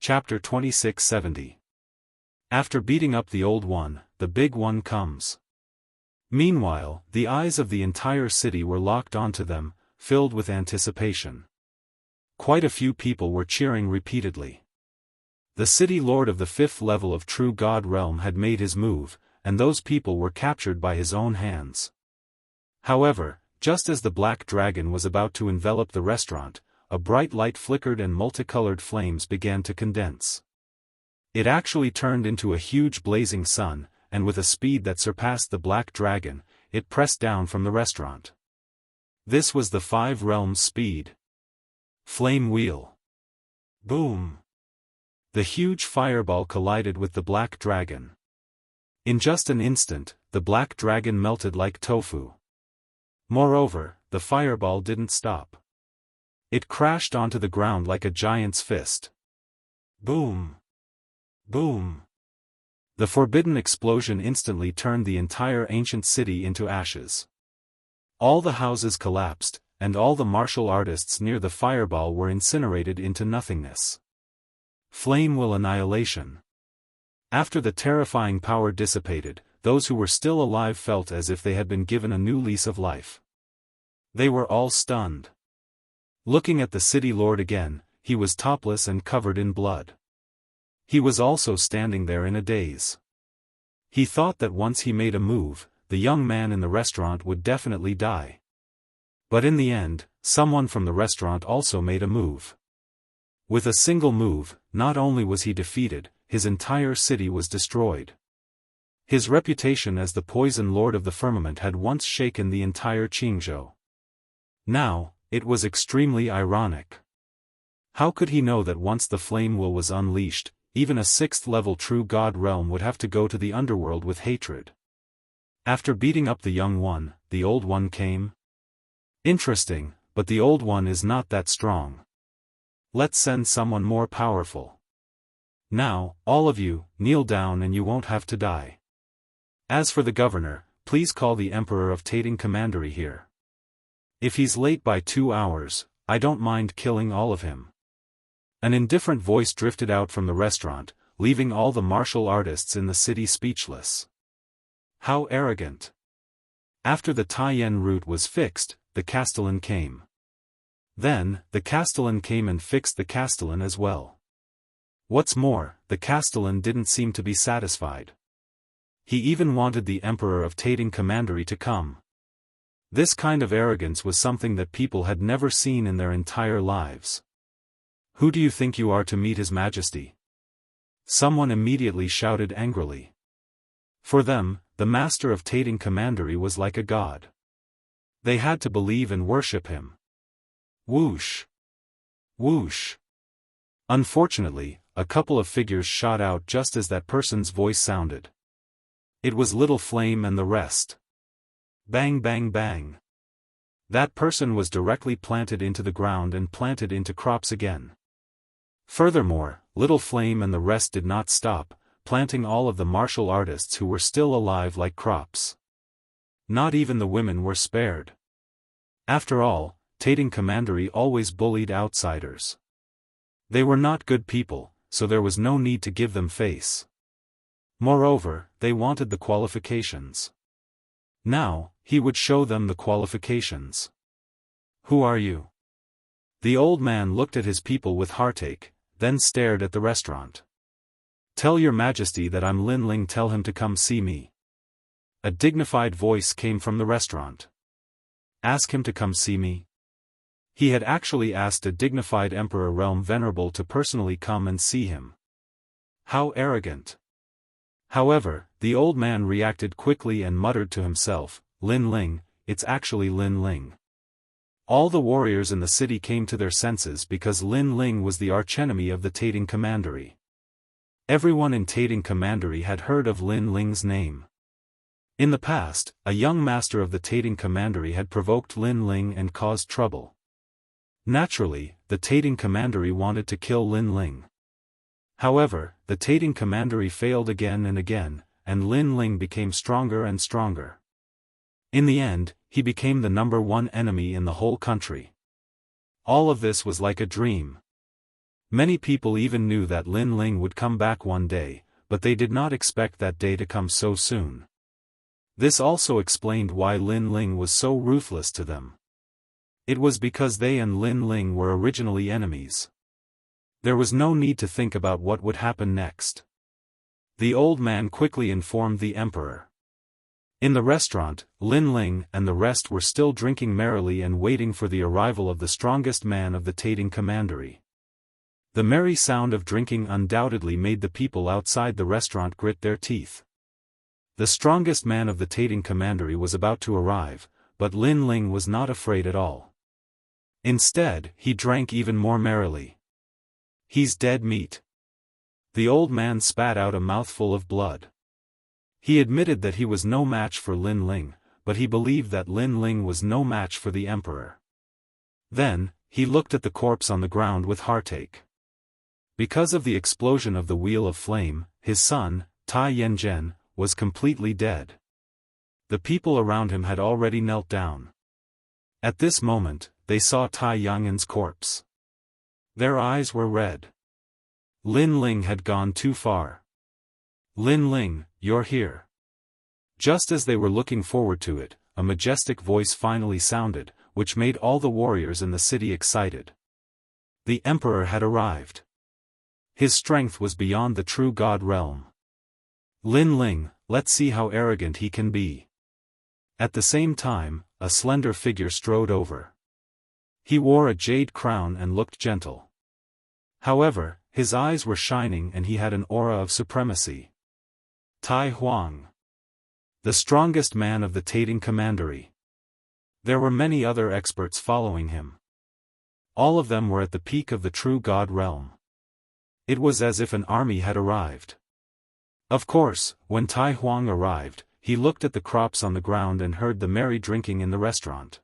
Chapter 2670. After beating up the old one, the big one comes. Meanwhile, the eyes of the entire city were locked onto them, filled with anticipation. Quite a few people were cheering repeatedly. The city lord of the 5th level of True God realm had made his move, and those people were captured by his own hands. However, just as the black dragon was about to envelop the restaurant, a bright light flickered and multicolored flames began to condense. It actually turned into a huge blazing sun, and with a speed that surpassed the black dragon, it pressed down from the restaurant. This was the 5 realms speed. Flame wheel. Boom! The huge fireball collided with the black dragon. In just an instant, the black dragon melted like tofu. Moreover, the fireball didn't stop. It crashed onto the ground like a giant's fist. Boom! Boom! The forbidden explosion instantly turned the entire ancient city into ashes. All the houses collapsed, and all the martial artists near the fireball were incinerated into nothingness. Flame wheel annihilation. After the terrifying power dissipated, those who were still alive felt as if they had been given a new lease of life. They were all stunned. Looking at the city lord again, he was topless and covered in blood. He was also standing there in a daze. He thought that once he made a move, the young man in the restaurant would definitely die. But in the end, someone from the restaurant also made a move. With a single move, not only was he defeated, his entire city was destroyed. His reputation as the poison lord of the firmament had once shaken the entire Jianghu. Now, it was extremely ironic. How could he know that once the flame wheel was unleashed, even a 6th level true god realm would have to go to the underworld with hatred? After beating up the young one, the old one came? Interesting, but the old one is not that strong. Let's send someone more powerful. Now, all of you, kneel down and you won't have to die. As for the governor, please call the Emperor of Tating Commandery here. If he's late by 2 hours, I don't mind killing all of him. An indifferent voice drifted out from the restaurant, leaving all the martial artists in the city speechless. How arrogant! After the Taiyan route was fixed, the Castellan came. Then, the Castellan came and fixed the Castellan as well. What's more, the Castellan didn't seem to be satisfied. He even wanted the Emperor of Tating Commandery to come. This kind of arrogance was something that people had never seen in their entire lives. Who do you think you are to meet His Majesty? Someone immediately shouted angrily. For them, the master of Tating Commandery was like a god. They had to believe and worship him. Whoosh! Whoosh! Unfortunately, a couple of figures shot out just as that person's voice sounded. It was Little Flame and the rest. Bang bang bang. That person was directly planted into the ground and planted into crops again. Furthermore, Little Flame and the rest did not stop, planting all of the martial artists who were still alive like crops. Not even the women were spared. After all, Tating Commandery always bullied outsiders. They were not good people, so there was no need to give them face. Moreover, they wanted the qualifications. Now, he would show them the qualifications. Who are you? The old man looked at his people with heartache, then stared at the restaurant. Tell your majesty that I'm Lin Ling, tell him to come see me. A dignified voice came from the restaurant. Ask him to come see me? He had actually asked a dignified Emperor Realm Venerable to personally come and see him. How arrogant! However, the old man reacted quickly and muttered to himself, Lin Ling, it's actually Lin Ling. All the warriors in the city came to their senses because Lin Ling was the archenemy of the Tating Commandery. Everyone in Tating Commandery had heard of Lin Ling's name. In the past, a young master of the Tating Commandery had provoked Lin Ling and caused trouble. Naturally, the Tating Commandery wanted to kill Lin Ling. However, the Tating Commandery failed again and again, and Lin Ling became stronger and stronger. In the end, he became the #1 enemy in the whole country. All of this was like a dream. Many people even knew that Lin Ling would come back one day, but they did not expect that day to come so soon. This also explained why Lin Ling was so ruthless to them. It was because they and Lin Ling were originally enemies. There was no need to think about what would happen next. The old man quickly informed the emperor. In the restaurant, Lin Ling and the rest were still drinking merrily and waiting for the arrival of the strongest man of the Tating Commandery. The merry sound of drinking undoubtedly made the people outside the restaurant grit their teeth. The strongest man of the Tating Commandery was about to arrive, but Lin Ling was not afraid at all. Instead, he drank even more merrily. "He's dead meat." The old man spat out a mouthful of blood. He admitted that he was no match for Lin Ling, but he believed that Lin Ling was no match for the emperor. Then, he looked at the corpse on the ground with heartache. Because of the explosion of the Wheel of Flame, his son, Tai Yanzhen, was completely dead. The people around him had already knelt down. At this moment, they saw Tai Yanzhen's corpse. Their eyes were red. Lin Ling had gone too far. "Lin Ling, you're here." Just as they were looking forward to it, a majestic voice finally sounded, which made all the warriors in the city excited. The emperor had arrived. His strength was beyond the true god realm. "Lin Ling, let's see how arrogant he can be." At the same time, a slender figure strode over. He wore a jade crown and looked gentle. However, his eyes were shining and he had an aura of supremacy. Tai Huang. The strongest man of the Tating Commandery. There were many other experts following him. All of them were at the peak of the true god realm. It was as if an army had arrived. Of course, when Tai Huang arrived, he looked at the crops on the ground and heard the merry drinking in the restaurant.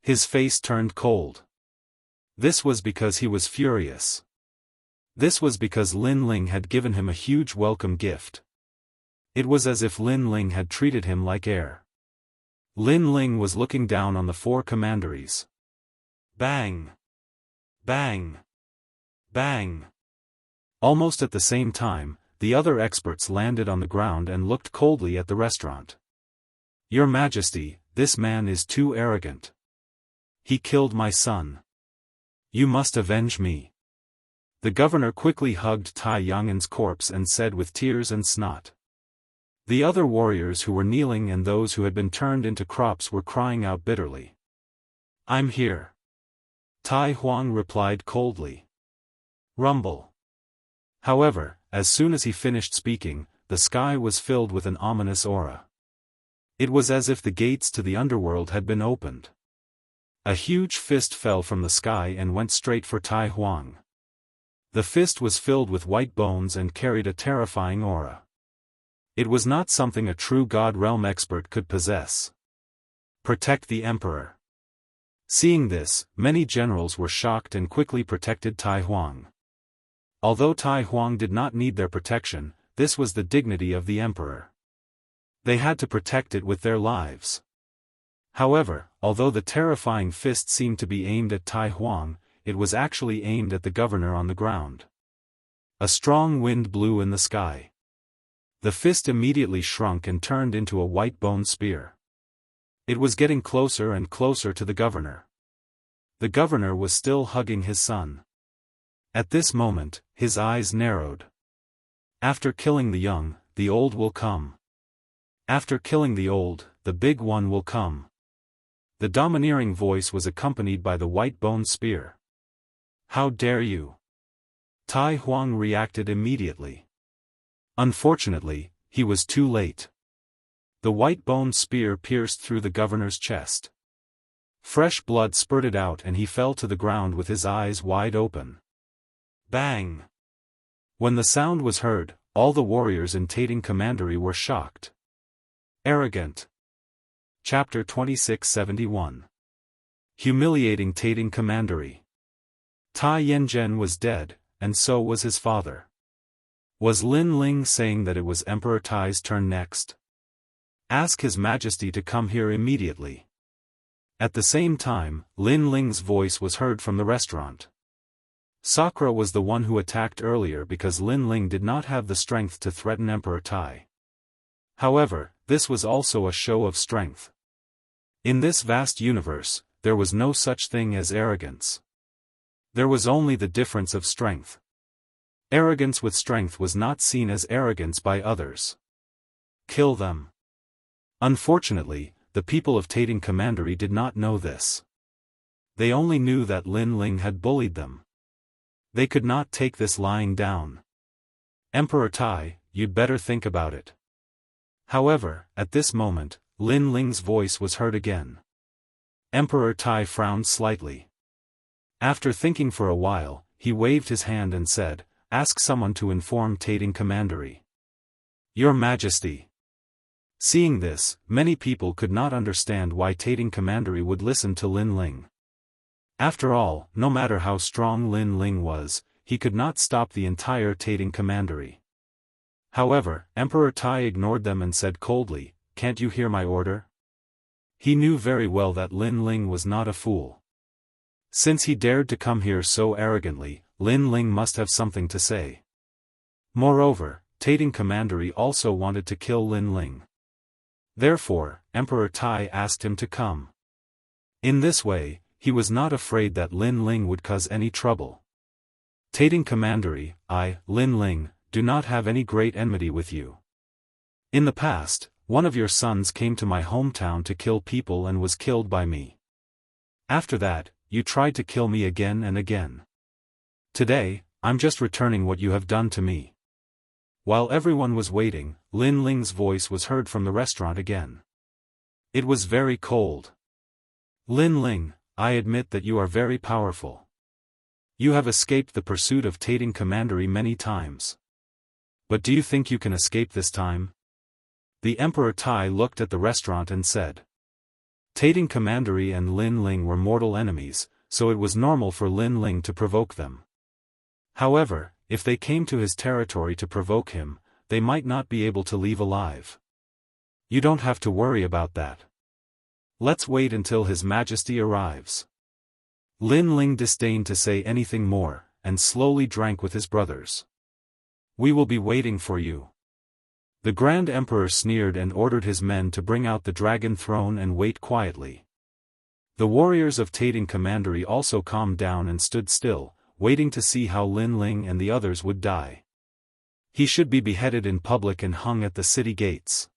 His face turned cold. This was because he was furious. This was because Lin Ling had given him a huge welcome gift. It was as if Lin Ling had treated him like heir. Lin Ling was looking down on the four commanderies. Bang! Bang! Bang! Almost at the same time, the other experts landed on the ground and looked coldly at the restaurant. "Your Majesty, this man is too arrogant. He killed my son. You must avenge me." The governor quickly hugged Tai Yanzhen's corpse and said with tears and snot. The other warriors who were kneeling and those who had been turned into crops were crying out bitterly. "I'm here." Tai Huang replied coldly. Rumble. However, as soon as he finished speaking, the sky was filled with an ominous aura. It was as if the gates to the underworld had been opened. A huge fist fell from the sky and went straight for Tai Huang. The fist was filled with white bones and carried a terrifying aura. It was not something a true God realm expert could possess. Protect the emperor. Seeing this, many generals were shocked and quickly protected Tai Huang. Although Tai Huang did not need their protection, this was the dignity of the emperor. They had to protect it with their lives. However, although the terrifying fist seemed to be aimed at Tai Huang, it was actually aimed at the governor on the ground. A strong wind blew in the sky. The fist immediately shrunk and turned into a white bone spear. It was getting closer and closer to the governor. The governor was still hugging his son. At this moment, his eyes narrowed. After killing the young, the old will come. After killing the old, the big one will come. The domineering voice was accompanied by the white bone spear. How dare you? Tai Huang reacted immediately. Unfortunately, he was too late. The white bone spear pierced through the governor's chest. Fresh blood spurted out and he fell to the ground with his eyes wide open. Bang! When the sound was heard, all the warriors in Tating Commandery were shocked. Arrogant. Chapter 2671. Humiliating Tating Commandery. Tai Yanzhen was dead, and so was his father. Was Lin Ling saying that it was Emperor Tai's turn next? Ask His Majesty to come here immediately. At the same time, Lin Ling's voice was heard from the restaurant. Sakura was the one who attacked earlier because Lin Ling did not have the strength to threaten Emperor Tai. However, this was also a show of strength. In this vast universe, there was no such thing as arrogance. There was only the difference of strength. Arrogance with strength was not seen as arrogance by others. Kill them. Unfortunately, the people of Tating Commandery did not know this. They only knew that Lin Ling had bullied them. They could not take this lying down. Emperor Tai, you'd better think about it. However, at this moment, Lin Ling's voice was heard again. Emperor Tai frowned slightly. After thinking for a while, he waved his hand and said, "Ask someone to inform Tating Commandery." Your Majesty. Seeing this, many people could not understand why Tating Commandery would listen to Lin Ling. After all, no matter how strong Lin Ling was, he could not stop the entire Tating Commandery. However, Emperor Tai ignored them and said coldly, "Can't you hear my order?" He knew very well that Lin Ling was not a fool. Since he dared to come here so arrogantly, Lin Ling must have something to say. Moreover, Tating Commandery also wanted to kill Lin Ling. Therefore, Emperor Tai asked him to come. In this way, he was not afraid that Lin Ling would cause any trouble. Tating Commandery, I, Lin Ling, do not have any great enmity with you. In the past, one of your sons came to my hometown to kill people and was killed by me. After that, you tried to kill me again and again. Today, I'm just returning what you have done to me. While everyone was waiting, Lin Ling's voice was heard from the restaurant again. It was very cold. Lin Ling, I admit that you are very powerful. You have escaped the pursuit of Tating Commandery many times. But do you think you can escape this time? The Emperor Tai looked at the restaurant and said. Tating Commandery and Lin Ling were mortal enemies, so it was normal for Lin Ling to provoke them. However, if they came to his territory to provoke him, they might not be able to leave alive. You don't have to worry about that. Let's wait until His Majesty arrives. Lin Ling disdained to say anything more, and slowly drank with his brothers. We will be waiting for you. The Grand Emperor sneered and ordered his men to bring out the dragon throne and wait quietly. The warriors of Tating Commandery also calmed down and stood still, waiting to see how Lin Ling and the others would die. He should be beheaded in public and hung at the city gates.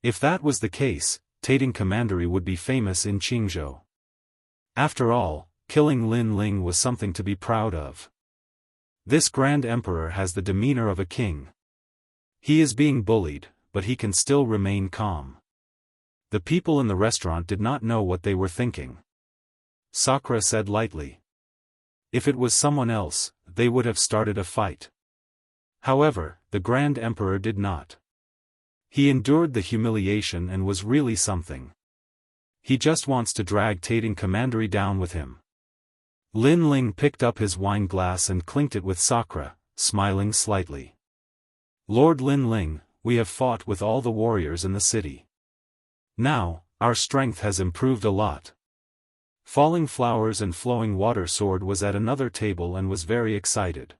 If that was the case, Tating Commandery would be famous in Qingzhou. After all, killing Lin Ling was something to be proud of. This Grand Emperor has the demeanor of a king. He is being bullied, but he can still remain calm. The people in the restaurant did not know what they were thinking. Sakura said lightly. If it was someone else, they would have started a fight. However, the Grand Emperor did not. He endured the humiliation and was really something. He just wants to drag Tating Commandery down with him. Lin Ling picked up his wine glass and clinked it with Sakura, smiling slightly. Lord Lin Ling, we have fought with all the warriors in the city. Now, our strength has improved a lot. Falling Flowers and Flowing Water Sword was at another table and was very excited.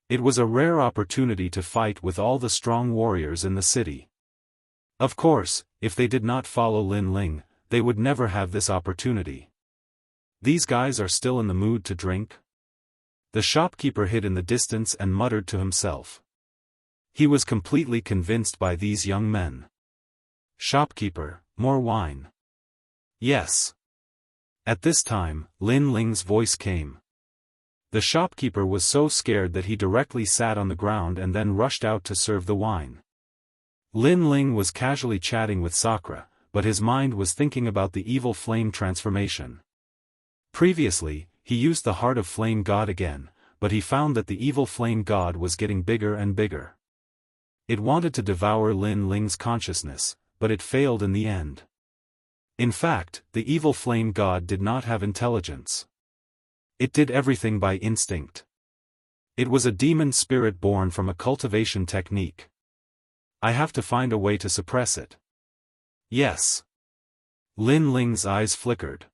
It was a rare opportunity to fight with all the strong warriors in the city. Of course, if they did not follow Lin Ling, they would never have this opportunity. These guys are still in the mood to drink? The shopkeeper hid in the distance and muttered to himself. He was completely convinced by these young men. Shopkeeper, more wine. Yes. At this time, Lin Ling's voice came. The shopkeeper was so scared that he directly sat on the ground and then rushed out to serve the wine. Lin Ling was casually chatting with Sakura, but his mind was thinking about the evil flame transformation. Previously, he used the Heart of Flame God again, but he found that the evil flame god was getting bigger and bigger. It wanted to devour Lin Ling's consciousness, but it failed in the end. In fact, the evil flame god did not have intelligence. It did everything by instinct. It was a demon spirit born from a cultivation technique. I have to find a way to suppress it. Yes. Lin Ling's eyes flickered.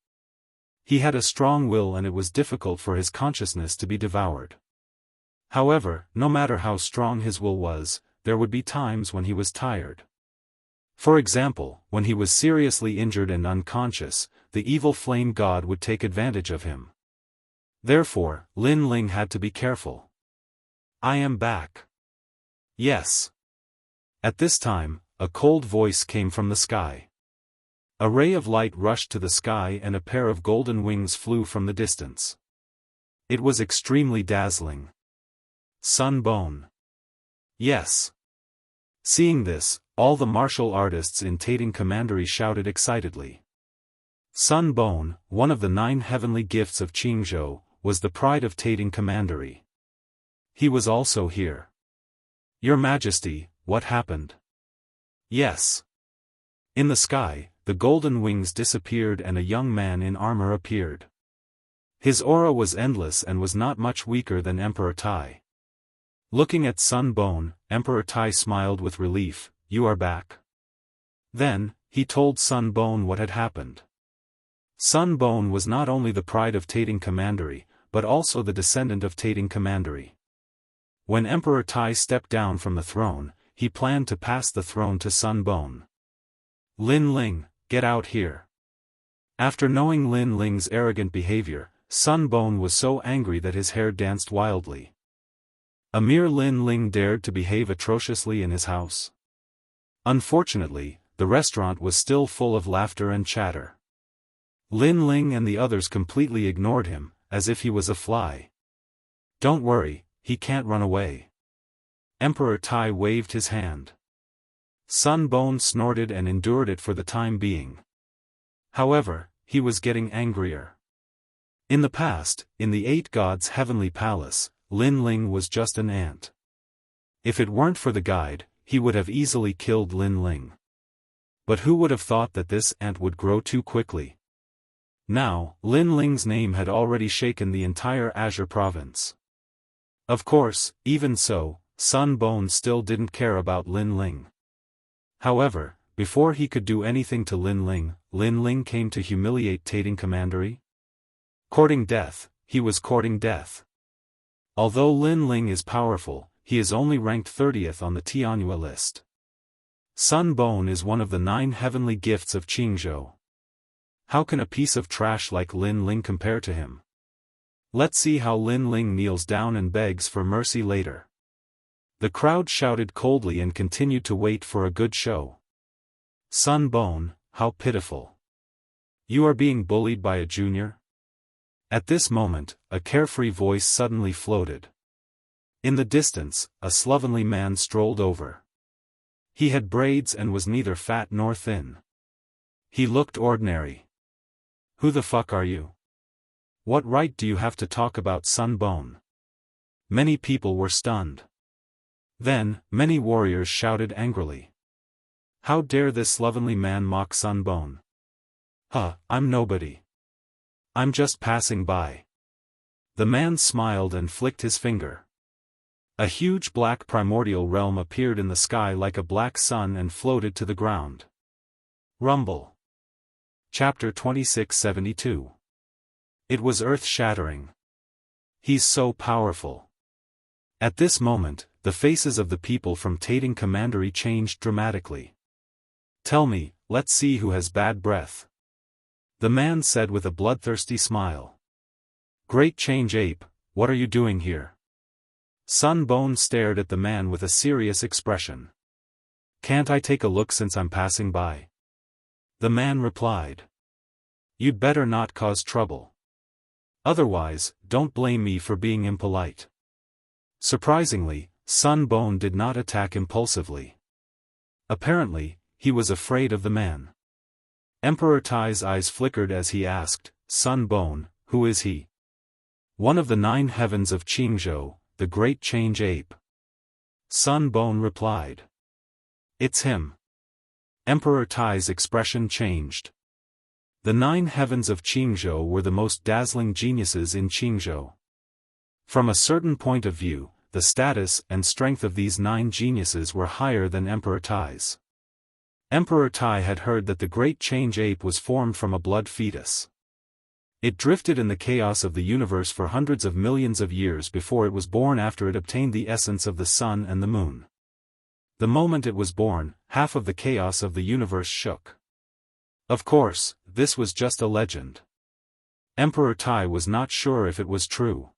He had a strong will and it was difficult for his consciousness to be devoured. However, no matter how strong his will was, there would be times when he was tired. For example, when he was seriously injured and unconscious, the evil flame god would take advantage of him. Therefore, Lin Ling had to be careful. I am back. Yes. At this time, a cold voice came from the sky. A ray of light rushed to the sky and a pair of golden wings flew from the distance. It was extremely dazzling. Sunbone. Yes. Seeing this, all the martial artists in Tating Commandery shouted excitedly. Sunbone, one of the 9 heavenly gifts of Qingzhou, was the pride of Tating Commandery. He was also here. Your Majesty, what happened? Yes. In the sky, the golden wings disappeared and a young man in armor appeared. His aura was endless and was not much weaker than Emperor Tai. Looking at Sunbone, Emperor Tai smiled with relief. You are back. Then, he told Sunbone what had happened. Sunbone was not only the pride of Tating Commandery, but also the descendant of Tating Commandery. When Emperor Tai stepped down from the throne, he planned to pass the throne to Sunbone. Lin Ling, get out here. After knowing Lin Ling's arrogant behavior, Sunbone was so angry that his hair danced wildly. A mere Lin Ling dared to behave atrociously in his house. Unfortunately, the restaurant was still full of laughter and chatter. Lin Ling and the others completely ignored him, as if he was a fly. Don't worry, he can't run away. Emperor Tai waved his hand. Sunbone snorted and endured it for the time being. However, he was getting angrier. In the past, in the 8 gods' heavenly palace, Lin Ling was just an ant. If it weren't for the guide, he would have easily killed Lin Ling. But who would have thought that this ant would grow too quickly? Now, Lin Ling's name had already shaken the entire Azure province. Of course, even so, Sunbone still didn't care about Lin Ling. However, before he could do anything to Lin Ling came to humiliate Tating Commandery. Courting death, he was courting death. Although Lin Ling is powerful, he is only ranked 30th on the Tianhua list. Sunbone is one of the 9 heavenly gifts of Qingzhou. How can a piece of trash like Lin Ling compare to him? Let's see how Lin Ling kneels down and begs for mercy later. The crowd shouted coldly and continued to wait for a good show. Sunbone, how pitiful. You are being bullied by a junior? At this moment, a carefree voice suddenly floated. In the distance, a slovenly man strolled over. He had braids and was neither fat nor thin. He looked ordinary. Who the fuck are you? What right do you have to talk about Sunbone? Many people were stunned. Then, many warriors shouted angrily. How dare this slovenly man mock Sunbone? I'm nobody. I'm just passing by. The man smiled and flicked his finger. A huge black primordial realm appeared in the sky like a black sun and floated to the ground. Rumble. Chapter 2672. It was earth-shattering. He's so powerful. At this moment, the faces of the people from Tating Commandery changed dramatically. Tell me, let's see who has bad breath. The man said with a bloodthirsty smile. Great Change Ape, what are you doing here? Sunbone stared at the man with a serious expression. Can't I take a look since I'm passing by? The man replied. You'd better not cause trouble. Otherwise, don't blame me for being impolite. Surprisingly, Sunbone did not attack impulsively. Apparently, he was afraid of the man. Emperor Tai's eyes flickered as he asked, Sunbone, who is he? One of the 9 heavens of Qingzhou, the Great Change Ape. Sunbone replied. It's him. Emperor Tai's expression changed. The 9 heavens of Qingzhou were the most dazzling geniuses in Qingzhou. From a certain point of view, the status and strength of these 9 geniuses were higher than Emperor Tai's. Emperor Tai had heard that the Great Change Ape was formed from a blood fetus. It drifted in the chaos of the universe for hundreds of millions of years before it was born after it obtained the essence of the sun and the moon. The moment it was born, half of the chaos of the universe shook. Of course, this was just a legend. Emperor Tai was not sure if it was true.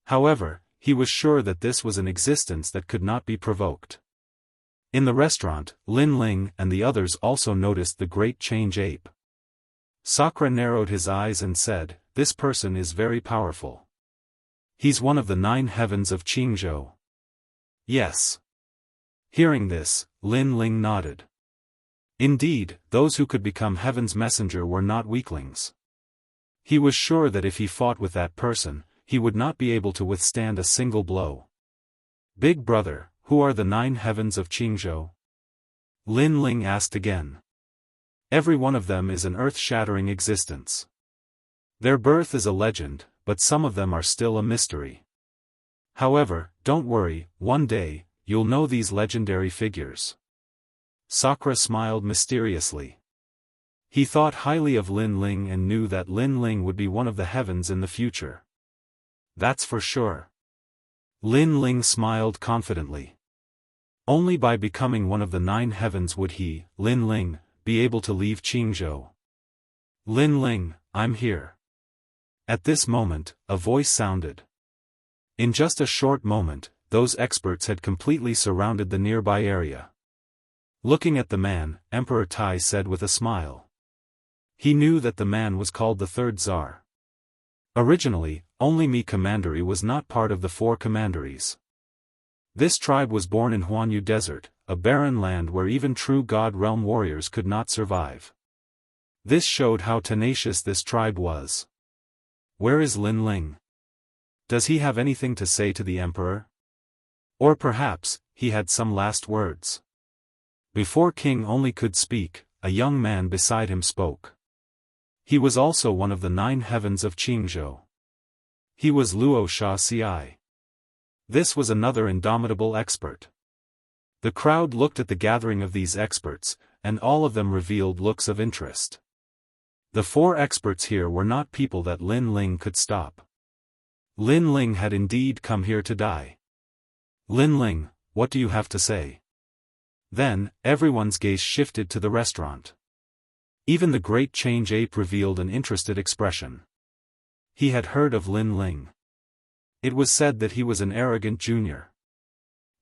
However, he was sure that this was an existence that could not be provoked. In the restaurant, Lin Ling and the others also noticed the great change ape. Sakura narrowed his eyes and said, "This person is very powerful. He's one of the 9 heavens of Jianghu." Yes. Hearing this, Lin Ling nodded. Indeed, those who could become heaven's messenger were not weaklings. He was sure that if he fought with that person, he would not be able to withstand a single blow. "Big brother, who are the 9 heavens of Jianghu?" Lin Ling asked again. "Every one of them is an earth-shattering existence. Their birth is a legend, but some of them are still a mystery. However, don't worry, one day, you'll know these legendary figures." Sakura smiled mysteriously. He thought highly of Lin Ling and knew that Lin Ling would be one of the heavens in the future. That's for sure. Lin Ling smiled confidently. Only by becoming one of the 9 heavens would he, Lin Ling, be able to leave Jianghu. "Lin Ling, I'm here." At this moment, a voice sounded. In just a short moment, those experts had completely surrounded the nearby area. Looking at the man, Emperor Tai said with a smile. He knew that the man was called the 3rd Tsar. Originally, only Mi Commandery was not part of the 4 commanderies. This tribe was born in Huanyu Desert, a barren land where even true God Realm warriors could not survive. This showed how tenacious this tribe was. Where is Lin Ling? Does he have anything to say to the emperor? Or perhaps, he had some last words. Before King Only could speak, a young man beside him spoke. He was also one of the 9 heavens of Jianghu. He was Wuxia Xianxia. This was another indomitable expert. The crowd looked at the gathering of these experts, and all of them revealed looks of interest. The 4 experts here were not people that Lin Ling could stop. Lin Ling had indeed come here to die. "Lin Ling, what do you have to say?" Then, everyone's gaze shifted to the restaurant. Even the great change ape revealed an interested expression. He had heard of Lin Ling. It was said that he was an arrogant junior.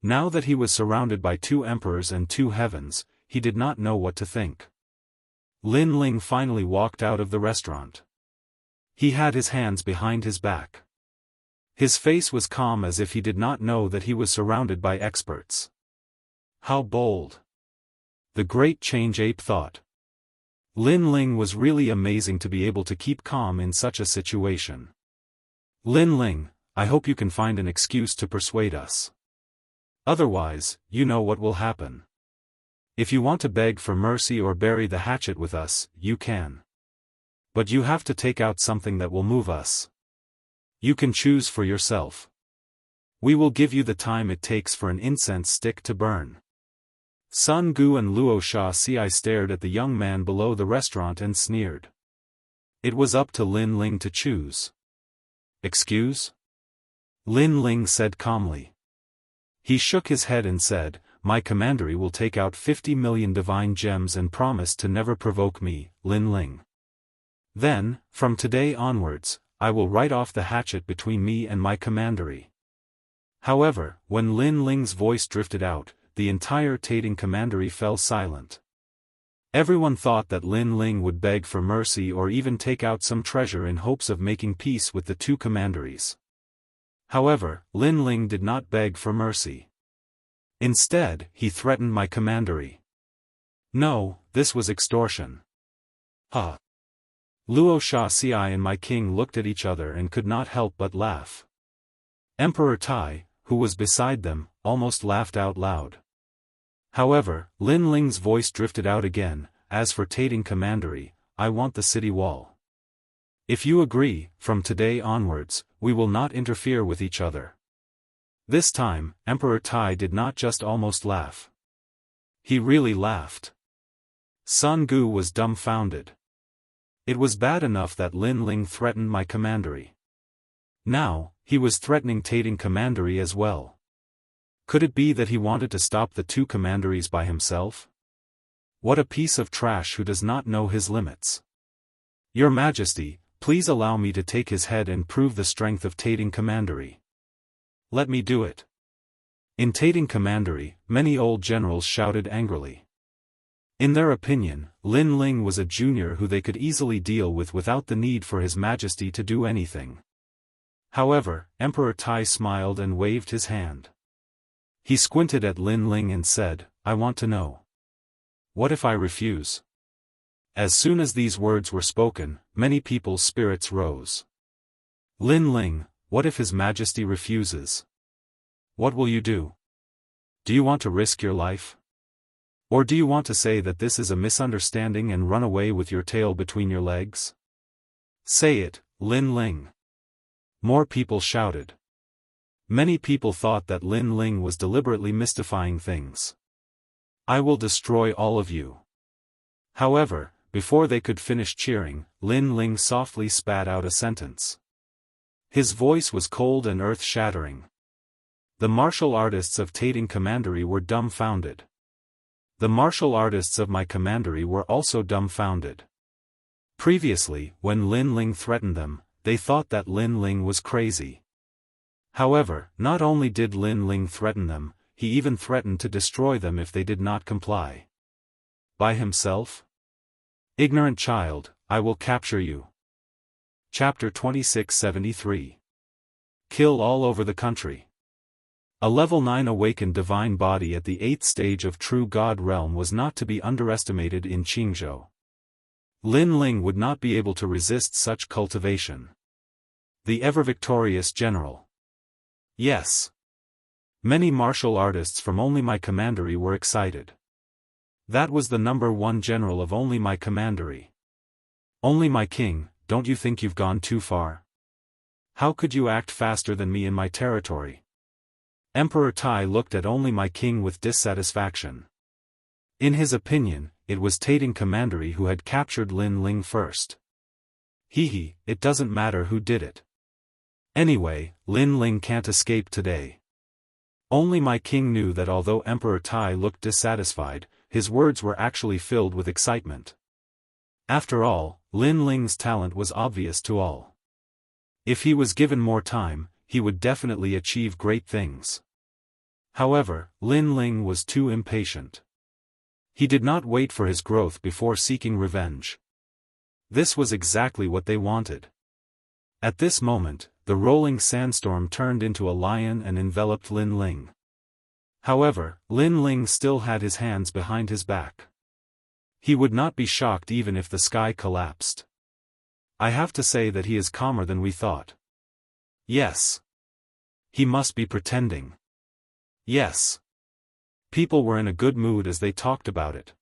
Now that he was surrounded by 2 emperors and 2 heavens, he did not know what to think. Lin Ling finally walked out of the restaurant. He had his hands behind his back. His face was calm as if he did not know that he was surrounded by experts. How bold! The great change ape thought. Lin Ling was really amazing to be able to keep calm in such a situation. "Lin Ling, I hope you can find an excuse to persuade us. Otherwise, you know what will happen. If you want to beg for mercy or bury the hatchet with us, you can. But you have to take out something that will move us. You can choose for yourself. We will give you the time it takes for an incense stick to burn." Sun Gu and Wuxia Xianxia stared at the young man below the restaurant and sneered. It was up to Lin Ling to choose. "Excuse?" Lin Ling said calmly. He shook his head and said, "My commandery will take out 50 million divine gems and promise to never provoke me, Lin Ling. Then, from today onwards, I will write off the hatchet between me and my commandery." However, when Lin Ling's voice drifted out, the entire Tating commandery fell silent. Everyone thought that Lin Ling would beg for mercy or even take out some treasure in hopes of making peace with the 2 commanderies. However, Lin Ling did not beg for mercy. Instead, he threatened my commandery. No, this was extortion. Huh. Wuxia Xianxia and my king looked at each other and could not help but laugh. Emperor Tai, who was beside them, almost laughed out loud. However, Lin Ling's voice drifted out again, "As for Tating commandery, I want the city wall. If you agree, from today onwards, we will not interfere with each other." This time, Emperor Tai did not just almost laugh. He really laughed. Sun Gu was dumbfounded. It was bad enough that Lin Ling threatened my commandery. Now, he was threatening taking commandery as well. Could it be that he wanted to stop the two commanderies by himself? What a piece of trash who does not know his limits. Your Majesty, please allow me to take his head and prove the strength of taking commandery. Let me do it. In taking commandery, many old generals shouted angrily. In their opinion, Lin Ling was a junior who they could easily deal with without the need for His Majesty to do anything. However, Emperor Tai smiled and waved his hand. He squinted at Lin Ling and said, I want to know. What if I refuse? As soon as these words were spoken, many people's spirits rose. Lin Ling, what if His Majesty refuses? What will you do? Do you want to risk your life? Or do you want to say that this is a misunderstanding and run away with your tail between your legs? Say it, Lin Ling. More people shouted. Many people thought that Lin Ling was deliberately mystifying things. I will destroy all of you. However, before they could finish cheering, Lin Ling softly spat out a sentence. His voice was cold and earth-shattering. The martial artists of taking commandery were dumbfounded. The martial artists of my commandery were also dumbfounded. Previously, when Lin Ling threatened them, they thought that Lin Ling was crazy. However, not only did Lin Ling threaten them, he even threatened to destroy them if they did not comply. By himself? Ignorant child, I will capture you. Chapter 2673. Kill all over the country. A level 9 awakened divine body at the 8th stage of True God realm was not to be underestimated in Jianghu. Lin Ling would not be able to resist such cultivation. The ever-victorious general. Yes. Many martial artists from only my commandery were excited. That was the number 1 general of only my commandery. Only my king, don't you think you've gone too far? How could you act faster than me in my territory? Emperor Tai looked at only my king with dissatisfaction. In his opinion, it was taking commandery who had captured Lin Ling first. It doesn't matter who did it. Anyway, Lin Ling can't escape today. Only my king knew that although Emperor Tai looked dissatisfied, his words were actually filled with excitement. After all, Lin Ling's talent was obvious to all. If he was given more time, he would definitely achieve great things. However, Lin Ling was too impatient. He did not wait for his growth before seeking revenge. This was exactly what they wanted. At this moment, the rolling sandstorm turned into a lion and enveloped Lin Ling. However, Lin Ling still had his hands behind his back. He would not be shocked even if the sky collapsed. I have to say that he is calmer than we thought. Yes. He must be pretending. Yes. People were in a good mood as they talked about it.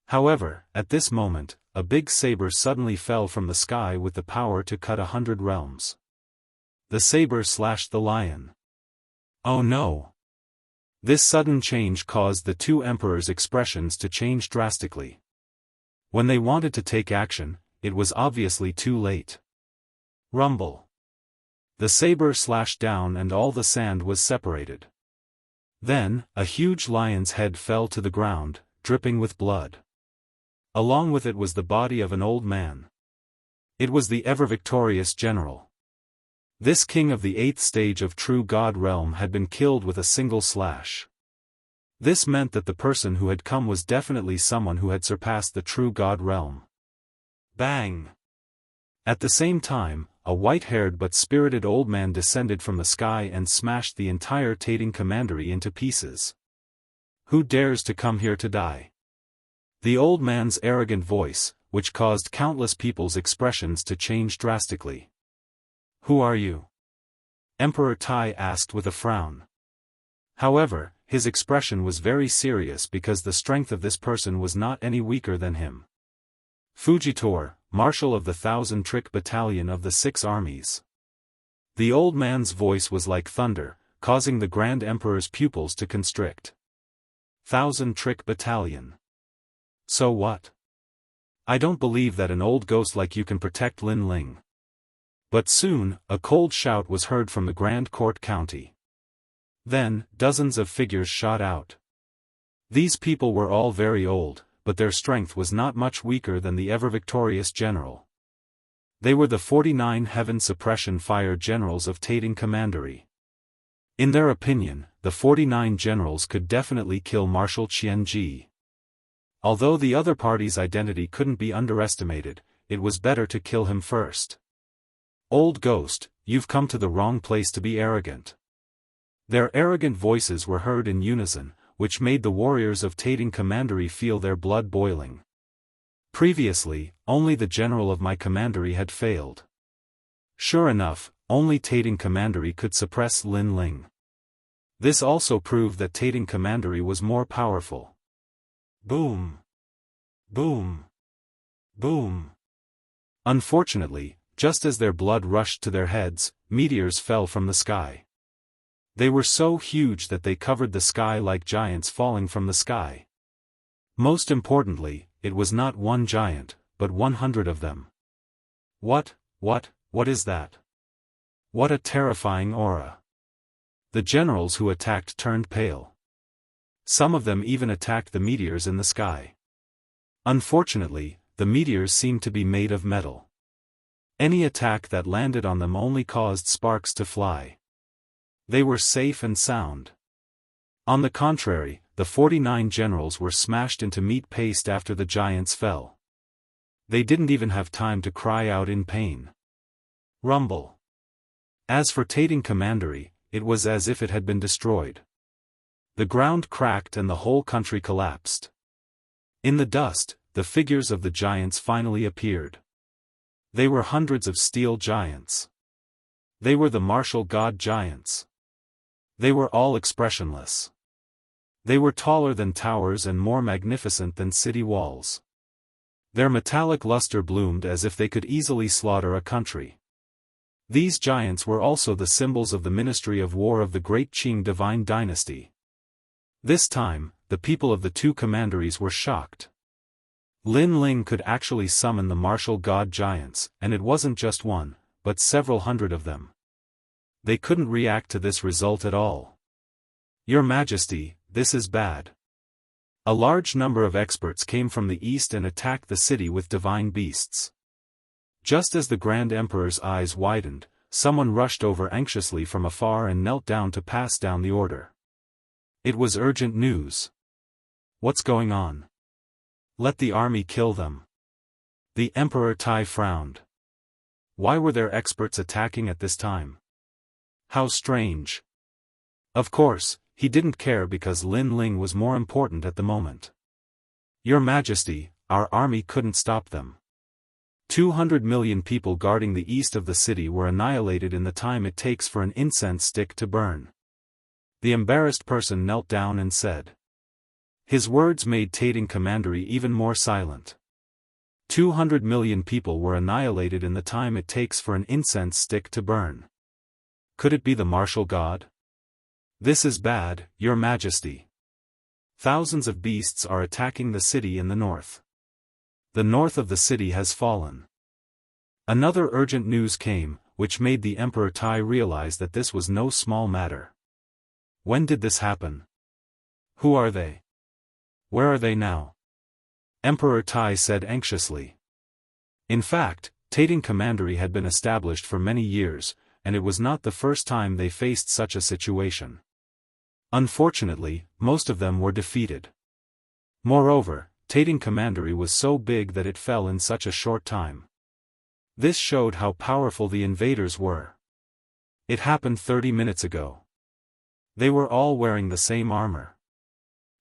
However, at this moment, a big saber suddenly fell from the sky with the power to cut 100 realms. The saber slashed the lion. Oh no! This sudden change caused the two emperors' expressions to change drastically. When they wanted to take action, it was obviously too late. Rumble. The saber slashed down and all the sand was separated. Then, a huge lion's head fell to the ground, dripping with blood. Along with it was the body of an old man. It was the ever-victorious general. This king of the 8th stage of True God realm had been killed with a single slash. This meant that the person who had come was definitely someone who had surpassed the True God realm. Bang! At the same time, a white-haired but spirited old man descended from the sky and smashed the entire tating commandery into pieces. Who dares to come here to die? The old man's arrogant voice, which caused countless people's expressions to change drastically. Who are you? Emperor Tai asked with a frown. However, his expression was very serious because the strength of this person was not any weaker than him. Fujitor, Marshal of the 1,000-trick Battalion of the 6 armies. The old man's voice was like thunder, causing the Grand Emperor's pupils to constrict. 1,000-trick Battalion. So what? I don't believe that an old ghost like you can protect Lin Ling. But soon, a cold shout was heard from the Grand Court County. Then, dozens of figures shot out. These people were all very old, but their strength was not much weaker than the ever-victorious general. They were the 49 Heaven Suppression Fire Generals of Tating Commandery. In their opinion, the 49 generals could definitely kill Marshal Qianji. Although the other party's identity couldn't be underestimated, it was better to kill him first. Old ghost, you've come to the wrong place to be arrogant. Their arrogant voices were heard in unison, which made the warriors of Tating Commandery feel their blood boiling. Previously, only the general of my commandery had failed. Sure enough, only Tating Commandery could suppress Lin Ling. This also proved that Tating Commandery was more powerful. Boom! Boom! Boom! Unfortunately, just as their blood rushed to their heads, meteors fell from the sky. They were so huge that they covered the sky like giants falling from the sky. Most importantly, it was not one giant, but 100 of them. What is that? What a terrifying aura. The generals who attacked turned pale. Some of them even attacked the meteors in the sky. Unfortunately, the meteors seemed to be made of metal. Any attack that landed on them only caused sparks to fly. They were safe and sound. On the contrary, the 49 generals were smashed into meat paste after the giants fell. They didn't even have time to cry out in pain. Rumble. As for Tating Commandery, it was as if it had been destroyed. The ground cracked and the whole country collapsed. In the dust, the figures of the giants finally appeared. They were hundreds of steel giants. They were the martial god giants. They were all expressionless. They were taller than towers and more magnificent than city walls. Their metallic luster bloomed as if they could easily slaughter a country. These giants were also the symbols of the Ministry of War of the Great Qing Divine Dynasty. This time, the people of the two commanderies were shocked. Lin Ling could actually summon the martial god giants, and it wasn't just one, but several hundred of them. They couldn't react to this result at all. Your Majesty, this is bad. A large number of experts came from the east and attacked the city with divine beasts. Just as the Grand Emperor's eyes widened, someone rushed over anxiously from afar and knelt down to pass down the order. It was urgent news. What's going on? Let the army kill them. The Emperor Tai frowned. Why were their experts attacking at this time? How strange. Of course, he didn't care because Lin Ling was more important at the moment. Your Majesty, our army couldn't stop them. 200 million people guarding the east of the city were annihilated in the time it takes for an incense stick to burn. The embarrassed person knelt down and said. His words made Tating Commandery even more silent. 200 million people were annihilated in the time it takes for an incense stick to burn. Could it be the martial god? This is bad, Your Majesty. Thousands of beasts are attacking the city in the north. The north of the city has fallen. Another urgent news came, which made the Emperor Tai realize that this was no small matter. When did this happen? Who are they? Where are they now? Emperor Tai said anxiously. In fact, Tating Commandery had been established for many years, and it was not the first time they faced such a situation. Unfortunately, most of them were defeated. Moreover, Tating Commandery was so big that it fell in such a short time. This showed how powerful the invaders were. It happened 30 minutes ago. They were all wearing the same armor.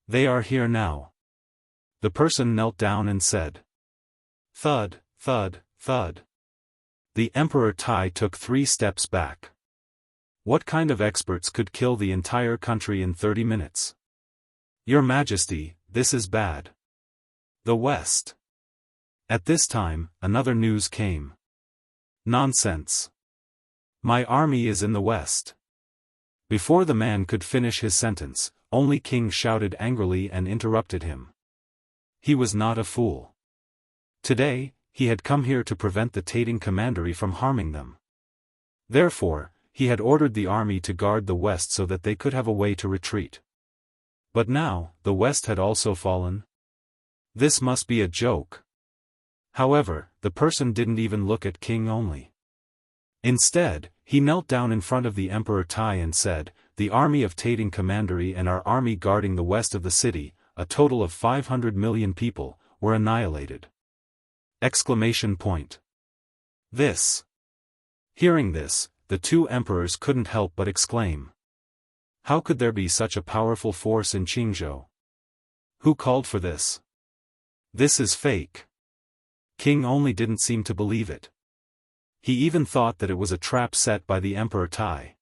They are here now. The person knelt down and said. Thud, thud, thud. The Emperor Tai took 3 steps back. What kind of experts could kill the entire country in 30 minutes? Your Majesty, this is bad. The West. At this time, another news came. Nonsense. My army is in the West. Before the man could finish his sentence, only King shouted angrily and interrupted him. He was not a fool. Today, he had come here to prevent the Tating commandery from harming them. Therefore, he had ordered the army to guard the west so that they could have a way to retreat. But now, the west had also fallen. This must be a joke. However, the person didn't even look at King only. Instead, he knelt down in front of the Emperor Tai and said, "The army of Tating commandery and our army guarding the west of the city, a total of 500 million people, were annihilated." Exclamation point. This. Hearing this, the two emperors couldn't help but exclaim. How could there be such a powerful force in Qingzhou? Who called for this? This is fake. King only didn't seem to believe it. He even thought that it was a trap set by the Emperor Tai.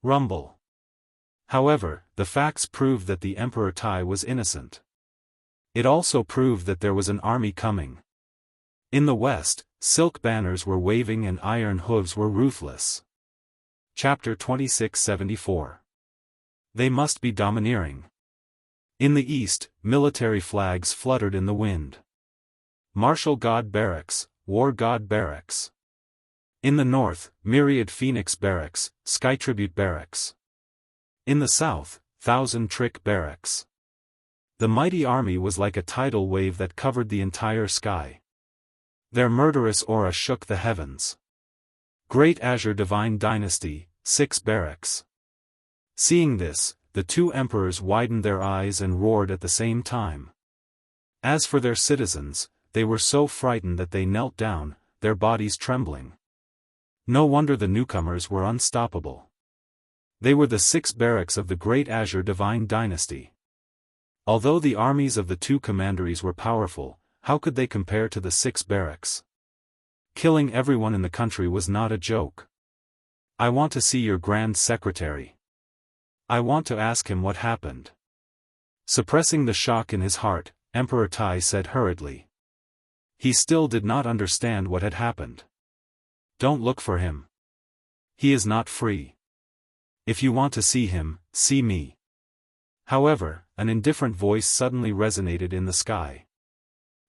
Rumble. However, the facts proved that the Emperor Tai was innocent. It also proved that there was an army coming. In the west, silk banners were waving and iron hooves were ruthless. Chapter 2674. They must be domineering. In the east, military flags fluttered in the wind. Martial God barracks, War God barracks. In the north, myriad Phoenix barracks, Sky Tribute barracks. In the south, Thousand Trick barracks. The mighty army was like a tidal wave that covered the entire sky. Their murderous aura shook the heavens. Great Azure Divine Dynasty, 6 barracks. Seeing this, the two emperors widened their eyes and roared at the same time. As for their citizens, they were so frightened that they knelt down, their bodies trembling. No wonder the newcomers were unstoppable. They were the 6 barracks of the Great Azure Divine Dynasty. Although the armies of the two commanderies were powerful, how could they compare to the 6 barracks? Killing everyone in the country was not a joke. I want to see your Grand Secretary. I want to ask him what happened. Suppressing the shock in his heart, Emperor Tai said hurriedly. He still did not understand what had happened. Don't look for him. He is not free. If you want to see him, see me. However, an indifferent voice suddenly resonated in the sky.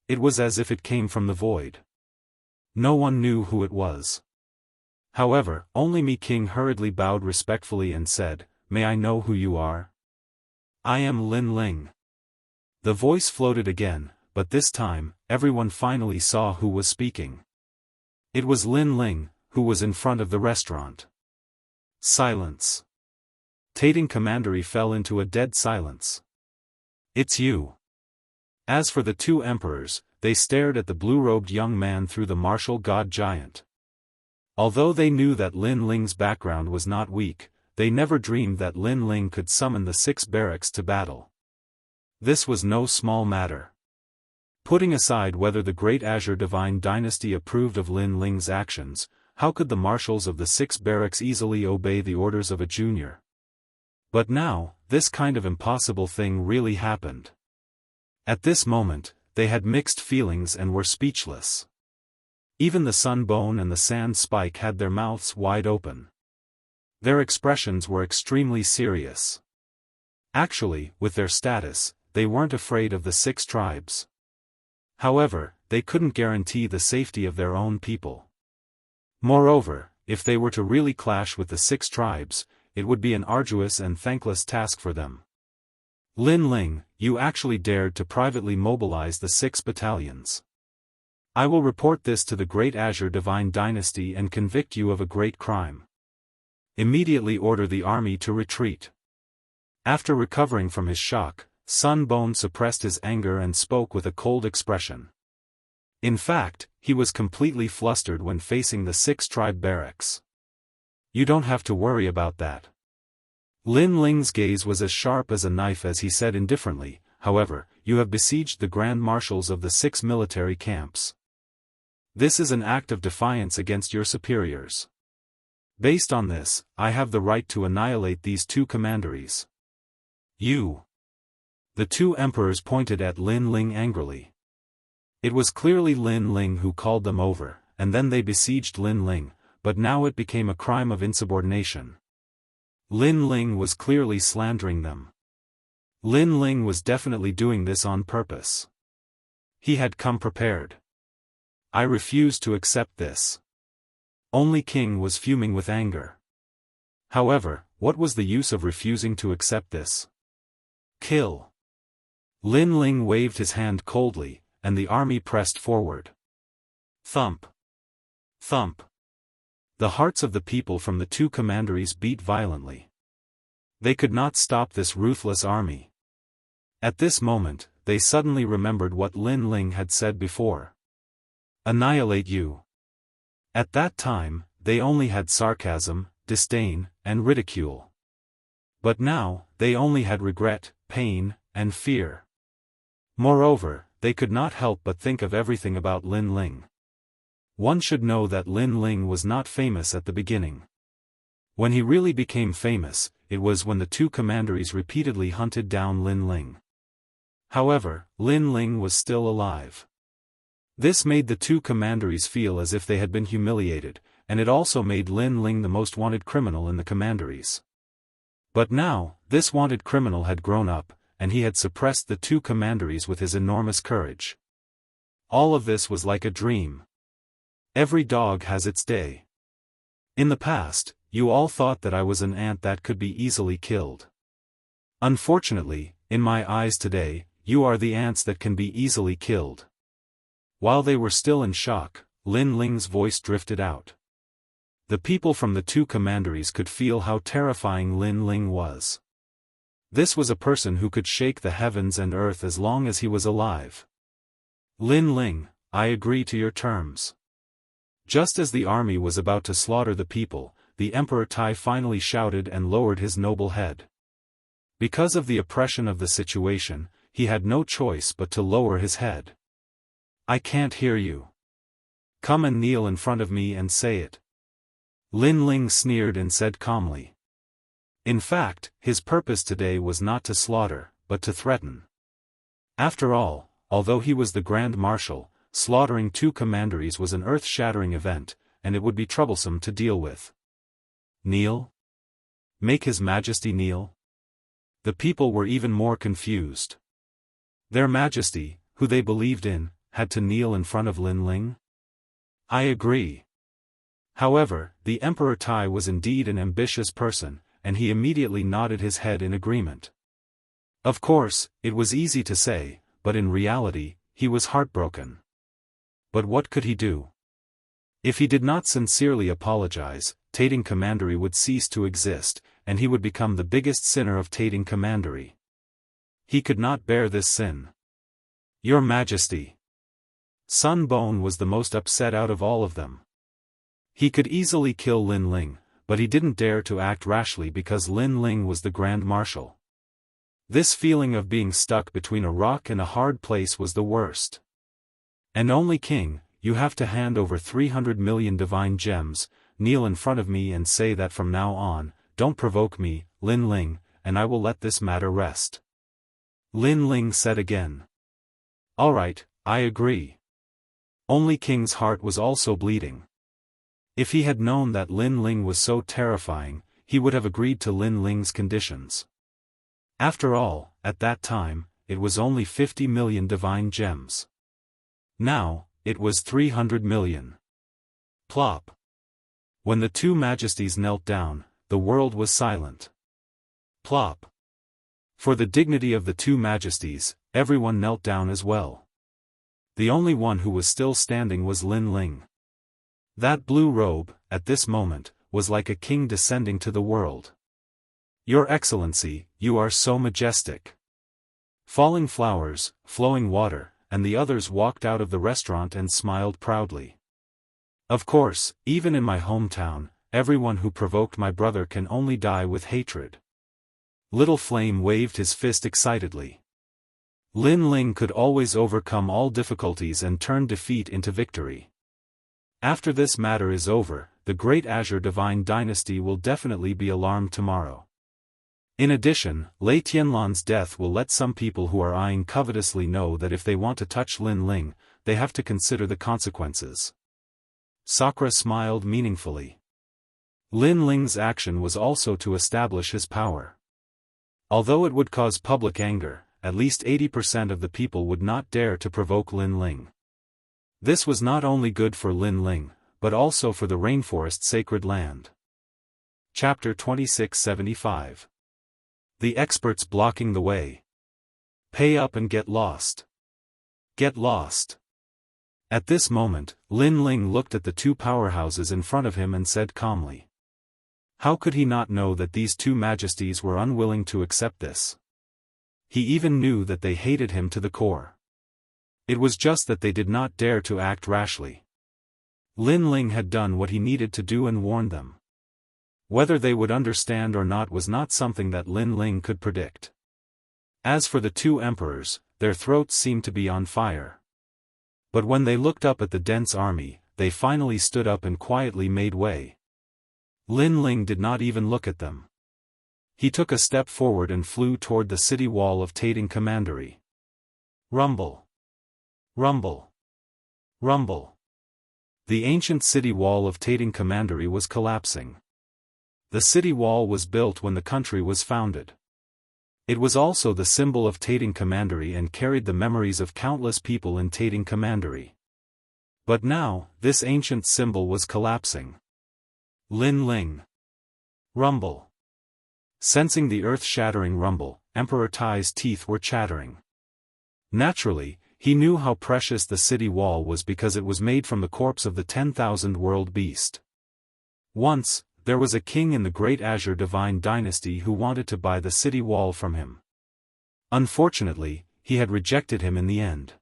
It was as if it came from the void. No one knew who it was. However, only me. King hurriedly bowed respectfully and said, "May I know who you are?" "I am Lin Ling." The voice floated again, but this time, everyone finally saw who was speaking. It was Lin Ling, who was in front of the restaurant. Silence. Tating commandery fell into a dead silence. "It's you." As for the two emperors, they stared at the blue-robed young man through the martial god giant. Although they knew that Lin Ling's background was not weak, they never dreamed that Lin Ling could summon the 6 barracks to battle. This was no small matter. Putting aside whether the Great Azure Divine Dynasty approved of Lin Ling's actions, how could the marshals of the 6 barracks easily obey the orders of a junior? But now, this kind of impossible thing really happened. At this moment, they had mixed feelings and were speechless. Even the Sunbone and the Sand Spike had their mouths wide open. Their expressions were extremely serious. Actually, with their status, they weren't afraid of the 6 tribes. However, they couldn't guarantee the safety of their own people. Moreover, if they were to really clash with the 6 tribes, it would be an arduous and thankless task for them. Lin Ling, you actually dared to privately mobilize the 6 battalions. I will report this to the Great Azure Divine Dynasty and convict you of a great crime. Immediately order the army to retreat. After recovering from his shock, Sunbone suppressed his anger and spoke with a cold expression. In fact, he was completely flustered when facing the 6 tribe barracks. You don't have to worry about that. Lin Ling's gaze was as sharp as a knife as he said indifferently, however, you have besieged the grand marshals of the 6 military camps. This is an act of defiance against your superiors. Based on this, I have the right to annihilate these 2 commanderies. You. The 2 emperors pointed at Lin Ling angrily. It was clearly Lin Ling who called them over, and then they besieged Lin Ling, but now it became a crime of insubordination. Lin Ling was clearly slandering them. Lin Ling was definitely doing this on purpose. He had come prepared. I refuse to accept this. Only King was fuming with anger. However, what was the use of refusing to accept this? Kill. Lin Ling waved his hand coldly, and the army pressed forward. Thump. Thump. The hearts of the people from the two commanderies beat violently. They could not stop this ruthless army. At this moment, they suddenly remembered what Lin Ling had said before. Annihilate you. At that time, they only had sarcasm, disdain, and ridicule. But now, they only had regret, pain, and fear. Moreover, they could not help but think of everything about Lin Ling. One should know that Lin Ling was not famous at the beginning. When he really became famous, it was when the two commanderies repeatedly hunted down Lin Ling. However, Lin Ling was still alive. This made the two commanderies feel as if they had been humiliated, and it also made Lin Ling the most wanted criminal in the commanderies. But now, this wanted criminal had grown up, and he had suppressed the two commanderies with his enormous courage. All of this was like a dream. Every dog has its day. In the past, you all thought that I was an ant that could be easily killed. Unfortunately, in my eyes today, you are the ants that can be easily killed. While they were still in shock, Lin Ling's voice drifted out. The people from the two commanderies could feel how terrifying Lin Ling was. This was a person who could shake the heavens and earth as long as he was alive. Lin Ling, I agree to your terms. Just as the army was about to slaughter the people, the Emperor Tai finally shouted and lowered his noble head. Because of the oppression of the situation, he had no choice but to lower his head. I can't hear you. Come and kneel in front of me and say it. Lin Ling sneered and said calmly. In fact, his purpose today was not to slaughter, but to threaten. After all, although he was the Grand Marshal, slaughtering two commanderies was an earth-shattering event, and it would be troublesome to deal with. Kneel? Make His Majesty kneel? The people were even more confused. Their Majesty, who they believed in, had to kneel in front of Lin Ling? I agree. However, the Emperor Tai was indeed an ambitious person, and he immediately nodded his head in agreement. Of course, it was easy to say, but in reality, he was heartbroken. But what could he do? If he did not sincerely apologize, Tating Commandery would cease to exist, and he would become the biggest sinner of Tating Commandery. He could not bear this sin. Your Majesty. Sun Bone was the most upset out of all of them. He could easily kill Lin Ling, but he didn't dare to act rashly because Lin Ling was the Grand Marshal. This feeling of being stuck between a rock and a hard place was the worst. And only King, you have to hand over 300 million divine gems, kneel in front of me and say that from now on, don't provoke me, Lin Ling, and I will let this matter rest. Lin Ling said again. All right, I agree. Only King's heart was also bleeding. If he had known that Lin Ling was so terrifying, he would have agreed to Lin Ling's conditions. After all, at that time, it was only 50 million divine gems. Now, it was 300 million. Plop. When the two majesties knelt down, the world was silent. Plop. For the dignity of the two majesties, everyone knelt down as well. The only one who was still standing was Lin Ling. That blue robe, at this moment, was like a king descending to the world. Your Excellency, you are so majestic. Falling flowers, flowing water, and the others walked out of the restaurant and smiled proudly. Of course, even in my hometown, everyone who provoked my brother can only die with hatred. Little Flame waved his fist excitedly. Lin Ling could always overcome all difficulties and turn defeat into victory. After this matter is over, the Great Azure Divine Dynasty will definitely be alarmed tomorrow. In addition, Lei Tianlan's death will let some people who are eyeing covetously know that if they want to touch Lin Ling, they have to consider the consequences. Sakura smiled meaningfully. Lin Ling's action was also to establish his power. Although it would cause public anger, at least 80% of the people would not dare to provoke Lin Ling. This was not only good for Lin Ling, but also for the rainforest sacred land. Chapter 2675. The experts blocking the way. Pay up and get lost. Get lost. At this moment, Lin Ling looked at the two powerhouses in front of him and said calmly. How could he not know that these two majesties were unwilling to accept this? He even knew that they hated him to the core. It was just that they did not dare to act rashly. Lin Ling had done what he needed to do and warned them. Whether they would understand or not was not something that Lin Ling could predict. As for the two emperors, their throats seemed to be on fire. But when they looked up at the dense army, they finally stood up and quietly made way. Lin Ling did not even look at them. He took a step forward and flew toward the city wall of Tating Commandery. Rumble. Rumble. Rumble. The ancient city wall of Tating Commandery was collapsing. The city wall was built when the country was founded. It was also the symbol of Tating Commandery and carried the memories of countless people in Tating Commandery. But now, this ancient symbol was collapsing. Lin Ling. Rumble. Sensing the earth-shattering rumble, Emperor Tai's teeth were chattering. Naturally, he knew how precious the city wall was because it was made from the corpse of the 10,000 world beast. Once, there was a king in the Great Azure Divine Dynasty who wanted to buy the city wall from him. Unfortunately, he had rejected him in the end.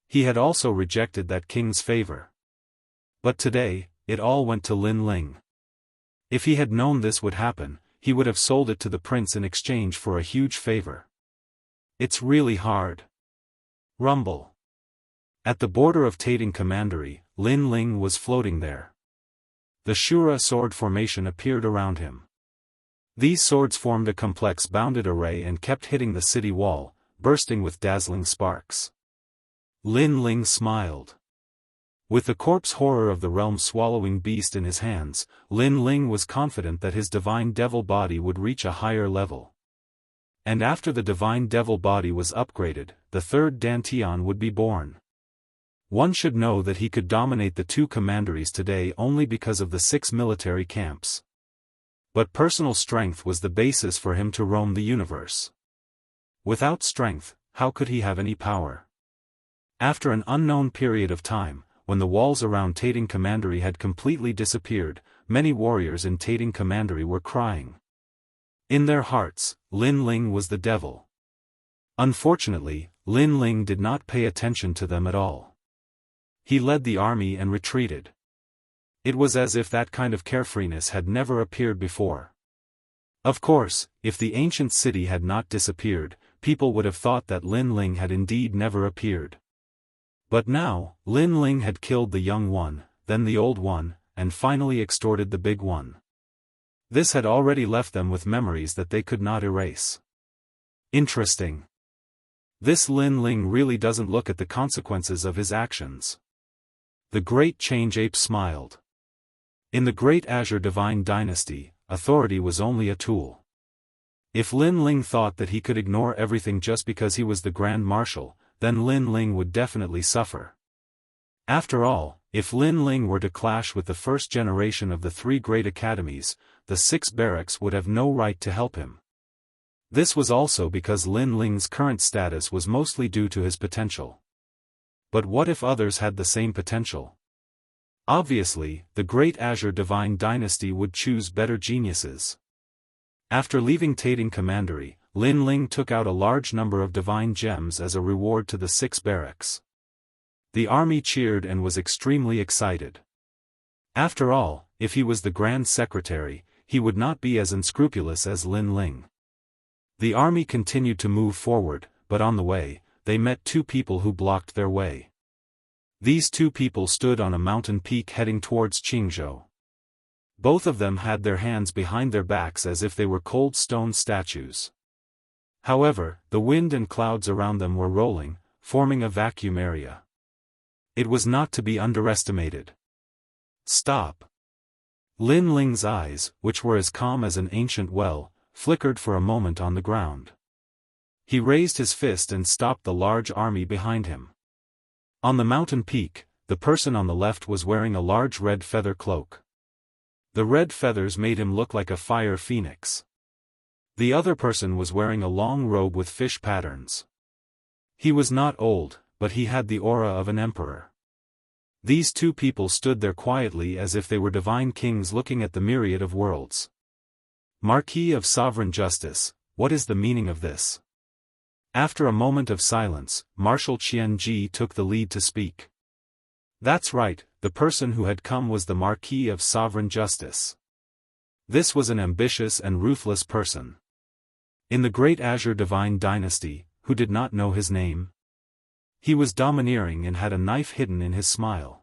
He had also rejected that king's favor. But today, it all went to Lin Ling. If he had known this would happen, he would have sold it to the prince in exchange for a huge favor. It's really hard. Rumble. At the border of Tating Commandery, Lin Ling was floating there. The Shura sword formation appeared around him. These swords formed a complex bounded array and kept hitting the city wall, bursting with dazzling sparks. Lin Ling smiled. With the corpse horror of the realm-swallowing beast in his hands, Lin Ling was confident that his divine devil body would reach a higher level. And after the divine devil body was upgraded, the third Dantian would be born. One should know that he could dominate the two commanderies today only because of the 6 military camps. But personal strength was the basis for him to roam the universe. Without strength, how could he have any power? After an unknown period of time, when the walls around Tating Commandery had completely disappeared, many warriors in Tating Commandery were crying. In their hearts, Lin Ling was the devil. Unfortunately, Lin Ling did not pay attention to them at all. He led the army and retreated. It was as if that kind of carefreeness had never appeared before. Of course, if the ancient city had not disappeared, people would have thought that Lin Ling had indeed never appeared. But now, Lin Ling had killed the young one, then the old one, and finally extorted the big one. This had already left them with memories that they could not erase. Interesting. This Lin Ling really doesn't look at the consequences of his actions. The Great Change Ape smiled. In the Great Azure Divine Dynasty, authority was only a tool. If Lin Ling thought that he could ignore everything just because he was the Grand Marshal, then Lin Ling would definitely suffer. After all, if Lin Ling were to clash with the first generation of the 3 great academies, the 6 barracks would have no right to help him. This was also because Lin Ling's current status was mostly due to his potential. But what if others had the same potential? Obviously, the Great Azure Divine Dynasty would choose better geniuses. After leaving Tating Commandery, Lin Ling took out a large number of divine gems as a reward to the 6 barracks. The army cheered and was extremely excited. After all, if he was the Grand Secretary, he would not be as unscrupulous as Lin Ling. The army continued to move forward, but on the way, they met 2 people who blocked their way. These 2 people stood on a mountain peak heading towards Qingzhou. Both of them had their hands behind their backs as if they were cold stone statues. However, the wind and clouds around them were rolling, forming a vacuum area. It was not to be underestimated. Stop. Lin Ling's eyes, which were as calm as an ancient well, flickered for a moment on the ground. He raised his fist and stopped the large army behind him. On the mountain peak, the person on the left was wearing a large red feather cloak. The red feathers made him look like a fire phoenix. The other person was wearing a long robe with fish patterns. He was not old, but he had the aura of an emperor. These two people stood there quietly as if they were divine kings looking at the myriad of worlds. Marquis of Sovereign Justice, what is the meaning of this? After a moment of silence, Marshal Qianji took the lead to speak. That's right, the person who had come was the Marquis of Sovereign Justice. This was an ambitious and ruthless person. In the Great Azure Divine Dynasty, who did not know his name? He was domineering and had a knife hidden in his smile.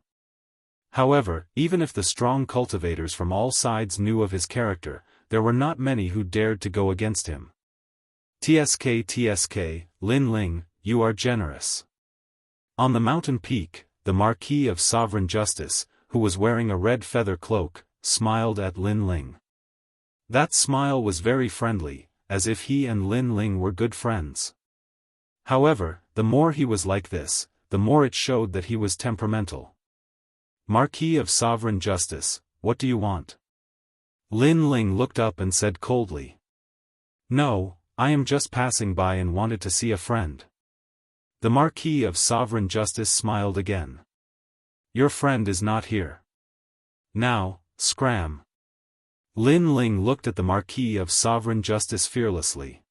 However, even if the strong cultivators from all sides knew of his character, there were not many who dared to go against him. TSK, Lin Ling, you are generous. On the mountain peak, the Marquis of Sovereign Justice, who was wearing a red feather cloak, smiled at Lin Ling. That smile was very friendly, as if he and Lin Ling were good friends. However, the more he was like this, the more it showed that he was temperamental. Marquis of Sovereign Justice, what do you want? Lin Ling looked up and said coldly. No, I am just passing by and wanted to see a friend. The Marquis of Sovereign Justice smiled again. Your friend is not here. Now, scram. Lin Ling looked at the Marquis of Sovereign Justice fearlessly.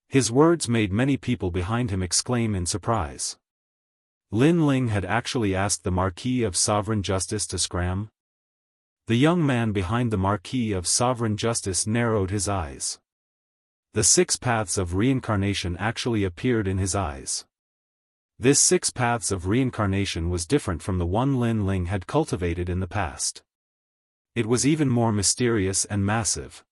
His words made many people behind him exclaim in surprise. Lin Ling had actually asked the Marquis of Sovereign Justice to scram? The young man behind the Marquis of Sovereign Justice narrowed his eyes. The 6 paths of reincarnation actually appeared in his eyes. This 6 paths of reincarnation was different from the one Lin Ling had cultivated in the past. It was even more mysterious and massive.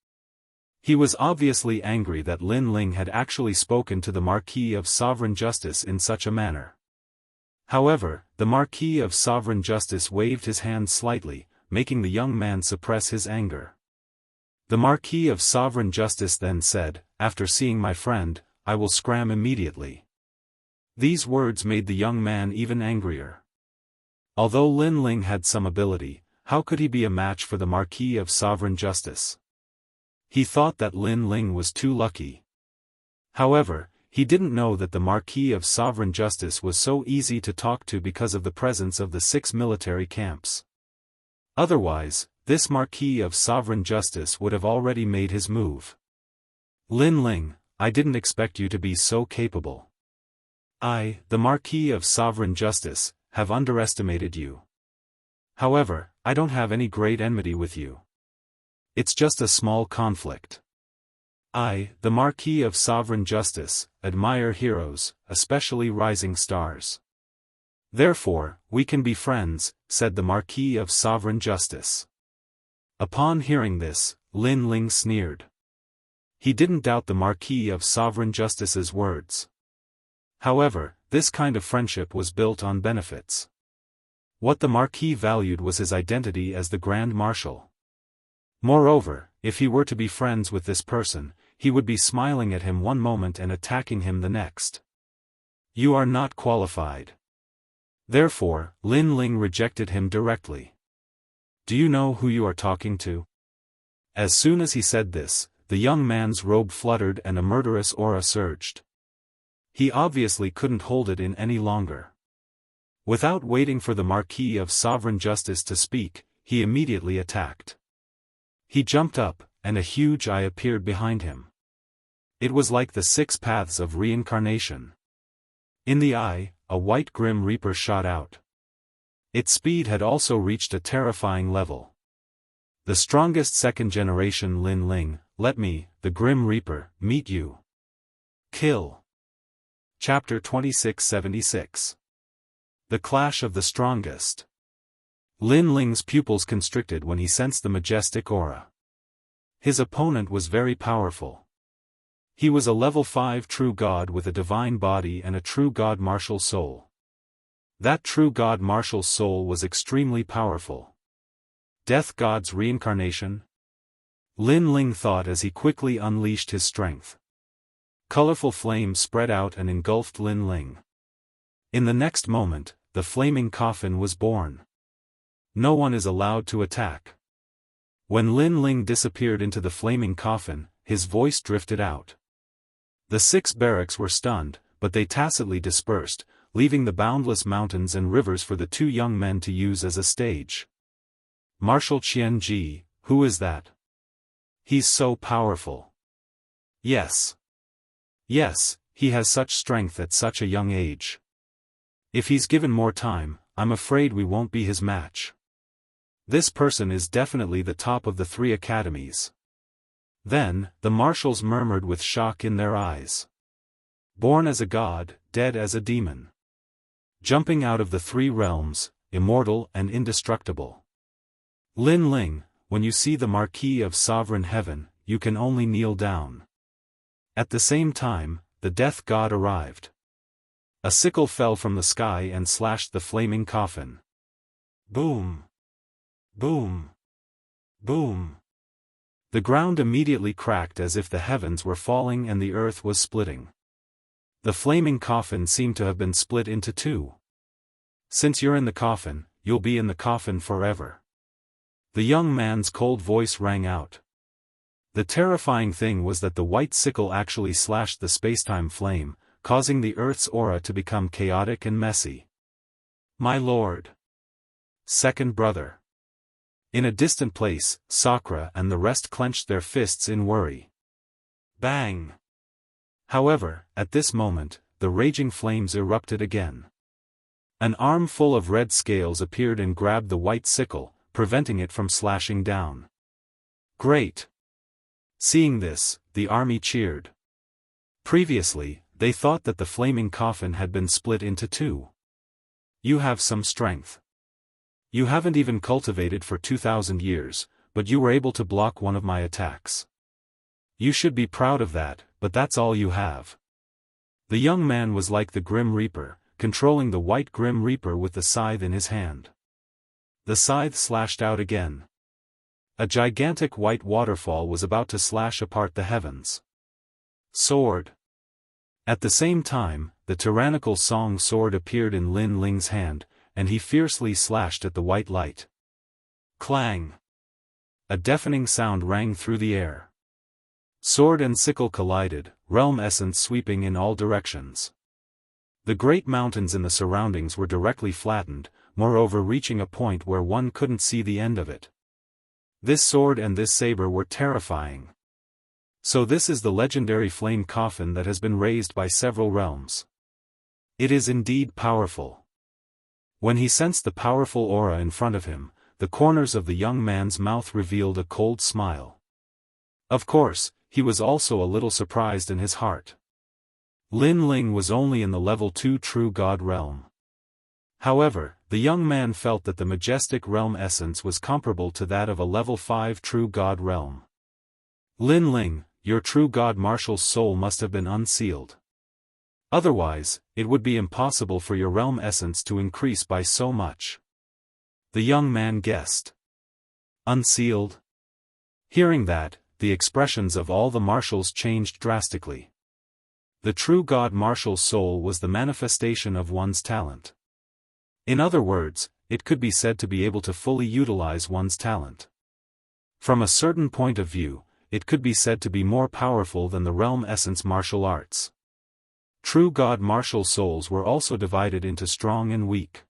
He was obviously angry that Lin Ling had actually spoken to the Marquis of Sovereign Justice in such a manner. However, the Marquis of Sovereign Justice waved his hand slightly, making the young man suppress his anger. The Marquis of Sovereign Justice then said, after seeing my friend, I will scram immediately. These words made the young man even angrier. Although Lin Ling had some ability, how could he be a match for the Marquis of Sovereign Justice? He thought that Lin Ling was too lucky. However, he didn't know that the Marquis of Sovereign Justice was so easy to talk to because of the presence of the 6 military camps. Otherwise, this Marquis of Sovereign Justice would have already made his move. Lin Ling, I didn't expect you to be so capable. I, the Marquis of Sovereign Justice, have underestimated you. However, I don't have any great enmity with you. It's just a small conflict. I, the Marquis of Sovereign Justice, admire heroes, especially rising stars. Therefore, we can be friends, said the Marquis of Sovereign Justice. Upon hearing this, Lin Ling sneered. He didn't doubt the Marquis of Sovereign Justice's words. However, this kind of friendship was built on benefits. What the Marquis valued was his identity as the Grand Marshal. Moreover, if he were to be friends with this person, he would be smiling at him one moment and attacking him the next. You are not qualified. Therefore, Lin Ling rejected him directly. Do you know who you are talking to? As soon as he said this, the young man's robe fluttered and a murderous aura surged. He obviously couldn't hold it in any longer. Without waiting for the Marquis of Sovereign Justice to speak, he immediately attacked. He jumped up, and a huge eye appeared behind him. It was like the 6 paths of reincarnation. In the eye, a white Grim Reaper shot out. Its speed had also reached a terrifying level. The strongest 2nd generation Lin Ling, let me, the Grim Reaper, meet you. Kill. Chapter 2676. The Clash of the Strongest. Lin Ling's pupils constricted when he sensed the majestic aura. His opponent was very powerful. He was a level 5 true god with a divine body and a true god martial soul. That true god martial soul was extremely powerful. Death god's reincarnation? Lin Ling thought as he quickly unleashed his strength. Colorful flames spread out and engulfed Lin Ling. In the next moment, the flaming coffin was born. No one is allowed to attack. When Lin Ling disappeared into the flaming coffin, his voice drifted out. The 6 barracks were stunned, but they tacitly dispersed, leaving the boundless mountains and rivers for the 2 young men to use as a stage. Marshal Qianji, who is that? He's so powerful. Yes. Yes, he has such strength at such a young age. If he's given more time, I'm afraid we won't be his match. This person is definitely the top of the 3 academies. Then, the marshals murmured with shock in their eyes. Born as a god, dead as a demon. Jumping out of the 3 realms, immortal and indestructible. Lin Ling, when you see the Marquis of Sovereign Heaven, you can only kneel down. At the same time, the death god arrived. A sickle fell from the sky and slashed the flaming coffin. Boom! Boom! Boom! The ground immediately cracked as if the heavens were falling and the earth was splitting. The flaming coffin seemed to have been split into 2. Since you're in the coffin, you'll be in the coffin forever. The young man's cold voice rang out. The terrifying thing was that the white sickle actually slashed the spacetime flame, causing the Earth's aura to become chaotic and messy. My lord. Second brother. In a distant place, Sakura and the rest clenched their fists in worry. Bang! However, at this moment, the raging flames erupted again. An arm full of red scales appeared and grabbed the white sickle, preventing it from slashing down. Great! Seeing this, the army cheered. Previously, they thought that the flaming coffin had been split into 2. You have some strength. You haven't even cultivated for 2,000 years, but you were able to block one of my attacks. You should be proud of that, but that's all you have. The young man was like the Grim Reaper, controlling the white Grim Reaper with the scythe in his hand. The scythe slashed out again. A gigantic white waterfall was about to slash apart the heavens. Sword. At the same time, the tyrannical song sword appeared in Lin Ling's hand, and he fiercely slashed at the white light. Clang! A deafening sound rang through the air. Sword and sickle collided, realm essence sweeping in all directions. The great mountains in the surroundings were directly flattened, moreover reaching a point where one couldn't see the end of it. This sword and this saber were terrifying. So this is the legendary flame coffin that has been raised by several realms. It is indeed powerful. When he sensed the powerful aura in front of him, the corners of the young man's mouth revealed a cold smile. Of course, he was also a little surprised in his heart. Lin Ling was only in the level 2 true god realm. However, the young man felt that the majestic realm essence was comparable to that of a level 5 true god realm. Lin Ling, your true god marshal's soul must have been unsealed. Otherwise, it would be impossible for your realm essence to increase by so much. The young man guessed. Unsealed? Hearing that, the expressions of all the marshals changed drastically. The true god marshal's soul was the manifestation of one's talent. In other words, it could be said to be able to fully utilize one's talent. From a certain point of view, it could be said to be more powerful than the realm essence martial arts. True god martial souls were also divided into strong and weak.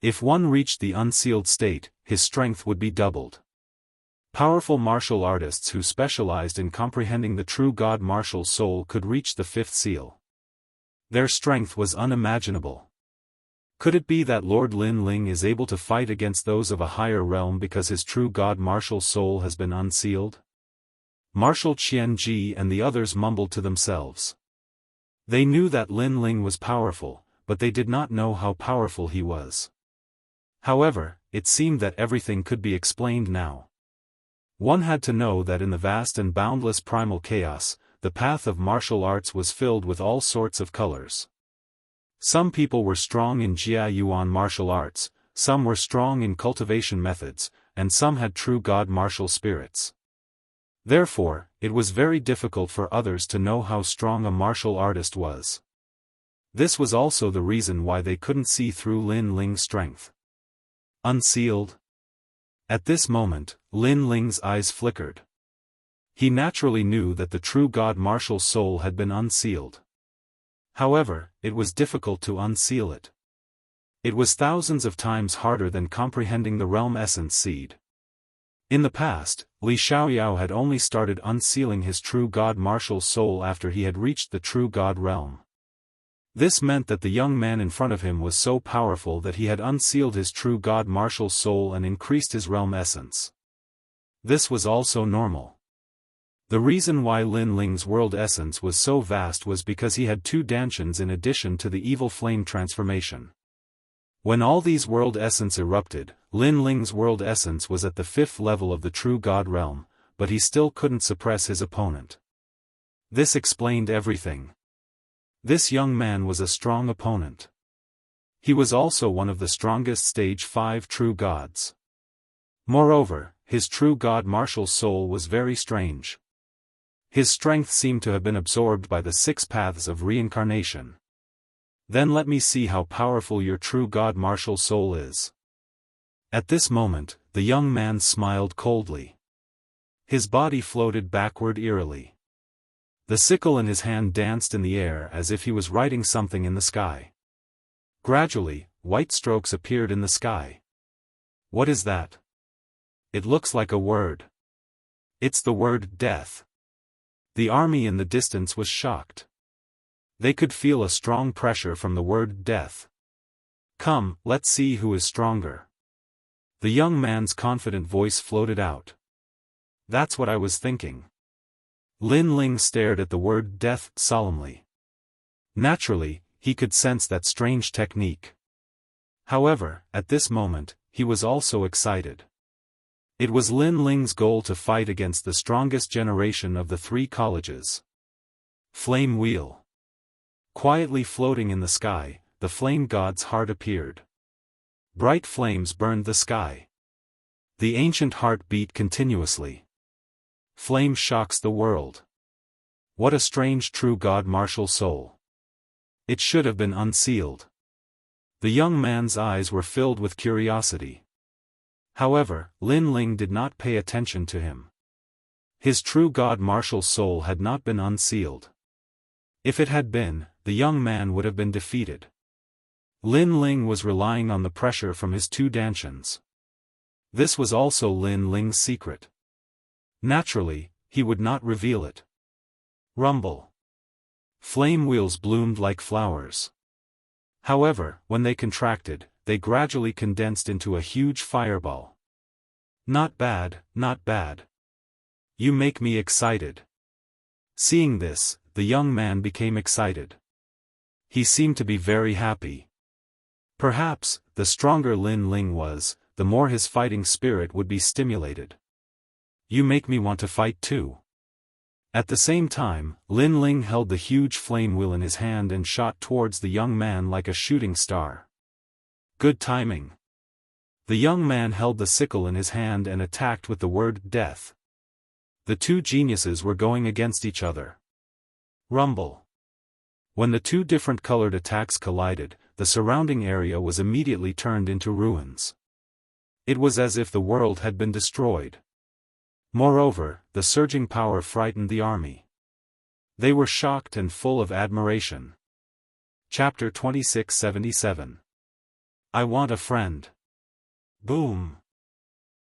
If one reached the unsealed state, his strength would be doubled. Powerful martial artists who specialized in comprehending the true god martial soul could reach the 5th seal. Their strength was unimaginable. Could it be that Lord Lin Ling is able to fight against those of a higher realm because his true god martial soul has been unsealed? Marshal Qianji and the others mumbled to themselves. They knew that Lin Ling was powerful, but they did not know how powerful he was. However, it seemed that everything could be explained now. One had to know that in the vast and boundless primal chaos, the path of martial arts was filled with all sorts of colors. Some people were strong in Jia Yuan martial arts, some were strong in cultivation methods, and some had true god martial spirits. Therefore, it was very difficult for others to know how strong a martial artist was. This was also the reason why they couldn't see through Lin Ling's strength. Unsealed? At this moment, Lin Ling's eyes flickered. He naturally knew that the true god Martial's soul had been unsealed. However, it was difficult to unseal it. It was thousands of times harder than comprehending the realm essence seed. In the past, Li Xiaoyao had only started unsealing his true god Martial's soul after he had reached the true god realm. This meant that the young man in front of him was so powerful that he had unsealed his true god Martial's soul and increased his realm essence. This was also normal. The reason why Lin Ling's world essence was so vast was because he had 2 dantians in addition to the evil flame transformation. When all these world essence erupted, Lin Ling's world essence was at the 5th level of the true god realm, but he still couldn't suppress his opponent. This explained everything. This young man was a strong opponent. He was also one of the strongest stage 5 true gods. Moreover, his true god Martial's soul was very strange. His strength seemed to have been absorbed by the 6 paths of reincarnation. Then let me see how powerful your true god Martial's soul is. At this moment, the young man smiled coldly. His body floated backward eerily. The sickle in his hand danced in the air as if he was writing something in the sky. Gradually, white strokes appeared in the sky. What is that? It looks like a word. It's the word death. The army in the distance was shocked. They could feel a strong pressure from the word death. Come, let's see who is stronger. The young man's confident voice floated out. That's what I was thinking. Lin Ling stared at the word death solemnly. Naturally, he could sense that strange technique. However, at this moment, he was also excited. It was Lin Ling's goal to fight against the strongest generation of the 3 colleges. Flame Wheel. Quietly floating in the sky, the flame god's heart appeared. Bright flames burned the sky. The ancient heart beat continuously. Flame shocks the world. What a strange true god Martial's soul. It should have been unsealed. The young man's eyes were filled with curiosity. However, Lin Ling did not pay attention to him. His true god Martial's soul had not been unsealed. If it had been, the young man would have been defeated. Lin Ling was relying on the pressure from his 2 dantians. This was also Lin Ling's secret. Naturally, he would not reveal it. Rumble. Flame wheels bloomed like flowers. However, when they contracted, they gradually condensed into a huge fireball. Not bad, not bad. You make me excited. Seeing this, the young man became excited. He seemed to be very happy. Perhaps, the stronger Lin Ling was, the more his fighting spirit would be stimulated. You make me want to fight too. At the same time, Lin Ling held the huge flame wheel in his hand and shot towards the young man like a shooting star. Good timing. The young man held the sickle in his hand and attacked with the word death. The 2 geniuses were going against each other. Rumble. When the 2 different colored attacks collided, the surrounding area was immediately turned into ruins. It was as if the world had been destroyed. Moreover, the surging power frightened the army. They were shocked and full of admiration. Chapter 2677. I want a friend. Boom.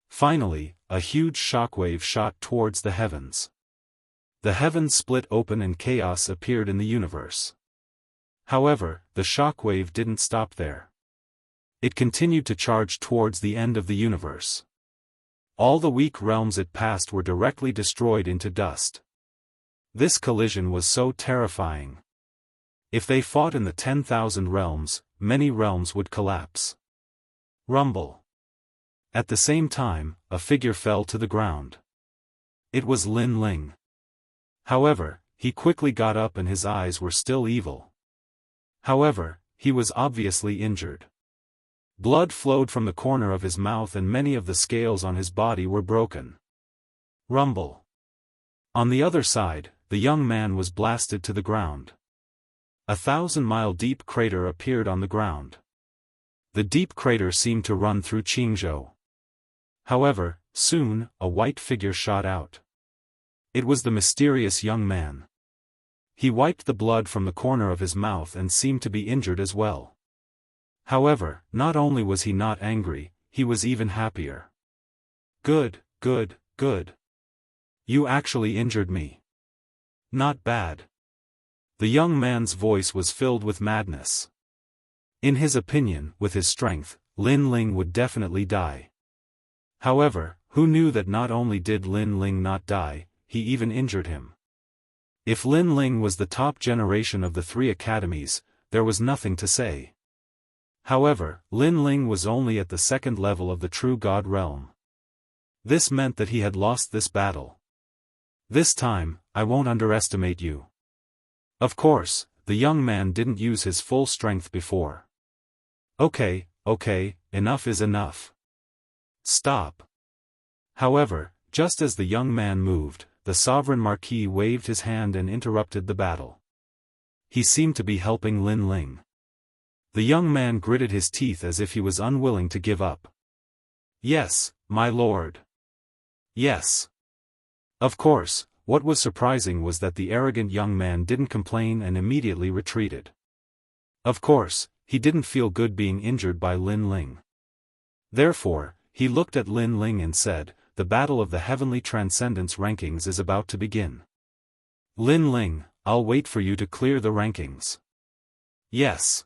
Finally, a huge shockwave shot towards the heavens. The heavens split open and chaos appeared in the universe. However, the shockwave didn't stop there. It continued to charge towards the end of the universe. All the weak realms it passed were directly destroyed into dust. This collision was so terrifying. If they fought in the 10,000 realms, many realms would collapse. Rumble. At the same time, a figure fell to the ground. It was Lin Ling. However, he quickly got up and his eyes were still evil. However, he was obviously injured. Blood flowed from the corner of his mouth and many of the scales on his body were broken. Rumble. On the other side, the young man was blasted to the ground. A 1,000-mile-deep crater appeared on the ground. The deep crater seemed to run through Jianghu. However, soon, a white figure shot out. It was the mysterious young man. He wiped the blood from the corner of his mouth and seemed to be injured as well. However, not only was he not angry, he was even happier. Good, good, good. You actually injured me. Not bad. The young man's voice was filled with madness. In his opinion, with his strength, Lin Ling would definitely die. However, who knew that not only did Lin Ling not die, he even injured him. If Lin Ling was the top generation of the 3 academies, there was nothing to say. However, Lin Ling was only at the 2nd level of the true God realm. This meant that he had lost this battle. This time, I won't underestimate you. Of course, the young man didn't use his full strength before. Okay, enough is enough. Stop. However, just as the young man moved, the sovereign marquis waved his hand and interrupted the battle. He seemed to be helping Lin Ling. The young man gritted his teeth as if he was unwilling to give up. Yes, my lord. Yes. Of course, what was surprising was that the arrogant young man didn't complain and immediately retreated. Of course, he didn't feel good being injured by Lin Ling. Therefore, he looked at Lin Ling and said, "The battle of the heavenly transcendence rankings is about to begin. Lin Ling, I'll wait for you to clear the rankings." Yes.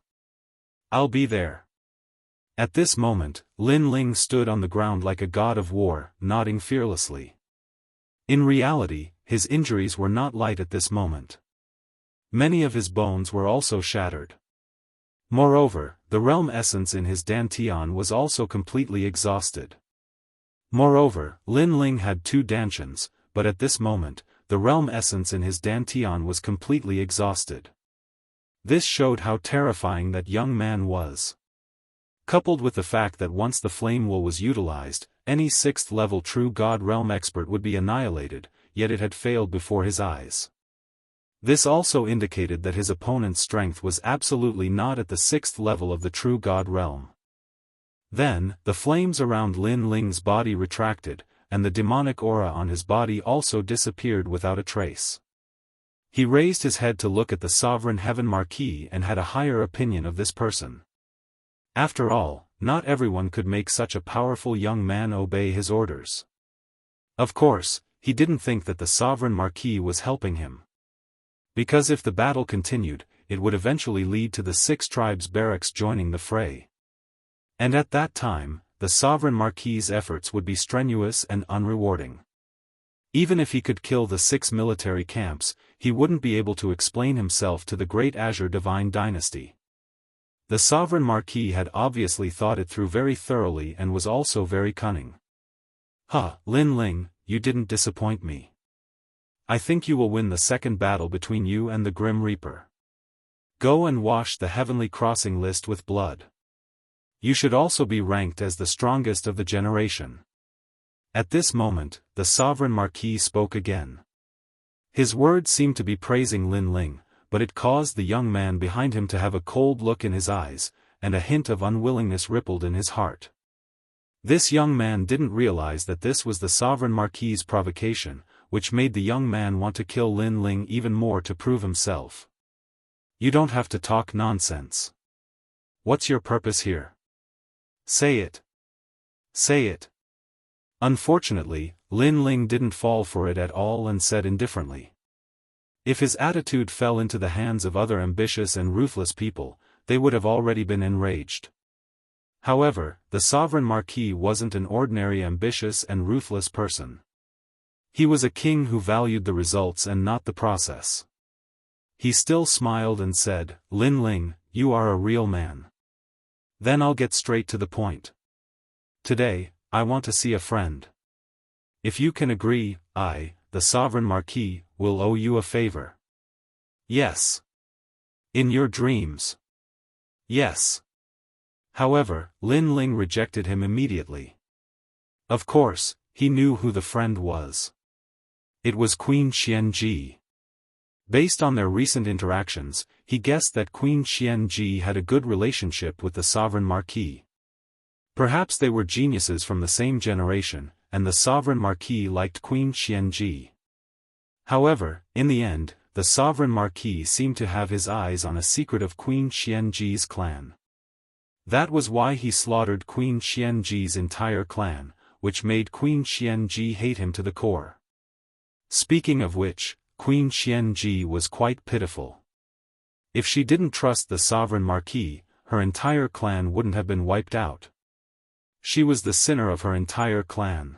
I'll be there. At this moment, Lin Ling stood on the ground like a god of war, nodding fearlessly. In reality, his injuries were not light at this moment. Many of his bones were also shattered. Moreover, the realm essence in his dantian was also completely exhausted. Moreover, Lin Ling had 2 dantians, but at this moment, the realm essence in his dantian was completely exhausted. This showed how terrifying that young man was. Coupled with the fact that once the flame will was utilized, any 6th level true God realm expert would be annihilated, yet it had failed before his eyes. This also indicated that his opponent's strength was absolutely not at the 6th level of the true God realm. Then, the flames around Lin Ling's body retracted, and the demonic aura on his body also disappeared without a trace. He raised his head to look at the sovereign heaven marquis and had a higher opinion of this person. After all, not everyone could make such a powerful young man obey his orders. Of course, he didn't think that the sovereign marquis was helping him. Because if the battle continued, it would eventually lead to the 6 tribes' barracks joining the fray. And at that time, the sovereign marquis's efforts would be strenuous and unrewarding. Even if he could kill the 6 military camps, he wouldn't be able to explain himself to the great Azure Divine Dynasty. The sovereign marquis had obviously thought it through very thoroughly and was also very cunning. Lin Ling, you didn't disappoint me. I think you will win the 2nd battle between you and the Grim Reaper. Go and wash the heavenly crossing list with blood. You should also be ranked as the strongest of the generation. At this moment, the sovereign marquis spoke again. His words seemed to be praising Lin Ling, but it caused the young man behind him to have a cold look in his eyes, and a hint of unwillingness rippled in his heart. This young man didn't realize that this was the sovereign marquis's provocation, which made the young man want to kill Lin Ling even more to prove himself. You don't have to talk nonsense. What's your purpose here? Say it. Say it. Unfortunately, Lin Ling didn't fall for it at all and said indifferently. If his attitude fell into the hands of other ambitious and ruthless people, they would have already been enraged. However, the sovereign marquis wasn't an ordinary ambitious and ruthless person. He was a king who valued the results and not the process. He still smiled and said, "Lin Ling, you are a real man. Then I'll get straight to the point. Today, I want to see a friend. If you can agree, I, the sovereign marquis, will owe you a favor." Yes. In your dreams. Yes. However, Lin Ling rejected him immediately. Of course, he knew who the friend was. It was Queen Xianji. Based on their recent interactions, he guessed that Queen Xianxia had a good relationship with the sovereign marquis. Perhaps they were geniuses from the same generation, and the sovereign marquis liked Queen Xianxia. However, in the end, the sovereign marquis seemed to have his eyes on a secret of Queen Xianxia's clan. That was why he slaughtered Queen Xianxia's entire clan, which made Queen Xianxia hate him to the core. Speaking of which, Queen Xianxia was quite pitiful. If she didn't trust the sovereign marquis, her entire clan wouldn't have been wiped out. She was the sinner of her entire clan.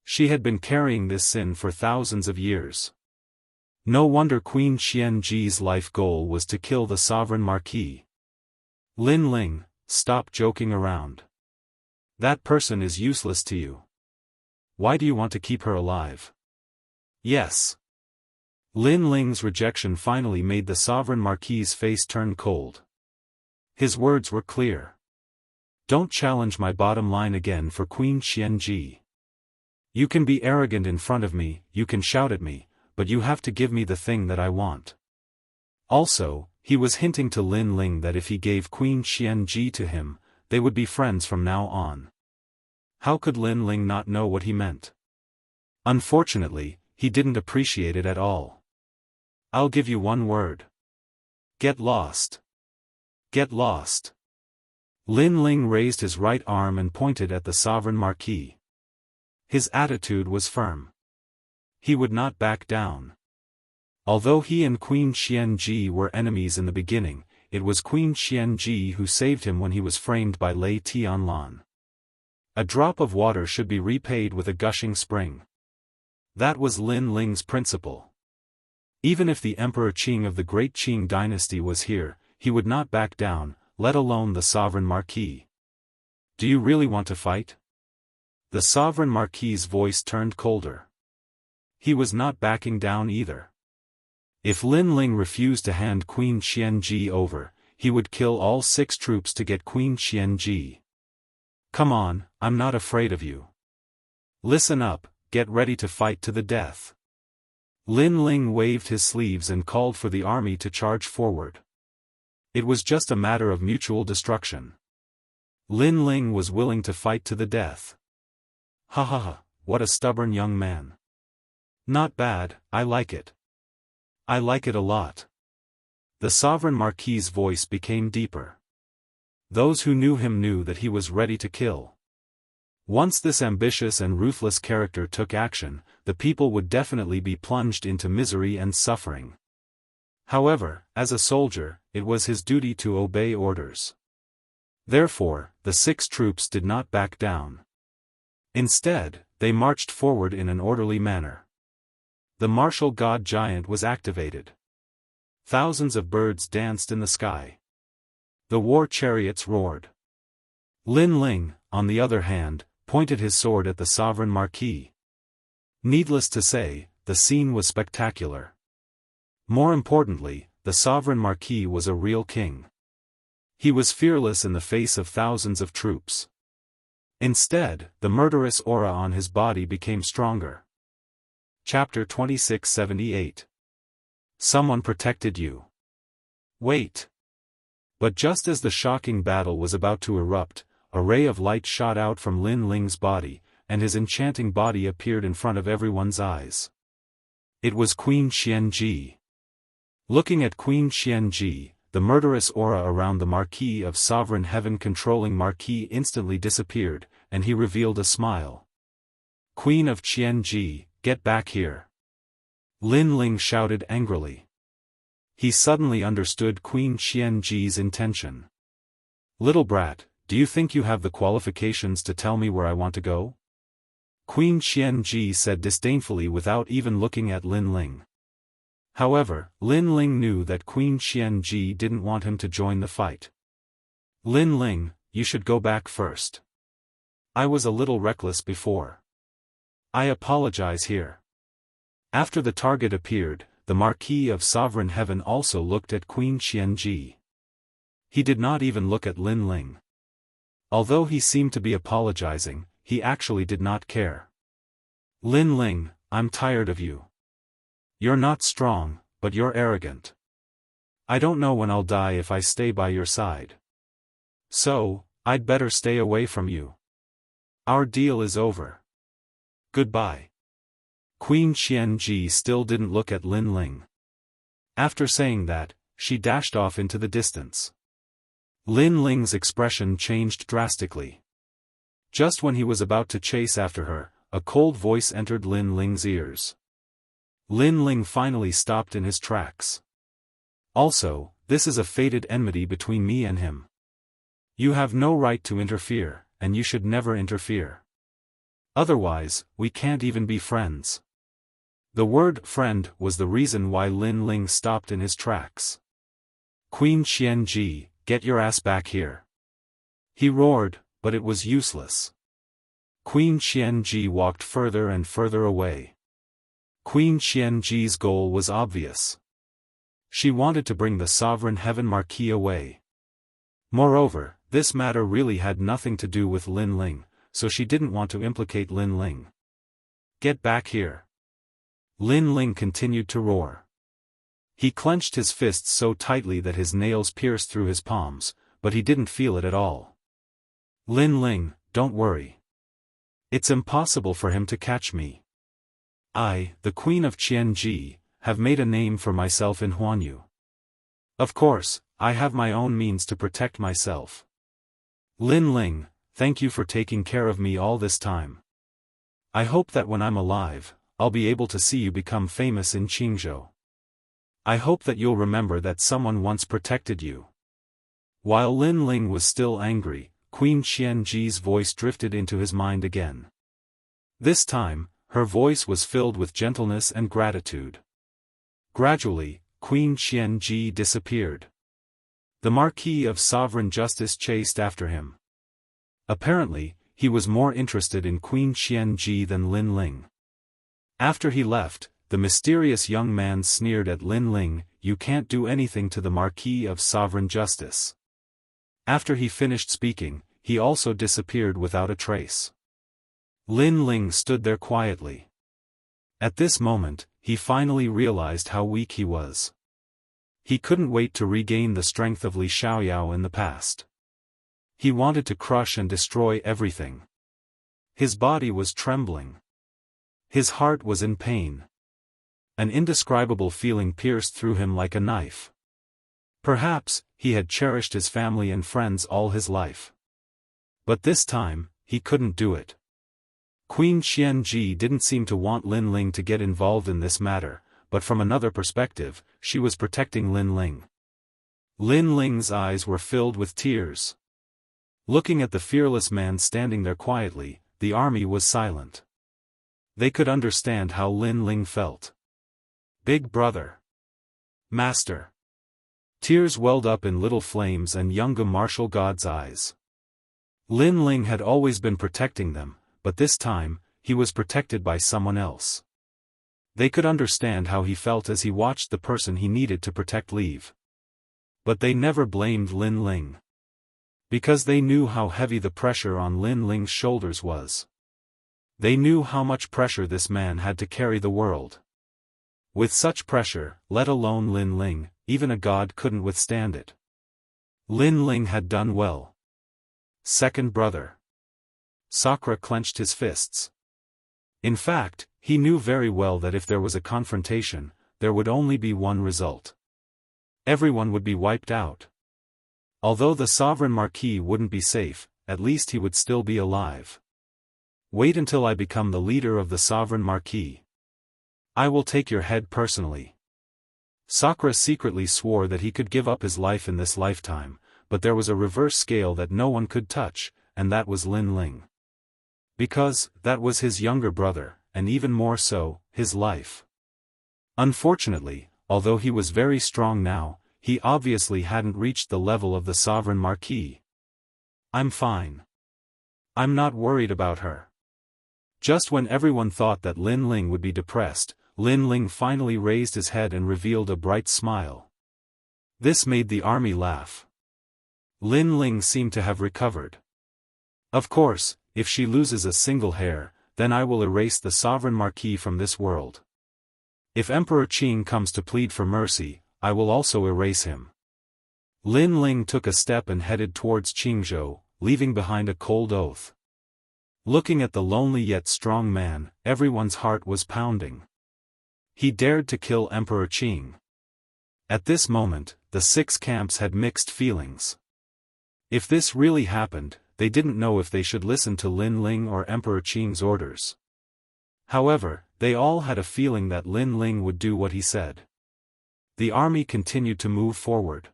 She had been carrying this sin for thousands of years. No wonder Queen Xianxia's life goal was to kill the sovereign marquis. Lin Ling, stop joking around. That person is useless to you. Why do you want to keep her alive? Yes. Lin Ling's rejection finally made the sovereign marquis's face turn cold. His words were clear. Don't challenge my bottom line again for Queen Xianxia. You can be arrogant in front of me, you can shout at me, but you have to give me the thing that I want. Also, he was hinting to Lin Ling that if he gave Queen Xianxia to him, they would be friends from now on. How could Lin Ling not know what he meant? Unfortunately, he didn't appreciate it at all. I'll give you one word. Get lost. Get lost. Lin Ling raised his right arm and pointed at the sovereign marquis. His attitude was firm. He would not back down. Although he and Queen Xianxia were enemies in the beginning, it was Queen Xianxia who saved him when he was framed by Lei Tianlan. A drop of water should be repaid with a gushing spring. That was Lin Ling's principle. Even if the Emperor Qing of the Great Qing dynasty was here, he would not back down, let alone the sovereign marquis. Do you really want to fight? The sovereign marquis's voice turned colder. He was not backing down either. If Lin Ling refused to hand Queen Xianxia over, he would kill all 6 troops to get Queen Xianxia. Come on, I'm not afraid of you. Listen up, get ready to fight to the death. Lin Ling waved his sleeves and called for the army to charge forward. It was just a matter of mutual destruction. Lin Ling was willing to fight to the death. Ha ha ha, what a stubborn young man. Not bad, I like it. I like it a lot. The sovereign marquis's voice became deeper. Those who knew him knew that he was ready to kill. Once this ambitious and ruthless character took action, the people would definitely be plunged into misery and suffering. However, as a soldier, it was his duty to obey orders. Therefore, the 6 troops did not back down. Instead, they marched forward in an orderly manner. The martial god giant was activated. Thousands of birds danced in the sky. The war chariots roared. Lin Ling, on the other hand, pointed his sword at the sovereign marquis. Needless to say, the scene was spectacular. More importantly, the sovereign marquis was a real king. He was fearless in the face of thousands of troops. Instead, the murderous aura on his body became stronger. Chapter 2678. Someone protected you. Wait. But just as the shocking battle was about to erupt, a ray of light shot out from Lin Ling's body, and his enchanting body appeared in front of everyone's eyes. It was Queen Xianxia. Looking at Queen Xianxia, the murderous aura around the Marquis of Sovereign Heaven controlling Marquis instantly disappeared, and he revealed a smile. Queen of Xianxia, get back here. Lin Ling shouted angrily. He suddenly understood Queen Xianxia's intention. Little brat, do you think you have the qualifications to tell me where I want to go? Queen Xianxia said disdainfully without even looking at Lin Ling. However, Lin Ling knew that Queen Xianxia didn't want him to join the fight. Lin Ling, you should go back first. I was a little reckless before. I apologize here. After the target appeared, the Marquis of Sovereign Heaven also looked at Queen Xianxia. He did not even look at Lin Ling. Although he seemed to be apologizing, he actually did not care. Lin Ling, I'm tired of you. You're not strong, but you're arrogant. I don't know when I'll die if I stay by your side. So, I'd better stay away from you. Our deal is over. Goodbye. Queen Xianxia still didn't look at Lin Ling. After saying that, she dashed off into the distance. Lin Ling's expression changed drastically. Just when he was about to chase after her, a cold voice entered Lin Ling's ears. Lin Ling finally stopped in his tracks. Also, this is a fated enmity between me and him. You have no right to interfere, and you should never interfere. Otherwise, we can't even be friends. The word friend was the reason why Lin Ling stopped in his tracks. Queen Xianxia, get your ass back here. He roared, but it was useless. Queen Xianxia walked further and further away. Queen Xianxia's goal was obvious. She wanted to bring the sovereign heaven marquis away. Moreover, this matter really had nothing to do with Lin Ling, so she didn't want to implicate Lin Ling. Get back here. Lin Ling continued to roar. He clenched his fists so tightly that his nails pierced through his palms, but he didn't feel it at all. Lin Ling, don't worry. It's impossible for him to catch me. I, the Queen of Qianji, have made a name for myself in Huanyu. Of course, I have my own means to protect myself. Lin Ling, thank you for taking care of me all this time. I hope that when I'm alive, I'll be able to see you become famous in Qingzhou. I hope that you'll remember that someone once protected you. While Lin Ling was still angry, Queen Xianxia's voice drifted into his mind again. This time, her voice was filled with gentleness and gratitude. Gradually, Queen Xianxia disappeared. The Marquis of Sovereign Justice chased after him. Apparently, he was more interested in Queen Xianxia than Lin Ling. After he left, the mysterious young man sneered at Lin Ling, "You can't do anything to the Marquis of Sovereign Justice." After he finished speaking, he also disappeared without a trace. Lin Ling stood there quietly. At this moment, he finally realized how weak he was. He couldn't wait to regain the strength of Li Xiaoyao in the past. He wanted to crush and destroy everything. His body was trembling. His heart was in pain. An indescribable feeling pierced through him like a knife. Perhaps, he had cherished his family and friends all his life. But this time, he couldn't do it. Queen Xianxia didn't seem to want Lin Ling to get involved in this matter, but from another perspective, she was protecting Lin Ling. Lin Ling's eyes were filled with tears. Looking at the fearless man standing there quietly, the army was silent. They could understand how Lin Ling felt. Big brother. Master. Tears welled up in little flames in Jianghu martial god's eyes. Lin Ling had always been protecting them, but this time, he was protected by someone else. They could understand how he felt as he watched the person he needed to protect leave. But they never blamed Lin Ling. Because they knew how heavy the pressure on Lin Ling's shoulders was. They knew how much pressure this man had to carry the world. With such pressure, let alone Lin Ling, even a god couldn't withstand it. Lin Ling had done well. Second brother. Sakura clenched his fists. In fact, he knew very well that if there was a confrontation, there would only be one result. Everyone would be wiped out. Although the sovereign marquis wouldn't be safe, at least he would still be alive. Wait until I become the leader of the sovereign marquis. I will take your head personally. Sakura secretly swore that he could give up his life in this lifetime, but there was a reverse scale that no one could touch, and that was Lin Ling. Because, that was his younger brother, and even more so, his life. Unfortunately, although he was very strong now, he obviously hadn't reached the level of the sovereign marquis. I'm fine. I'm not worried about her. Just when everyone thought that Lin Ling would be depressed, Lin Ling finally raised his head and revealed a bright smile. This made the army laugh. Lin Ling seemed to have recovered. Of course, if she loses a single hair, then I will erase the sovereign marquis from this world. If Emperor Qing comes to plead for mercy, I will also erase him. Lin Ling took a step and headed towards Qingzhou, leaving behind a cold oath. Looking at the lonely yet strong man, everyone's heart was pounding. He dared to kill Emperor Qing. At this moment, the 6 camps had mixed feelings. If this really happened, they didn't know if they should listen to Lin Ling or Emperor Qing's orders. However, they all had a feeling that Lin Ling would do what he said. The army continued to move forward.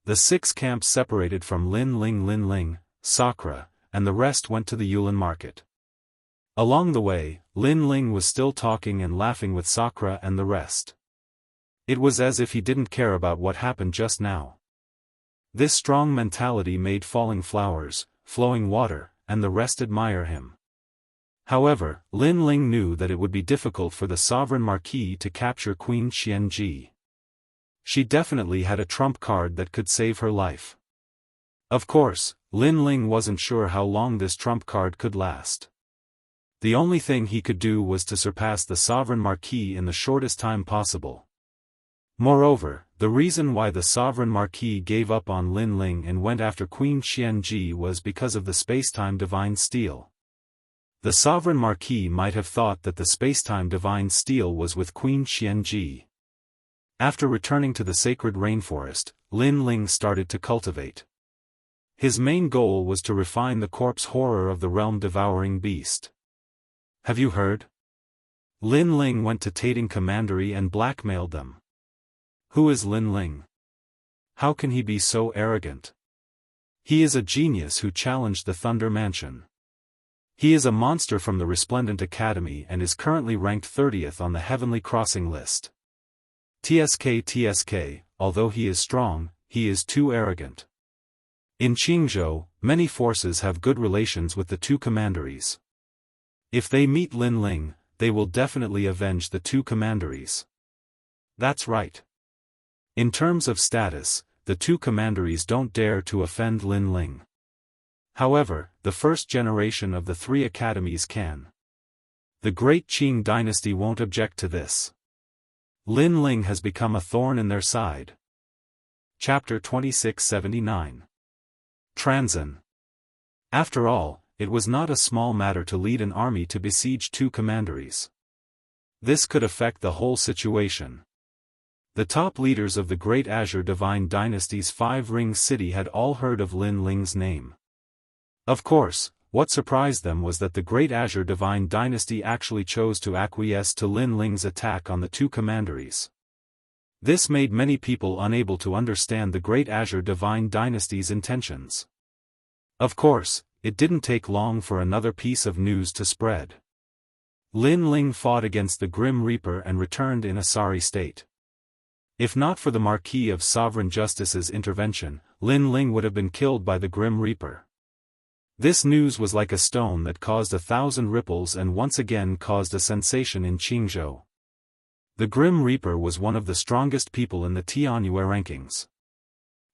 The 6 camps separated from Lin Ling, Sakura, and the rest went to the Yulin market. Along the way, Lin Ling was still talking and laughing with Sakura and the rest. It was as if he didn't care about what happened just now. This strong mentality made falling flowers, flowing water, and the rest admire him. However, Lin Ling knew that it would be difficult for the sovereign marquis to capture Queen Xianxia. She definitely had a trump card that could save her life. Of course, Lin Ling wasn't sure how long this trump card could last. The only thing he could do was to surpass the sovereign marquis in the shortest time possible. Moreover, the reason why the sovereign marquis gave up on Lin Ling and went after Queen Xianxia was because of the spacetime divine steel. The sovereign marquis might have thought that the spacetime divine steel was with Queen Xianxia. After returning to the sacred rainforest, Lin Ling started to cultivate. His main goal was to refine the corpse horror of the realm-devouring beast. Have you heard? Lin Ling went to Tating Commandery and blackmailed them. Who is Lin Ling? How can he be so arrogant? He is a genius who challenged the Thunder Mansion. He is a monster from the Resplendent Academy and is currently ranked 30th on the Heavenly Crossing list. TSK, although he is strong, he is too arrogant. In Qingzhou, many forces have good relations with the 2 commanderies. If they meet Lin Ling, they will definitely avenge the 2 commanderies. That's right. In terms of status, the 2 commanderies don't dare to offend Lin Ling. However, the first generation of the 3 academies can. The great Qing dynasty won't object to this. Lin Ling has become a thorn in their side. Chapter 2679. Transin. After all, it was not a small matter to lead an army to besiege 2 commanderies. This could affect the whole situation. The top leaders of the Great Azure Divine Dynasty's 5-ring city had all heard of Lin Ling's name. Of course, what surprised them was that the Great Azure Divine Dynasty actually chose to acquiesce to Lin Ling's attack on the 2 commanderies. This made many people unable to understand the Great Azure Divine Dynasty's intentions. Of course, it didn't take long for another piece of news to spread. Lin Ling fought against the Grim Reaper and returned in a sorry state. If not for the Marquis of Sovereign Justice's intervention, Lin Ling would have been killed by the Grim Reaper. This news was like a stone that caused 1,000 ripples and once again caused a sensation in Qingzhou. The Grim Reaper was one of the strongest people in the Tianyue rankings.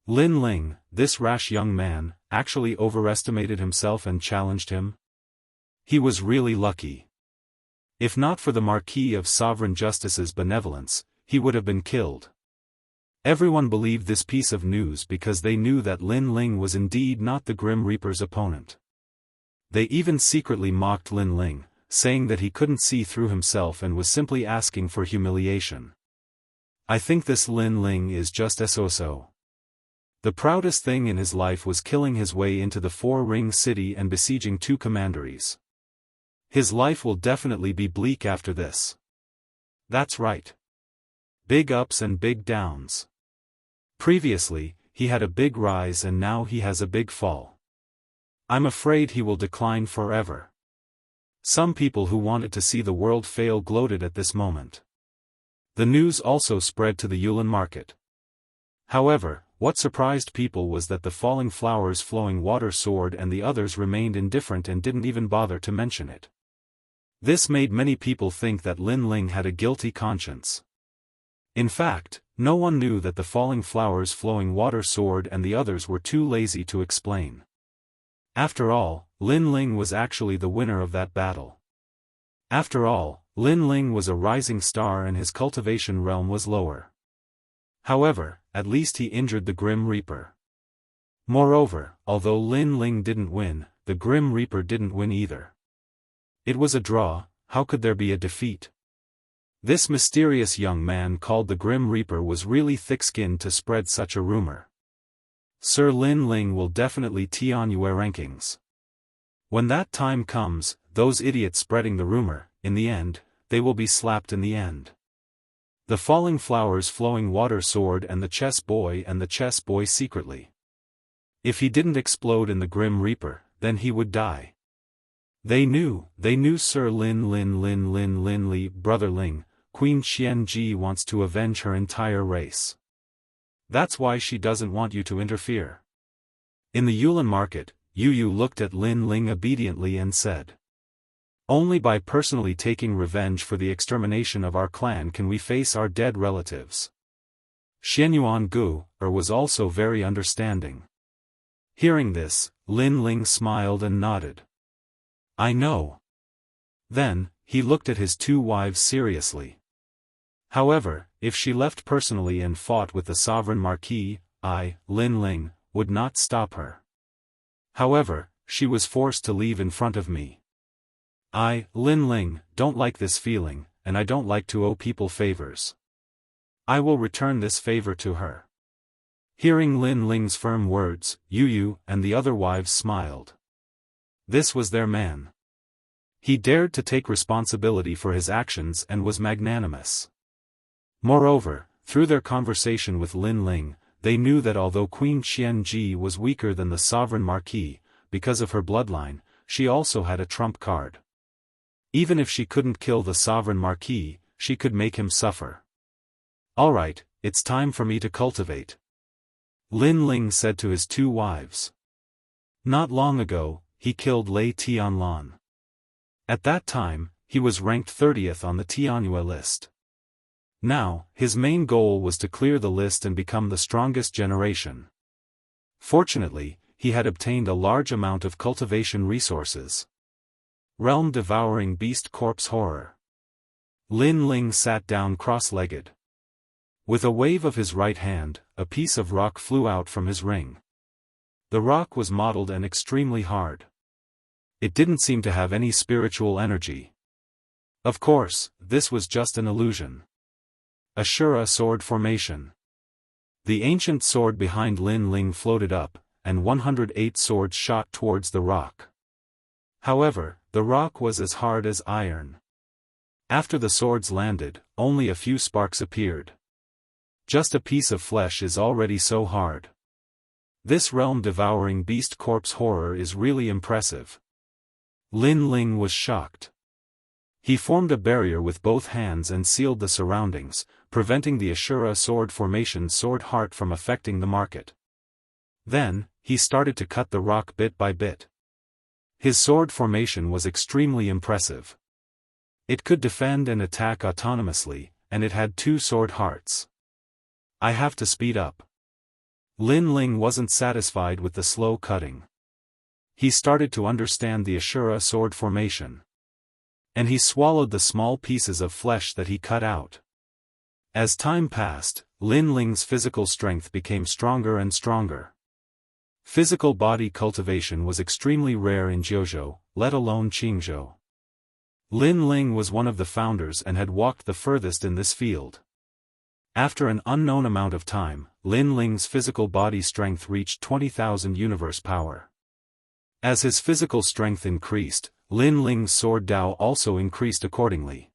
Lin Ling, this rash young man, actually overestimated himself and challenged him. He was really lucky. If not for the Marquis of Sovereign Justice's benevolence, he would have been killed. Everyone believed this piece of news because they knew that Lin Ling was indeed not the Grim Reaper's opponent. They even secretly mocked Lin Ling, saying that he couldn't see through himself and was simply asking for humiliation. I think this Lin Ling is just so. The proudest thing in his life was killing his way into the 4-ring city and besieging 2 commanderies. His life will definitely be bleak after this. That's right. Big ups and big downs. Previously, he had a big rise and now he has a big fall. I'm afraid he will decline forever. Some people who wanted to see the world fail gloated at this moment. The news also spread to the Yulin market. However, what surprised people was that the falling flowers flowing water sword and the others remained indifferent and didn't even bother to mention it. This made many people think that Lin Ling had a guilty conscience. In fact, no one knew that the falling flowers flowing water sword and the others were too lazy to explain. After all, Lin Ling was actually the winner of that battle. After all, Lin Ling was a rising star and his cultivation realm was lower. However, at least he injured the Grim Reaper. Moreover, although Lin Ling didn't win, the Grim Reaper didn't win either. It was a draw. How could there be a defeat? This mysterious young man called the Grim Reaper was really thick-skinned to spread such a rumor. Sir Lin Ling will definitely Tianyue rankings. When that time comes, those idiots spreading the rumor, in the end, they will be slapped in the end. The falling flowers flowing water sword and the chess boy secretly. If he didn't explode in the Grim Reaper, then he would die. They knew Sir Lin Li, Brother Ling, Queen Xianxia wants to avenge her entire race. That's why she doesn't want you to interfere. In the Yulin market, Yu looked at Lin Ling obediently and said, "Only by personally taking revenge for the extermination of our clan can we face our dead relatives." Xianyuan Gu was also very understanding. Hearing this, Lin Ling smiled and nodded. "I know." Then, he looked at his two wives seriously. However, if she left personally and fought with the sovereign marquis, Lin Ling, would not stop her. However, she was forced to leave in front of me. Lin Ling, don't like this feeling, and I don't like to owe people favors. I will return this favor to her. Hearing Lin Ling's firm words, Yu and the other wives smiled. This was their man. He dared to take responsibility for his actions and was magnanimous. Moreover, through their conversation with Lin Ling, they knew that although Queen Xianxia was weaker than the sovereign marquis, because of her bloodline, she also had a trump card. Even if she couldn't kill the sovereign marquis, she could make him suffer. "Alright, it's time for me to cultivate," Lin Ling said to his two wives. Not long ago, he killed Lei Tianlan. At that time, he was ranked 30th on the Tianyue list. Now, his main goal was to clear the list and become the strongest generation. Fortunately, he had obtained a large amount of cultivation resources. Realm-devouring beast corpse horror. Lin Ling sat down cross-legged. With a wave of his right hand, a piece of rock flew out from his ring. The rock was mottled and extremely hard. It didn't seem to have any spiritual energy. Of course, this was just an illusion. Ashura sword formation. The ancient sword behind Lin Ling floated up, and 108 swords shot towards the rock. However, the rock was as hard as iron. After the swords landed, only a few sparks appeared. Just a piece of flesh is already so hard. This realm-devouring beast corpse horror is really impressive. Lin Ling was shocked. He formed a barrier with both hands and sealed the surroundings, preventing the Ashura sword formation sword heart from affecting the market. Then, he started to cut the rock bit by bit. His sword formation was extremely impressive. It could defend and attack autonomously, and it had 2 sword hearts. I have to speed up. Lin Ling wasn't satisfied with the slow cutting. He started to understand the Ashura sword formation. And he swallowed the small pieces of flesh that he cut out. As time passed, Lin Ling's physical strength became stronger and stronger. Physical body cultivation was extremely rare in Jiuzhou, let alone Qingzhou. Lin Ling was one of the founders and had walked the furthest in this field. After an unknown amount of time, Lin Ling's physical body strength reached 20,000 universe power. As his physical strength increased, Lin Ling's sword Dao also increased accordingly.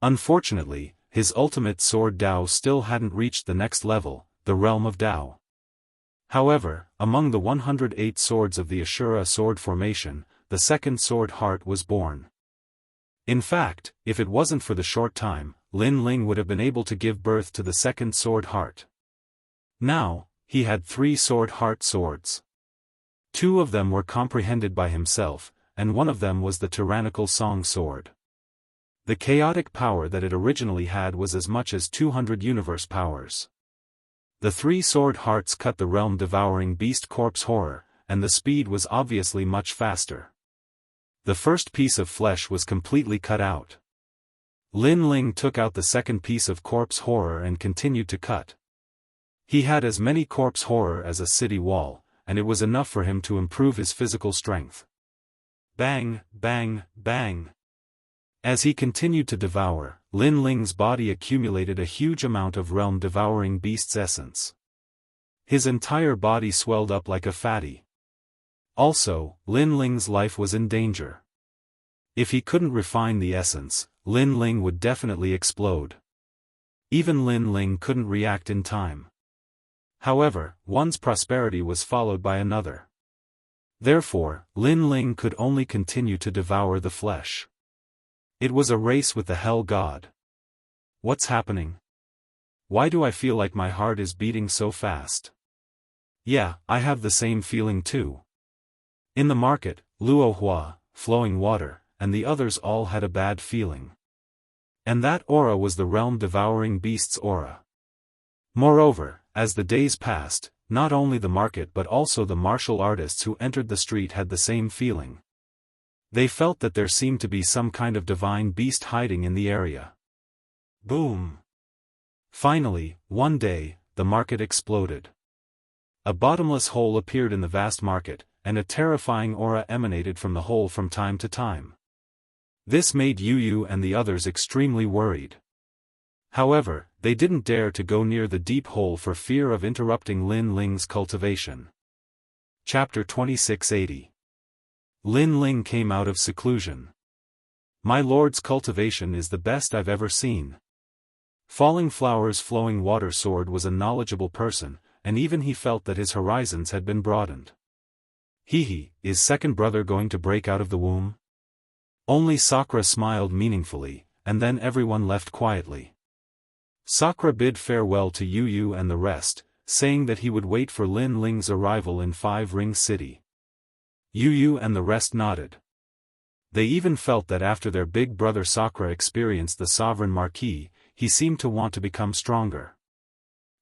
Unfortunately, his ultimate sword Dao still hadn't reached the next level, the realm of Dao. However, among the 108 swords of the Ashura sword formation, the second sword heart was born. In fact, if it wasn't for the short time, Lin Ling would have been able to give birth to the second sword heart. Now, he had 3 sword heart swords. 2 of them were comprehended by himself, and one of them was the tyrannical song sword. The chaotic power that it originally had was as much as 200 universe powers. The 3 sword hearts cut the realm-devouring beast corpse horror, and the speed was obviously much faster. The first piece of flesh was completely cut out. Lin Ling took out the second piece of corpse horror and continued to cut. He had as many corpse horror as a city wall, and it was enough for him to improve his physical strength. Bang, bang, bang. As he continued to devour, Lin Ling's body accumulated a huge amount of realm-devouring beast's essence. His entire body swelled up like a fatty. Also, Lin Ling's life was in danger. If he couldn't refine the essence, Lin Ling would definitely explode. Even Lin Ling couldn't react in time. However, one's prosperity was followed by another. Therefore, Lin Ling could only continue to devour the flesh. It was a race with the Hell God. What's happening? Why do I feel like my heart is beating so fast? Yeah, I have the same feeling too. In the market, Luo Hua, Flowing Water, and the others all had a bad feeling. And that aura was the realm-devouring beast's aura. Moreover, as the days passed, not only the market but also the martial artists who entered the street had the same feeling. They felt that there seemed to be some kind of divine beast hiding in the area. Boom! Finally, one day, the market exploded. A bottomless hole appeared in the vast market, and a terrifying aura emanated from the hole from time to time. This made Yu and the others extremely worried. However, they didn't dare to go near the deep hole for fear of interrupting Lin Ling's cultivation. Chapter 2680. Lin Ling came out of seclusion. My lord's cultivation is the best I've ever seen. Falling Flower's Flowing Water Sword was a knowledgeable person, and even he felt that his horizons had been broadened. Hehe, is second brother going to break out of the womb? Only Sakura smiled meaningfully, and then everyone left quietly. Sakura bid farewell to Yu and the rest, saying that he would wait for Lin Ling's arrival in Five Ring City. Yu and the rest nodded. They even felt that after their big brother Sakura experienced the Sovereign Marquis, he seemed to want to become stronger.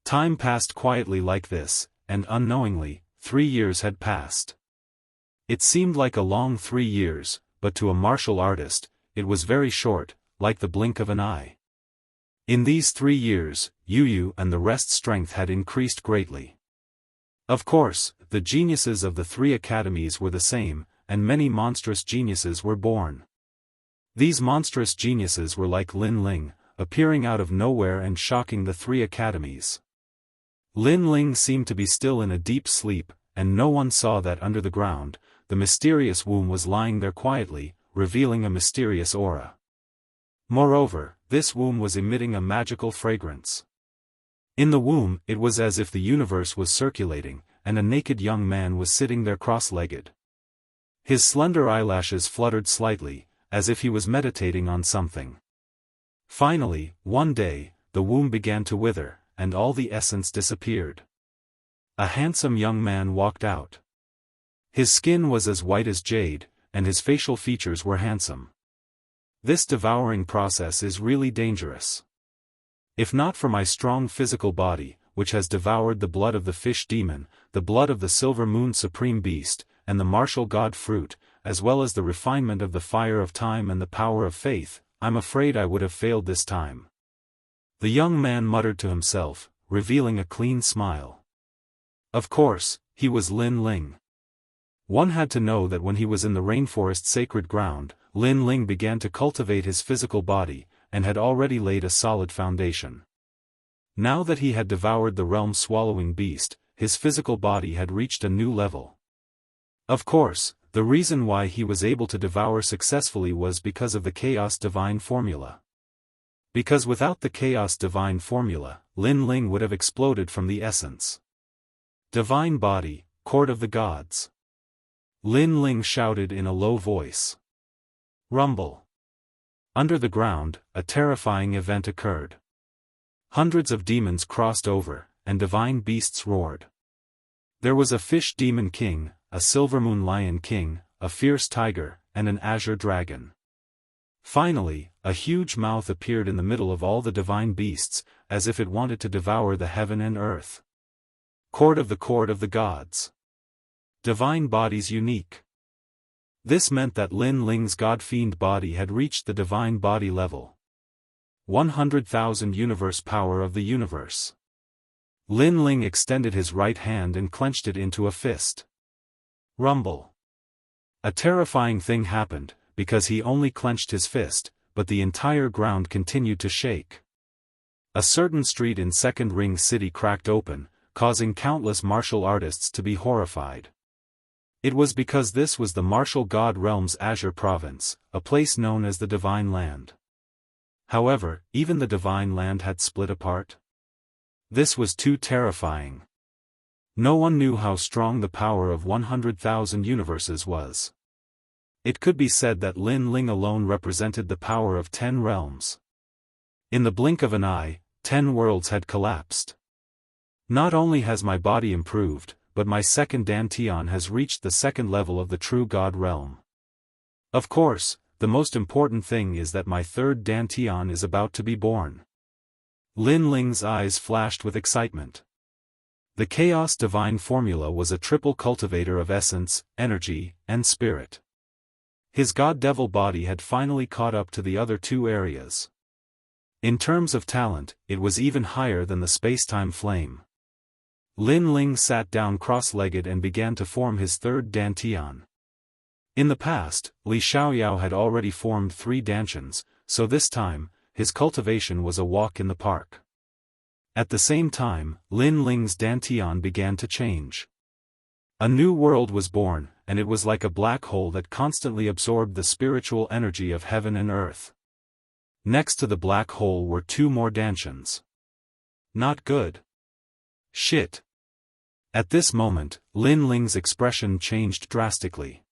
Time passed quietly like this, and unknowingly, 3 years had passed. It seemed like a long 3 years, but to a martial artist, it was very short, like the blink of an eye. In these 3 years, Yu and the rest's strength had increased greatly. Of course, the geniuses of the 3 academies were the same, and many monstrous geniuses were born. These monstrous geniuses were like Lin Ling, appearing out of nowhere and shocking the 3 academies. Lin Ling seemed to be still in a deep sleep, and no one saw that under the ground, the mysterious womb was lying there quietly, revealing a mysterious aura. Moreover, this womb was emitting a magical fragrance. In the womb, it was as if the universe was circulating, and a naked young man was sitting there cross-legged. His slender eyelashes fluttered slightly, as if he was meditating on something. Finally, one day, the womb began to wither, and all the essence disappeared. A handsome young man walked out. His skin was as white as jade, and his facial features were handsome. This devouring process is really dangerous. If not for my strong physical body, which has devoured the blood of the fish demon, the blood of the silver moon supreme beast, and the martial god fruit, as well as the refinement of the fire of time and the power of faith, I'm afraid I would have failed this time. The young man muttered to himself, revealing a clean smile. Of course, he was Lin Ling. One had to know that when he was in the rainforest sacred ground, Lin Ling began to cultivate his physical body, and had already laid a solid foundation. Now that he had devoured the realm-swallowing beast, his physical body had reached a new level. Of course, the reason why he was able to devour successfully was because of the Chaos Divine Formula. Because without the Chaos Divine Formula, Lin Ling would have exploded from the essence. Divine Body, Court of the Gods. Lin Ling shouted in a low voice. Rumble. Under the ground, a terrifying event occurred. Hundreds of demons crossed over, and divine beasts roared. There was a fish demon king, a silver moon lion king, a fierce tiger, and an azure dragon. Finally, a huge mouth appeared in the middle of all the divine beasts, as if it wanted to devour the heaven and earth. Court of the Gods. Divine bodies unique. This meant that Lin Ling's god-fiend body had reached the divine body level. 100,000 universe power of the universe. Lin Ling extended his right hand and clenched it into a fist. Rumble. A terrifying thing happened, because he only clenched his fist, but the entire ground continued to shake. A certain street in Second Ring City cracked open, causing countless martial artists to be horrified. It was because this was the martial god realm's Azure province, a place known as the Divine Land. However, even the Divine Land had split apart. This was too terrifying. No one knew how strong the power of 100,000 universes was. It could be said that Lin Ling alone represented the power of 10 realms. In the blink of an eye, 10 worlds had collapsed. Not only has my body improved, but my second Dantian has reached the second level of the true God realm. Of course, the most important thing is that my third Dantian is about to be born. Lin Ling's eyes flashed with excitement. The Chaos Divine Formula was a triple cultivator of essence, energy, and spirit. His God-Devil body had finally caught up to the other two areas. In terms of talent, it was even higher than the spacetime flame. Lin Ling sat down cross-legged and began to form his third Dantian. In the past, Li Xiaoyao had already formed 3 Dantians, so this time, his cultivation was a walk in the park. At the same time, Lin Ling's Dantian began to change. A new world was born, and it was like a black hole that constantly absorbed the spiritual energy of heaven and earth. Next to the black hole were 2 more Dantians. Not good. Shit. At this moment, Lin Ling's expression changed drastically.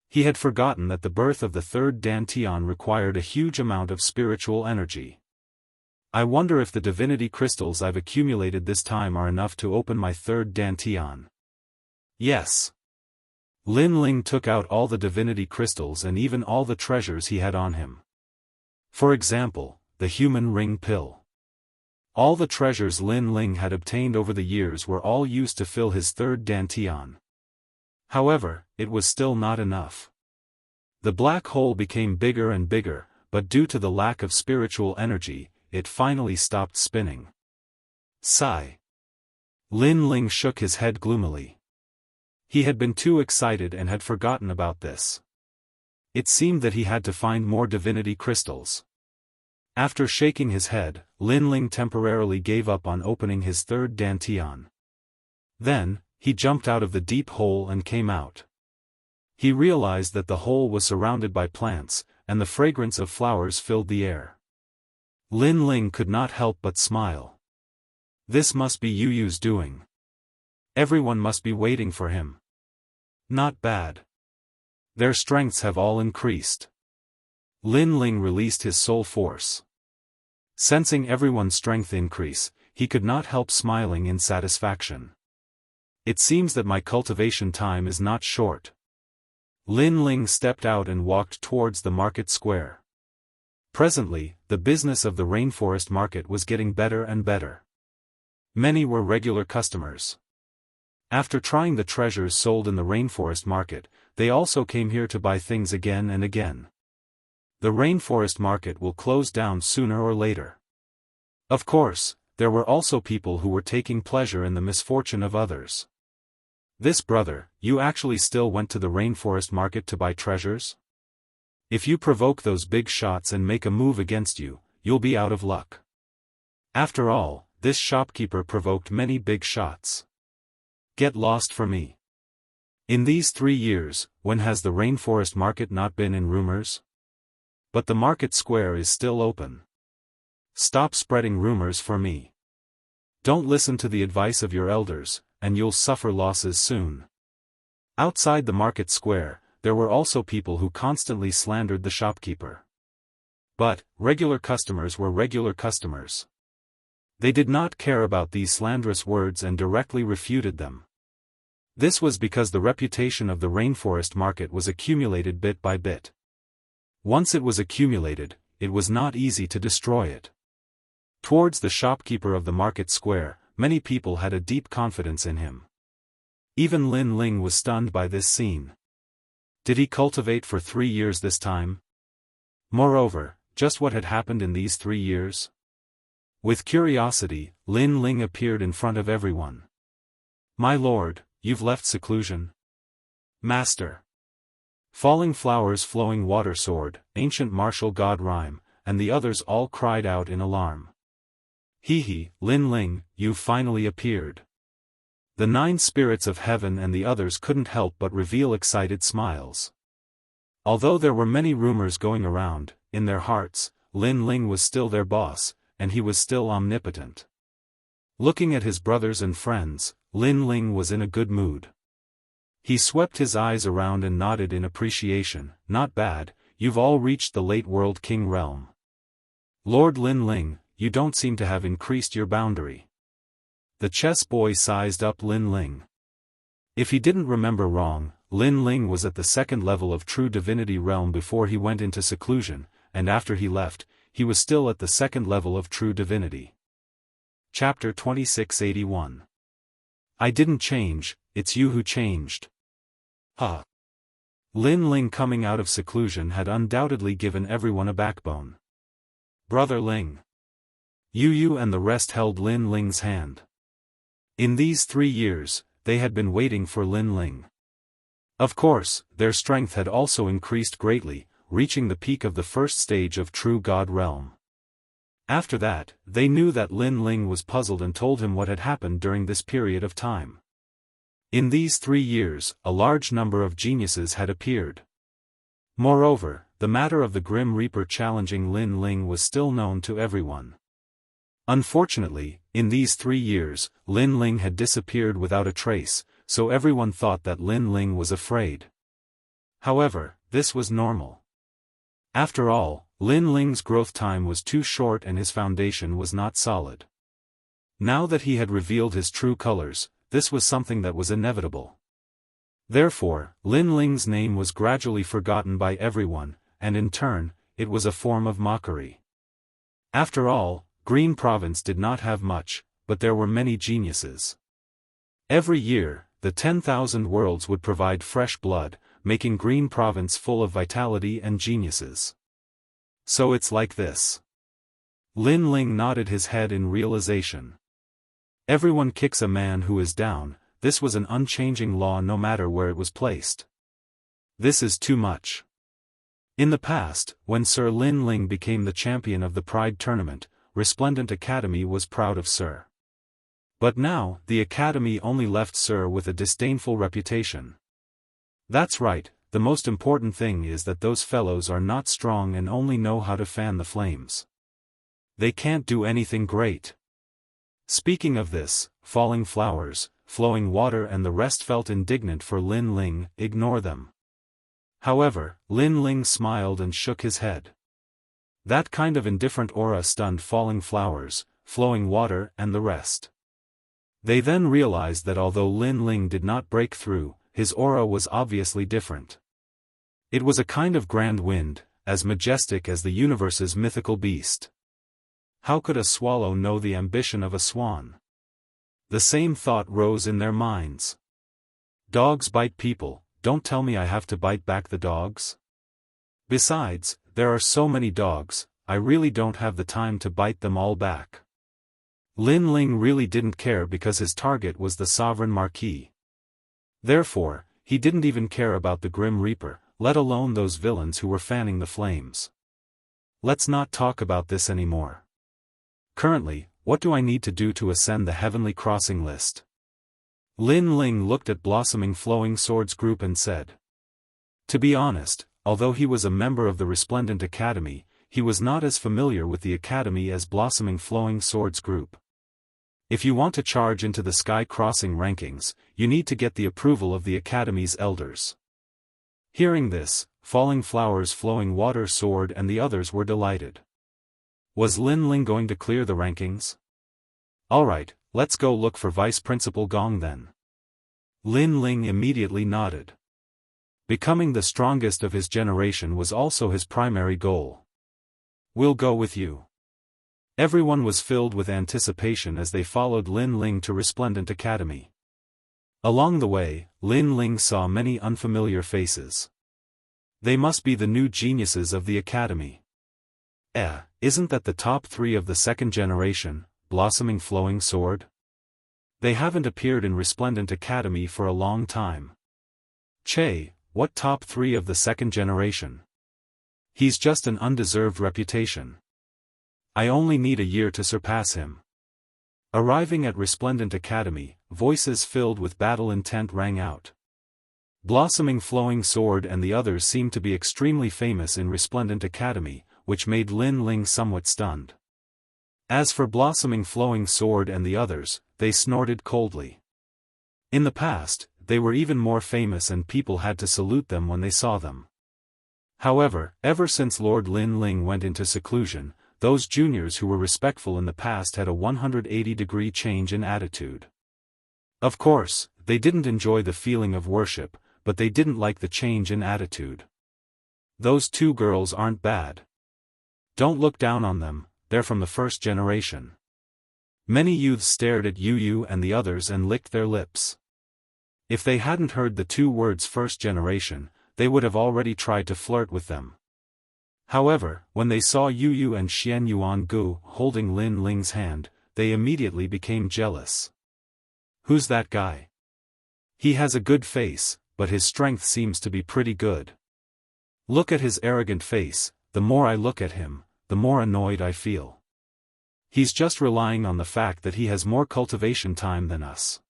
He had forgotten that the birth of the third Dantian required a huge amount of spiritual energy. I wonder if the divinity crystals I've accumulated this time are enough to open my third Dantian. Yes. Lin Ling took out all the divinity crystals and even all the treasures he had on him. For example, the human ring pill. All the treasures Lin Ling had obtained over the years were all used to fill his third Dantian. However, it was still not enough. The black hole became bigger and bigger, but due to the lack of spiritual energy, it finally stopped spinning. Sigh. Lin Ling shook his head gloomily. He had been too excited and had forgotten about this. It seemed that he had to find more divinity crystals. After shaking his head, Lin Ling temporarily gave up on opening his third Dantian. Then, he jumped out of the deep hole and came out. He realized that the hole was surrounded by plants, and the fragrance of flowers filled the air. Lin Ling could not help but smile. This must be Yu Yu's doing. Everyone must be waiting for him. Not bad. Their strengths have all increased. Lin Ling released his soul force. Sensing everyone's strength increase, he could not help smiling in satisfaction. It seems that my cultivation time is not short. Lin Ling stepped out and walked towards the market square. Presently, the business of the rainforest market was getting better and better. Many were regular customers. After trying the treasures sold in the rainforest market, they also came here to buy things again and again. The rainforest market will close down sooner or later. Of course, there were also people who were taking pleasure in the misfortune of others. This brother, you actually still went to the rainforest market to buy treasures? If you provoke those big shots and make a move against you, you'll be out of luck. After all, this shopkeeper provoked many big shots. Get lost for me. In these 3 years, when has the rainforest market not been in rumors? But the market square is still open. Stop spreading rumors for me. Don't listen to the advice of your elders, and you'll suffer losses soon. Outside the market square, there were also people who constantly slandered the shopkeeper. But, regular customers were regular customers. They did not care about these slanderous words and directly refuted them. This was because the reputation of the rainforest market was accumulated bit by bit. Once it was accumulated, it was not easy to destroy it. Towards the shopkeeper of the market square, many people had a deep confidence in him. Even Lin Ling was stunned by this scene. Did he cultivate for 3 years this time? Moreover, just what had happened in these 3 years? With curiosity, Lin Ling appeared in front of everyone. My lord, you've left seclusion? Master. Falling Flowers, Flowing Water Sword, Ancient Martial God Rhyme, and the others all cried out in alarm. Hee, Lin Ling, you've finally appeared. The 9 spirits of heaven and the others couldn't help but reveal excited smiles. Although there were many rumors going around, in their hearts, Lin Ling was still their boss, and he was still omnipotent. Looking at his brothers and friends, Lin Ling was in a good mood. He swept his eyes around and nodded in appreciation. Not bad, you've all reached the late World King realm. Lord Lin Ling, you don't seem to have increased your boundary. The chess boy sized up Lin Ling. If he didn't remember wrong, Lin Ling was at the 2nd level of True Divinity realm before he went into seclusion, and after he left, he was still at the 2nd level of True Divinity. Chapter 2681. I didn't change, it's you who changed. Huh. Lin Ling coming out of seclusion had undoubtedly given everyone a backbone. Brother Ling. Yu and the rest held Lin Ling's hand. In these 3 years, they had been waiting for Lin Ling. Of course, their strength had also increased greatly, reaching the peak of the 1st stage of True God Realm. After that, they knew that Lin Ling was puzzled and told him what had happened during this period of time. In these 3 years, a large number of geniuses had appeared. Moreover, the matter of the Grim Reaper challenging Lin Ling was still known to everyone. Unfortunately, in these 3 years, Lin Ling had disappeared without a trace, so everyone thought that Lin Ling was afraid. However, this was normal. After all, Lin Ling's growth time was too short and his foundation was not solid. Now that he had revealed his true colors, this was something that was inevitable. Therefore, Lin Ling's name was gradually forgotten by everyone, and in turn, it was a form of mockery. After all, Green Province did not have much, but there were many geniuses. Every year, the 10,000 worlds would provide fresh blood, making Green Province full of vitality and geniuses. So it's like this. Lin Ling nodded his head in realization. Everyone kicks a man who is down, this was an unchanging law no matter where it was placed. This is too much. In the past, when Sir Lin Ling became the champion of the Pride Tournament, Resplendent Academy was proud of Sir. But now, the Academy only left Sir with a disdainful reputation. That's right, the most important thing is that those fellows are not strong and only know how to fan the flames. They can't do anything great. Speaking of this, Falling Flowers, Flowing Water and the rest felt indignant for Lin Ling. Ignore them. However, Lin Ling smiled and shook his head. That kind of indifferent aura stunned Falling Flowers, Flowing Water and the rest. They then realized that although Lin Ling did not break through, his aura was obviously different. It was a kind of grand wind, as majestic as the universe's mythical beast. How could a swallow know the ambition of a swan? The same thought rose in their minds. Dogs bite people, don't tell me I have to bite back the dogs. Besides, there are so many dogs, I really don't have the time to bite them all back. Lin Ling really didn't care because his target was the Sovereign Marquis. Therefore, he didn't even care about the Grim Reaper, let alone those villains who were fanning the flames. Let's not talk about this anymore. Currently, what do I need to do to ascend the Heavenly Crossing list? Lin Ling looked at Blossoming Flowing Swords group and said. To be honest, although he was a member of the Resplendent Academy, he was not as familiar with the Academy as Blossoming Flowing Swords group. If you want to charge into the Sky Crossing rankings, you need to get the approval of the Academy's elders. Hearing this, Falling Flowers, Flowing Water Sword and the others were delighted. Was Lin Ling going to clear the rankings? Alright, let's go look for Vice Principal Gong then. Lin Ling immediately nodded. Becoming the strongest of his generation was also his primary goal. We'll go with you. Everyone was filled with anticipation as they followed Lin Ling to Resplendent Academy. Along the way, Lin Ling saw many unfamiliar faces. They must be the new geniuses of the Academy. Isn't that the top 3 of the second generation, blossoming flowing sword? They haven't appeared in Resplendent Academy for a long time. Che, what top 3 of the second generation? He's just an undeserved reputation. I only need a year to surpass him. Arriving at Resplendent Academy, voices filled with battle intent rang out. Blossoming Flowing Sword and the others seemed to be extremely famous in Resplendent Academy, which made Lin Ling somewhat stunned. As for Blossoming Flowing Sword and the others, they snorted coldly. In the past, they were even more famous and people had to salute them when they saw them. However, ever since Lord Lin Ling went into seclusion, those juniors who were respectful in the past had a 180-degree change in attitude. Of course, they didn't enjoy the feeling of worship, but they didn't like the change in attitude. Those 2 girls aren't bad. Don't look down on them, they're from the first generation. Many youths stared at Yu and the others and licked their lips. If they hadn't heard the 2 words first generation, they would have already tried to flirt with them. However, when they saw Yu and Xian Yuangu holding Lin Ling's hand, they immediately became jealous. Who's that guy? He has a good face, but his strength seems to be pretty good. Look at his arrogant face, the more I look at him, the more annoyed I feel. He's just relying on the fact that he has more cultivation time than us.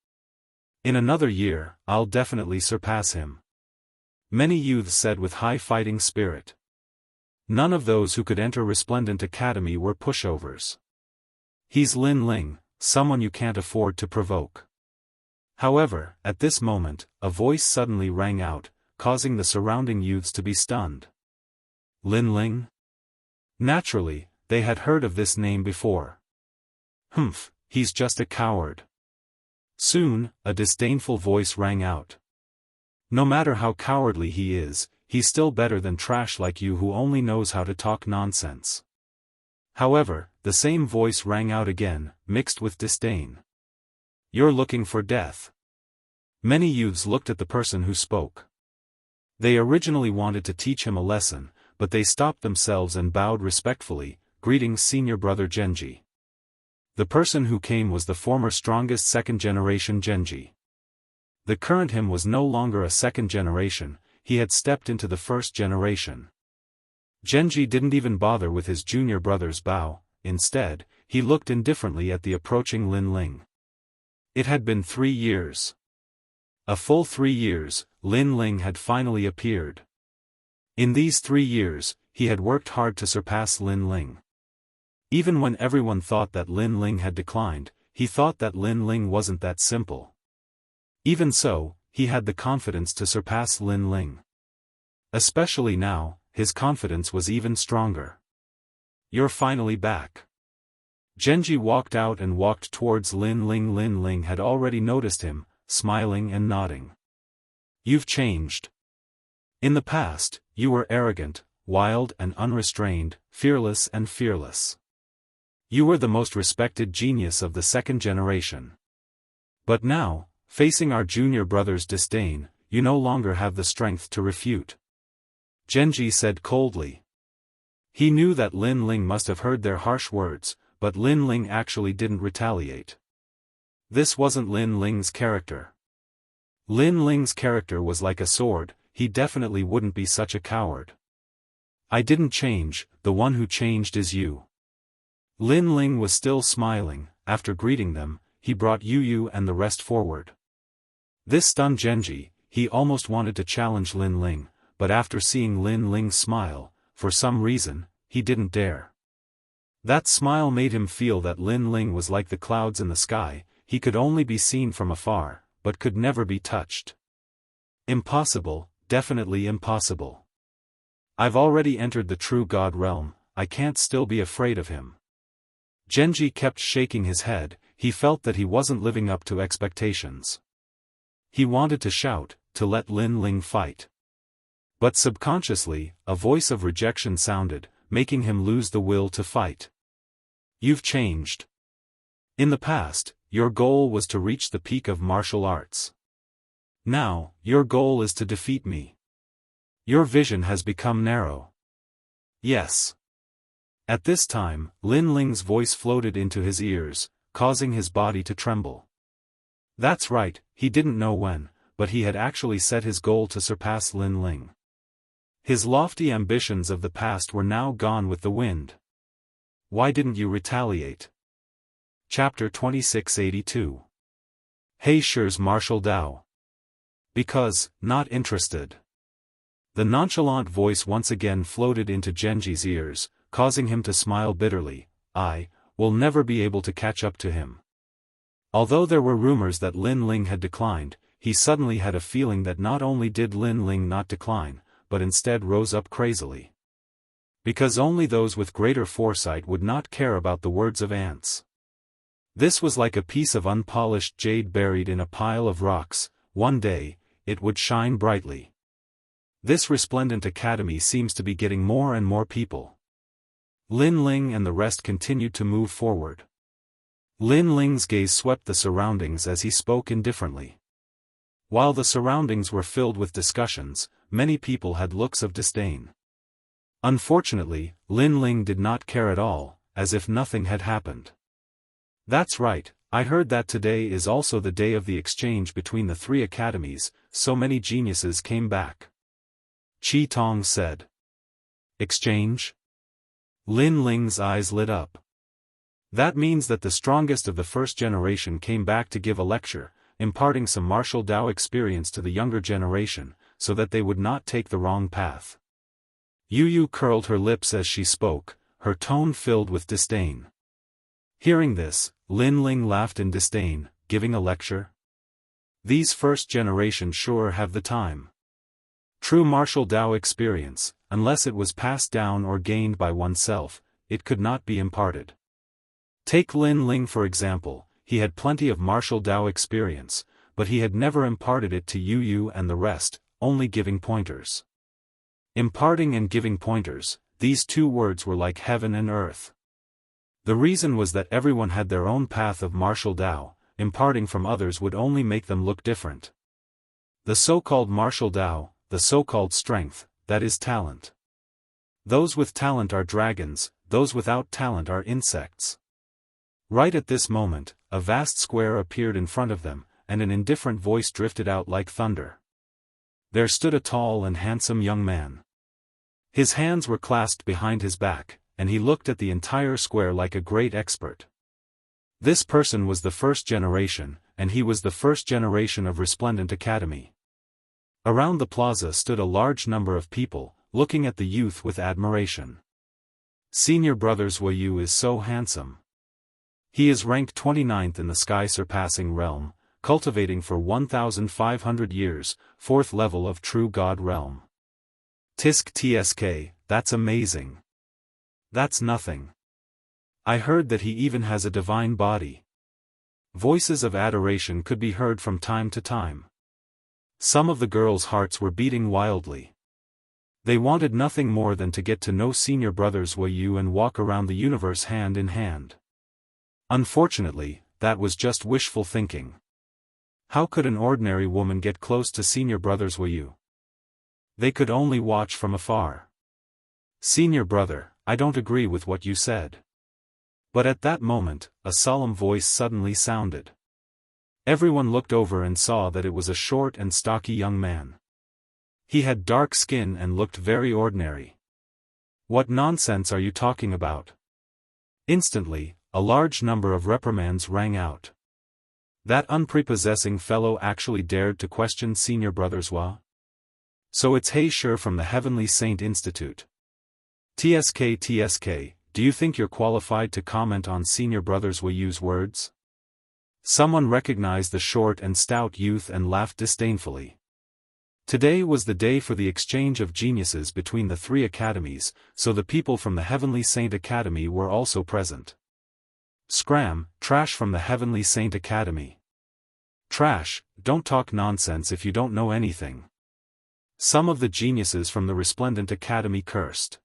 In another year, I'll definitely surpass him. Many youths said with high fighting spirit. None of those who could enter Resplendent Academy were pushovers. He's Lin Ling, someone you can't afford to provoke. However, at this moment, a voice suddenly rang out, causing the surrounding youths to be stunned. Lin Ling? Naturally, they had heard of this name before. Humph, he's just a coward. Soon, a disdainful voice rang out. No matter how cowardly he is, he's still better than trash like you who only knows how to talk nonsense. However, the same voice rang out again, mixed with disdain. You're looking for death. Many youths looked at the person who spoke. They originally wanted to teach him a lesson, but they stopped themselves and bowed respectfully, greeting senior brother Genji. The person who came was the former strongest second-generation Genji. The current him was no longer a second generation, he had stepped into the first generation. Genji didn't even bother with his junior brother's bow, instead, he looked indifferently at the approaching Lin Ling. It had been 3 years. A full 3 years, Lin Ling had finally appeared. In these 3 years, he had worked hard to surpass Lin Ling. Even when everyone thought that Lin Ling had declined, he thought that Lin Ling wasn't that simple. Even so, he had the confidence to surpass Lin Ling. Especially now, his confidence was even stronger. You're finally back. Genji walked out and walked towards Lin Ling. Lin Ling had already noticed him, smiling and nodding. You've changed. In the past, you were arrogant, wild and unrestrained, fearless and fearless. You were the most respected genius of the second generation. But now, facing our junior brother's disdain, you no longer have the strength to refute. Genji said coldly. He knew that Lin Ling must have heard their harsh words, but Lin Ling actually didn't retaliate. This wasn't Lin Ling's character. Lin Ling's character was like a sword, he definitely wouldn't be such a coward. I didn't change, the one who changed is you. Lin Ling was still smiling. After greeting them, he brought Yu and the rest forward. This stunned Genji, he almost wanted to challenge Lin Ling, but after seeing Lin Ling's smile, for some reason, he didn't dare. That smile made him feel that Lin Ling was like the clouds in the sky, he could only be seen from afar, but could never be touched. Impossible, definitely impossible. I've already entered the true God realm, I can't still be afraid of him. Genji kept shaking his head, he felt that he wasn't living up to expectations. He wanted to shout, to let Lin Ling fight. But subconsciously, a voice of rejection sounded, making him lose the will to fight. You've changed. In the past, your goal was to reach the peak of martial arts. Now, your goal is to defeat me. Your vision has become narrow. Yes. At this time, Lin Ling's voice floated into his ears, causing his body to tremble. That's right, he didn't know when, but he had actually set his goal to surpass Lin Ling. His lofty ambitions of the past were now gone with the wind. Why didn't you retaliate? Chapter 2682. He Shi's Martial Dao. Because, not interested. The nonchalant voice once again floated into Genji's ears, causing him to smile bitterly. I will never be able to catch up to him. Although there were rumors that Lin Ling had declined, he suddenly had a feeling that not only did Lin Ling not decline, but instead rose up crazily. Because only those with greater foresight would not care about the words of ants. This was like a piece of unpolished jade buried in a pile of rocks. One day, it would shine brightly. This resplendent academy seems to be getting more and more people. Lin Ling and the rest continued to move forward. Lin Ling's gaze swept the surroundings as he spoke indifferently. While the surroundings were filled with discussions, many people had looks of disdain. Unfortunately, Lin Ling did not care at all, as if nothing had happened. That's right, I heard that today is also the day of the exchange between the three academies, so many geniuses came back. Qi Tong said. Exchange? Lin Ling's eyes lit up. That means that the strongest of the first generation came back to give a lecture, imparting some martial Dao experience to the younger generation, so that they would not take the wrong path. Yu Yu curled her lips as she spoke, her tone filled with disdain. Hearing this, Lin Ling laughed in disdain, giving a lecture? These first generation sure have the time. True martial Dao experience, unless it was passed down or gained by oneself, it could not be imparted. Take Lin Ling for example, he had plenty of martial Dao experience, but he had never imparted it to Yu Yu and the rest, only giving pointers. Imparting and giving pointers, these two words were like heaven and earth. The reason was that everyone had their own path of martial Dao, imparting from others would only make them look different. The so-called martial Dao, the so-called strength, that is talent. Those with talent are dragons, those without talent are insects. Right at this moment, a vast square appeared in front of them, and an indifferent voice drifted out like thunder. There stood a tall and handsome young man. His hands were clasped behind his back, and he looked at the entire square like a great expert. This person was the first generation, and he was the first generation of Resplendent Academy. Around the plaza stood a large number of people, looking at the youth with admiration. Senior Brother Zhuoyu is so handsome. He is ranked 29th in the sky-surpassing realm, cultivating for 1,500 years, 4th level of True God realm. Tisk tsk, that's amazing. That's nothing. I heard that he even has a divine body. Voices of adoration could be heard from time to time. Some of the girls' hearts were beating wildly. They wanted nothing more than to get to know Senior Brother Zhuoyu and walk around the universe hand in hand. Unfortunately, that was just wishful thinking. How could an ordinary woman get close to Senior Brother Zhuoyu? They could only watch from afar. Senior Brother, I don't agree with what you said. But at that moment, a solemn voice suddenly sounded. Everyone looked over and saw that it was a short and stocky young man. He had dark skin and looked very ordinary. What nonsense are you talking about? Instantly, a large number of reprimands rang out. That unprepossessing fellow actually dared to question Senior Brother Zhuoyu? So it's He Shi from the Heavenly Saint Institute. TSK, do you think you're qualified to comment on Senior Brother Zhuoyu's words? Someone recognized the short and stout youth and laughed disdainfully. Today was the day for the exchange of geniuses between the three academies, so the people from the Heavenly Saint Academy were also present. Scram, trash from the Heavenly Saint Academy. Trash, don't talk nonsense if you don't know anything. Some of the geniuses from the Resplendent Academy cursed.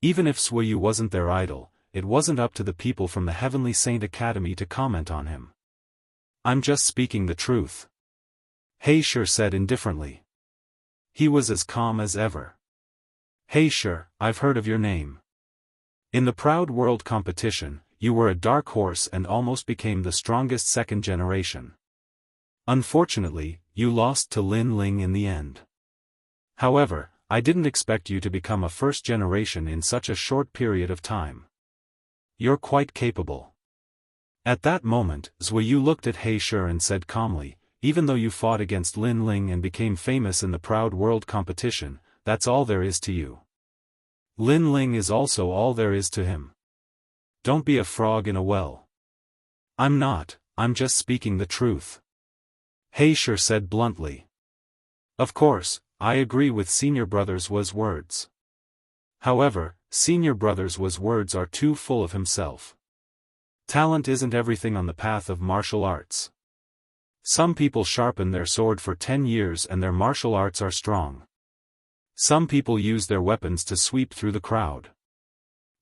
Even if Zhuoyu wasn't their idol, it wasn't up to the people from the Heavenly Saint Academy to comment on him. I'm just speaking the truth. He Shi said indifferently. He was as calm as ever. He Shi, I've heard of your name. In the Proud World competition, you were a dark horse and almost became the strongest second generation. Unfortunately, you lost to Lin Ling in the end. However, I didn't expect you to become a first generation in such a short period of time. You're quite capable. At that moment, Zhuyu looked at He Shi and said calmly, even though you fought against Lin Ling and became famous in the Proud World competition, that's all there is to you. Lin Ling is also all there is to him. Don't be a frog in a well. I'm not, I'm just speaking the truth. He Shi said bluntly. Of course, I agree with Senior Brother's words. However, Senior Brother's words are too full of himself. Talent isn't everything on the path of martial arts. Some people sharpen their sword for 10 years and their martial arts are strong. Some people use their weapons to sweep through the crowd.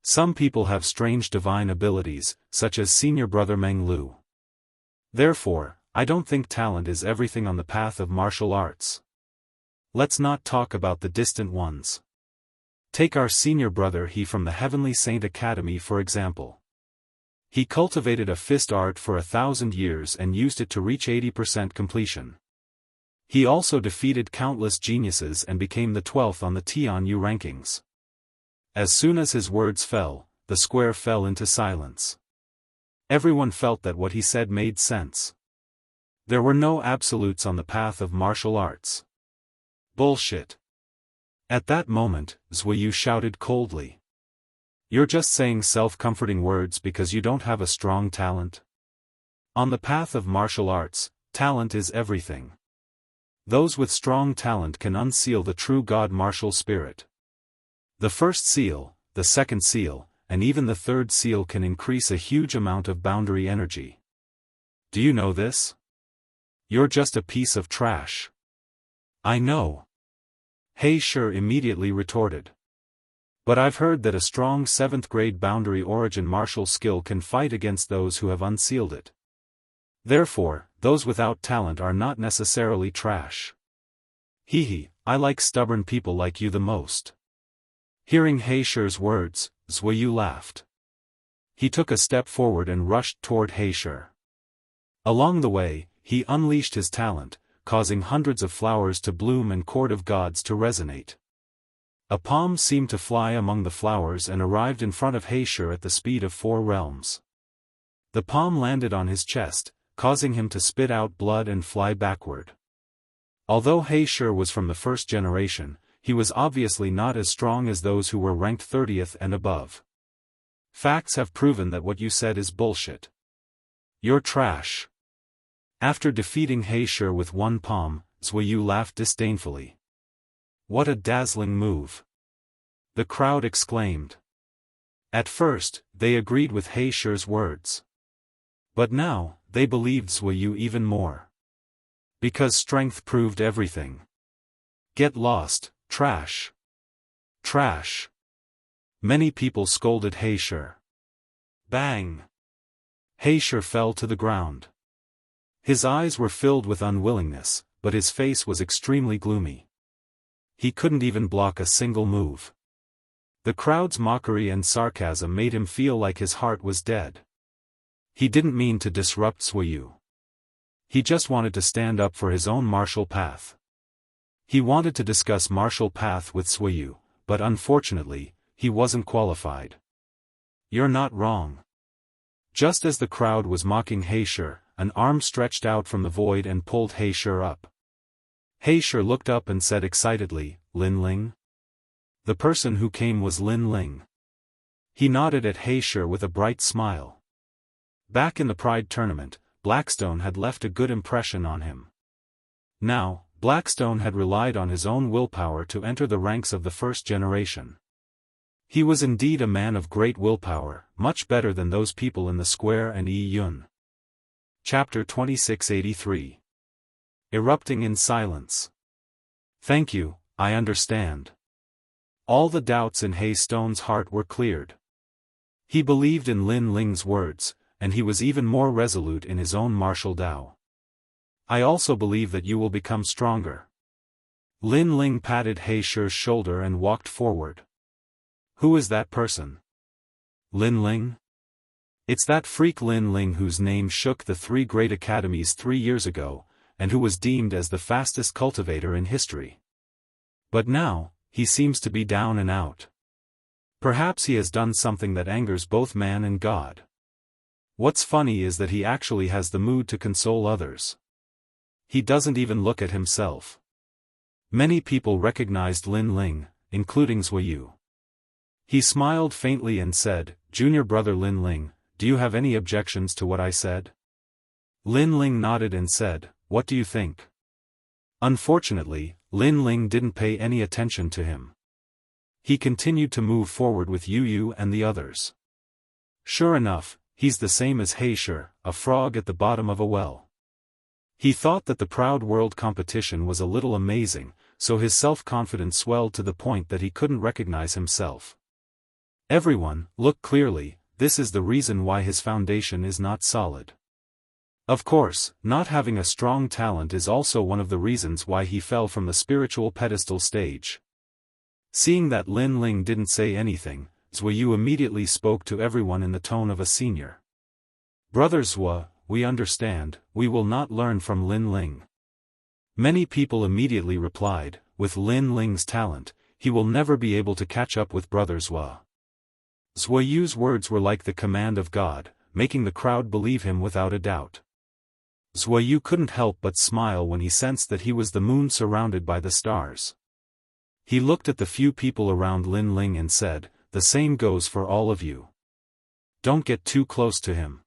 Some people have strange divine abilities, such as Senior Brother Meng Lu. Therefore, I don't think talent is everything on the path of martial arts. Let's not talk about the distant ones. Take our Senior Brother He from the Heavenly Saint Academy for example. He cultivated a fist art for 1,000 years and used it to reach 80% completion. He also defeated countless geniuses and became the 12th on the Tianyu rankings. As soon as his words fell, the square fell into silence. Everyone felt that what he said made sense. There were no absolutes on the path of martial arts. Bullshit. At that moment, Zhuyu shouted coldly. You're just saying self-comforting words because you don't have a strong talent. On the path of martial arts, talent is everything. Those with strong talent can unseal the true God martial spirit. The first seal, the second seal, and even the third seal can increase a huge amount of boundary energy. Do you know this? You're just a piece of trash. I know. He Shi immediately retorted. But I've heard that a strong 7th grade boundary origin martial skill can fight against those who have unsealed it. Therefore, those without talent are not necessarily trash. Hehe, I like stubborn people like you the most. Hearing He Shi's words, Zhuyu laughed. He took a step forward and rushed toward He Shi. Along the way, he unleashed his talent, causing hundreds of flowers to bloom and Court of Gods to resonate. A palm seemed to fly among the flowers and arrived in front of He Shi at the speed of 4 realms. The palm landed on his chest, causing him to spit out blood and fly backward. Although He Shi was from the first generation, he was obviously not as strong as those who were ranked 30th and above. Facts have proven that what you said is bullshit. You're trash. After defeating He Shi with 1 palm, Zhuyu laughed disdainfully. What a dazzling move! The crowd exclaimed. At first, they agreed with He Shi's words. But now, they believed Zhuyu even more. Because strength proved everything. Get lost, trash. Trash. Many people scolded He Shi. Bang! He Shi fell to the ground. His eyes were filled with unwillingness, but his face was extremely gloomy. He couldn't even block a single move. The crowd's mockery and sarcasm made him feel like his heart was dead. He didn't mean to disrupt Zhuyu. He just wanted to stand up for his own martial path. He wanted to discuss martial path with Zhuyu, but unfortunately, he wasn't qualified. You're not wrong. Just as the crowd was mocking He Shi, an arm stretched out from the void and pulled He Shi up. He Shi looked up and said excitedly, Lin Ling? The person who came was Lin Ling. He nodded at He Shi with a bright smile. Back in the Pride tournament, Blackstone had left a good impression on him. Now, Blackstone had relied on his own willpower to enter the ranks of the first generation. He was indeed a man of great willpower, much better than those people in the square and Yi Yun. Chapter 2683. Erupting in silence. Thank you, I understand. All the doubts in He Stone's heart were cleared. He believed in Lin Ling's words, and he was even more resolute in his own martial Dao. I also believe that you will become stronger. Lin Ling patted He Shi's shoulder and walked forward. Who is that person? Lin Ling? It's that freak Lin Ling whose name shook the three great academies 3 years ago, and who was deemed as the fastest cultivator in history. But now, he seems to be down and out. Perhaps he has done something that angers both man and God. What's funny is that he actually has the mood to console others. He doesn't even look at himself. Many people recognized Lin Ling, including Zhuyu. He smiled faintly and said, "Junior brother Lin Ling, do you have any objections to what I said?" Lin Ling nodded and said, "What do you think?" Unfortunately, Lin Ling didn't pay any attention to him. He continued to move forward with Yu and the others. Sure enough, he's the same as Heisher, a frog at the bottom of a well. He thought that the proud world competition was a little amazing, so his self-confidence swelled to the point that he couldn't recognize himself. Everyone, look clearly, this is the reason why his foundation is not solid. Of course, not having a strong talent is also one of the reasons why he fell from the spiritual pedestal stage. Seeing that Lin Ling didn't say anything, Zhuyu immediately spoke to everyone in the tone of a senior. "Brother Zhua, we understand, we will not learn from Lin Ling." Many people immediately replied, "With Lin Ling's talent, he will never be able to catch up with Brother Zhua." Zhu유's words were like the command of God, making the crowd believe him without a doubt. Zhuyu couldn't help but smile when he sensed that he was the moon surrounded by the stars. He looked at the few people around Lin Ling and said, "The same goes for all of you. Don't get too close to him.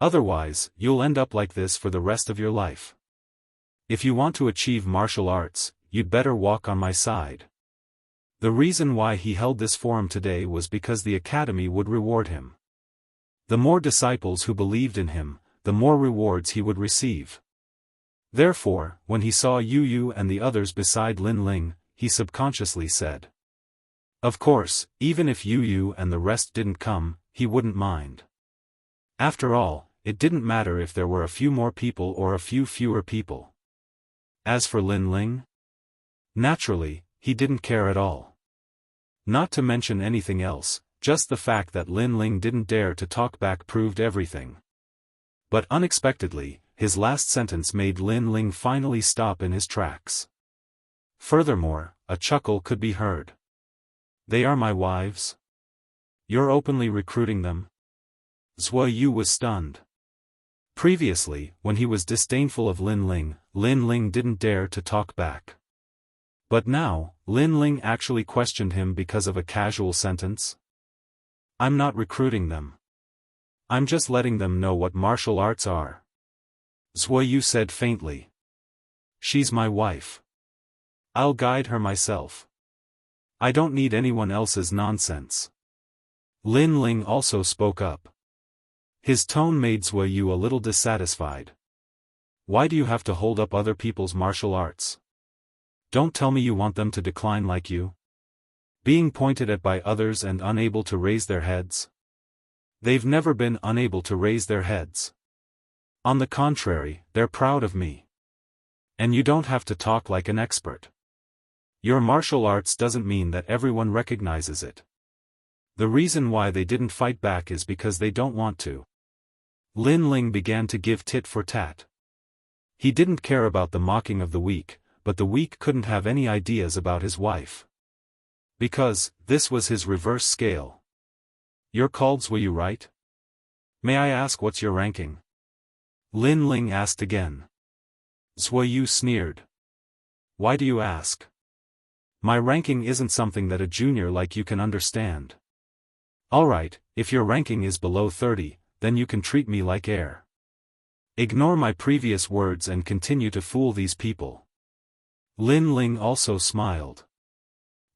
Otherwise, you'll end up like this for the rest of your life. If you want to achieve martial arts, you'd better walk on my side." The reason why he held this forum today was because the academy would reward him. The more disciples who believed in him, the more rewards he would receive. Therefore, when he saw Yu and the others beside Lin Ling, he subconsciously said, "Of course, even if Yu and the rest didn't come, he wouldn't mind." After all, it didn't matter if there were a few more people or a few fewer people. As for Lin Ling, naturally, he didn't care at all. Not to mention anything else, just the fact that Lin Ling didn't dare to talk back proved everything. But unexpectedly, his last sentence made Lin Ling finally stop in his tracks. Furthermore, a chuckle could be heard. "They are my wives? You're openly recruiting them?" Zhuyu was stunned. Previously, when he was disdainful of Lin Ling didn't dare to talk back. But now, Lin Ling actually questioned him because of a casual sentence. "I'm not recruiting them. I'm just letting them know what martial arts are," Zhuyu said faintly. "She's my wife. I'll guide her myself. I don't need anyone else's nonsense." Lin Ling also spoke up. His tone made Zhuyu a little dissatisfied. "Why do you have to hold up other people's martial arts? Don't tell me you want them to decline like you? Being pointed at by others and unable to raise their heads? They've never been unable to raise their heads. On the contrary, they're proud of me. And you don't have to talk like an expert. Your martial arts doesn't mean that everyone recognizes it. The reason why they didn't fight back is because they don't want to." Lin Ling began to give tit for tat. He didn't care about the mocking of the weak, but the weak couldn't have any ideas about his wife. Because, this was his reverse scale. "You're called Zhuyu, right? May I ask what's your ranking?" Lin Ling asked again. Zhuyu sneered. "Why do you ask? My ranking isn't something that a junior like you can understand. Alright, if your ranking is below 30, then you can treat me like air. Ignore my previous words and continue to fool these people." Lin Ling also smiled.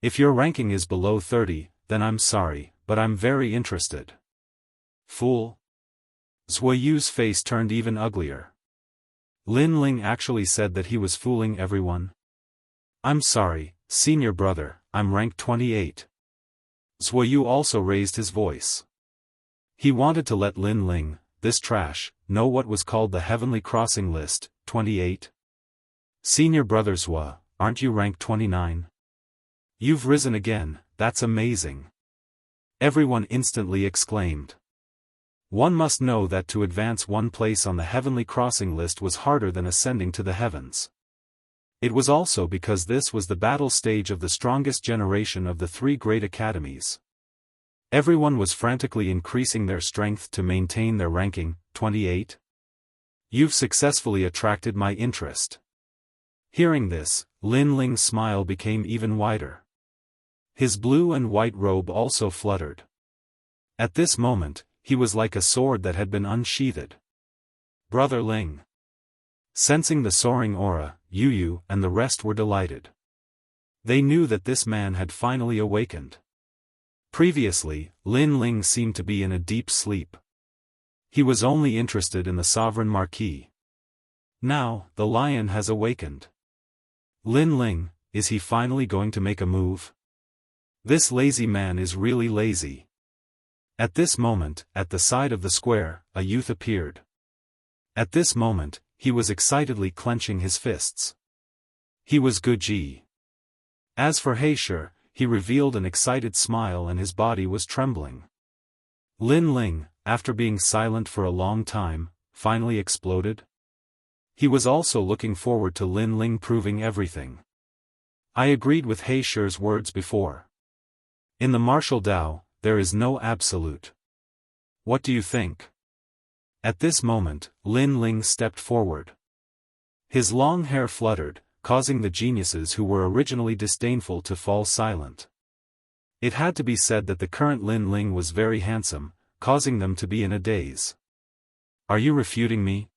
"If your ranking is below 30, then I'm sorry, but I'm very interested." "Fool?" Zhu유's face turned even uglier. Lin Ling actually said that he was fooling everyone. "I'm sorry, senior brother, I'm ranked 28. Zhuyu also raised his voice. He wanted to let Lin Ling, this trash, know what was called the Heavenly Crossing List, 28. "Senior brother Zhua, aren't you ranked 29? You've risen again, that's amazing. Everyone instantly exclaimed. One must know that to advance one place on the heavenly crossing list was harder than ascending to the heavens. It was also because this was the battle stage of the strongest generation of the three great academies. Everyone was frantically increasing their strength to maintain their ranking. 28. You've successfully attracted my interest. Hearing this, Lin Ling's smile became even wider. His blue and white robe also fluttered. At this moment, he was like a sword that had been unsheathed. Brother Ling. Sensing the soaring aura, Yu and the rest were delighted. They knew that this man had finally awakened. Previously, Lin Ling seemed to be in a deep sleep. He was only interested in the sovereign marquis. Now, the lion has awakened. Lin Ling, is he finally going to make a move? This lazy man is really lazy. At this moment, at the side of the square, a youth appeared. At this moment, he was excitedly clenching his fists. He was Guji. As for Heisher, he revealed an excited smile and his body was trembling. Lin Ling, after being silent for a long time, finally exploded. He was also looking forward to Lin Ling proving everything. I agreed with Heisher's words before. In the martial Tao, there is no absolute. What do you think? At this moment, Lin Ling stepped forward. His long hair fluttered, causing the geniuses who were originally disdainful to fall silent. It had to be said that the current Lin Ling was very handsome, causing them to be in a daze. Are you refuting me?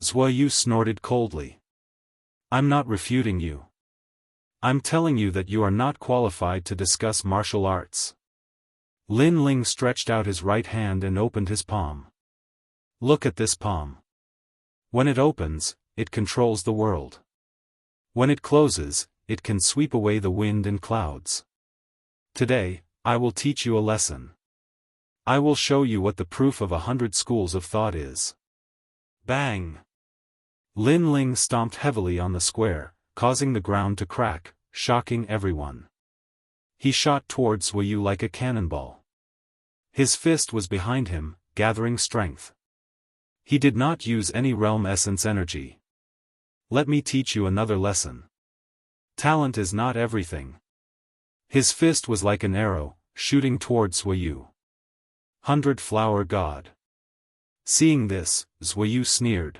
Zhuoyu snorted coldly. I'm not refuting you. I'm telling you that you are not qualified to discuss martial arts. Lin Ling stretched out his right hand and opened his palm. Look at this palm. When it opens, it controls the world. When it closes, it can sweep away the wind and clouds. Today, I will teach you a lesson. I will show you what the proof of 100 schools of thought is. Bang! Lin Ling stomped heavily on the square, causing the ground to crack, shocking everyone. He shot towards Zhuoyu like a cannonball. His fist was behind him, gathering strength. He did not use any realm essence energy. Let me teach you another lesson. Talent is not everything. His fist was like an arrow, shooting towards Zhuoyu. 100-flower god. Seeing this, Zhuoyu sneered.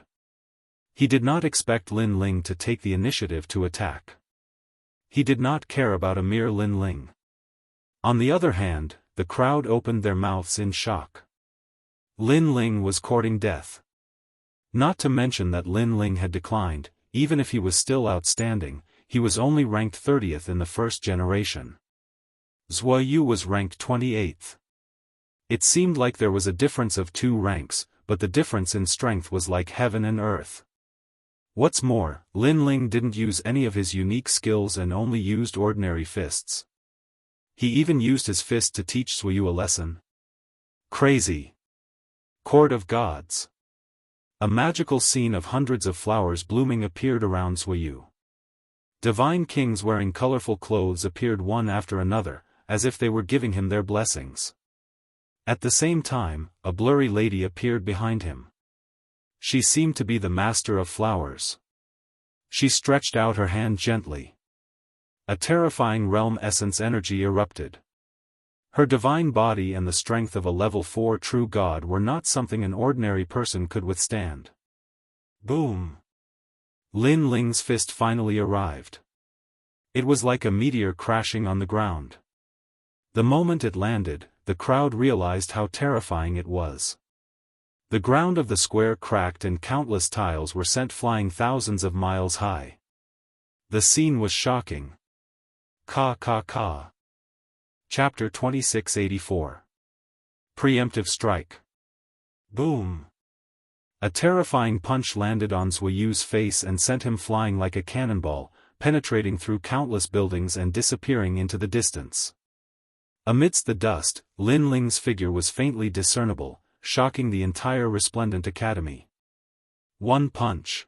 He did not expect Lin Ling to take the initiative to attack. He did not care about a mere Lin Ling. On the other hand, the crowd opened their mouths in shock. Lin Ling was courting death. Not to mention that Lin Ling had declined, even if he was still outstanding, he was only ranked 30th in the first generation. Zhuoyu was ranked 28th. It seemed like there was a difference of 2 ranks, but the difference in strength was like heaven and earth. What's more, Lin Ling didn't use any of his unique skills and only used ordinary fists. He even used his fist to teach Zhuoyu a lesson. Crazy. Court of Gods. A magical scene of hundreds of flowers blooming appeared around Zhuoyu. Divine kings wearing colorful clothes appeared one after another, as if they were giving him their blessings. At the same time, a blurry lady appeared behind him. She seemed to be the master of flowers. She stretched out her hand gently. A terrifying realm essence energy erupted. Her divine body and the strength of a level 4 true god were not something an ordinary person could withstand. Boom! Lin Ling's fist finally arrived. It was like a meteor crashing on the ground. The moment it landed, the crowd realized how terrifying it was. The ground of the square cracked and countless tiles were sent flying thousands of miles high. The scene was shocking. Ka ka ka. Chapter 2684. Preemptive Strike. Boom! A terrifying punch landed on Zhuoyu's face and sent him flying like a cannonball, penetrating through countless buildings and disappearing into the distance. Amidst the dust, Lin Ling's figure was faintly discernible, shocking the entire resplendent academy. One punch.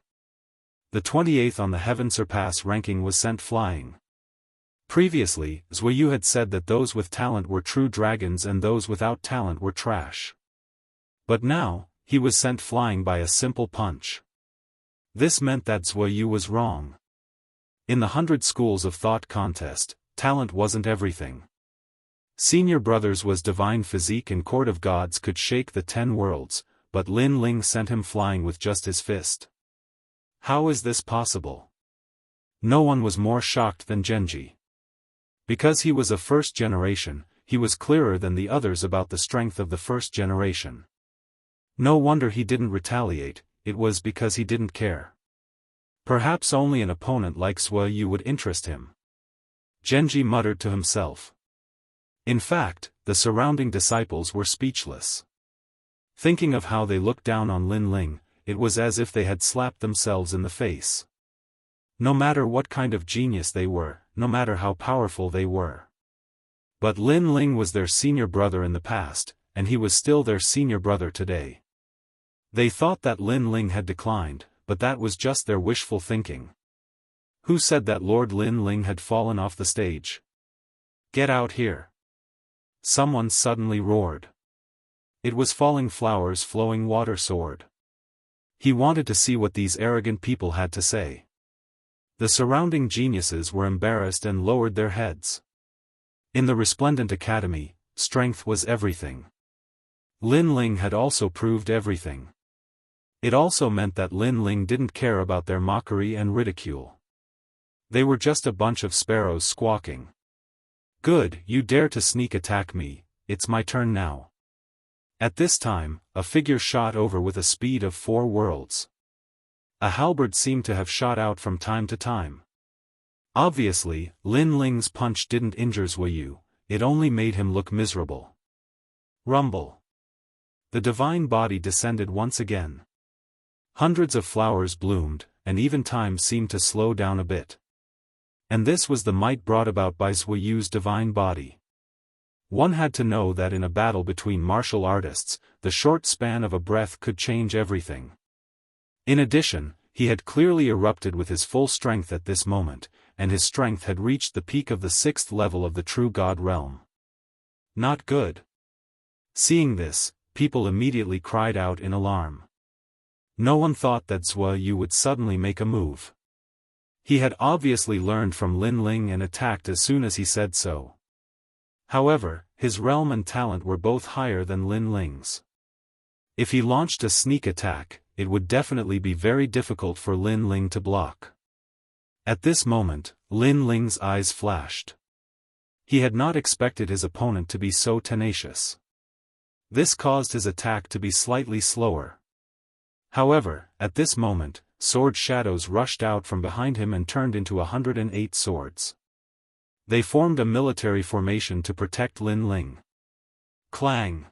The 28th on the Heaven Surpass ranking was sent flying. Previously, Zhuyu had said that those with talent were true dragons and those without talent were trash. But now, he was sent flying by a simple punch. This meant that Zhuyu was wrong. In the 100 Schools of Thought contest, talent wasn't everything. Senior Brothers was divine physique and Court of Gods could shake the 10 worlds, but Lin Ling sent him flying with just his fist. How is this possible? No one was more shocked than Genji. Because he was a first generation, he was clearer than the others about the strength of the first generation. No wonder he didn't retaliate, it was because he didn't care. Perhaps only an opponent like Zhuyu would interest him. Genji muttered to himself. In fact, the surrounding disciples were speechless. Thinking of how they looked down on Lin Ling, it was as if they had slapped themselves in the face. No matter what kind of genius they were, no matter how powerful they were. But Lin Ling was their senior brother in the past, and he was still their senior brother today. They thought that Lin Ling had declined, but that was just their wishful thinking. Who said that Lord Lin Ling had fallen off the stage? Get out here! Someone suddenly roared. It was Falling Flowers' flowing water sword. He wanted to see what these arrogant people had to say. The surrounding geniuses were embarrassed and lowered their heads. In the resplendent academy, strength was everything. Lin Ling had also proved everything. It also meant that Lin Ling didn't care about their mockery and ridicule. They were just a bunch of sparrows squawking. Good, you dare to sneak attack me, it's my turn now. At this time, a figure shot over with a speed of 4 worlds. A halberd seemed to have shot out from time to time. Obviously, Lin Ling's punch didn't injure Zhuyu, it only made him look miserable. Rumble. The divine body descended once again. Hundreds of flowers bloomed, and even time seemed to slow down a bit. And this was the might brought about by Zhuyu's divine body. One had to know that in a battle between martial artists, the short span of a breath could change everything. In addition, he had clearly erupted with his full strength at this moment, and his strength had reached the peak of the 6th level of the true God realm. Not good. Seeing this, people immediately cried out in alarm. No one thought that Zhuyu would suddenly make a move. He had obviously learned from Lin Ling and attacked as soon as he said so. However, his realm and talent were both higher than Lin Ling's. If he launched a sneak attack, it would definitely be very difficult for Lin Ling to block. At this moment, Lin Ling's eyes flashed. He had not expected his opponent to be so tenacious. This caused his attack to be slightly slower. However, at this moment, sword shadows rushed out from behind him and turned into 108 swords. They formed a military formation to protect Lin Ling. Clang!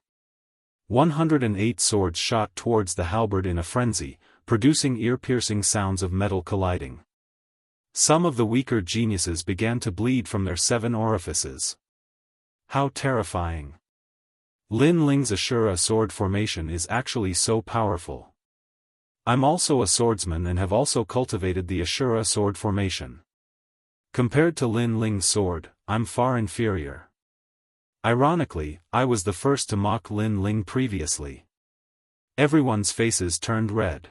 108 swords shot towards the halberd in a frenzy, producing ear-piercing sounds of metal colliding. Some of the weaker geniuses began to bleed from their 7 orifices. How terrifying! Lin Ling's Ashura sword formation is actually so powerful. I'm also a swordsman and have also cultivated the Ashura sword formation. Compared to Lin Ling's sword, I'm far inferior. Ironically, I was the first to mock Lin Ling previously. Everyone's faces turned red.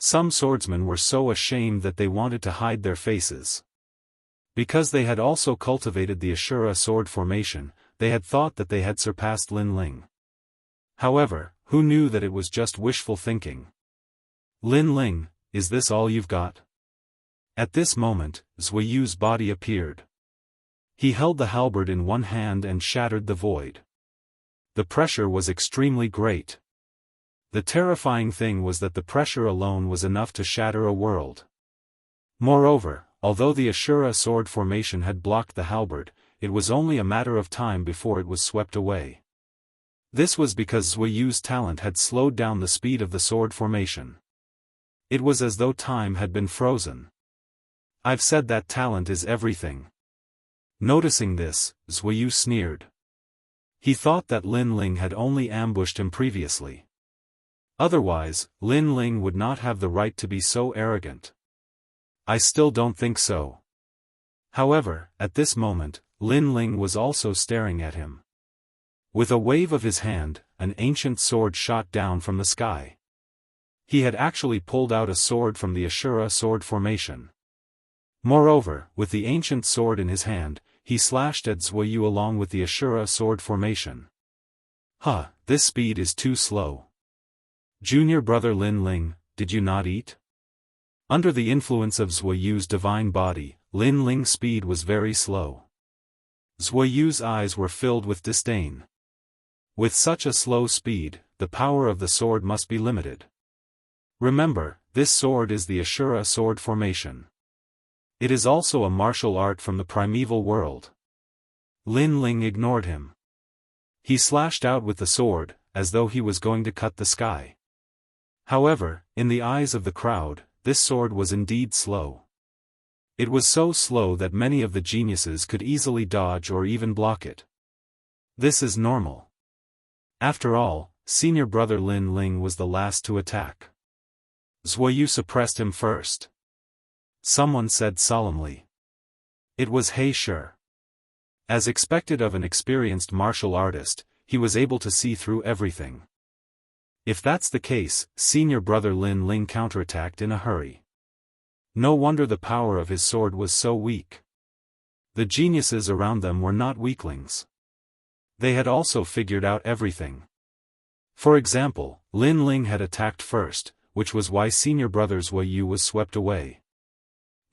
Some swordsmen were so ashamed that they wanted to hide their faces. Because they had also cultivated the Ashura sword formation, they had thought that they had surpassed Lin Ling. However, who knew that it was just wishful thinking? Lin Ling, is this all you've got? At this moment, Zhuyu's body appeared. He held the halberd in one hand and shattered the void. The pressure was extremely great. The terrifying thing was that the pressure alone was enough to shatter a world. Moreover, although the Ashura sword formation had blocked the halberd, it was only a matter of time before it was swept away. This was because Zhuyu's talent had slowed down the speed of the sword formation. It was as though time had been frozen. I've said that talent is everything. Noticing this, Zhuyu sneered. He thought that Lin Ling had only ambushed him previously. Otherwise, Lin Ling would not have the right to be so arrogant. I still don't think so. However, at this moment, Lin Ling was also staring at him. With a wave of his hand, an ancient sword shot down from the sky. He had actually pulled out a sword from the Ashura sword formation. Moreover, with the ancient sword in his hand, he slashed at Zhuoyu along with the Ashura sword formation. This speed is too slow. Junior brother Lin Ling, did you not eat? Under the influence of Zhuoyu's divine body, Lin Ling's speed was very slow. Zhuoyu's eyes were filled with disdain. With such a slow speed, the power of the sword must be limited. Remember, this sword is the Ashura sword formation. It is also a martial art from the primeval world. Lin Ling ignored him. He slashed out with the sword, as though he was going to cut the sky. However, in the eyes of the crowd, this sword was indeed slow. It was so slow that many of the geniuses could easily dodge or even block it. This is normal. After all, senior brother Lin Ling was the last to attack. Zhuoyu suppressed him first. Someone said solemnly. It was He Shi. As expected of an experienced martial artist, he was able to see through everything. If that's the case, senior brother Lin Ling counterattacked in a hurry. No wonder the power of his sword was so weak. The geniuses around them were not weaklings. They had also figured out everything. For example, Lin Ling had attacked first, which was why senior brother Zhuoyu was swept away.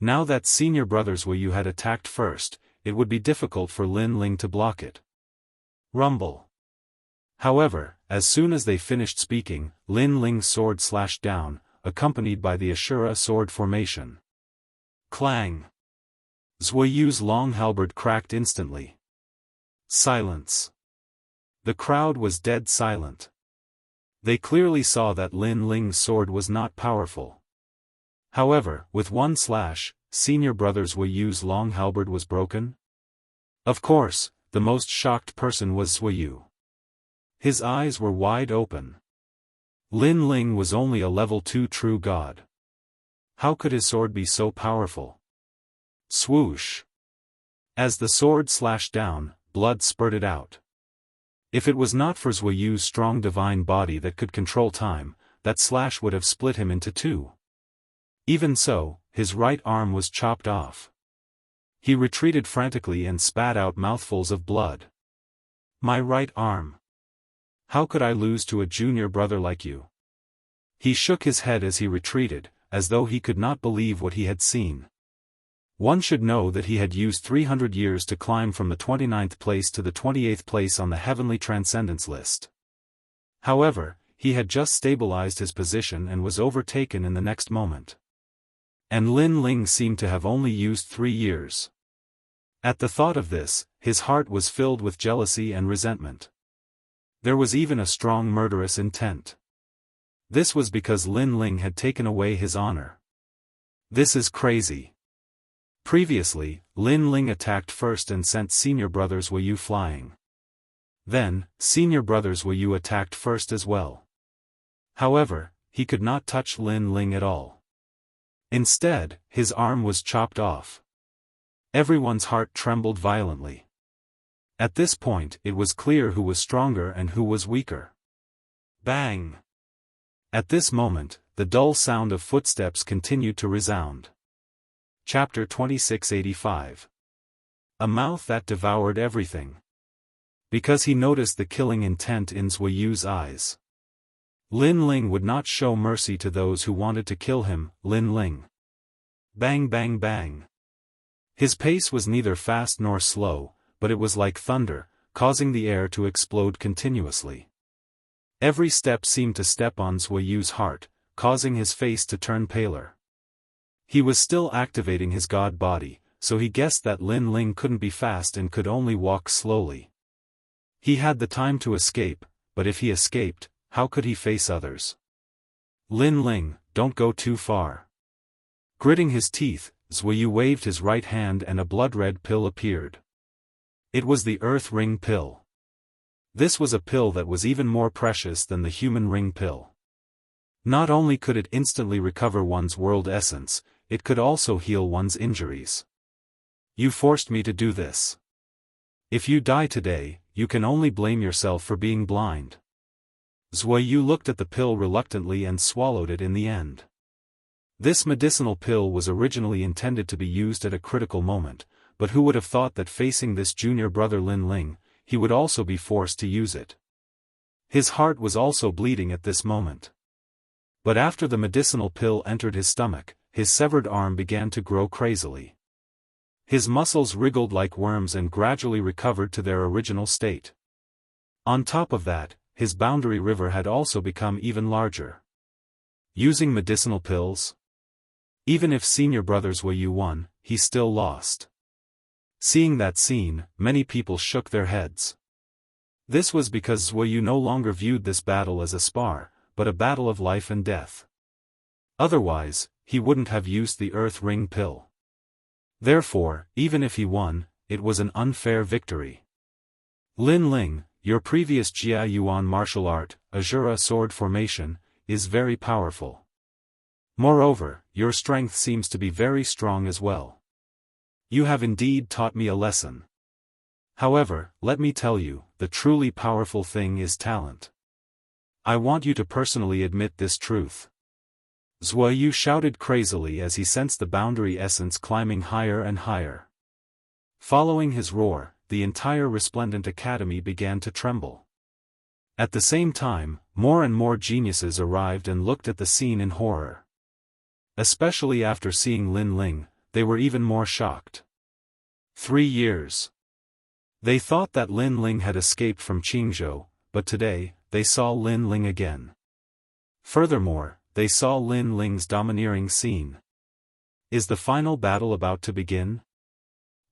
Now that senior brother Zhuoyu had attacked first, it would be difficult for Lin Ling to block it. Rumble. However, as soon as they finished speaking, Lin Ling's sword slashed down, accompanied by the Ashura sword formation. Clang! Zhuoyu's long halberd cracked instantly. Silence. The crowd was dead silent. They clearly saw that Lin Ling's sword was not powerful. However, with one slash, senior brother Zhuoyu's long halberd was broken? Of course, the most shocked person was Zhuoyu. His eyes were wide open. Lin Ling was only a level 2 true god. How could his sword be so powerful? Swoosh! As the sword slashed down, blood spurted out. If it was not for Zhuoyu's strong divine body that could control time, that slash would have split him into two. Even so, his right arm was chopped off. He retreated frantically and spat out mouthfuls of blood. My right arm. How could I lose to a junior brother like you? He shook his head as he retreated, as though he could not believe what he had seen. One should know that he had used 300 years to climb from the 29th place to the 28th place on the heavenly transcendence list. However, he had just stabilized his position and was overtaken in the next moment. And Lin Ling seemed to have only used 3 years. At the thought of this, his heart was filled with jealousy and resentment. There was even a strong murderous intent. This was because Lin Ling had taken away his honor. This is crazy. Previously, Lin Ling attacked first and sent senior brother Zhuoyu flying. Then, senior brother Zhuoyu attacked first as well. However, he could not touch Lin Ling at all. Instead, his arm was chopped off. Everyone's heart trembled violently. At this point, it was clear who was stronger and who was weaker. Bang! At this moment, the dull sound of footsteps continued to resound. Chapter 2685. A mouth that devoured everything. Because he noticed the killing intent in Zhuoyu's eyes. Lin Ling would not show mercy to those who wanted to kill him. Lin Ling. Bang bang bang. His pace was neither fast nor slow, but it was like thunder, causing the air to explode continuously. Every step seemed to step on Zhuoyu's heart, causing his face to turn paler. He was still activating his god body, so he guessed that Lin Ling couldn't be fast and could only walk slowly. He had the time to escape, but if he escaped, how could he face others? Lin Ling, don't go too far. Gritting his teeth, Zhuoyu waved his right hand and a blood-red pill appeared. It was the Earth Ring Pill. This was a pill that was even more precious than the human ring pill. Not only could it instantly recover one's world essence, it could also heal one's injuries. You forced me to do this. If you die today, you can only blame yourself for being blind. Zuoyu looked at the pill reluctantly and swallowed it in the end. This medicinal pill was originally intended to be used at a critical moment, but who would have thought that facing this junior brother Lin Ling, he would also be forced to use it. His heart was also bleeding at this moment. But after the medicinal pill entered his stomach, his severed arm began to grow crazily. His muscles wriggled like worms and gradually recovered to their original state. On top of that, his boundary river had also become even larger. Using medicinal pills? Even if senior brothers Wuyu won, he still lost. Seeing that scene, many people shook their heads. This was because Wuyu no longer viewed this battle as a spar, but a battle of life and death. Otherwise, he wouldn't have used the Earth Ring pill. Therefore, even if he won, it was an unfair victory. Lin Ling, your previous Jia Yuan martial art, Azura sword formation, is very powerful. Moreover, your strength seems to be very strong as well. You have indeed taught me a lesson. However, let me tell you, the truly powerful thing is talent. I want you to personally admit this truth. Zuoyu shouted crazily as he sensed the boundary essence climbing higher and higher. Following his roar, the entire resplendent academy began to tremble. At the same time, more and more geniuses arrived and looked at the scene in horror. Especially after seeing Lin Ling, they were even more shocked. 3 years. They thought that Lin Ling had escaped from Qingzhou, but today, they saw Lin Ling again. Furthermore, they saw Lin Ling's domineering scene. Is the final battle about to begin?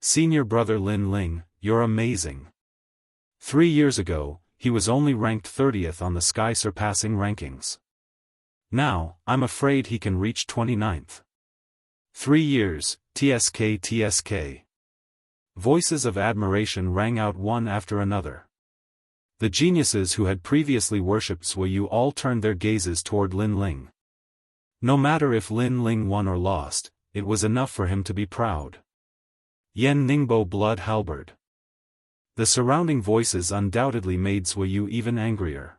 Senior brother Lin Ling, you're amazing. 3 years ago, he was only ranked 30th on the sky-surpassing rankings. Now, I'm afraid he can reach 29th. 3 years, TSK TSK. Voices of admiration rang out one after another. The geniuses who had previously worshipped Zuoyu all turned their gazes toward Lin Ling. No matter if Lin Ling won or lost, it was enough for him to be proud. Yan Ningbo blood halberd. The surrounding voices undoubtedly made Zuoyu even angrier.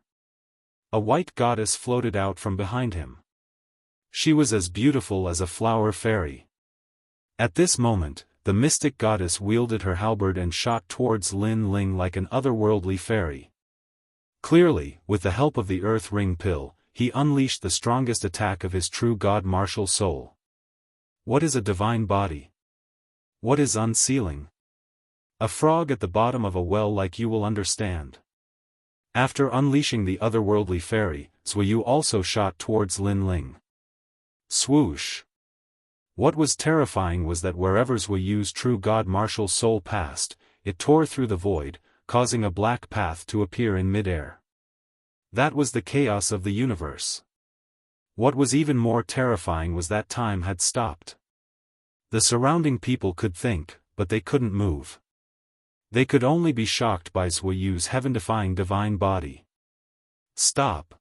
A white goddess floated out from behind him. She was as beautiful as a flower fairy. At this moment, the mystic goddess wielded her halberd and shot towards Lin Ling like an otherworldly fairy. Clearly, with the help of the Earth Ring pill, he unleashed the strongest attack of his true god martial soul. What is a divine body? What is unsealing? A frog at the bottom of a well like you will understand. After unleashing the otherworldly fairy, Zuoyu also shot towards Lin Ling. Swoosh! What was terrifying was that wherever Zuoyu's true god martial soul passed, it tore through the void, causing a black path to appear in midair. That was the chaos of the universe. What was even more terrifying was that time had stopped. The surrounding people could think, but they couldn't move. They could only be shocked by Zuoyu's heaven-defying divine body. Stop!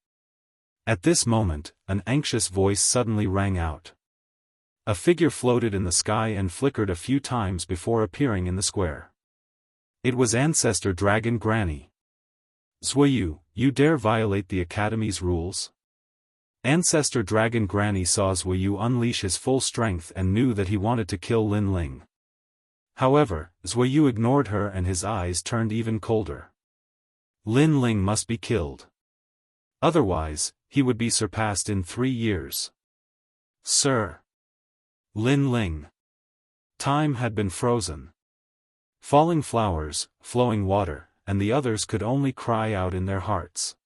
At this moment, an anxious voice suddenly rang out. A figure floated in the sky and flickered a few times before appearing in the square. It was Ancestor Dragon Granny. Zuoyu, you dare violate the Academy's rules? Ancestor Dragon Granny saw Zuoyu unleash his full strength and knew that he wanted to kill Lin Ling. However, Zuoyu ignored her and his eyes turned even colder. Lin Ling must be killed. Otherwise, he would be surpassed in 3 years. Sir! Lin Ling. Time had been frozen. Falling flowers, flowing water, and the others could only cry out in their hearts.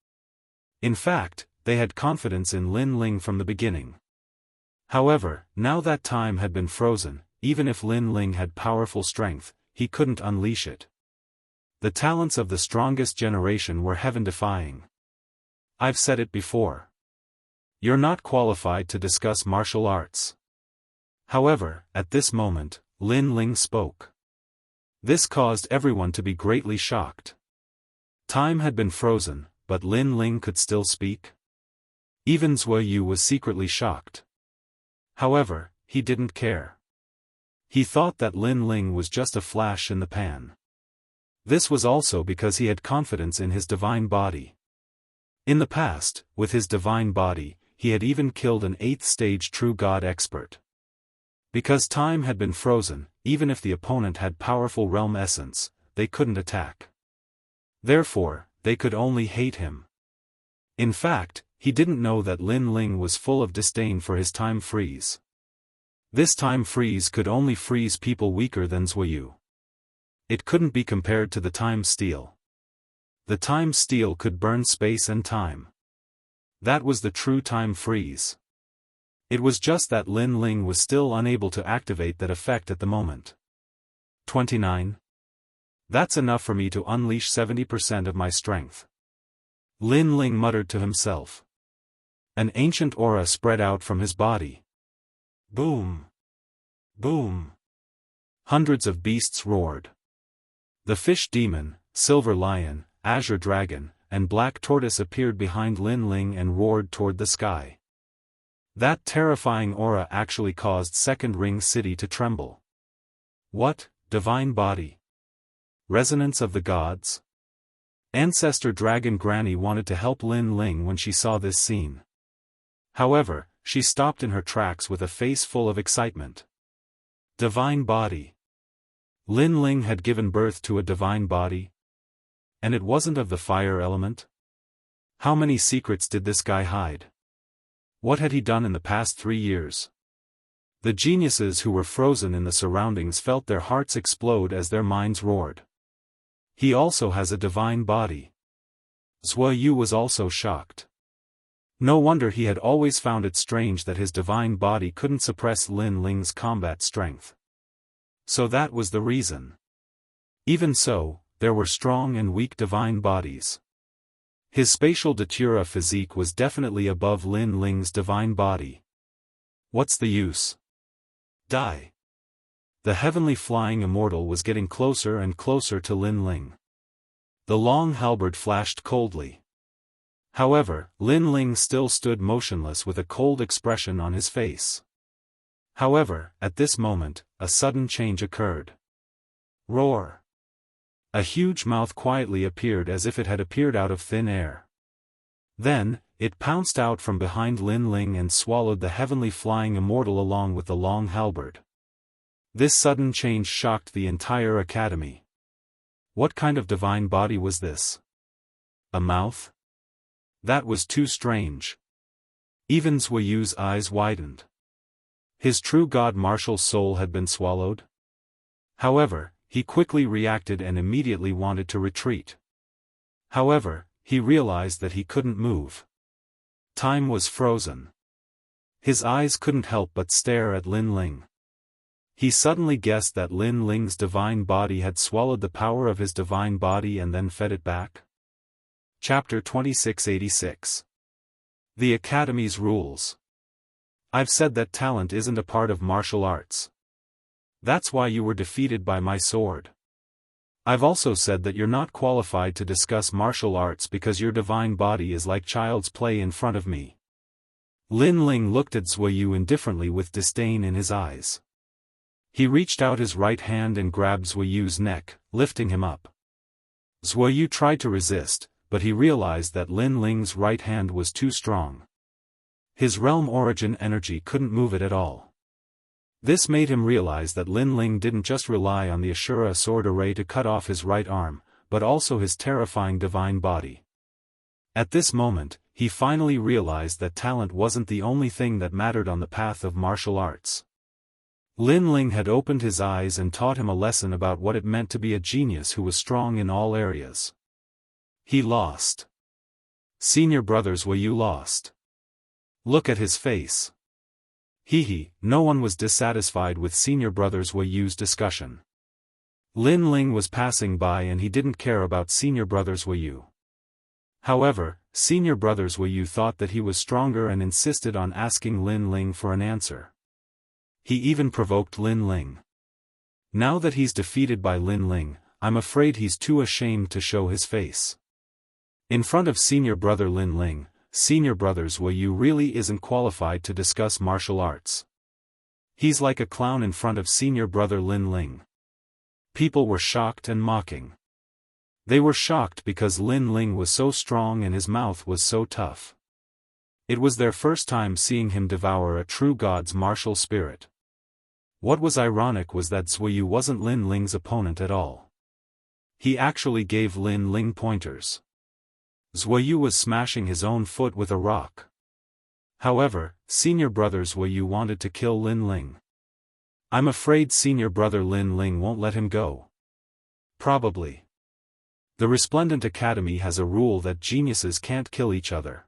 In fact, they had confidence in Lin Ling from the beginning. However, now that time had been frozen, even if Lin Ling had powerful strength, he couldn't unleash it. The talents of the strongest generation were heaven-defying. I've said it before. You're not qualified to discuss martial arts. However, at this moment, Lin Ling spoke. This caused everyone to be greatly shocked. Time had been frozen, but Lin Ling could still speak? Even Zuoyu was secretly shocked. However, he didn't care. He thought that Lin Ling was just a flash in the pan. This was also because he had confidence in his divine body. In the past, with his divine body, he had even killed an 8th-stage true god expert. Because time had been frozen, even if the opponent had powerful realm essence, they couldn't attack. Therefore, they could only hate him. In fact, he didn't know that Lin Ling was full of disdain for his time freeze. This time freeze could only freeze people weaker than Zuoyu. It couldn't be compared to the time steel. The time steel could burn space and time. That was the true time freeze. It was just that Lin Ling was still unable to activate that effect at the moment. 29. That's enough for me to unleash 70% of my strength. Lin Ling muttered to himself. An ancient aura spread out from his body. Boom! Boom! Hundreds of beasts roared. The fish demon, silver lion, azure dragon, and black tortoise appeared behind Lin Ling and roared toward the sky. That terrifying aura actually caused Second Ring City to tremble. What, divine body? Resonance of the gods? Ancestor Dragon Granny wanted to help Lin Ling when she saw this scene. However, she stopped in her tracks with a face full of excitement. Divine body. Lin Ling had given birth to a divine body? And it wasn't of the fire element? How many secrets did this guy hide? What had he done in the past 3 years? The geniuses who were frozen in the surroundings felt their hearts explode as their minds roared. He also has a divine body. Zuoyu was also shocked. No wonder he had always found it strange that his divine body couldn't suppress Lin Ling's combat strength. So that was the reason. Even so, there were strong and weak divine bodies. His spatial datura physique was definitely above Lin Ling's divine body. What's the use? Die. The heavenly flying immortal was getting closer and closer to Lin Ling. The long halberd flashed coldly. However, Lin Ling still stood motionless with a cold expression on his face. However, at this moment, a sudden change occurred. Roar! A huge mouth quietly appeared as if it had appeared out of thin air. Then, it pounced out from behind Lin Ling and swallowed the heavenly flying immortal along with the long halberd. This sudden change shocked the entire academy. What kind of divine body was this? A mouth? That was too strange. Even Zuoyu's eyes widened. His true god martial soul had been swallowed? However, he quickly reacted and immediately wanted to retreat. However, he realized that he couldn't move. Time was frozen. His eyes couldn't help but stare at Lin Ling. He suddenly guessed that Lin Ling's divine body had swallowed the power of his divine body and then fed it back. Chapter 2686. The Academy's Rules. I've said that talent isn't a part of martial arts. That's why you were defeated by my sword. I've also said that you're not qualified to discuss martial arts because your divine body is like child's play in front of me. Lin Ling looked at Zuoyu indifferently with disdain in his eyes. He reached out his right hand and grabbed Zuoyu's neck, lifting him up. Zuoyu tried to resist, but he realized that Lin Ling's right hand was too strong. His realm origin energy couldn't move it at all. This made him realize that Lin Ling didn't just rely on the Ashura sword array to cut off his right arm, but also his terrifying divine body. At this moment, he finally realized that talent wasn't the only thing that mattered on the path of martial arts. Lin Ling had opened his eyes and taught him a lesson about what it meant to be a genius who was strong in all areas. He lost. Senior brothers, were you lost? Look at his face. No one was dissatisfied with Senior Brothers Wei Yu's discussion. Lin Ling was passing by and he didn't care about Senior Brothers Wei Yu. However, Senior Brothers Wei Yu thought that he was stronger and insisted on asking Lin Ling for an answer. He even provoked Lin Ling. Now that he's defeated by Lin Ling, I'm afraid he's too ashamed to show his face. In front of Senior Brother Lin Ling, Senior Brothers Wei Yu really isn't qualified to discuss martial arts. He's like a clown in front of senior brother Lin Ling. People were shocked and mocking. They were shocked because Lin Ling was so strong and his mouth was so tough. It was their first time seeing him devour a true god's martial spirit. What was ironic was that Zuoyu wasn't Lin Ling's opponent at all. He actually gave Lin Ling pointers. Zuoyu was smashing his own foot with a rock. However, senior brother Zuoyu wanted to kill Lin Ling. I'm afraid senior brother Lin Ling won't let him go. Probably. The Resplendent Academy has a rule that geniuses can't kill each other.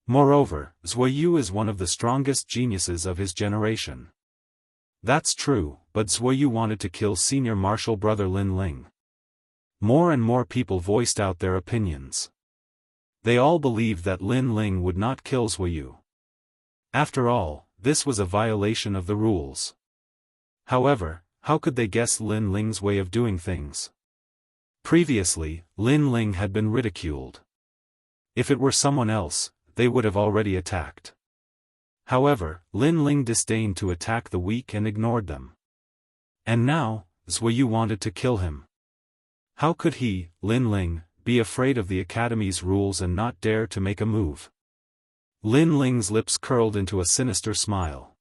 Moreover, Zuoyu is one of the strongest geniuses of his generation. That's true, but Zuoyu wanted to kill senior martial brother Lin Ling. More and more people voiced out their opinions. They all believed that Lin Ling would not kill Zuoyu. After all, this was a violation of the rules. However, how could they guess Lin Ling's way of doing things? Previously, Lin Ling had been ridiculed. If it were someone else, they would have already attacked. However, Lin Ling disdained to attack the weak and ignored them. And now, Zuoyu wanted to kill him. How could he, Lin Ling, be afraid of the Academy's rules and not dare to make a move? Lin Ling's lips curled into a sinister smile.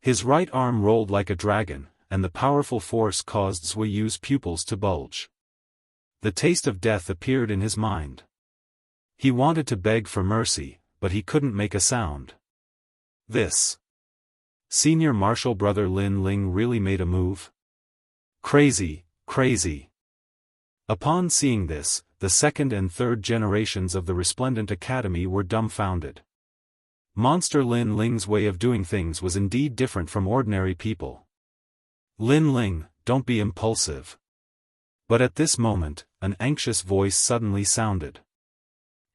His right arm rolled like a dragon, and the powerful force caused Zuoyu's pupils to bulge. The taste of death appeared in his mind. He wanted to beg for mercy, but he couldn't make a sound. This senior martial brother Lin Ling really made a move? Crazy, crazy. Upon seeing this, the second and third generations of the Resplendent Academy were dumbfounded. Monster Lin Ling's way of doing things was indeed different from ordinary people. Lin Ling, don't be impulsive. But at this moment, an anxious voice suddenly sounded.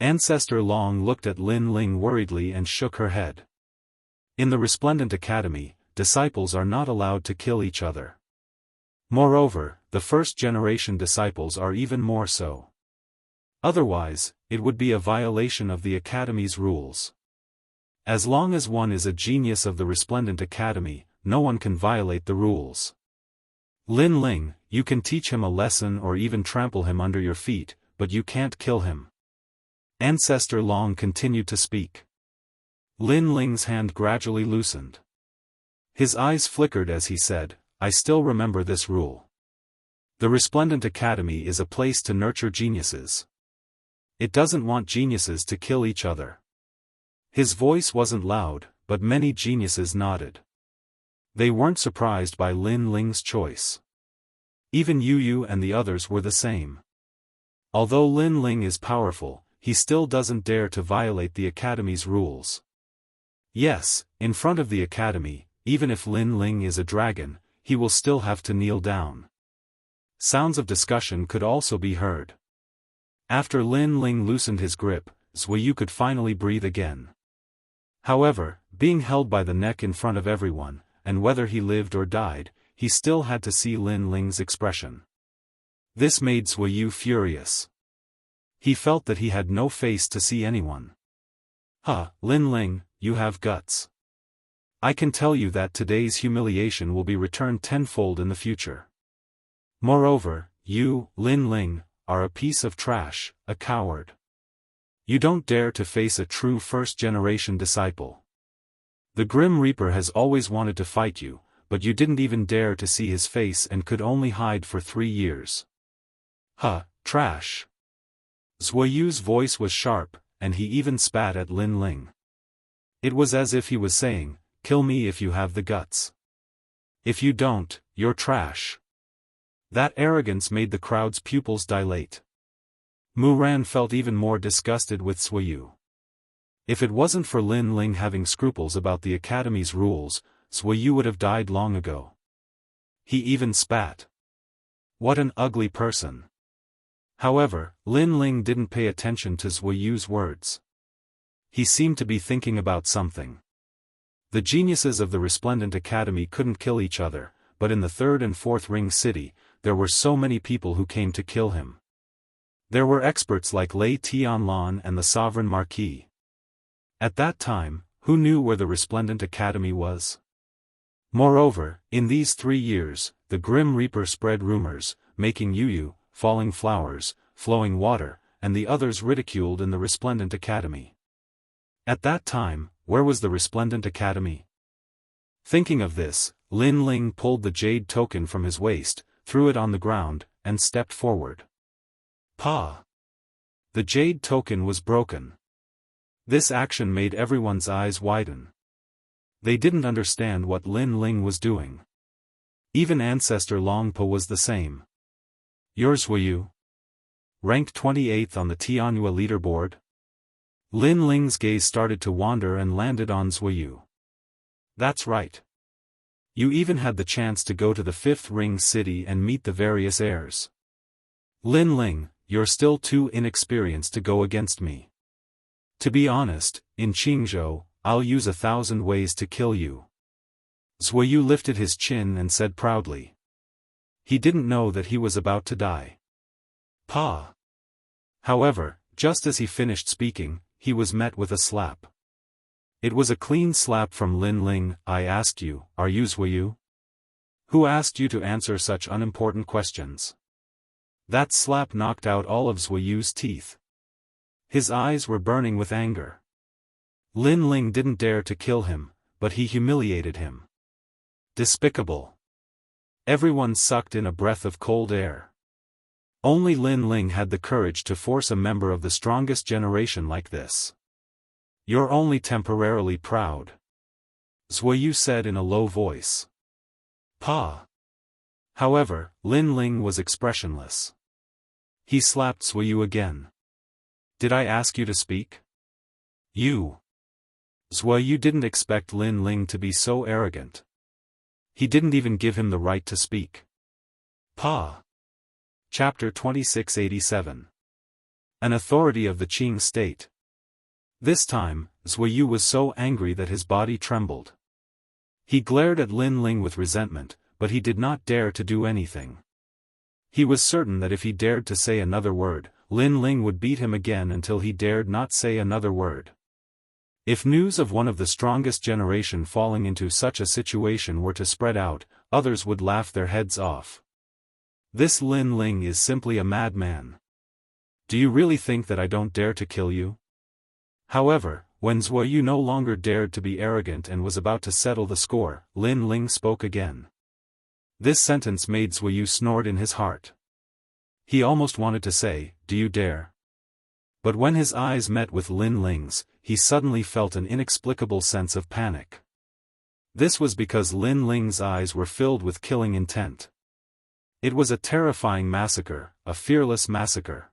Ancestor Long looked at Lin Ling worriedly and shook her head. In the Resplendent Academy, disciples are not allowed to kill each other. Moreover, the first-generation disciples are even more so. Otherwise, it would be a violation of the Academy's rules. As long as one is a genius of the Resplendent Academy, no one can violate the rules. Lin Ling, you can teach him a lesson or even trample him under your feet, but you can't kill him. Ancestor Long continued to speak. Lin Ling's hand gradually loosened. His eyes flickered as he said, I still remember this rule. The Resplendent Academy is a place to nurture geniuses. It doesn't want geniuses to kill each other. His voice wasn't loud, but many geniuses nodded. They weren't surprised by Lin Ling's choice. Even Yu and the others were the same. Although Lin Ling is powerful, he still doesn't dare to violate the Academy's rules. Yes, in front of the Academy, even if Lin Ling is a dragon, he will still have to kneel down. Sounds of discussion could also be heard. After Lin Ling loosened his grip, Zuoyu could finally breathe again. However, being held by the neck in front of everyone, and whether he lived or died, he still had to see Lin Ling's expression. This made Zuoyu furious. He felt that he had no face to see anyone. Lin Ling, you have guts. I can tell you that today's humiliation will be returned tenfold in the future. Moreover, you, Lin Ling, are a piece of trash, a coward. You don't dare to face a true first-generation disciple. The Grim Reaper has always wanted to fight you, but you didn't even dare to see his face and could only hide for 3 years. Trash. Zuoyu's voice was sharp, and he even spat at Lin Ling. It was as if he was saying, kill me if you have the guts. If you don't, you're trash. That arrogance made the crowd's pupils dilate. Muran felt even more disgusted with Zuoyu. If it wasn't for Lin Ling having scruples about the Academy's rules, Zuoyu would have died long ago. He even spat. What an ugly person. However, Lin Ling didn't pay attention to Zuoyu's words. He seemed to be thinking about something. The geniuses of the Resplendent Academy couldn't kill each other, but in the third and fourth ring city, there were so many people who came to kill him. There were experts like Lei Tianlan and the Sovereign Marquis. At that time, who knew where the Resplendent Academy was? Moreover, in these 3 years, the Grim Reaper spread rumors, making Yu, falling flowers, flowing water, and the others ridiculed in the Resplendent Academy. At that time, where was the Resplendent Academy? Thinking of this, Lin Ling pulled the jade token from his waist, threw it on the ground, and stepped forward. Pa! The jade token was broken. This action made everyone's eyes widen. They didn't understand what Lin Ling was doing. Even Ancestor Longpo was the same. Yours were you? Ranked 28th on the Tianhua leaderboard? Lin Ling's gaze started to wander and landed on Zhuyu. That's right. You even had the chance to go to the 5th Ring City and meet the various heirs. Lin Ling, you're still too inexperienced to go against me. To be honest, in Qingzhou, I'll use 1,000 ways to kill you. Zhuyu lifted his chin and said proudly. He didn't know that he was about to die. Pa! However, just as he finished speaking, he was met with a slap. It was a clean slap from Lin Ling. I asked you, are you Zhuyu? Who asked you to answer such unimportant questions? That slap knocked out all of Zhuyu's teeth. His eyes were burning with anger. Lin Ling didn't dare to kill him, but he humiliated him. Despicable. Everyone sucked in a breath of cold air. Only Lin Ling had the courage to force a member of the strongest generation like this. You're only temporarily proud. Zhuyu said in a low voice. Pa! However, Lin Ling was expressionless. He slapped Zhuyu again. Did I ask you to speak? You. Zhuyu didn't expect Lin Ling to be so arrogant. He didn't even give him the right to speak. Pa! Chapter 2687. An authority of the Qing state. This time, Zhuyu was so angry that his body trembled. He glared at Lin Ling with resentment, but he did not dare to do anything. He was certain that if he dared to say another word, Lin Ling would beat him again until he dared not say another word. If news of one of the strongest generation falling into such a situation were to spread out, others would laugh their heads off. This Lin Ling is simply a madman. Do you really think that I don't dare to kill you? However, when Zhuyu no longer dared to be arrogant and was about to settle the score, Lin Ling spoke again. This sentence made Zhuyu snort in his heart. He almost wanted to say, do you dare? But when his eyes met with Lin Ling's, he suddenly felt an inexplicable sense of panic. This was because Lin Ling's eyes were filled with killing intent. It was a terrifying massacre, a fearless massacre.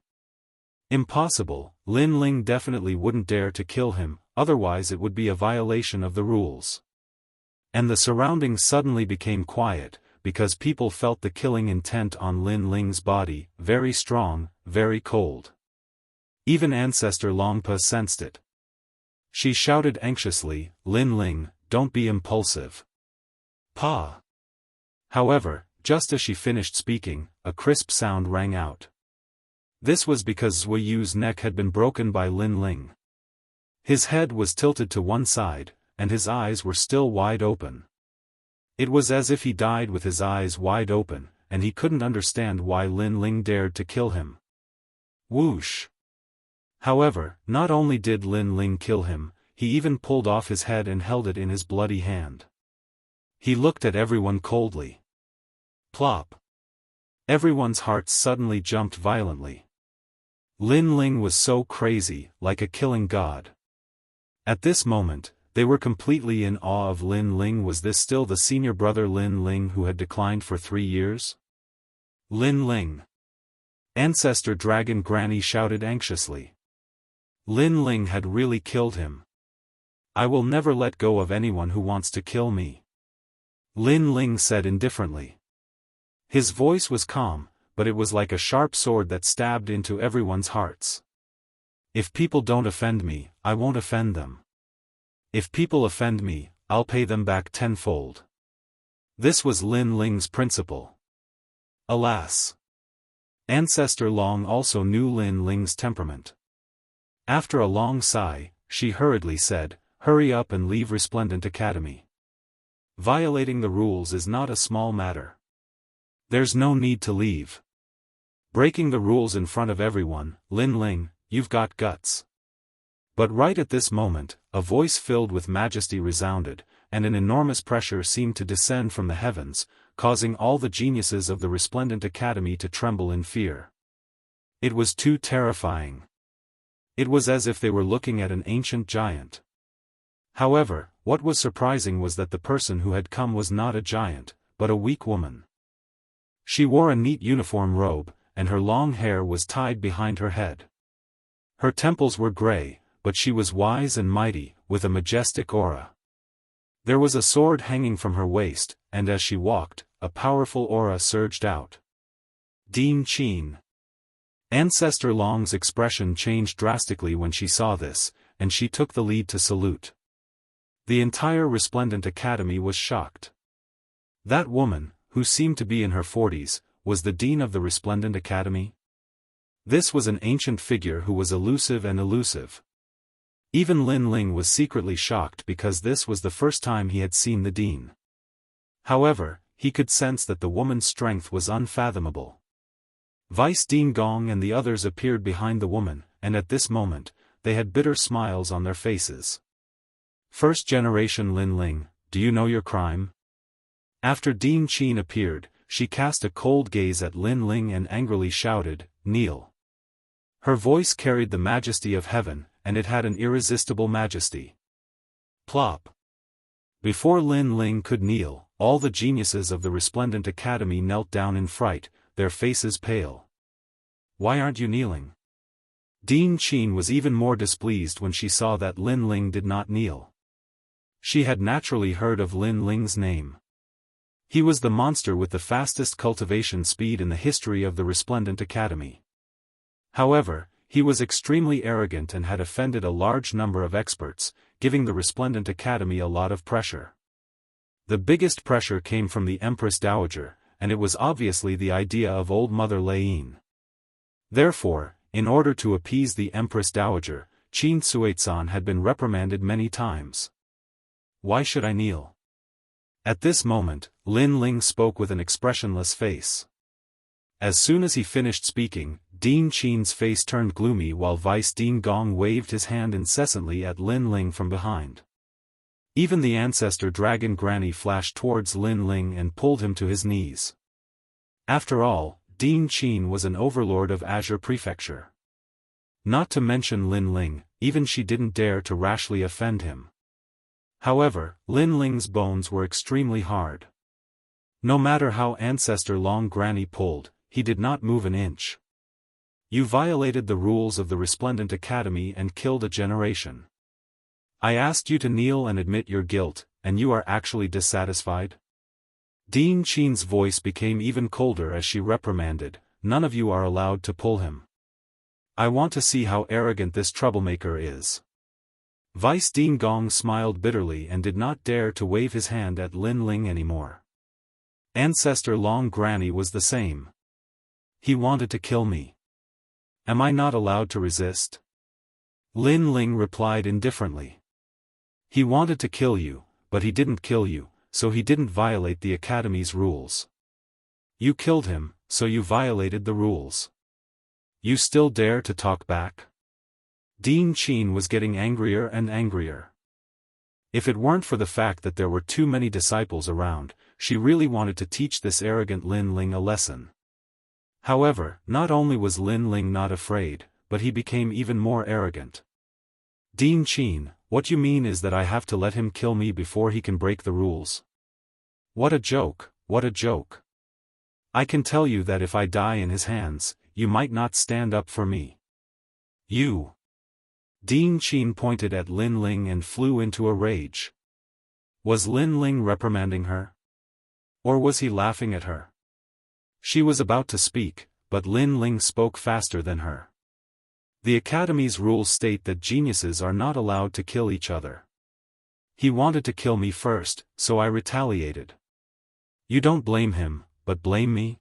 Impossible, Lin Ling definitely wouldn't dare to kill him, otherwise it would be a violation of the rules. And the surroundings suddenly became quiet, because people felt the killing intent on Lin Ling's body, very strong, very cold. Even Ancestor Longpa sensed it. She shouted anxiously, Lin Ling, don't be impulsive. Pa! However, just as she finished speaking, a crisp sound rang out. This was because Zhuyu's neck had been broken by Lin Ling. His head was tilted to one side, and his eyes were still wide open. It was as if he died with his eyes wide open, and he couldn't understand why Lin Ling dared to kill him. Whoosh! However, not only did Lin Ling kill him, he even pulled off his head and held it in his bloody hand. He looked at everyone coldly. Plop! Everyone's hearts suddenly jumped violently. Lin Ling was so crazy, like a killing god. At this moment, they were completely in awe of Lin Ling. Was this still the senior brother Lin Ling who had declined for 3 years? Lin Ling! Ancestor Dragon Granny shouted anxiously. Lin Ling had really killed him. I will never let go of anyone who wants to kill me. Lin Ling said indifferently. His voice was calm, but it was like a sharp sword that stabbed into everyone's hearts. If people don't offend me, I won't offend them. If people offend me, I'll pay them back tenfold. This was Lin Ling's principle. Alas! Ancestor Long also knew Lin Ling's temperament. After a long sigh, she hurriedly said, hurry up and leave Resplendent Academy. Violating the rules is not a small matter. There's no need to leave. Breaking the rules in front of everyone, Lin Ling, you've got guts. But right at this moment, a voice filled with majesty resounded, and an enormous pressure seemed to descend from the heavens, causing all the geniuses of the resplendent academy to tremble in fear. It was too terrifying. It was as if they were looking at an ancient giant. However, what was surprising was that the person who had come was not a giant, but a weak woman. She wore a neat uniform robe, and her long hair was tied behind her head. Her temples were gray, but she was wise and mighty, with a majestic aura. There was a sword hanging from her waist, and as she walked, a powerful aura surged out. Din Qin. Ancestor Long's expression changed drastically when she saw this, and she took the lead to salute. The entire resplendent academy was shocked. That woman, who seemed to be in her 40s, was the dean of the resplendent academy? This was an ancient figure who was elusive and elusive. Even Lin Ling was secretly shocked because this was the first time he had seen the dean. However, he could sense that the woman's strength was unfathomable. Vice Dean Gong and the others appeared behind the woman, and at this moment, they had bitter smiles on their faces. First generation Lin Ling, do you know your crime? After Din Qin appeared, she cast a cold gaze at Lin Ling and angrily shouted, "Kneel." Her voice carried the majesty of heaven, and it had an irresistible majesty. Plop. Before Lin Ling could kneel, all the geniuses of the resplendent academy knelt down in fright, their faces pale. Why aren't you kneeling? Din Qin was even more displeased when she saw that Lin Ling did not kneel. She had naturally heard of Lin Ling's name. He was the monster with the fastest cultivation speed in the history of the resplendent academy. However, he was extremely arrogant and had offended a large number of experts, giving the resplendent academy a lot of pressure. The biggest pressure came from the Empress Dowager, and it was obviously the idea of Old Mother Lei. Therefore, in order to appease the Empress Dowager, Qin Suizan had been reprimanded many times. Why should I kneel? At this moment, Lin Ling spoke with an expressionless face. As soon as he finished speaking, Din Qin's face turned gloomy while Vice Dean Gong waved his hand incessantly at Lin Ling from behind. Even the ancestor dragon Granny flashed towards Lin Ling and pulled him to his knees. After all, Din Qin was an overlord of Azure Prefecture. Not to mention Lin Ling, even she didn't dare to rashly offend him. However, Lin Ling's bones were extremely hard. No matter how Ancestor Long Granny pulled, he did not move an inch. You violated the rules of the Resplendent Academy and killed a generation. I asked you to kneel and admit your guilt, and you are actually dissatisfied? Din Qin's voice became even colder as she reprimanded, none of you are allowed to pull him. I want to see how arrogant this troublemaker is. Vice Dean Gong smiled bitterly and did not dare to wave his hand at Lin Ling anymore. Ancestor Long Granny was the same. He wanted to kill me. Am I not allowed to resist? Lin Ling replied indifferently. He wanted to kill you, but he didn't kill you, so he didn't violate the Academy's rules. You killed him, so you violated the rules. You still dare to talk back? Din Qin was getting angrier and angrier. If it weren't for the fact that there were too many disciples around, she really wanted to teach this arrogant Lin Ling a lesson. However, not only was Lin Ling not afraid, but he became even more arrogant. Din Qin, what you mean is that I have to let him kill me before he can break the rules? What a joke, what a joke. I can tell you that if I die in his hands, you might not stand up for me. You. Din Qin pointed at Lin Ling and flew into a rage. Was Lin Ling reprimanding her? Or was he laughing at her? She was about to speak, but Lin Ling spoke faster than her. The Academy's rules state that geniuses are not allowed to kill each other. He wanted to kill me first, so I retaliated. You don't blame him, but blame me?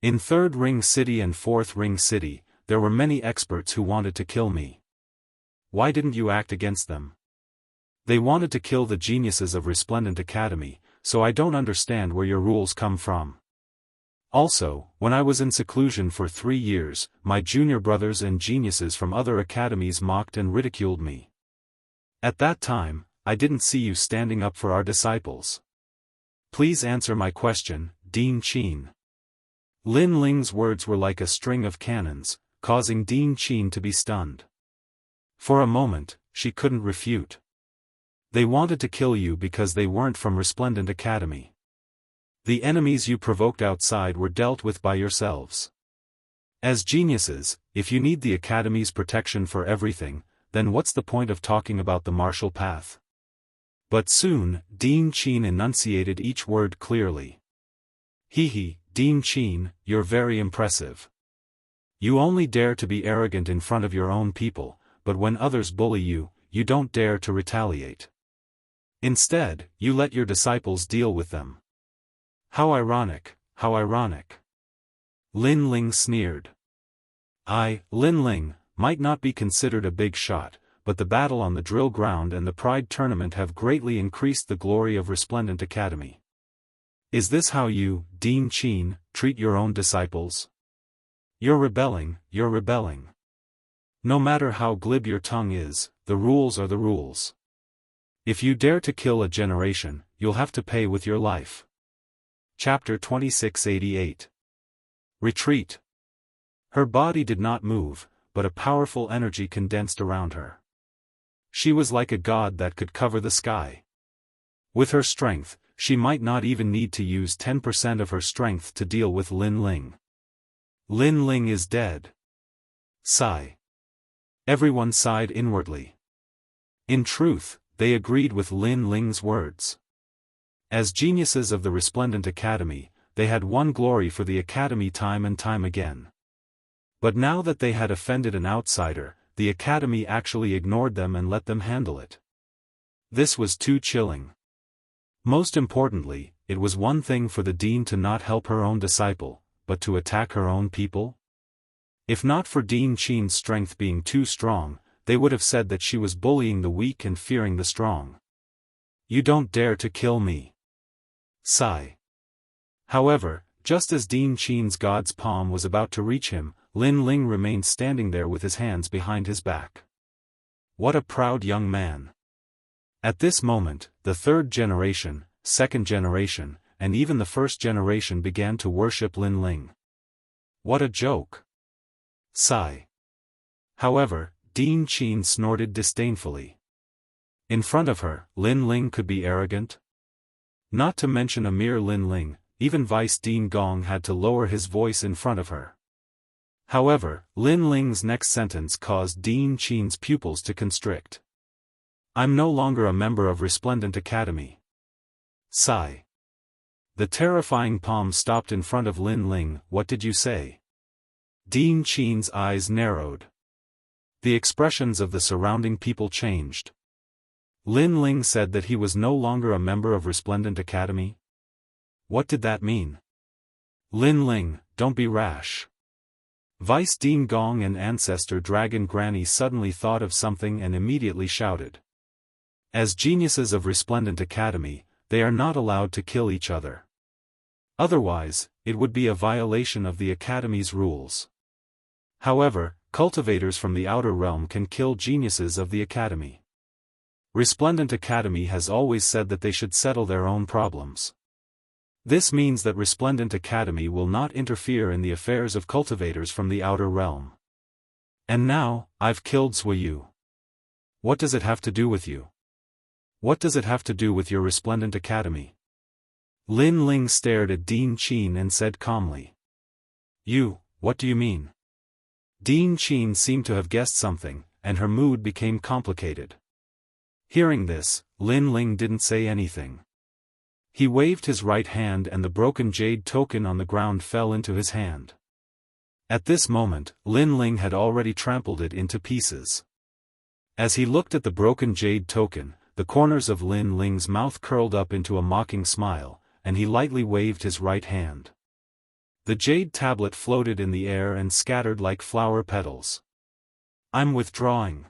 In Third Ring City and Fourth Ring City, there were many experts who wanted to kill me. Why didn't you act against them? They wanted to kill the geniuses of Resplendent Academy, so I don't understand where your rules come from. Also, when I was in seclusion for 3 years, my junior brothers and geniuses from other academies mocked and ridiculed me. At that time, I didn't see you standing up for our disciples. Please answer my question, Dean Qin. Lin Ling's words were like a string of cannons, causing Dean Qin to be stunned. For a moment, she couldn't refute. They wanted to kill you because they weren't from Resplendent Academy. The enemies you provoked outside were dealt with by yourselves. As geniuses, if you need the Academy's protection for everything, then what's the point of talking about the martial path? But soon, Dean Qin enunciated each word clearly. Dean Qin, you're very impressive. You only dare to be arrogant in front of your own people, but when others bully you, you don't dare to retaliate. Instead, you let your disciples deal with them. How ironic, how ironic. Lin Ling sneered. Lin Ling, might not be considered a big shot, but the battle on the drill ground and the Pride Tournament have greatly increased the glory of Resplendent Academy. Is this how you, Dean Qin, treat your own disciples? You're rebelling, you're rebelling. No matter how glib your tongue is, the rules are the rules. If you dare to kill a generation, you'll have to pay with your life. Chapter 2688. Retreat. Her body did not move, but a powerful energy condensed around her. She was like a god that could cover the sky. With her strength, she might not even need to use 10% of her strength to deal with Lin Ling. Lin Ling is dead. Sigh. Everyone sighed inwardly. In truth, they agreed with Lin Ling's words. As geniuses of the Resplendent Academy, they had won glory for the Academy time and time again. But now that they had offended an outsider, the Academy actually ignored them and let them handle it. This was too chilling. Most importantly, it was one thing for the Dean to not help her own disciple, but to attack her own people? If not for Dean Qin's strength being too strong, they would have said that she was bullying the weak and fearing the strong. You don't dare to kill me. Sigh. However, just as Dean Qin's god's palm was about to reach him, Lin Ling remained standing there with his hands behind his back. What a proud young man. At this moment, the third generation, second generation, and even the first generation began to worship Lin Ling. What a joke. Sigh. However, Dean Qin snorted disdainfully. In front of her, Lin Ling could be arrogant? Not to mention a mere Lin Ling, even Vice Dean Gong had to lower his voice in front of her. However, Lin Ling's next sentence caused Dean Qin's pupils to constrict. I'm no longer a member of Resplendent Academy. Sigh. The terrifying palm stopped in front of Lin Ling. What did you say? Dean Qin's eyes narrowed. The expressions of the surrounding people changed. Lin Ling said that he was no longer a member of Resplendent Academy? What did that mean? Lin Ling, don't be rash. Vice Dean Gong and Ancestor Dragon Granny suddenly thought of something and immediately shouted. As geniuses of Resplendent Academy, they are not allowed to kill each other. Otherwise, it would be a violation of the Academy's rules. However, cultivators from the outer realm can kill geniuses of the Academy. Resplendent Academy has always said that they should settle their own problems. This means that Resplendent Academy will not interfere in the affairs of cultivators from the outer realm. And now, I've killed Swiyu. What does it have to do with you? What does it have to do with your Resplendent Academy? Lin Ling stared at Dean Qin and said calmly. What do you mean? Dean Qin seemed to have guessed something, and her mood became complicated. Hearing this, Lin Ling didn't say anything. He waved his right hand and the broken jade token on the ground fell into his hand. At this moment, Lin Ling had already trampled it into pieces. As he looked at the broken jade token, the corners of Lin Ling's mouth curled up into a mocking smile, and he lightly waved his right hand. The jade tablet floated in the air and scattered like flower petals. I'm withdrawing.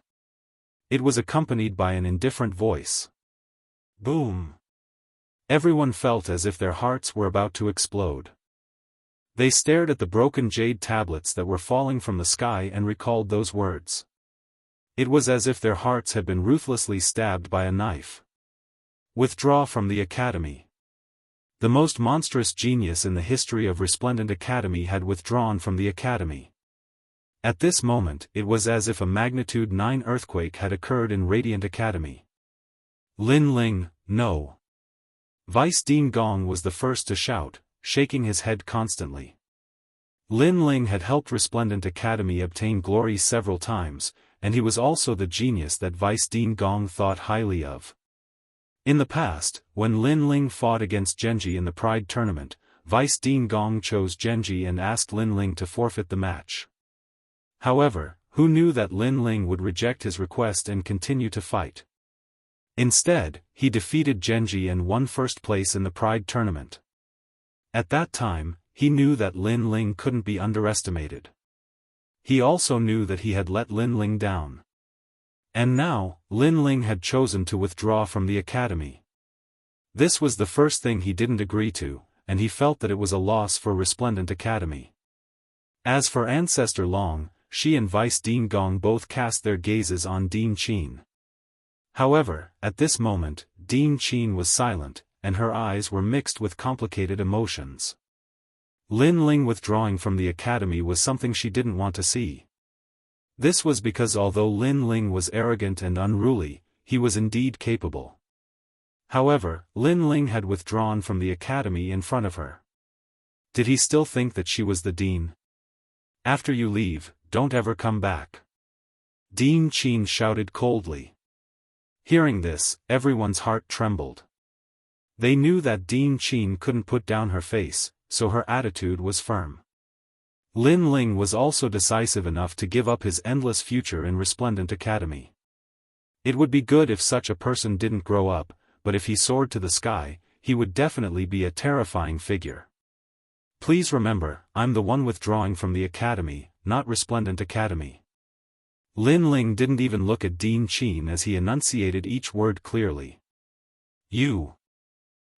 It was accompanied by an indifferent voice. Boom! Everyone felt as if their hearts were about to explode. They stared at the broken jade tablets that were falling from the sky and recalled those words. It was as if their hearts had been ruthlessly stabbed by a knife. Withdraw from the academy. The most monstrous genius in the history of Resplendent Academy had withdrawn from the academy. At this moment, it was as if a magnitude 9 earthquake had occurred in Radiant Academy. Lin Ling, no. Vice Dean Gong was the first to shout, shaking his head constantly. Lin Ling had helped Resplendent Academy obtain glory several times, and he was also the genius that Vice Dean Gong thought highly of. In the past, when Lin Ling fought against Genji in the Pride tournament, Vice Dean Gong chose Genji and asked Lin Ling to forfeit the match. However, who knew that Lin Ling would reject his request and continue to fight? Instead, he defeated Genji and won first place in the Pride tournament. At that time, he knew that Lin Ling couldn't be underestimated. He also knew that he had let Lin Ling down. And now, Lin Ling had chosen to withdraw from the academy. This was the first thing he didn't agree to, and he felt that it was a loss for Resplendent Academy. As for Ancestor Long, she and Vice Dean Gong both cast their gazes on Dean Qin. However, at this moment, Dean Qin was silent, and her eyes were mixed with complicated emotions. Lin Ling withdrawing from the academy was something she didn't want to see. This was because although Lin Ling was arrogant and unruly, he was indeed capable. However, Lin Ling had withdrawn from the academy in front of her. Did he still think that she was the dean? After you leave, don't ever come back. Dean Qin shouted coldly. Hearing this, everyone's heart trembled. They knew that Dean Qin couldn't put down her face, so her attitude was firm. Lin Ling was also decisive enough to give up his endless future in Resplendent Academy. It would be good if such a person didn't grow up, but if he soared to the sky, he would definitely be a terrifying figure. Please remember, I'm the one withdrawing from the academy, not Resplendent Academy. Lin Ling didn't even look at Dean Qin as he enunciated each word clearly. You.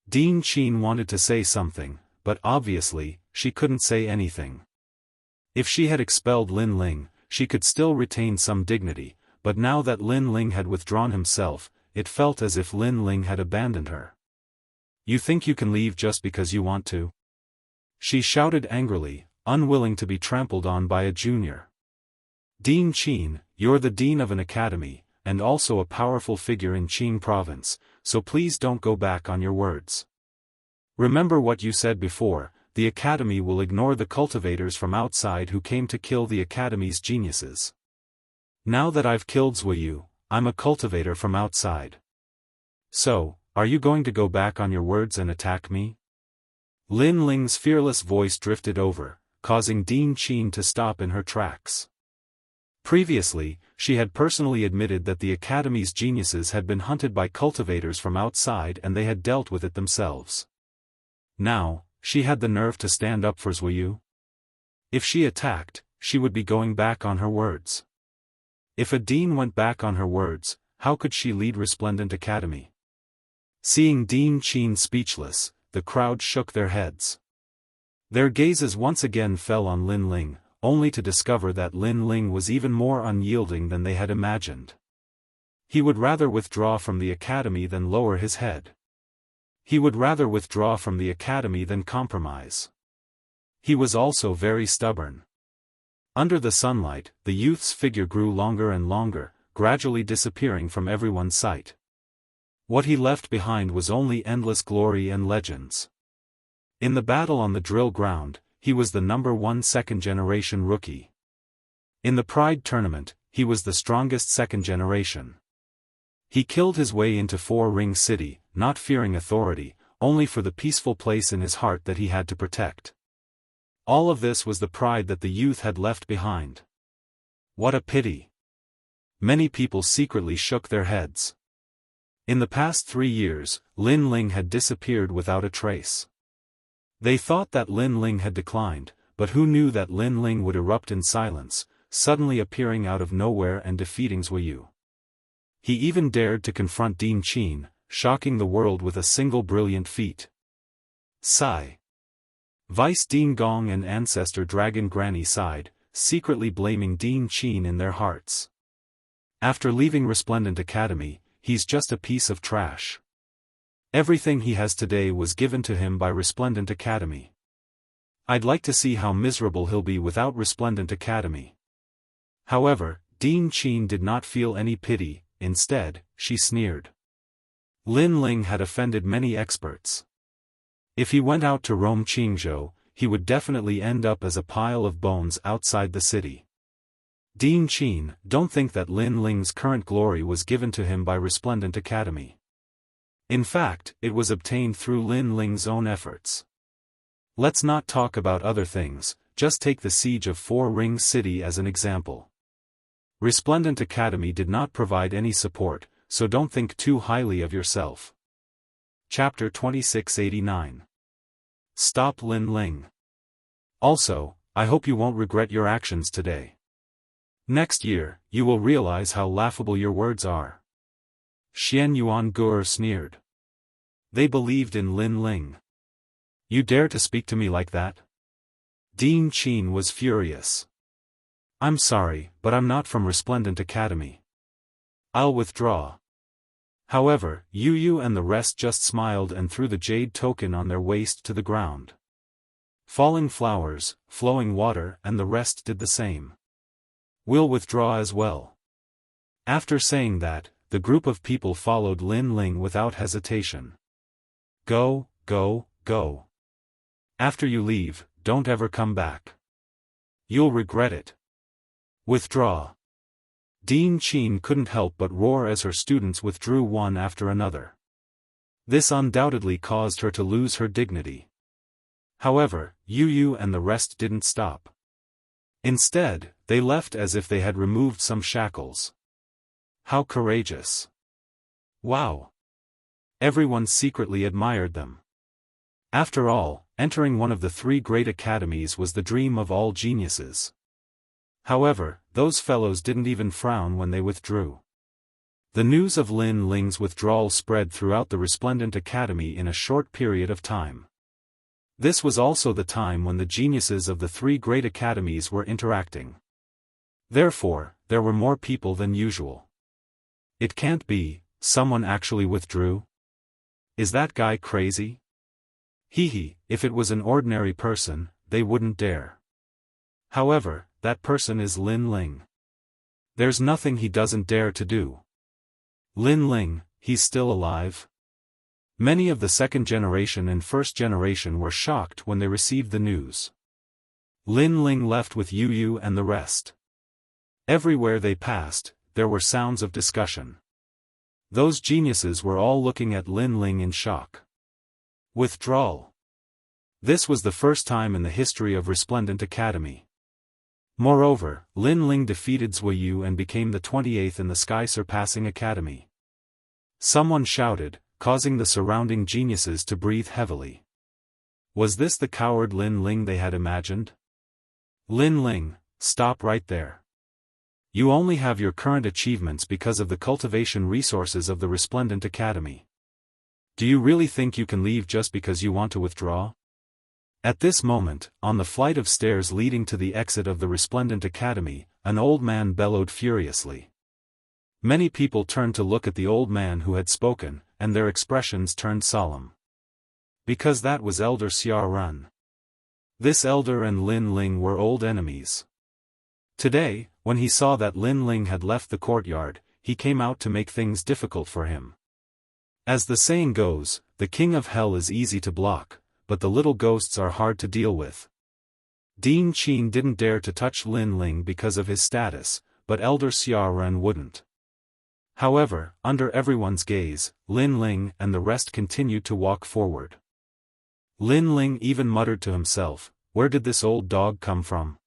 Dean Qin wanted to say something, but obviously, she couldn't say anything. If she had expelled Lin Ling, she could still retain some dignity, but now that Lin Ling had withdrawn himself, it felt as if Lin Ling had abandoned her. You think you can leave just because you want to? She shouted angrily, unwilling to be trampled on by a junior. Dean Qin, you're the dean of an academy, and also a powerful figure in Qing province, so please don't go back on your words. Remember what you said before, the academy will ignore the cultivators from outside who came to kill the academy's geniuses. Now that I've killed Zhuyu, I'm a cultivator from outside. So, are you going to go back on your words and attack me? Lin Ling's fearless voice drifted over, causing Dean Qin to stop in her tracks. Previously, she had personally admitted that the academy's geniuses had been hunted by cultivators from outside and they had dealt with it themselves. Now, she had the nerve to stand up for Zhuyu. If she attacked, she would be going back on her words. If a dean went back on her words, how could she lead Resplendent Academy? Seeing Dean Qin speechless, the crowd shook their heads. Their gazes once again fell on Lin Ling, only to discover that Lin Ling was even more unyielding than they had imagined. He would rather withdraw from the academy than lower his head. He would rather withdraw from the academy than compromise. He was also very stubborn. Under the sunlight, the youth's figure grew longer and longer, gradually disappearing from everyone's sight. What he left behind was only endless glory and legends. In the battle on the drill ground, he was the #1 second-generation rookie. In the Pride tournament, he was the strongest second generation. He killed his way into Four Ring City, not fearing authority, only for the peaceful place in his heart that he had to protect. All of this was the pride that the youth had left behind. What a pity. Many people secretly shook their heads. In the past 3 years, Lin Ling had disappeared without a trace. They thought that Lin Ling had declined, but who knew that Lin Ling would erupt in silence, suddenly appearing out of nowhere and defeating Zhuyu. He even dared to confront Dean Qin, shocking the world with a single brilliant feat. Sigh. Vice Dean Gong and Ancestor Dragon Granny sighed, secretly blaming Dean Qin in their hearts. After leaving Resplendent Academy, he's just a piece of trash. Everything he has today was given to him by Resplendent Academy. I'd like to see how miserable he'll be without Resplendent Academy. However, Dean Qin did not feel any pity. Instead, she sneered. Lin Ling had offended many experts. If he went out to roam Qingzhou, he would definitely end up as a pile of bones outside the city. Dean Qin, don't think that Lin Ling's current glory was given to him by Resplendent Academy. In fact, it was obtained through Lin Ling's own efforts. Let's not talk about other things, just take the siege of Four Rings City as an example. Resplendent Academy did not provide any support, so don't think too highly of yourself. Chapter 2689. Stop Lin Ling. Also, I hope you won't regret your actions today. Next year, you will realize how laughable your words are. Xian Yuan Gur sneered. They believed in Lin Ling. You dare to speak to me like that? Dean Qin was furious. I'm sorry, but I'm not from Resplendent Academy. I'll withdraw. However, Yu and the rest just smiled and threw the jade token on their waist to the ground. Falling flowers, flowing water and the rest did the same. We'll withdraw as well. After saying that, the group of people followed Lin Ling without hesitation. Go, go, go. After you leave, don't ever come back. You'll regret it. Withdraw. Dean Qin couldn't help but roar as her students withdrew one after another. This undoubtedly caused her to lose her dignity. However, Yu and the rest didn't stop. Instead, they left as if they had removed some shackles. How courageous. Wow. Everyone secretly admired them. After all, entering one of the three great academies was the dream of all geniuses. However, those fellows didn't even frown when they withdrew. The news of Lin Ling's withdrawal spread throughout the Resplendent Academy in a short period of time. This was also the time when the geniuses of the three great academies were interacting. Therefore, there were more people than usual. It can't be, someone actually withdrew? Is that guy crazy? Hee, if it was an ordinary person, they wouldn't dare. However, that person is Lin Ling. There's nothing he doesn't dare to do. Lin Ling, he's still alive? Many of the second generation and first generation were shocked when they received the news. Lin Ling left with Yu and the rest. Everywhere they passed, there were sounds of discussion. Those geniuses were all looking at Lin Ling in shock. Withdrawal. This was the first time in the history of Resplendent Academy. Moreover, Lin Ling defeated Zhuyu and became the 28th in the sky-surpassing academy. Someone shouted, causing the surrounding geniuses to breathe heavily. Was this the coward Lin Ling they had imagined? Lin Ling, stop right there. You only have your current achievements because of the cultivation resources of the Resplendent Academy. Do you really think you can leave just because you want to withdraw? At this moment, on the flight of stairs leading to the exit of the Resplendent Academy, an old man bellowed furiously. Many people turned to look at the old man who had spoken, and their expressions turned solemn. Because that was Elder Xia Run. This elder and Lin Ling were old enemies. Today, when he saw that Lin Ling had left the courtyard, he came out to make things difficult for him. As the saying goes, the king of hell is easy to block, but the little ghosts are hard to deal with. Dean Qin didn't dare to touch Lin Ling because of his status, but Elder Xia Ren wouldn't. However, under everyone's gaze, Lin Ling and the rest continued to walk forward. Lin Ling even muttered to himself, where did this old dog come from?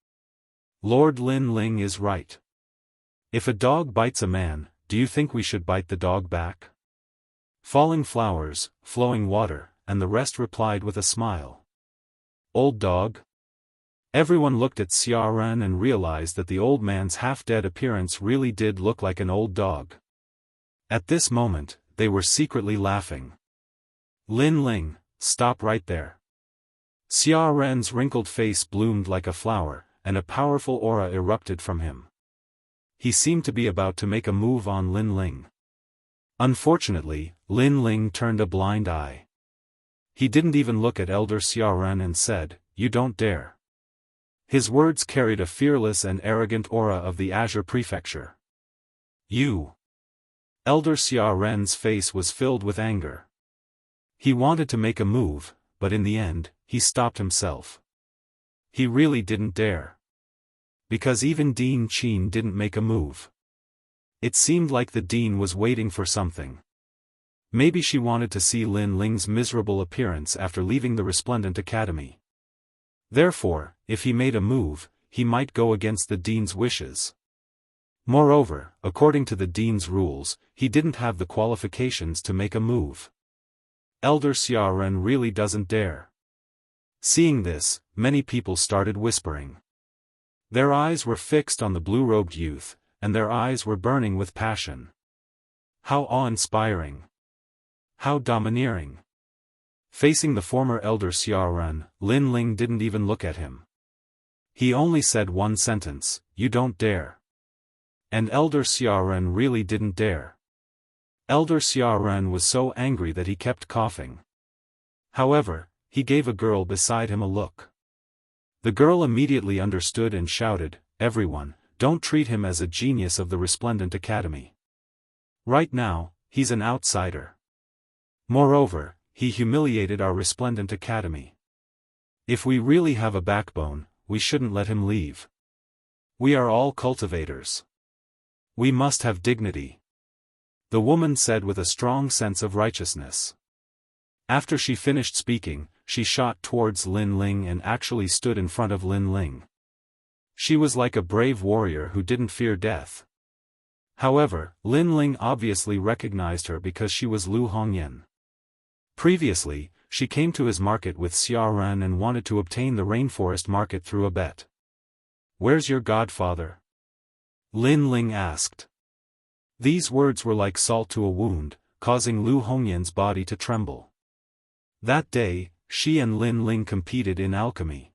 Lord Lin Ling is right. If a dog bites a man, do you think we should bite the dog back? Falling flowers, flowing water, and the rest replied with a smile. Old dog? Everyone looked at Xia Ren and realized that the old man's half-dead appearance really did look like an old dog. At this moment, they were secretly laughing. Lin Ling, stop right there. Xia Ren's wrinkled face bloomed like a flower, and a powerful aura erupted from him. He seemed to be about to make a move on Lin Ling. Unfortunately, Lin Ling turned a blind eye. He didn't even look at Elder Xia Ren and said, "You don't dare." His words carried a fearless and arrogant aura of the Azure Prefecture. You. Elder Xia Ren's face was filled with anger. He wanted to make a move, but in the end, he stopped himself. He really didn't dare. Because even Dean Qin didn't make a move. It seemed like the Dean was waiting for something. Maybe she wanted to see Lin Ling's miserable appearance after leaving the Resplendent Academy. Therefore, if he made a move, he might go against the Dean's wishes. Moreover, according to the Dean's rules, he didn't have the qualifications to make a move. Elder Xia Ren really doesn't dare. Seeing this, many people started whispering. Their eyes were fixed on the blue-robed youth, and their eyes were burning with passion. How awe-inspiring. How domineering. Facing the former Elder Xia Ren, Lin Ling didn't even look at him. He only said one sentence, "You don't dare." And Elder Xia Ren really didn't dare. Elder Xia Ren was so angry that he kept coughing. However, he gave a girl beside him a look. The girl immediately understood and shouted, "Everyone, don't treat him as a genius of the Resplendent Academy. Right now, he's an outsider. Moreover, he humiliated our Resplendent Academy. If we really have a backbone, we shouldn't let him leave. We are all cultivators. We must have dignity," the woman said with a strong sense of righteousness. After she finished speaking, she shot towards Lin Ling and actually stood in front of Lin Ling. She was like a brave warrior who didn't fear death. However, Lin Ling obviously recognized her because she was Lu Hongyan. Previously, she came to his market with Xia Ren and wanted to obtain the rainforest market through a bet. "Where's your godfather?" Lin Ling asked. These words were like salt to a wound, causing Lu Hongyan's body to tremble. That day, she and Lin Ling competed in alchemy.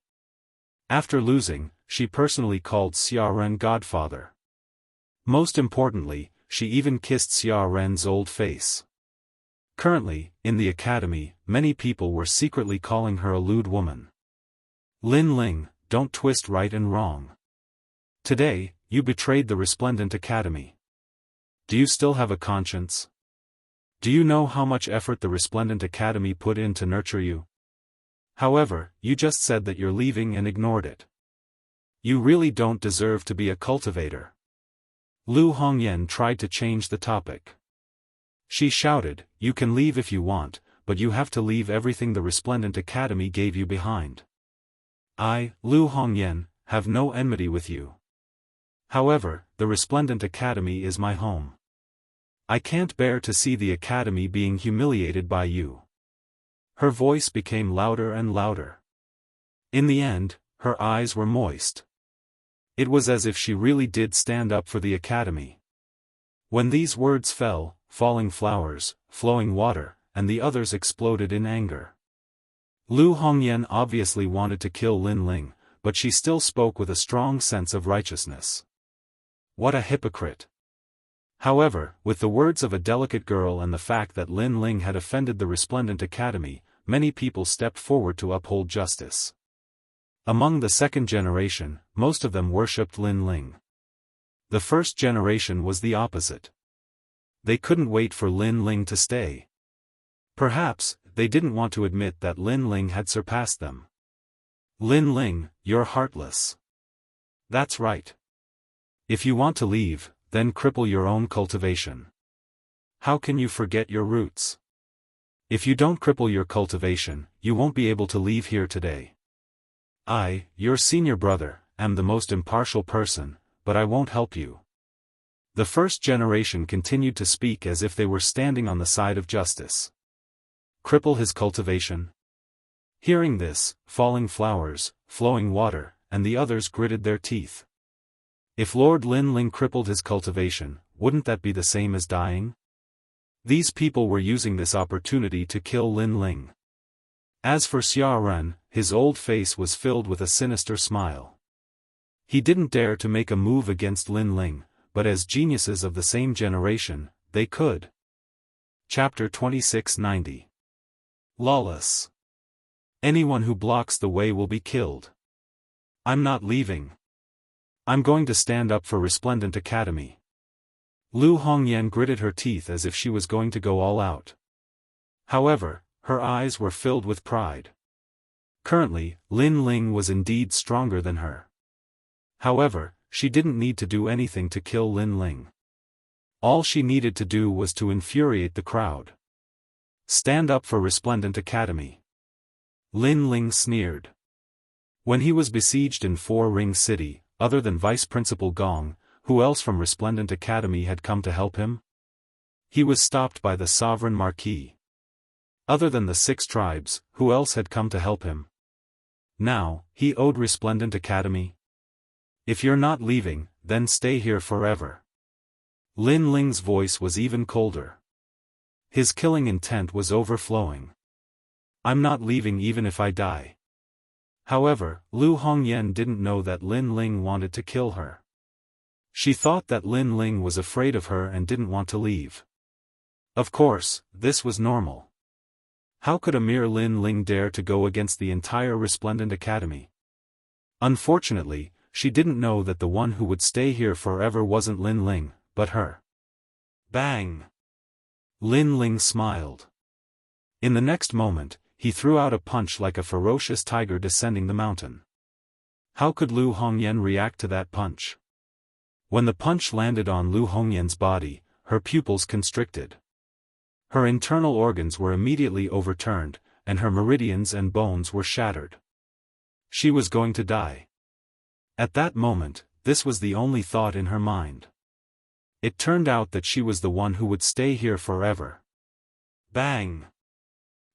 After losing, she personally called Xia Ren godfather. Most importantly, she even kissed Xia Ren's old face. Currently, in the academy, many people were secretly calling her a lewd woman. Lin Ling, don't twist right and wrong. Today, you betrayed the Resplendent Academy. Do you still have a conscience? Do you know how much effort the Resplendent Academy put in to nurture you? However, you just said that you're leaving and ignored it. You really don't deserve to be a cultivator. Lu Hongyan tried to change the topic. She shouted, "You can leave if you want, but you have to leave everything the Resplendent Academy gave you behind. I, Lu Hongyan, have no enmity with you. However, the Resplendent Academy is my home. I can't bear to see the Academy being humiliated by you." Her voice became louder and louder. In the end, her eyes were moist. It was as if she really did stand up for the Academy. When these words fell, falling flowers, flowing water, and the others exploded in anger. Lu Hongyan obviously wanted to kill Lin Ling, but she still spoke with a strong sense of righteousness. What a hypocrite. However, with the words of a delicate girl and the fact that Lin Ling had offended the Resplendent Academy, many people stepped forward to uphold justice. Among the second generation, most of them worshipped Lin Ling. The first generation was the opposite. They couldn't wait for Lin Ling to stay. Perhaps, they didn't want to admit that Lin Ling had surpassed them. Lin Ling, you're heartless. That's right. If you want to leave, then cripple your own cultivation. How can you forget your roots? If you don't cripple your cultivation, you won't be able to leave here today. I, your senior brother, am the most impartial person, but I won't help you. The first generation continued to speak as if they were standing on the side of justice. Cripple his cultivation? Hearing this, falling flowers, flowing water, and the others gritted their teeth. If Lord Lin Ling crippled his cultivation, wouldn't that be the same as dying? These people were using this opportunity to kill Lin Ling. As for Xia Ren, his old face was filled with a sinister smile. He didn't dare to make a move against Lin Ling, but as geniuses of the same generation, they could. Chapter 2690. Lawless. Anyone who blocks the way will be killed. I'm not leaving. I'm going to stand up for Resplendent Academy. Lu Hongyan gritted her teeth as if she was going to go all out. However, her eyes were filled with pride. Currently, Lin Ling was indeed stronger than her. However, she didn't need to do anything to kill Lin Ling. All she needed to do was to infuriate the crowd. Stand up for Resplendent Academy. Lin Ling sneered. When he was besieged in Four Ring City, other than Vice Principal Gong, who else from Resplendent Academy had come to help him? He was stopped by the Sovereign Marquis. Other than the 6 tribes, who else had come to help him? Now, he owed Resplendent Academy. If you're not leaving, then stay here forever. Lin Ling's voice was even colder. His killing intent was overflowing. I'm not leaving even if I die. However, Lu Hongyan didn't know that Lin Ling wanted to kill her. She thought that Lin Ling was afraid of her and didn't want to leave. Of course, this was normal. How could a mere Lin Ling dare to go against the entire Resplendent Academy? Unfortunately, she didn't know that the one who would stay here forever wasn't Lin Ling, but her. Bang! Lin Ling smiled. In the next moment, he threw out a punch like a ferocious tiger descending the mountain. How could Lu Hongyan react to that punch? When the punch landed on Lu Hongyan's body, her pupils constricted. Her internal organs were immediately overturned, and her meridians and bones were shattered. She was going to die. At that moment, this was the only thought in her mind. It turned out that she was the one who would stay here forever. Bang!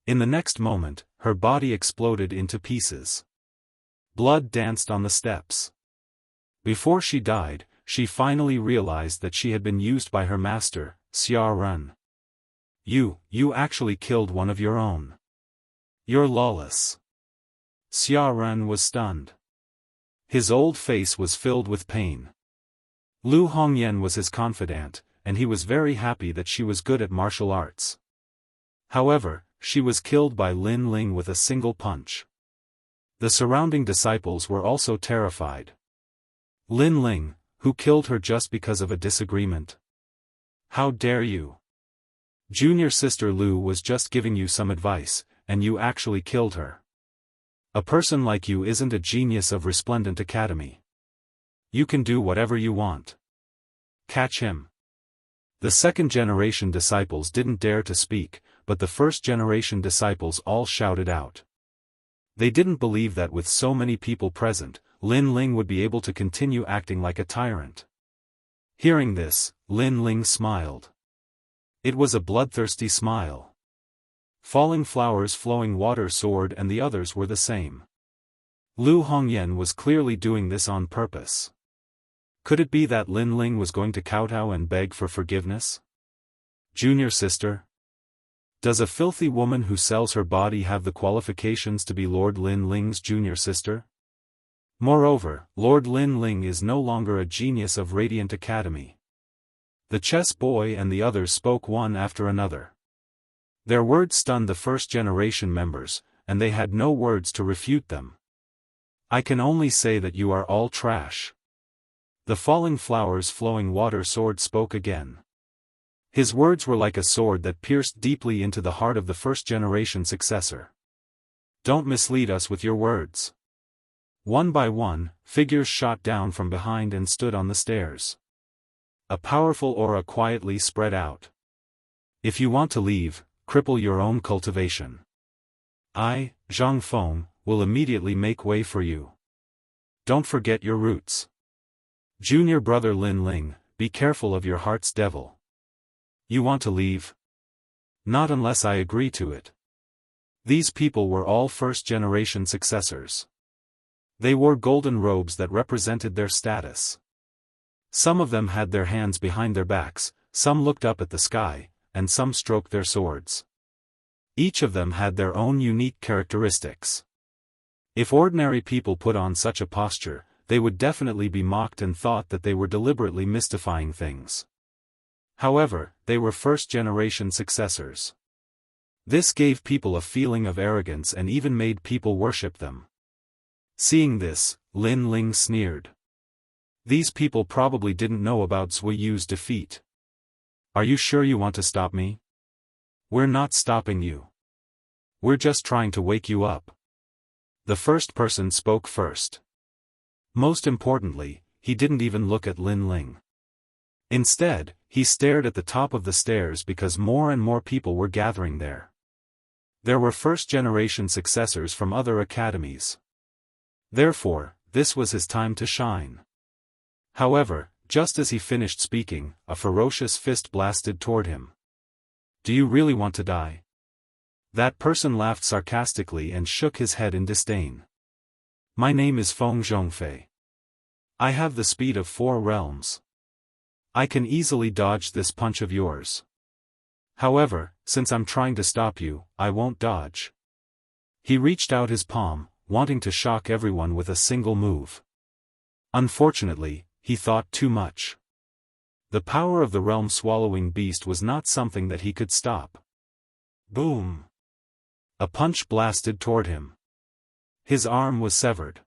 In the next moment, her body exploded into pieces. Blood danced on the steps. Before she died, she finally realized that she had been used by her master, Xia Ren. You actually killed one of your own. You're lawless. Xia Ren was stunned. His old face was filled with pain. Lu Hongyan was his confidant, and he was very happy that she was good at martial arts. However, she was killed by Lin Ling with a single punch. The surrounding disciples were also terrified. Lin Ling, who killed her just because of a disagreement? How dare you? Junior sister Lu was just giving you some advice, and you actually killed her. A person like you isn't a genius of Resplendent Academy. You can do whatever you want. Catch him. The second-generation disciples didn't dare to speak, but the first-generation disciples all shouted out. They didn't believe that with so many people present, Lin Ling would be able to continue acting like a tyrant. Hearing this, Lin Ling smiled. It was a bloodthirsty smile. Falling Flowers, Flowing Water Sword and the others were the same. Lu Hongyan was clearly doing this on purpose. Could it be that Lin Ling was going to kowtow and beg for forgiveness? Junior sister? Does a filthy woman who sells her body have the qualifications to be Lord Lin Ling's junior sister? Moreover, Lord Lin Ling is no longer a genius of Radiant Academy. The chess boy and the others spoke one after another. Their words stunned the first-generation members, and they had no words to refute them. I can only say that you are all trash. The Falling Flowers Flowing Water Sword spoke again. His words were like a sword that pierced deeply into the heart of the first-generation successor. Don't mislead us with your words. One by one, figures shot down from behind and stood on the stairs. A powerful aura quietly spread out. If you want to leave, cripple your own cultivation. I, Zhang Feng, will immediately make way for you. Don't forget your roots. Junior brother Lin Ling, be careful of your heart's devil. You want to leave? Not unless I agree to it. These people were all first-generation successors. They wore golden robes that represented their status. Some of them had their hands behind their backs, some looked up at the sky, and some stroked their swords. Each of them had their own unique characteristics. If ordinary people put on such a posture, they would definitely be mocked and thought that they were deliberately mystifying things. However, they were first-generation successors. This gave people a feeling of arrogance and even made people worship them. Seeing this, Lin Ling sneered. These people probably didn't know about Zhui Yu's defeat. Are you sure you want to stop me? We're not stopping you. We're just trying to wake you up. The first person spoke first. Most importantly, he didn't even look at Lin Ling. Instead, he stared at the top of the stairs because more and more people were gathering there. There were first-generation successors from other academies. Therefore, this was his time to shine. However, just as he finished speaking, a ferocious fist blasted toward him. Do you really want to die? That person laughed sarcastically and shook his head in disdain. My name is Feng Zhongfei. I have the speed of 4 realms. I can easily dodge this punch of yours. However, since I'm trying to stop you, I won't dodge. He reached out his palm, wanting to shock everyone with a single move. Unfortunately, he thought too much. The power of the realm-swallowing beast was not something that he could stop. Boom! A punch blasted toward him. His arm was severed.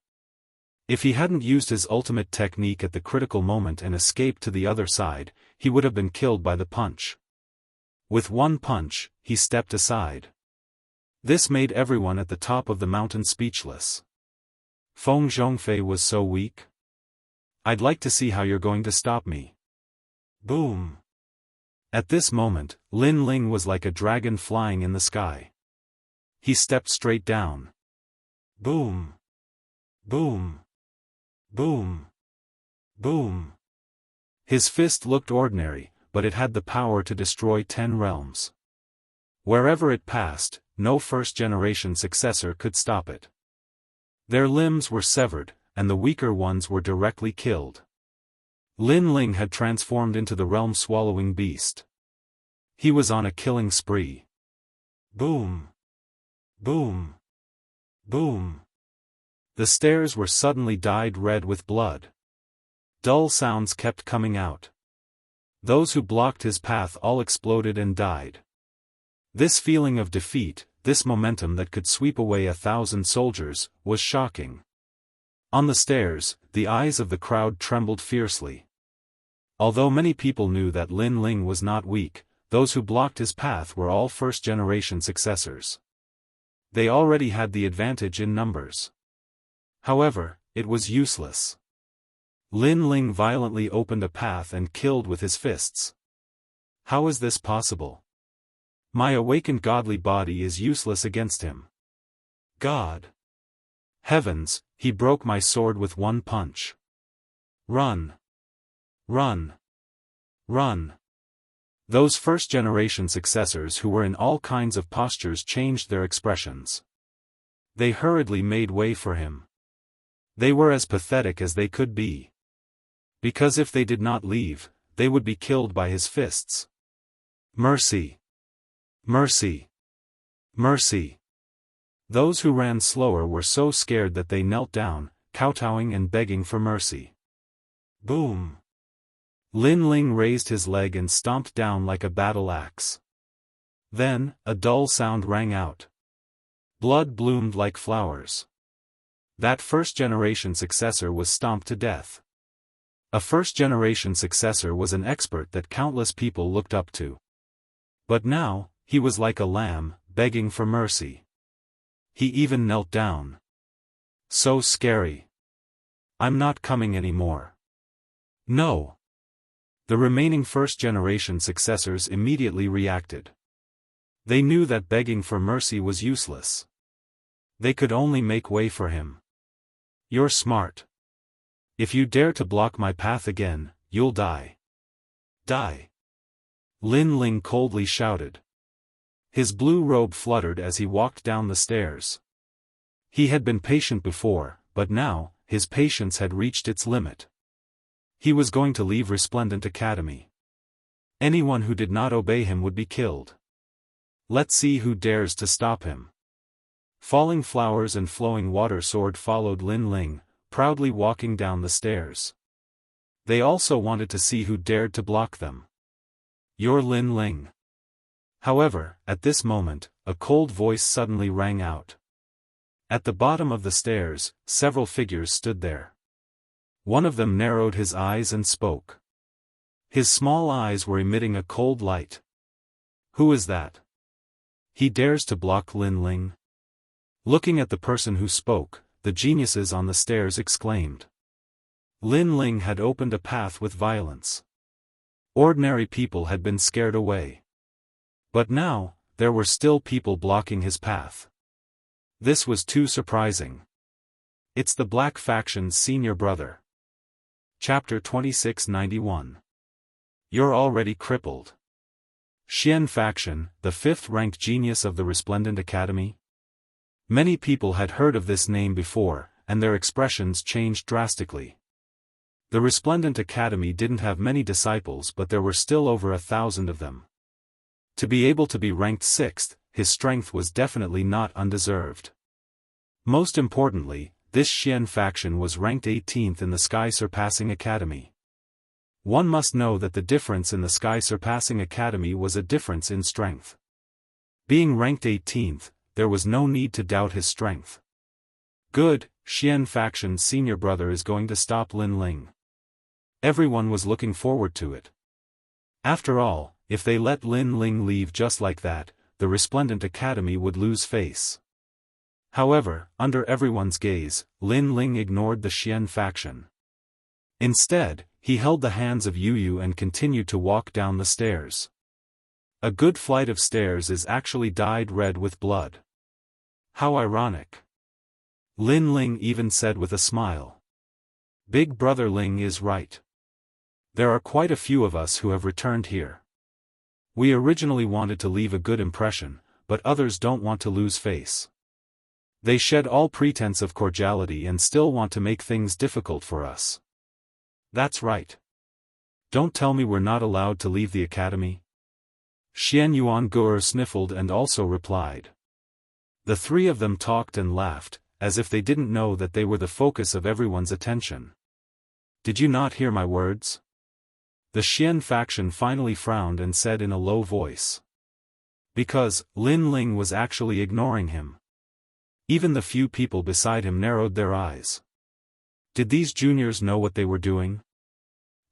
If he hadn't used his ultimate technique at the critical moment and escaped to the other side, he would have been killed by the punch. With one punch, he stepped aside. This made everyone at the top of the mountain speechless. Feng Zhongfei was so weak. I'd like to see how you're going to stop me. Boom! At this moment, Lin Ling was like a dragon flying in the sky. He stepped straight down. Boom! Boom! Boom! Boom! His fist looked ordinary, but it had the power to destroy 10 realms. Wherever it passed, no first-generation successor could stop it. Their limbs were severed, and the weaker ones were directly killed. Lin Ling had transformed into the realm-swallowing beast. He was on a killing spree. Boom! Boom! Boom! The stairs were suddenly dyed red with blood. Dull sounds kept coming out. Those who blocked his path all exploded and died. This feeling of defeat, this momentum that could sweep away 1,000 soldiers, was shocking. On the stairs, the eyes of the crowd trembled fiercely. Although many people knew that Lin Ling was not weak, those who blocked his path were all first-generation successors. They already had the advantage in numbers. However, it was useless. Lin Ling violently opened a path and killed with his fists. How is this possible? My awakened godly body is useless against him. God! Heavens, he broke my sword with one punch. Run! Run! Run! Those first-generation successors who were in all kinds of postures changed their expressions. They hurriedly made way for him. They were as pathetic as they could be. Because if they did not leave, they would be killed by his fists. Mercy! Mercy! Mercy! Those who ran slower were so scared that they knelt down, kowtowing and begging for mercy. Boom! Lin Ling raised his leg and stomped down like a battle axe. Then, a dull sound rang out. Blood bloomed like flowers. That first-generation successor was stomped to death. A first-generation successor was an expert that countless people looked up to. But now, he was like a lamb, begging for mercy. He even knelt down. So scary. I'm not coming anymore. No. The remaining first-generation successors immediately reacted. They knew that begging for mercy was useless. They could only make way for him. You're smart. If you dare to block my path again, you'll die. Die! Lin Ling coldly shouted. His blue robe fluttered as he walked down the stairs. He had been patient before, but now, his patience had reached its limit. He was going to leave Resplendent Academy. Anyone who did not obey him would be killed. Let's see who dares to stop him. Falling flowers and flowing water sword followed Lin Ling, proudly walking down the stairs. They also wanted to see who dared to block them. You're Lin Ling. However, at this moment, a cold voice suddenly rang out. At the bottom of the stairs, several figures stood there. One of them narrowed his eyes and spoke. His small eyes were emitting a cold light. Who is that? He dares to block Lin Ling? Looking at the person who spoke, the geniuses on the stairs exclaimed. Lin Ling had opened a path with violence. Ordinary people had been scared away. But now, there were still people blocking his path. This was too surprising. It's the Black Faction's senior brother. Chapter 2691. You're already crippled. Xian Faction, the 5th-ranked genius of the Resplendent Academy? Many people had heard of this name before, and their expressions changed drastically. The Resplendent Academy didn't have many disciples, but there were still over 1,000 of them. To be able to be ranked 6th, his strength was definitely not undeserved. Most importantly, this Xian Faction was ranked 18th in the Sky Surpassing Academy. One must know that the difference in the Sky Surpassing Academy was a difference in strength. Being ranked 18th, there was no need to doubt his strength. Good, Xian Faction's senior brother is going to stop Lin Ling. Everyone was looking forward to it. After all, if they let Lin Ling leave just like that, the Resplendent Academy would lose face. However, under everyone's gaze, Lin Ling ignored the Xian Faction. Instead, he held the hands of Yu and continued to walk down the stairs. A good flight of stairs is actually dyed red with blood. How ironic. Lin Ling even said with a smile. Big Brother Ling is right. There are quite a few of us who have returned here. We originally wanted to leave a good impression, but others don't want to lose face. They shed all pretense of cordiality and still want to make things difficult for us. That's right. Don't tell me we're not allowed to leave the academy. Xian Yuangur sniffled and also replied. The three of them talked and laughed, as if they didn't know that they were the focus of everyone's attention. Did you not hear my words? The Xian Faction finally frowned and said in a low voice. Because, Lin Ling was actually ignoring him. Even the few people beside him narrowed their eyes. Did these juniors know what they were doing?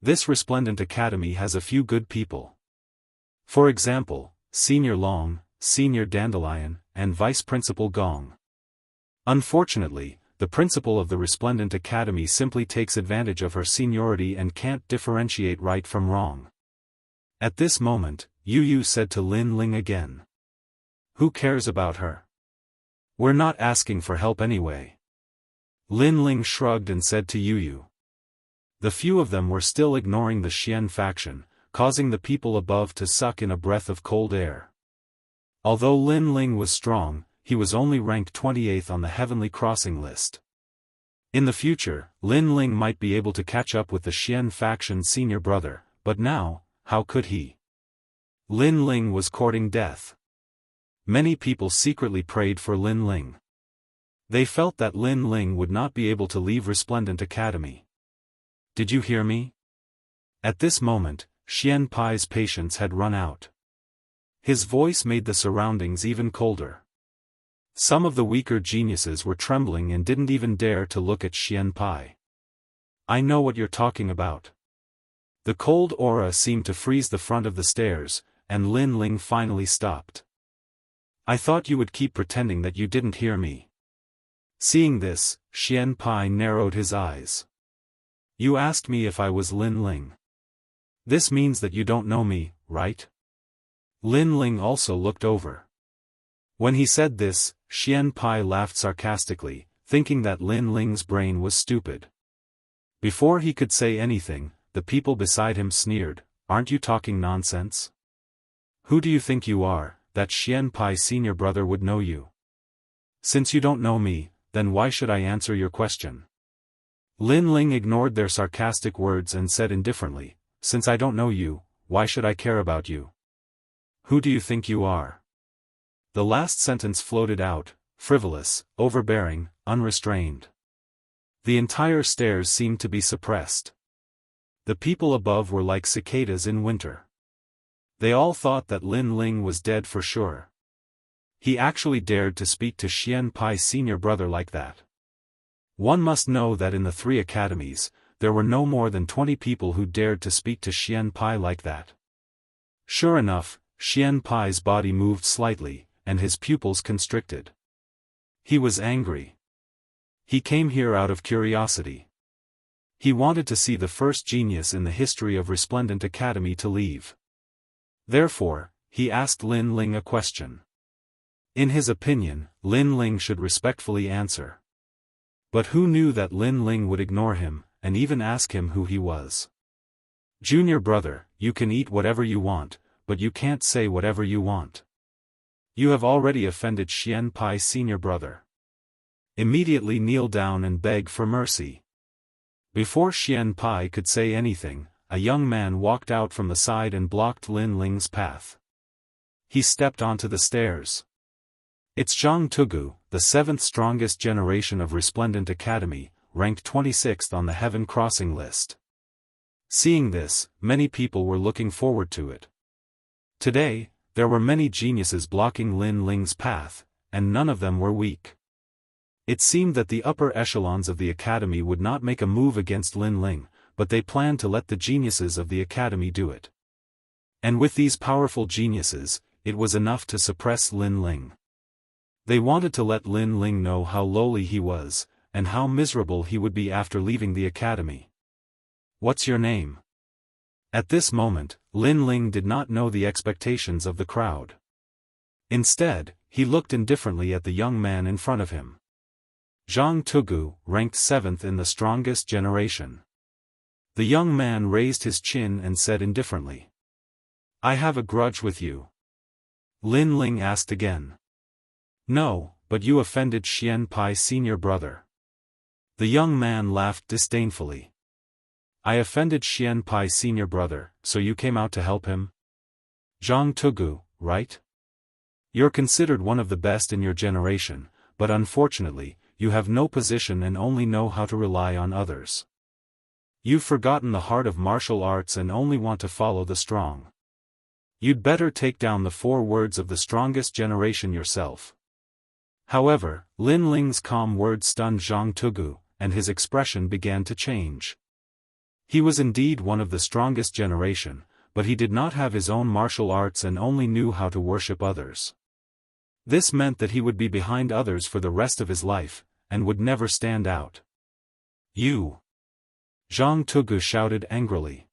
This Resplendent Academy has a few good people. For example, Senior Long, Senior Dandelion, and Vice Principal Gong. Unfortunately, the principal of the Resplendent Academy simply takes advantage of her seniority and can't differentiate right from wrong. At this moment, Yu said to Lin Ling again. Who cares about her? We're not asking for help anyway. Lin Ling shrugged and said to Yu. The few of them were still ignoring the Xian Faction, causing the people above to suck in a breath of cold air. Although Lin Ling was strong, he was only ranked 28th on the Heavenly Crossing list. In the future, Lin Ling might be able to catch up with the Xian Faction's senior brother, but now, how could he? Lin Ling was courting death. Many people secretly prayed for Lin Ling. They felt that Lin Ling would not be able to leave Resplendent Academy. Did you hear me? At this moment, Xian Pai's patience had run out. His voice made the surroundings even colder. Some of the weaker geniuses were trembling and didn't even dare to look at Xian Pai. I know what you're talking about. The cold aura seemed to freeze the front of the stairs, and Lin Ling finally stopped. I thought you would keep pretending that you didn't hear me. Seeing this, Xian Pai narrowed his eyes. You asked me if I was Lin Ling. This means that you don't know me, right? Lin Ling also looked over. When he said this, Xian Pai laughed sarcastically, thinking that Lin Ling's brain was stupid. Before he could say anything, the people beside him sneered, aren't you talking nonsense? Who do you think you are, that Xian Pai's senior brother would know you? Since you don't know me, then why should I answer your question? Lin Ling ignored their sarcastic words and said indifferently, since I don't know you, why should I care about you? Who do you think you are? The last sentence floated out, frivolous, overbearing, unrestrained. The entire stairs seemed to be suppressed. The people above were like cicadas in winter. They all thought that Lin Ling was dead for sure. He actually dared to speak to Xian Pai's senior brother like that. One must know that in the 3 academies, there were no more than 20 people who dared to speak to Xian Pai like that. Sure enough, Xian Pai's body moved slightly, and his pupils constricted. He was angry. He came here out of curiosity. He wanted to see the first genius in the history of Resplendent Academy to leave. Therefore, he asked Lin Ling a question. In his opinion, Lin Ling should respectfully answer. But who knew that Lin Ling would ignore him, and even ask him who he was? Junior brother, you can eat whatever you want, but you can't say whatever you want. You have already offended Xian Pai's senior brother. Immediately kneel down and beg for mercy. Before Xian Pai could say anything, a young man walked out from the side and blocked Lin Ling's path. He stepped onto the stairs. It's Zhang Tugu, the 7th strongest generation of Resplendent Academy, ranked 26th on the Heaven Crossing list. Seeing this, many people were looking forward to it. Today, there were many geniuses blocking Lin Ling's path, and none of them were weak. It seemed that the upper echelons of the Academy would not make a move against Lin Ling, but they planned to let the geniuses of the Academy do it. And with these powerful geniuses, it was enough to suppress Lin Ling. They wanted to let Lin Ling know how lowly he was, and how miserable he would be after leaving the Academy. What's your name? At this moment, Lin Ling did not know the expectations of the crowd. Instead, he looked indifferently at the young man in front of him. Zhang Tugu, ranked 7th in the strongest generation. The young man raised his chin and said indifferently. I have a grudge with you. Lin Ling asked again. No, but you offended Xian Pai's senior brother. The young man laughed disdainfully. I offended Xian Pai's senior brother, so you came out to help him? Zhang Tugu, right? You're considered one of the best in your generation, but unfortunately, you have no position and only know how to rely on others. You've forgotten the heart of martial arts and only want to follow the strong. You'd better take down the 4 words of the strongest generation yourself. However, Lin Ling's calm words stunned Zhang Tugu, and his expression began to change. He was indeed one of the strongest generation, but he did not have his own martial arts and only knew how to worship others. This meant that he would be behind others for the rest of his life, and would never stand out. You! Zhang Tugu shouted angrily.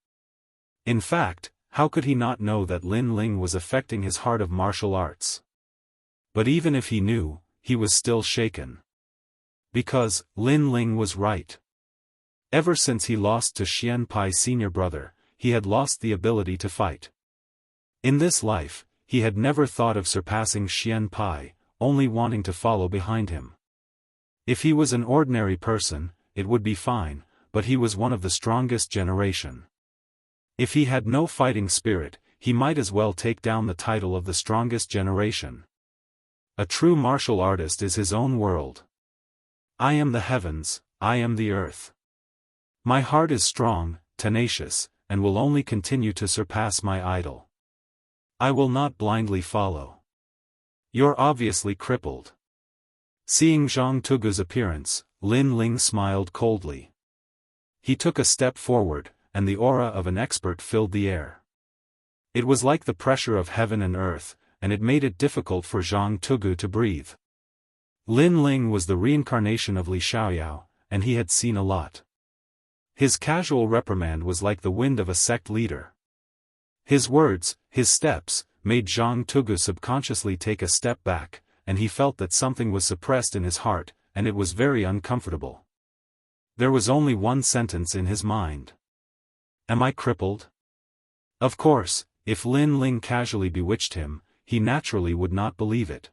In fact, how could he not know that Lin Ling was affecting his heart of martial arts? But even if he knew, he was still shaken. Because, Lin Ling was right. Ever since he lost to Xian Pai's senior brother, he had lost the ability to fight. In this life, he had never thought of surpassing Xian Pai, only wanting to follow behind him. If he was an ordinary person, it would be fine, but he was one of the strongest generation. If he had no fighting spirit, he might as well take down the title of the strongest generation. A true martial artist is his own world. I am the heavens, I am the earth. My heart is strong, tenacious, and will only continue to surpass my idol. I will not blindly follow. You're obviously crippled. Seeing Zhang Tugu's appearance, Lin Ling smiled coldly. He took a step forward, and the aura of an expert filled the air. It was like the pressure of heaven and earth, and it made it difficult for Zhang Tugu to breathe. Lin Ling was the reincarnation of Li Xiaoyao, and he had seen a lot. His casual reprimand was like the wind of a sect leader. His words, his steps, made Zhang Tugu subconsciously take a step back, and he felt that something was suppressed in his heart, and it was very uncomfortable. There was only one sentence in his mind. Am I crippled? Of course, if Lin Ling casually bewitched him, he naturally would not believe it.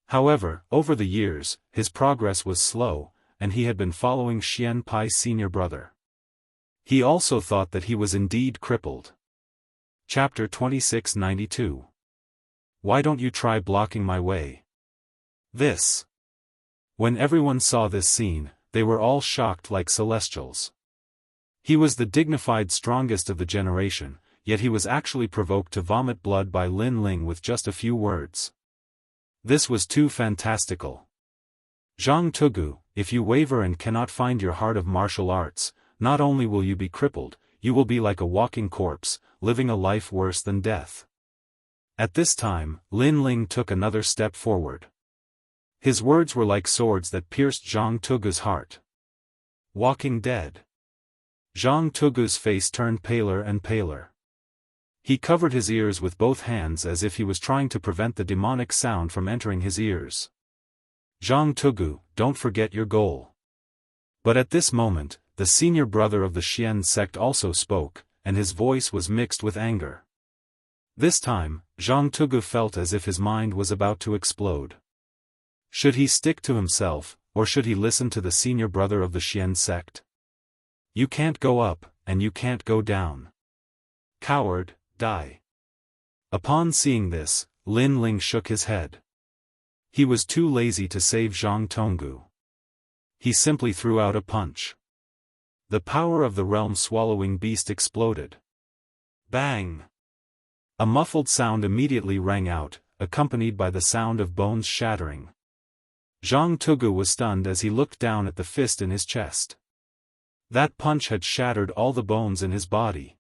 However, over the years, his progress was slow, and he had been following Xian Pai's senior brother. He also thought that he was indeed crippled. Chapter 2692. Why don't you try blocking my way? This. When everyone saw this scene, they were all shocked like celestials. He was the dignified strongest of the generation, yet he was actually provoked to vomit blood by Lin Ling with just a few words. This was too fantastical. Zhang Tugu, if you waver and cannot find your heart of martial arts, not only will you be crippled, you will be like a walking corpse, living a life worse than death. At this time, Lin Ling took another step forward. His words were like swords that pierced Zhang Tugu's heart. Walking dead. Zhang Tugu's face turned paler and paler. He covered his ears with both hands as if he was trying to prevent the demonic sound from entering his ears. Zhang Tugu, don't forget your goal. But at this moment, the senior brother of the Xian sect also spoke, and his voice was mixed with anger. This time, Zhang Tugu felt as if his mind was about to explode. Should he stick to himself, or should he listen to the senior brother of the Xian sect? You can't go up, and you can't go down. Coward, die. Upon seeing this, Lin Ling shook his head. He was too lazy to save Zhang Tugu. He simply threw out a punch. The power of the realm-swallowing beast exploded. Bang! A muffled sound immediately rang out, accompanied by the sound of bones shattering. Zhang Tugu was stunned as he looked down at the fist in his chest. That punch had shattered all the bones in his body.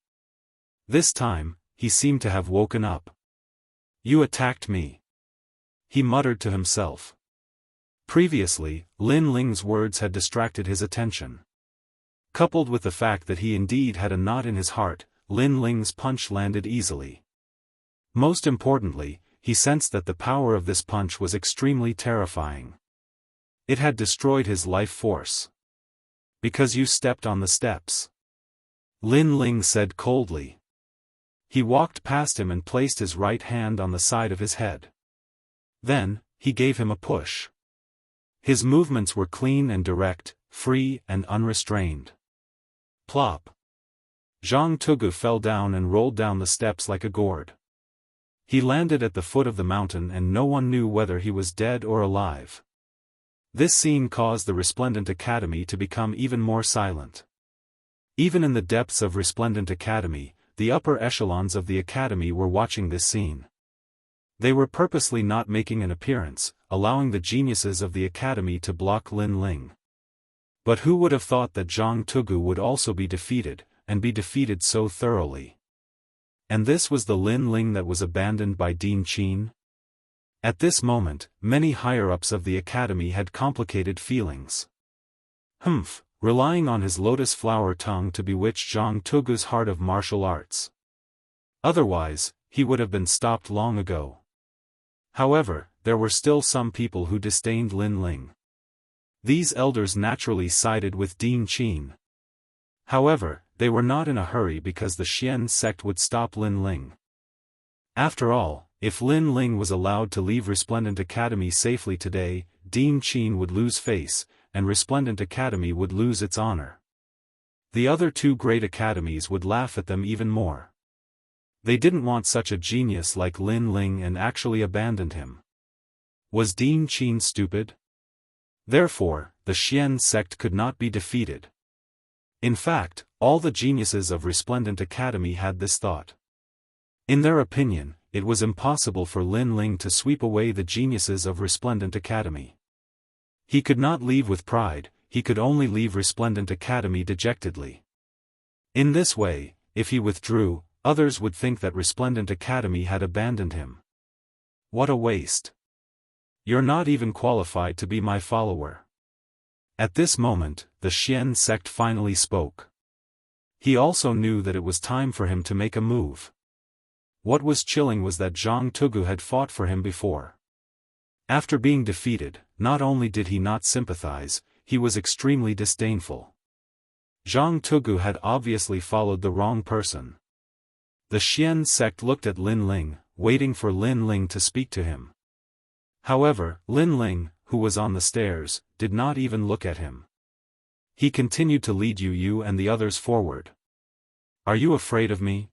This time, he seemed to have woken up. You attacked me. He muttered to himself. Previously, Lin Ling's words had distracted his attention. Coupled with the fact that he indeed had a knot in his heart, Lin Ling's punch landed easily. Most importantly, he sensed that the power of this punch was extremely terrifying. It had destroyed his life force. Because you stepped on the steps. Lin Ling said coldly. He walked past him and placed his right hand on the side of his head. Then, he gave him a push. His movements were clean and direct, free and unrestrained. Plop. Zhang Tugu fell down and rolled down the steps like a gourd. He landed at the foot of the mountain and no one knew whether he was dead or alive. This scene caused the Resplendent Academy to become even more silent. Even in the depths of Resplendent Academy, the upper echelons of the Academy were watching this scene. They were purposely not making an appearance, allowing the geniuses of the Academy to block Lin Ling. But who would have thought that Zhang Tugu would also be defeated, and be defeated so thoroughly? And this was the Lin Ling that was abandoned by Dean Qin? At this moment, many higher-ups of the Academy had complicated feelings. Relying on his lotus flower tongue to bewitch Zhang Tugu's heart of martial arts. Otherwise, he would have been stopped long ago. However, there were still some people who disdained Lin Ling. These elders naturally sided with Dean Qin. However, they were not in a hurry because the Xian sect would stop Lin Ling. After all, if Lin Ling was allowed to leave Resplendent Academy safely today, Dean Qin would lose face, and Resplendent Academy would lose its honor. The other two great academies would laugh at them even more. They didn't want such a genius like Lin Ling and actually abandoned him. Was Dean Qin stupid? Therefore, the Xian sect could not be defeated. In fact, all the geniuses of Resplendent Academy had this thought. In their opinion, it was impossible for Lin Ling to sweep away the geniuses of Resplendent Academy. He could not leave with pride, he could only leave Resplendent Academy dejectedly. In this way, if he withdrew, others would think that Resplendent Academy had abandoned him. What a waste. You're not even qualified to be my follower. At this moment, the Xian sect finally spoke. He also knew that it was time for him to make a move. What was chilling was that Zhang Tugu had fought for him before. After being defeated, not only did he not sympathize, he was extremely disdainful. Zhang Tugu had obviously followed the wrong person. The Xian sect looked at Lin Ling, waiting for Lin Ling to speak to him. However, Lin Ling, who was on the stairs, did not even look at him. He continued to lead you and the others forward. Are you afraid of me?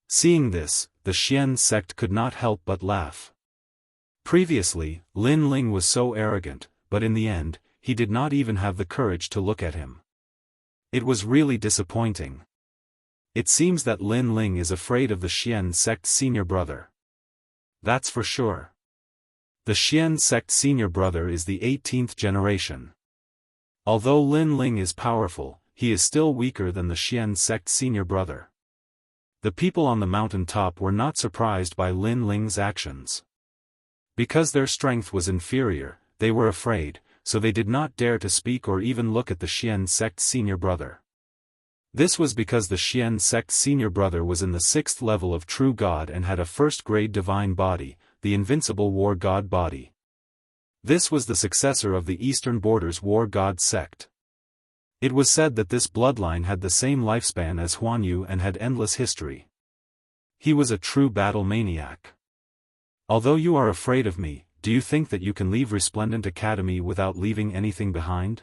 Seeing this, the Xian sect could not help but laugh. Previously, Lin Ling was so arrogant, but in the end, he did not even have the courage to look at him. It was really disappointing. It seems that Lin Ling is afraid of the Xian sect senior brother. That's for sure. The Xian sect senior brother is the 18th generation. Although Lin Ling is powerful, he is still weaker than the Xian sect senior brother. The people on the mountain top were not surprised by Lin Ling's actions. Because their strength was inferior, they were afraid, so they did not dare to speak or even look at the Xian sect senior brother. This was because the Xian sect senior brother was in the 6th level of true god and had a first-grade divine body, the invincible war god body. This was the successor of the Eastern Borders war god sect. It was said that this bloodline had the same lifespan as Huanyu and had endless history. He was a true battle maniac. Although you are afraid of me, do you think that you can leave Resplendent Academy without leaving anything behind?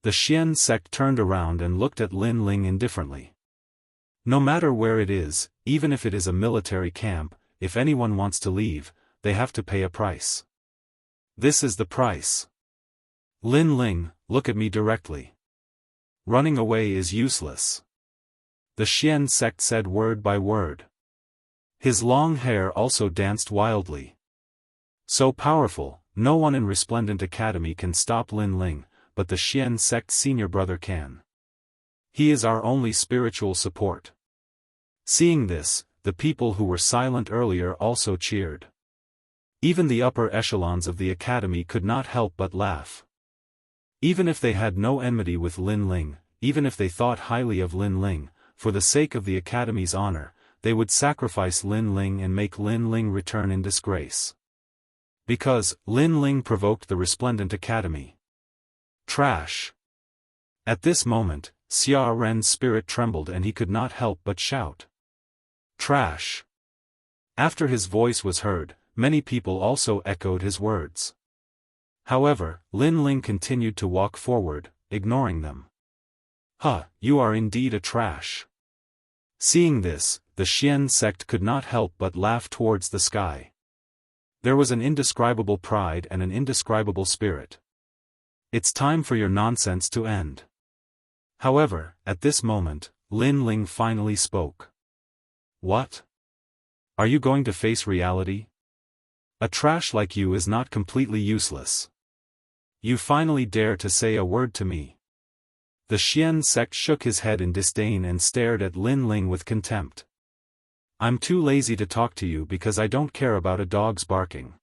The Xian sect turned around and looked at Lin Ling indifferently. No matter where it is, even if it is a military camp, if anyone wants to leave, they have to pay a price. This is the price. Lin Ling, look at me directly. Running away is useless. The Xian sect said word by word. His long hair also danced wildly. So powerful, no one in Resplendent Academy can stop Lin Ling, but the Xian sect senior brother can. He is our only spiritual support. Seeing this, the people who were silent earlier also cheered. Even the upper echelons of the academy could not help but laugh. Even if they had no enmity with Lin Ling, even if they thought highly of Lin Ling, for the sake of the academy's honor, they would sacrifice Lin Ling and make Lin Ling return in disgrace. Because, Lin Ling provoked the Resplendent Academy. Trash. At this moment, Xia Ren's spirit trembled and he could not help but shout. Trash. After his voice was heard, many people also echoed his words. However, Lin Ling continued to walk forward, ignoring them. Huh, you are indeed a trash. Seeing this, the Xian sect could not help but laugh towards the sky. There was an indescribable pride and an indescribable spirit. It's time for your nonsense to end. However, at this moment, Lin Ling finally spoke. What? Are you going to face reality? A trash like you is not completely useless. You finally dare to say a word to me. The Xian sect shook his head in disdain and stared at Lin Ling with contempt. I'm too lazy to talk to you because I don't care about a dog's barking.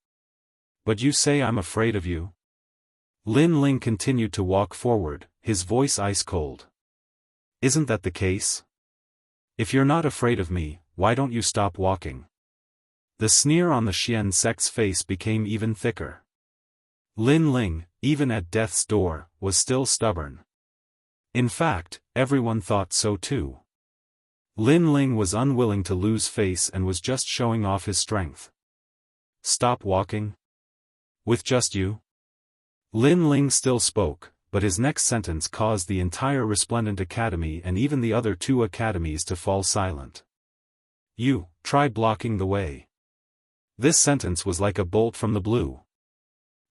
But you say I'm afraid of you? Lin Ling continued to walk forward, his voice ice cold. Isn't that the case? If you're not afraid of me, why don't you stop walking? The sneer on the Xian sect's face became even thicker. Lin Ling, even at death's door, was still stubborn. In fact, everyone thought so too. Lin Ling was unwilling to lose face and was just showing off his strength. Stop walking? With just you? Lin Ling still spoke, but his next sentence caused the entire Resplendent Academy and even the other 2 academies to fall silent. You, try blocking the way. This sentence was like a bolt from the blue.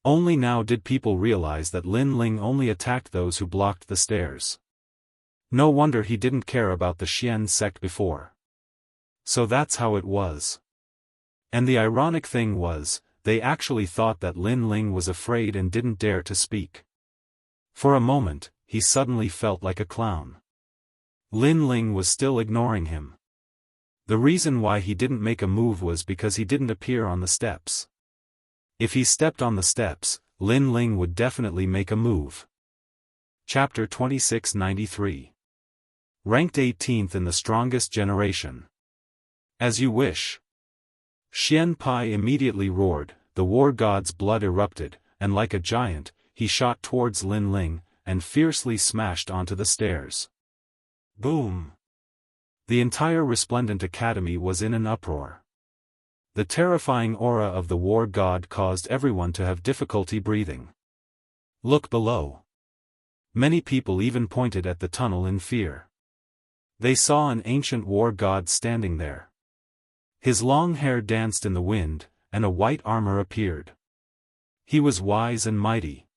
Only now did people realize that Lin Ling only attacked those who blocked the stairs. No wonder he didn't care about the Xian sect before. So that's how it was. And the ironic thing was, they actually thought that Lin Ling was afraid and didn't dare to speak. For a moment, he suddenly felt like a clown. Lin Ling was still ignoring him. The reason why he didn't make a move was because he didn't appear on the steps. If he stepped on the steps, Lin Ling would definitely make a move. Chapter 2693. Ranked 18th in the strongest generation. As you wish. Xian Pai immediately roared, the war god's blood erupted, and like a giant, he shot towards Lin Ling, and fiercely smashed onto the stairs. Boom! The entire Resplendent Academy was in an uproar. The terrifying aura of the war god caused everyone to have difficulty breathing. Look below. Many people even pointed at the tunnel in fear. They saw an ancient war god standing there. His long hair danced in the wind, and a white armor appeared. He was wise and mighty.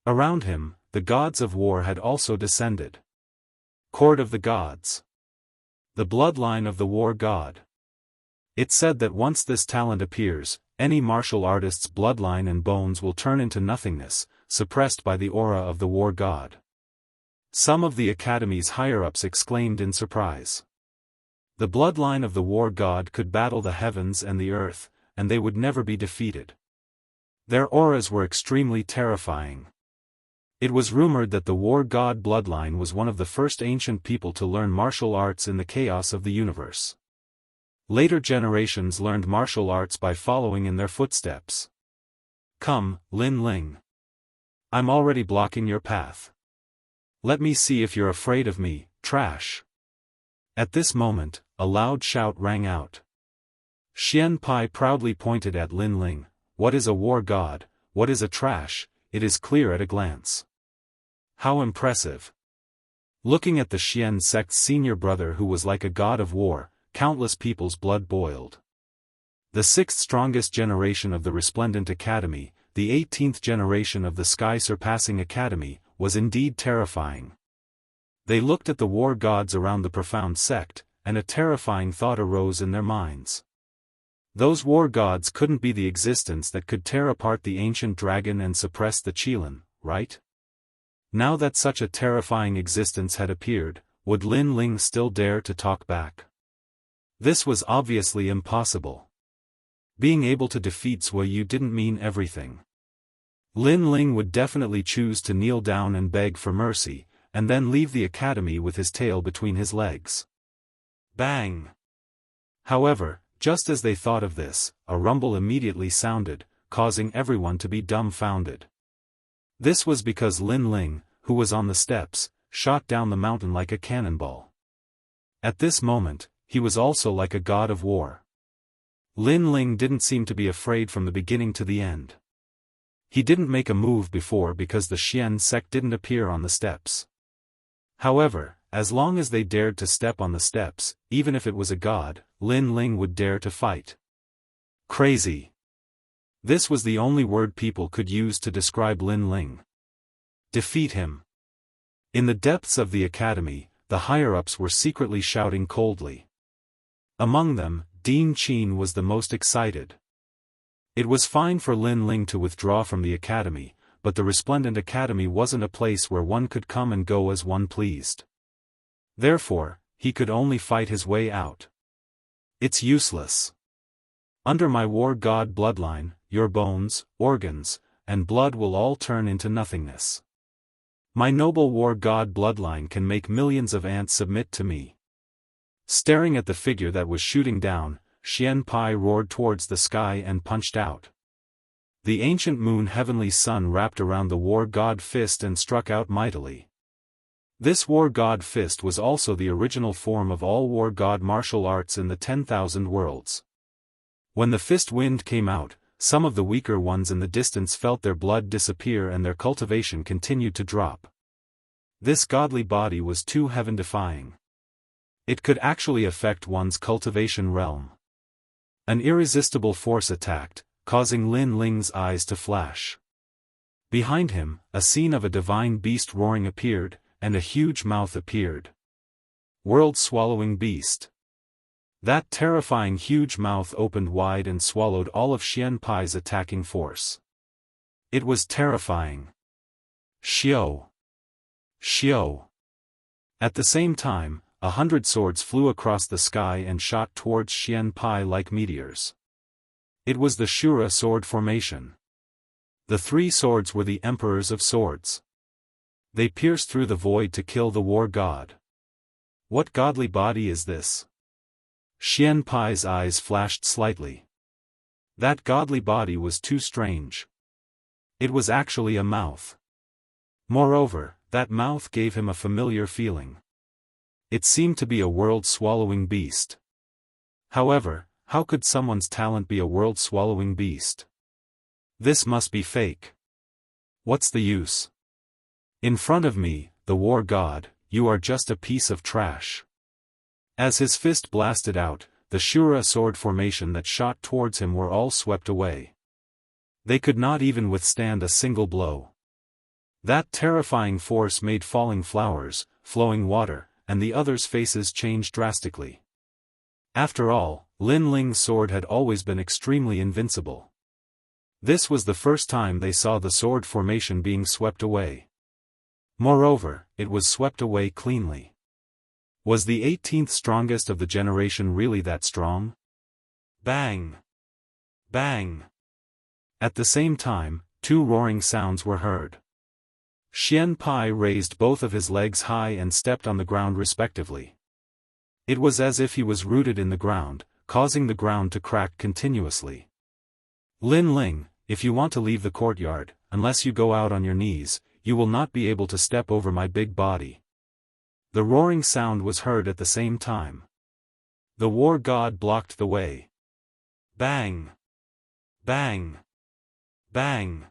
Around him, the gods of war had also descended. Court of the Gods. The bloodline of the war god. It said that once this talent appears, any martial artist's bloodline and bones will turn into nothingness, suppressed by the aura of the war god. Some of the Academy's higher-ups exclaimed in surprise. The bloodline of the war god could battle the heavens and the earth, and they would never be defeated. Their auras were extremely terrifying. It was rumored that the war god bloodline was one of the first ancient people to learn martial arts in the chaos of the universe. Later generations learned martial arts by following in their footsteps. Come, Lin Ling. I'm already blocking your path. Let me see if you're afraid of me, trash. At this moment, a loud shout rang out. Xian Pai proudly pointed at Lin Ling. What is a war god, what is a trash, it is clear at a glance. How impressive. Looking at the Xian sect's senior brother who was like a god of war, countless people's blood boiled. The 6th strongest generation of the Resplendent Academy, the 18th generation of the Sky-surpassing Academy, was indeed terrifying. They looked at the war gods around the profound sect, and a terrifying thought arose in their minds. Those war gods couldn't be the existence that could tear apart the ancient dragon and suppress the Qilin, right? Now that such a terrifying existence had appeared, would Lin Ling still dare to talk back? This was obviously impossible. Being able to defeat Zhuoyu didn't mean everything. Lin Ling would definitely choose to kneel down and beg for mercy, and then leave the academy with his tail between his legs. Bang! However, just as they thought of this, a rumble immediately sounded, causing everyone to be dumbfounded. This was because Lin Ling, who was on the steps, shot down the mountain like a cannonball. At this moment, he was also like a god of war. Lin Ling didn't seem to be afraid from the beginning to the end. He didn't make a move before because the Xian sect didn't appear on the steps. However, as long as they dared to step on the steps, even if it was a god, Lin Ling would dare to fight. Crazy. This was the only word people could use to describe Lin Ling. Defeat him. In the depths of the academy, the higher-ups were secretly shouting coldly. Among them, Dean Qin was the most excited. It was fine for Lin Ling to withdraw from the academy, but the Resplendent Academy wasn't a place where one could come and go as one pleased. Therefore, he could only fight his way out. It's useless. Under my war god bloodline, your bones, organs, and blood will all turn into nothingness. My noble war god bloodline can make millions of ants submit to me. Staring at the figure that was shooting down, Xian Pai roared towards the sky and punched out. The ancient moon heavenly sun wrapped around the war god fist and struck out mightily. This war god fist was also the original form of all war god martial arts in the 10,000 worlds. When the fist wind came out, some of the weaker ones in the distance felt their blood disappear and their cultivation continued to drop. This godly body was too heaven-defying. It could actually affect one's cultivation realm. An irresistible force attacked, causing Lin Ling's eyes to flash. Behind him, a scene of a divine beast roaring appeared, and a huge mouth appeared. World-swallowing beast. That terrifying huge mouth opened wide and swallowed all of Xian Pai's attacking force. It was terrifying. Xiao! Xiao! At the same time, 100 swords flew across the sky and shot towards Xian Pai like meteors. It was the Shura sword formation. The 3 swords were the emperors of swords. They pierced through the void to kill the war god. What godly body is this? Xian Pai's eyes flashed slightly. That godly body was too strange. It was actually a mouth. Moreover, that mouth gave him a familiar feeling. It seemed to be a world-swallowing beast. However, how could someone's talent be a world-swallowing beast? This must be fake. What's the use? In front of me, the war god, you are just a piece of trash. As his fist blasted out, the Shura sword formation that shot towards him were all swept away. They could not even withstand a single blow. That terrifying force made falling flowers, flowing water, and the others' faces change drastically. After all, Lin Ling's sword had always been extremely invincible. This was the first time they saw the sword formation being swept away. Moreover, it was swept away cleanly. Was the 18th strongest of the generation really that strong? Bang! Bang! At the same time, two roaring sounds were heard. Xian Pai raised both of his legs high and stepped on the ground respectively. It was as if he was rooted in the ground, causing the ground to crack continuously. Lin Ling, if you want to leave the courtyard, unless you go out on your knees, you will not be able to step over my big body. The roaring sound was heard at the same time. The war god blocked the way. Bang! Bang! Bang!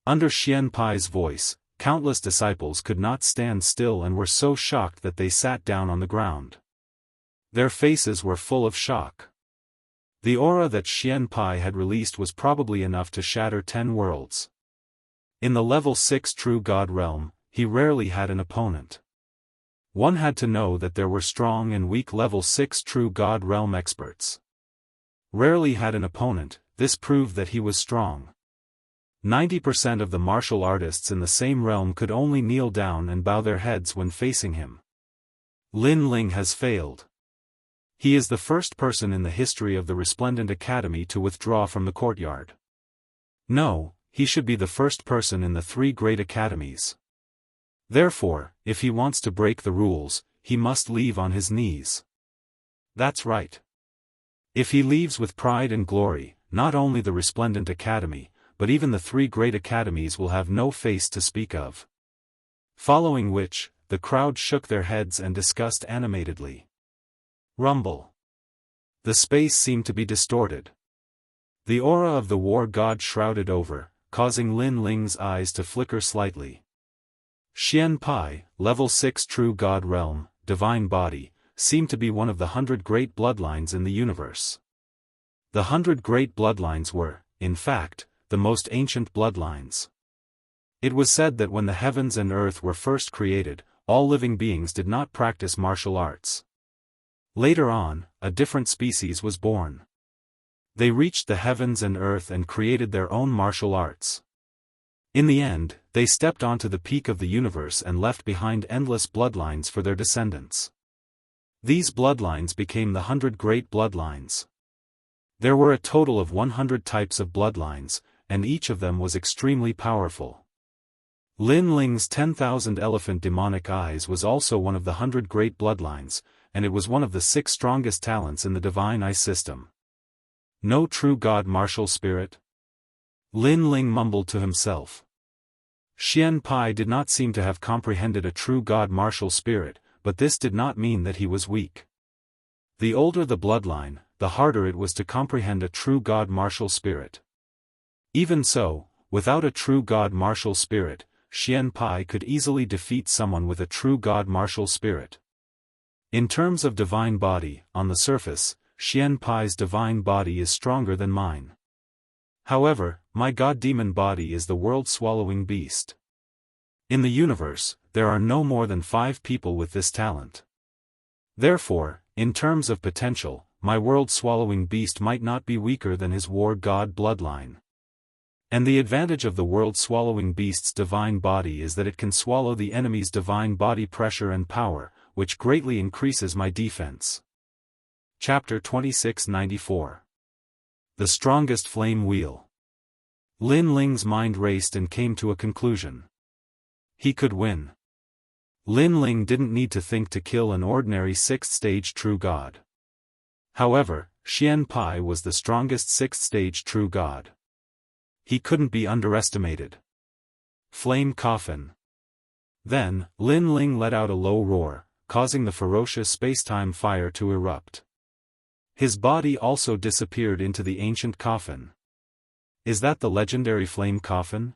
Under Xian Pai's voice, countless disciples could not stand still and were so shocked that they sat down on the ground. Their faces were full of shock. The aura that Xian Pai had released was probably enough to shatter 10 worlds. In the level 6 true god realm, he rarely had an opponent. One had to know that there were strong and weak level 6 true god realm experts. Rarely had an opponent, this proved that he was strong. 90% of the martial artists in the same realm could only kneel down and bow their heads when facing him. Lin Ling has failed. He is the first person in the history of the Resplendent Academy to withdraw from the courtyard. No, he should be the first person in the 3 great academies. Therefore, if he wants to break the rules, he must leave on his knees. That's right. If he leaves with pride and glory, not only the Resplendent Academy, but even the 3 great academies will have no face to speak of. Following which, the crowd shook their heads and discussed animatedly. Rumble. The space seemed to be distorted. The aura of the war god shrouded over, causing Lin Ling's eyes to flicker slightly. Xian Pai, level 6 true god realm, divine body, seemed to be one of the 100 great bloodlines in the universe. The 100 great bloodlines were, in fact, the most ancient bloodlines. It was said that when the heavens and earth were first created, all living beings did not practice martial arts. Later on, a different species was born. They reached the heavens and earth and created their own martial arts. In the end, they stepped onto the peak of the universe and left behind endless bloodlines for their descendants. These bloodlines became the 100 great bloodlines. There were a total of 100 types of bloodlines, and each of them was extremely powerful. Lin Ling's 10,000 elephant demonic eyes was also one of the 100 great bloodlines, and it was one of the 6 strongest talents in the divine eye system. No true god martial spirit? Lin Ling mumbled to himself. Xian Pai did not seem to have comprehended a true god martial spirit, but this did not mean that he was weak. The older the bloodline, the harder it was to comprehend a true god martial spirit. Even so, without a true god martial spirit, Xian Pai could easily defeat someone with a true god martial spirit. In terms of divine body, on the surface, Xian Pai's divine body is stronger than mine. However, my god-demon body is the world-swallowing beast. In the universe, there are no more than 5 people with this talent. Therefore, in terms of potential, my world-swallowing beast might not be weaker than his war god bloodline. And the advantage of the world-swallowing beast's divine body is that it can swallow the enemy's divine body pressure and power, which greatly increases my defense. Chapter 2694. The Strongest Flame Wheel. Lin Ling's mind raced and came to a conclusion. He could win. Lin Ling didn't need to think to kill an ordinary 6th-stage true god. However, Xian Pai was the strongest 6th-stage true god. He couldn't be underestimated. Flame Coffin. Then, Lin Ling let out a low roar, causing the ferocious spacetime fire to erupt. His body also disappeared into the ancient coffin. Is that the legendary Flame Coffin?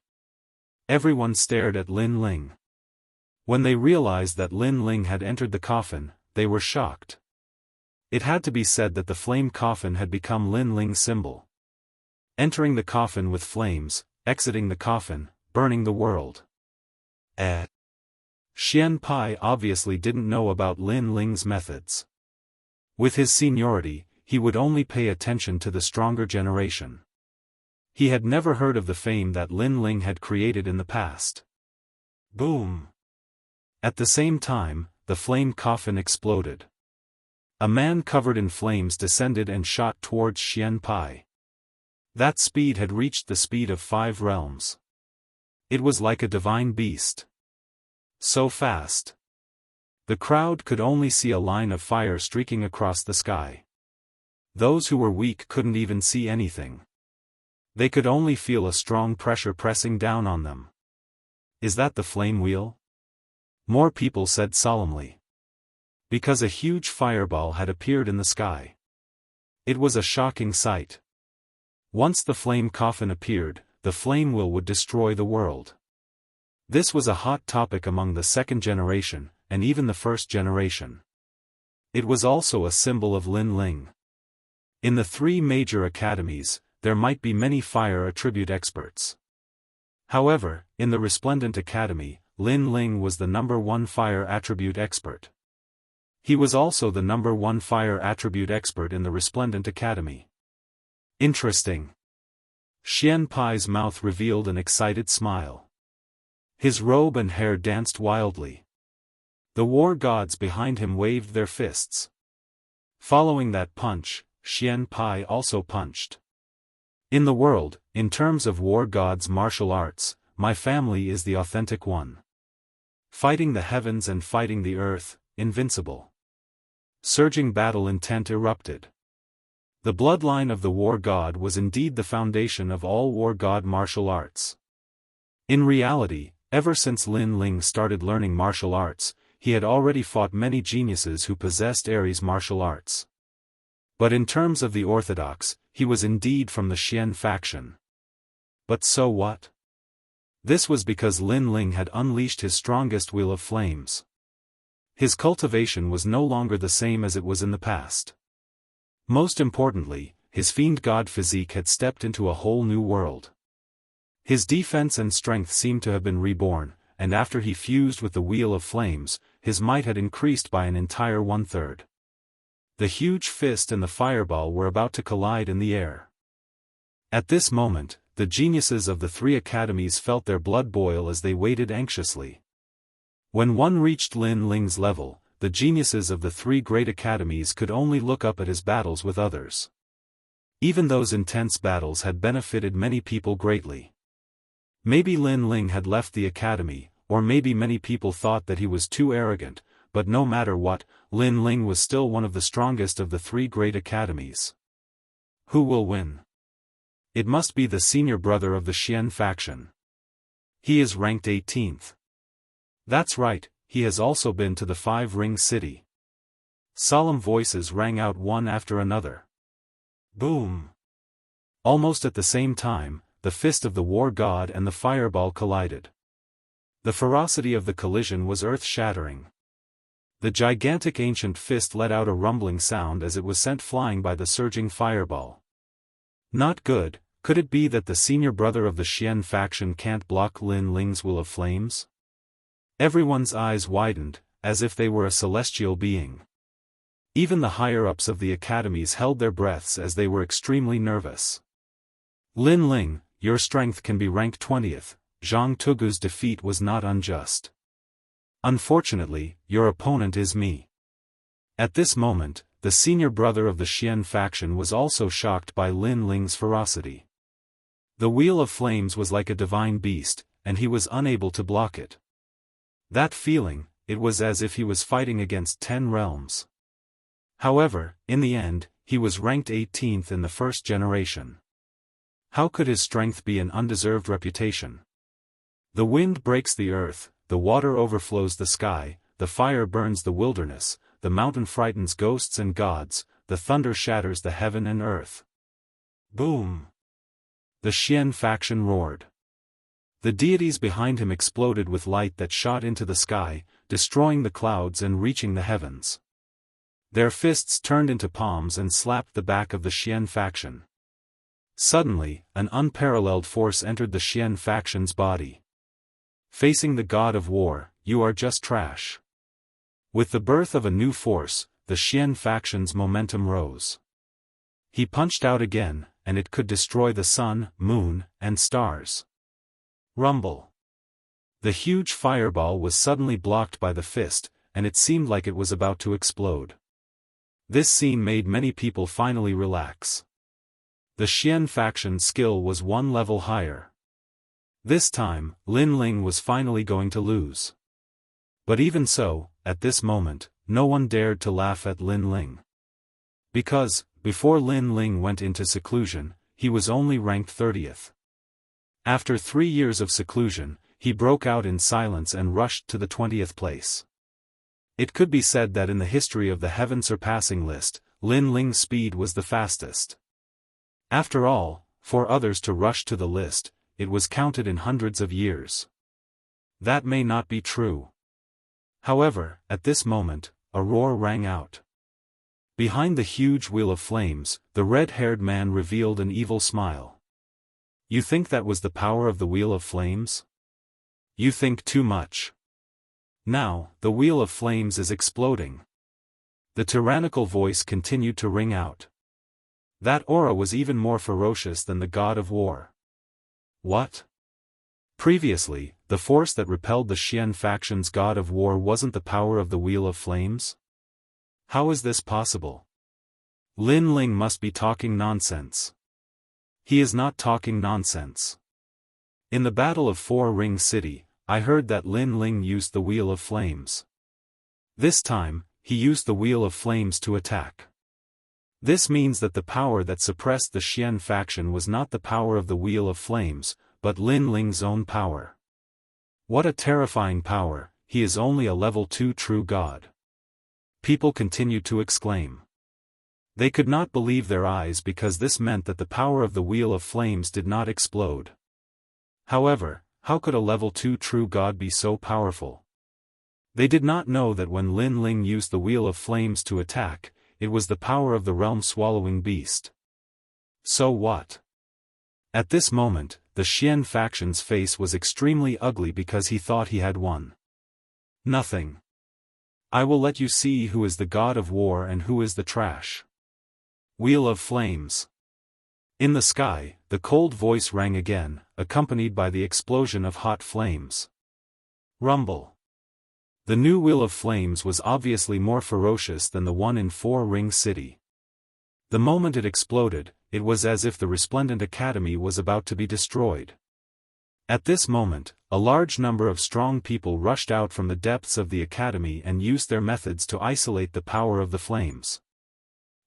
Everyone stared at Lin Ling. When they realized that Lin Ling had entered the coffin, they were shocked. It had to be said that the flame coffin had become Lin Ling's symbol. Entering the coffin with flames, exiting the coffin, burning the world. Xian Pai obviously didn't know about Lin Ling's methods. With his seniority, he would only pay attention to the stronger generation. He had never heard of the fame that Lin Ling had created in the past. Boom! At the same time, the flame coffin exploded. A man covered in flames descended and shot towards Xian Pai. That speed had reached the speed of 5 realms. It was like a divine beast. So fast. The crowd could only see a line of fire streaking across the sky. Those who were weak couldn't even see anything. They could only feel a strong pressure pressing down on them. Is that the flame wheel? More people said solemnly. Because a huge fireball had appeared in the sky. It was a shocking sight. Once the flame coffin appeared, the flame wheel would destroy the world. This was a hot topic among the second generation, and even the first generation. It was also a symbol of Lin Ling. In the 3 major academies, there might be many fire attribute experts. However, in the Resplendent Academy, Lin Ling was the #1 fire attribute expert. He was also the #1 fire attribute expert in the Resplendent Academy. Interesting. Xian Pai's mouth revealed an excited smile. His robe and hair danced wildly. The war gods behind him waved their fists. Following that punch, Xian Pai also punched. In the world, in terms of war gods' martial arts, my family is the authentic one. Fighting the heavens and fighting the earth, invincible. Surging battle intent erupted. The bloodline of the war god was indeed the foundation of all war god martial arts. In reality, ever since Lin Ling started learning martial arts, he had already fought many geniuses who possessed Ares martial arts. But in terms of the orthodox, he was indeed from the Xian faction. But so what? This was because Lin Ling had unleashed his strongest wheel of flames. His cultivation was no longer the same as it was in the past. Most importantly, his fiend god physique had stepped into a whole new world. His defense and strength seemed to have been reborn, and after he fused with the Wheel of Flames, his might had increased by an entire 1/3. The huge fist and the fireball were about to collide in the air. At this moment, the geniuses of the 3 academies felt their blood boil as they waited anxiously. When one reached Lin Ling's level, the geniuses of the 3 great academies could only look up at his battles with others. Even those intense battles had benefited many people greatly. Maybe Lin Ling had left the academy, or maybe many people thought that he was too arrogant, but no matter what, Lin Ling was still one of the strongest of the 3 great academies. Who will win? It must be the senior brother of the Xian faction. He is ranked 18th. That's right, he has also been to the 5-ring city. Solemn voices rang out one after another. Boom! Almost at the same time, the fist of the war god and the fireball collided. The ferocity of the collision was earth-shattering. The gigantic ancient fist let out a rumbling sound as it was sent flying by the surging fireball. Not good. Could it be that the senior brother of the Xian faction can't block Lin Ling's Will of Flames? Everyone's eyes widened, as if they were a celestial being. Even the higher-ups of the academies held their breaths as they were extremely nervous. Lin Ling, your strength can be ranked 20th, Zhang Tugu's defeat was not unjust. Unfortunately, your opponent is me. At this moment, the senior brother of the Xian faction was also shocked by Lin Ling's ferocity. The Wheel of Flames was like a divine beast, and he was unable to block it. That feeling, it was as if he was fighting against 10 realms. However, in the end, he was ranked 18th in the first generation. How could his strength be an undeserved reputation? The wind breaks the earth, the water overflows the sky, the fire burns the wilderness, the mountain frightens ghosts and gods, the thunder shatters the heaven and earth. Boom! The Xian faction roared. The deities behind him exploded with light that shot into the sky, destroying the clouds and reaching the heavens. Their fists turned into palms and slapped the back of the Xian faction. Suddenly, an unparalleled force entered the Xian faction's body. Facing the god of war, you are just trash. With the birth of a new force, the Xian faction's momentum rose. He punched out again, and it could destroy the sun, moon, and stars. Rumble. The huge fireball was suddenly blocked by the fist, and it seemed like it was about to explode. This scene made many people finally relax. The Xian faction's skill was one level higher. This time, Lin Ling was finally going to lose. But even so, at this moment, no one dared to laugh at Lin Ling. Because, before Lin Ling went into seclusion, he was only ranked 30th. After 3 years of seclusion, he broke out in silence and rushed to the 20th place. It could be said that in the history of the heaven-surpassing list, Lin Ling's speed was the fastest. After all, for others to rush to the list, it was counted in hundreds of years. That may not be true. However, at this moment, a roar rang out. Behind the huge wheel of flames, the red-haired man revealed an evil smile. You think that was the power of the wheel of flames? You think too much. Now, the wheel of flames is exploding. The tyrannical voice continued to ring out. That aura was even more ferocious than the god of war. What? Previously, the force that repelled the Xian faction's god of war wasn't the power of the wheel of flames? How is this possible? Lin Ling must be talking nonsense. He is not talking nonsense. In the Battle of Four Ring City, I heard that Lin Ling used the Wheel of Flames. This time, he used the Wheel of Flames to attack. This means that the power that suppressed the Xian faction was not the power of the Wheel of Flames, but Lin Ling's own power. What a terrifying power, he is only a level 2 true god. People continued to exclaim. They could not believe their eyes because this meant that the power of the Wheel of Flames did not explode. However, how could a level 2 true god be so powerful? They did not know that when Lin Ling used the Wheel of Flames to attack, it was the power of the realm-swallowing beast. So what? At this moment, the Xian faction's face was extremely ugly because he thought he had won. Nothing. I will let you see who is the god of war and who is the trash. Wheel of Flames. In the sky, the cold voice rang again, accompanied by the explosion of hot flames. Rumble. The new Wheel of Flames was obviously more ferocious than the one in Four Ring City. The moment it exploded, it was as if the resplendent academy was about to be destroyed. At this moment, a large number of strong people rushed out from the depths of the academy and used their methods to isolate the power of the flames.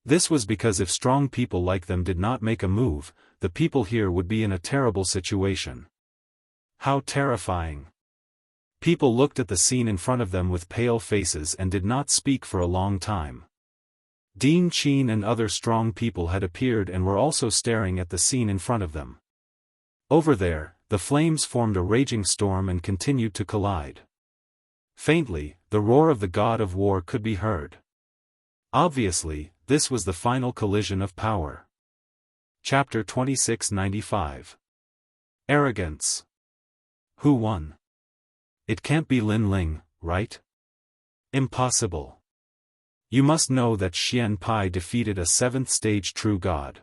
This was because if strong people like them did not make a move, the people here would be in a terrible situation. How terrifying! People looked at the scene in front of them with pale faces and did not speak for a long time. Dean Qin and other strong people had appeared and were also staring at the scene in front of them. Over there, the flames formed a raging storm and continued to collide. Faintly, the roar of the god of war could be heard. Obviously, this was the final collision of power. Chapter 2695. Arrogance. Who won? It can't be Lin Ling, right? Impossible. You must know that Xian Pai defeated a 7th stage true god.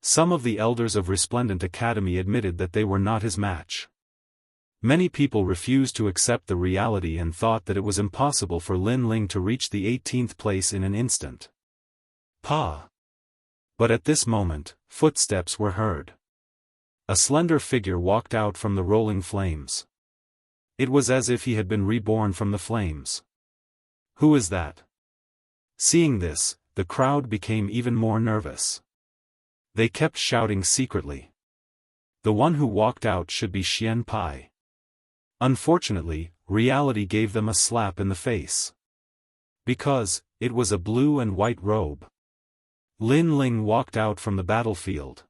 Some of the elders of Resplendent Academy admitted that they were not his match. Many people refused to accept the reality and thought that it was impossible for Lin Ling to reach the 18th place in an instant. Pa! But at this moment, footsteps were heard. A slender figure walked out from the rolling flames. It was as if he had been reborn from the flames. Who is that? Seeing this, the crowd became even more nervous. They kept shouting secretly. The one who walked out should be Xian Pai. Unfortunately, reality gave them a slap in the face. Because, it was a blue and white robe. Lin Ling walked out from the battlefield.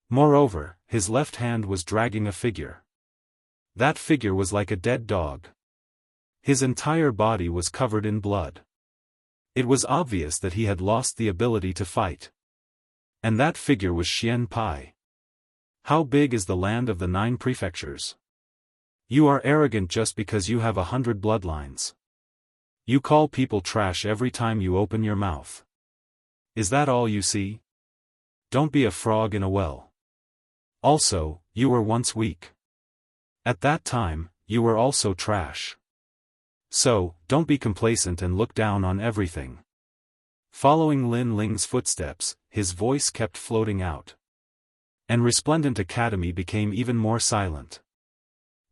Moreover, his left hand was dragging a figure. That figure was like a dead dog. His entire body was covered in blood. It was obvious that he had lost the ability to fight. And that figure was Xian Pai. How big is the land of the 9 prefectures? You are arrogant just because you have 100 bloodlines. You call people trash every time you open your mouth. Is that all you see? Don't be a frog in a well. Also, you were once weak. At that time, you were also trash. So, don't be complacent and look down on everything. Following Lin Ling's footsteps, his voice kept floating out. And Resplendent Academy became even more silent.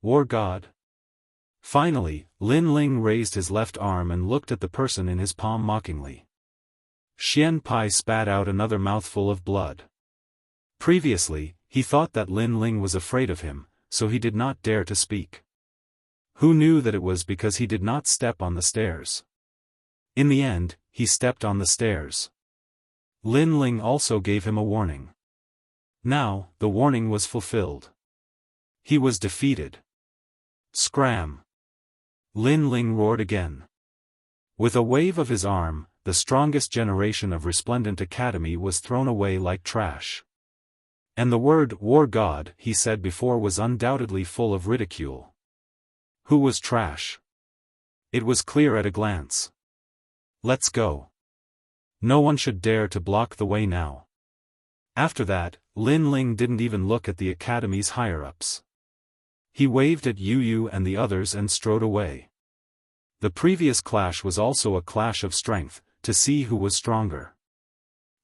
War God? Finally, Lin Ling raised his left arm and looked at the person in his palm mockingly. Xian Pai spat out another mouthful of blood. Previously, he thought that Lin Ling was afraid of him, so he did not dare to speak. Who knew that it was because he did not step on the stairs? In the end, he stepped on the stairs. Lin Ling also gave him a warning. Now, the warning was fulfilled. He was defeated. Scram! Lin Ling roared again. With a wave of his arm, the strongest generation of Resplendent Academy was thrown away like trash. And the word War God he said before was undoubtedly full of ridicule. Who was trash? It was clear at a glance. Let's go. No one should dare to block the way now. After that, Lin Ling didn't even look at the Academy's higher-ups. He waved at Yu Yu and the others and strode away. The previous clash was also a clash of strength, to see who was stronger.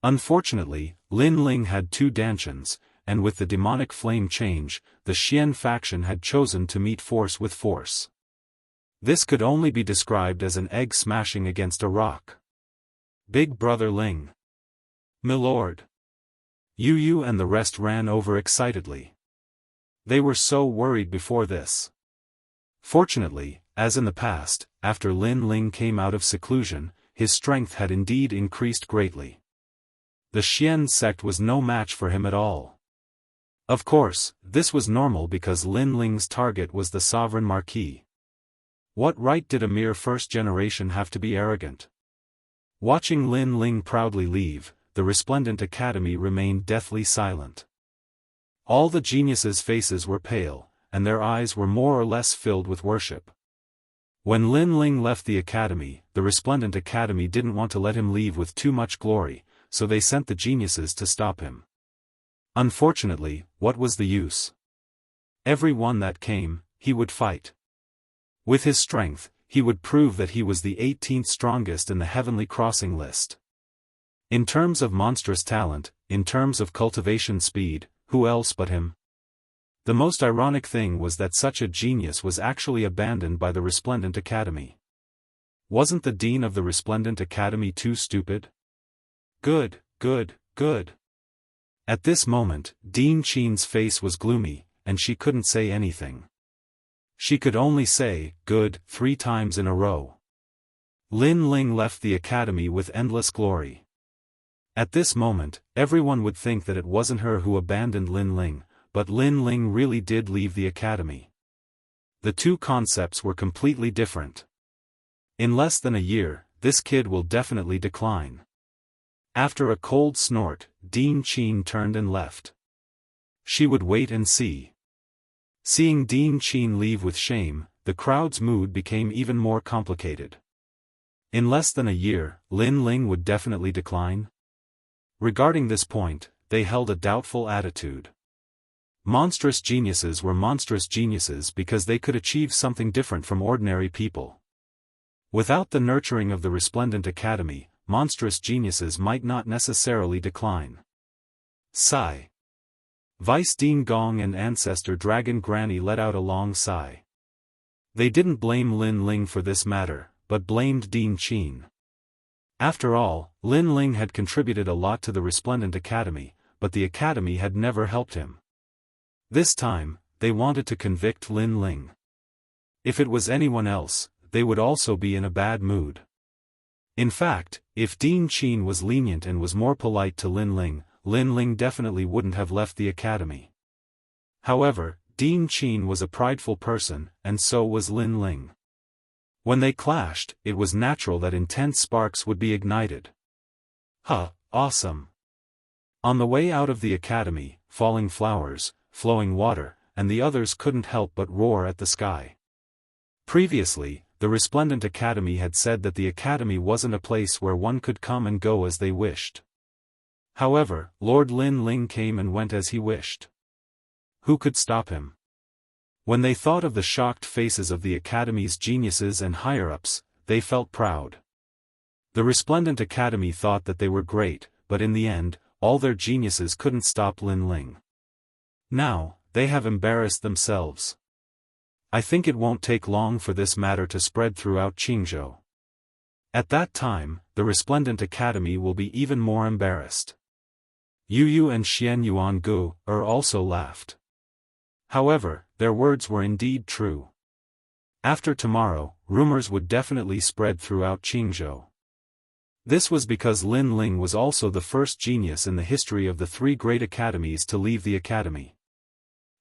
Unfortunately, Lin Ling had 2 dantians, and with the demonic flame change, the Xian faction had chosen to meet force with force. This could only be described as an egg smashing against a rock. Big Brother Ling. Milord. Yu Yu and the rest ran over excitedly. They were so worried before this. Fortunately, as in the past, after Lin Ling came out of seclusion, his strength had indeed increased greatly. The Xian sect was no match for him at all. Of course, this was normal because Lin Ling's target was the sovereign marquis. What right did a mere first generation have to be arrogant? Watching Lin Ling proudly leave, the Resplendent Academy remained deathly silent. All the geniuses' faces were pale, and their eyes were more or less filled with worship. When Lin Ling left the academy, the Resplendent Academy didn't want to let him leave with too much glory, so they sent the geniuses to stop him. Unfortunately, what was the use? Every one that came, he would fight. With his strength, he would prove that he was the 18th strongest in the Heavenly Crossing list. In terms of monstrous talent, in terms of cultivation speed, who else but him? The most ironic thing was that such a genius was actually abandoned by the Resplendent Academy. Wasn't the dean of the Resplendent Academy too stupid? Good, good, good. At this moment, Dean Qin's face was gloomy, and she couldn't say anything. She could only say, good, 3 times in a row. Lin Ling left the academy with endless glory. At this moment, everyone would think that it wasn't her who abandoned Lin Ling, but Lin Ling really did leave the academy. The 2 concepts were completely different. In less than a year, this kid will definitely decline. After a cold snort, Dean Qin turned and left. She would wait and see. Seeing Dean Qin leave with shame, the crowd's mood became even more complicated. In less than a year, Lin Ling would definitely decline? Regarding this point, they held a doubtful attitude. Monstrous geniuses were monstrous geniuses because they could achieve something different from ordinary people. Without the nurturing of the Resplendent Academy, monstrous geniuses might not necessarily decline. Sigh. Vice Dean Gong and Ancestor Dragon Granny let out a long sigh. They didn't blame Lin Ling for this matter, but blamed Dean Qin. After all, Lin Ling had contributed a lot to the Resplendent Academy, but the academy had never helped him. This time, they wanted to convict Lin Ling. If it was anyone else, they would also be in a bad mood. In fact, if Dean Qin was lenient and was more polite to Lin Ling definitely wouldn't have left the academy. However, Dean Qin was a prideful person, and so was Lin Ling. When they clashed, it was natural that intense sparks would be ignited. Awesome! On the way out of the academy, falling flowers, flowing water, and the others couldn't help but roar at the sky. Previously, the Resplendent Academy had said that the academy wasn't a place where one could come and go as they wished. However, Lord Lin Ling came and went as he wished. Who could stop him? When they thought of the shocked faces of the academy's geniuses and higher-ups, they felt proud. The Resplendent Academy thought that they were great, but in the end, all their geniuses couldn't stop Lin Ling. Now, they have embarrassed themselves. I think it won't take long for this matter to spread throughout Qingzhou. At that time, the Resplendent Academy will be even more embarrassed. Yu Yu and Xian Yuangu also laughed. However, their words were indeed true. After tomorrow, rumors would definitely spread throughout Qingzhou. This was because Lin Ling was also the first genius in the history of the three great academies to leave the academy.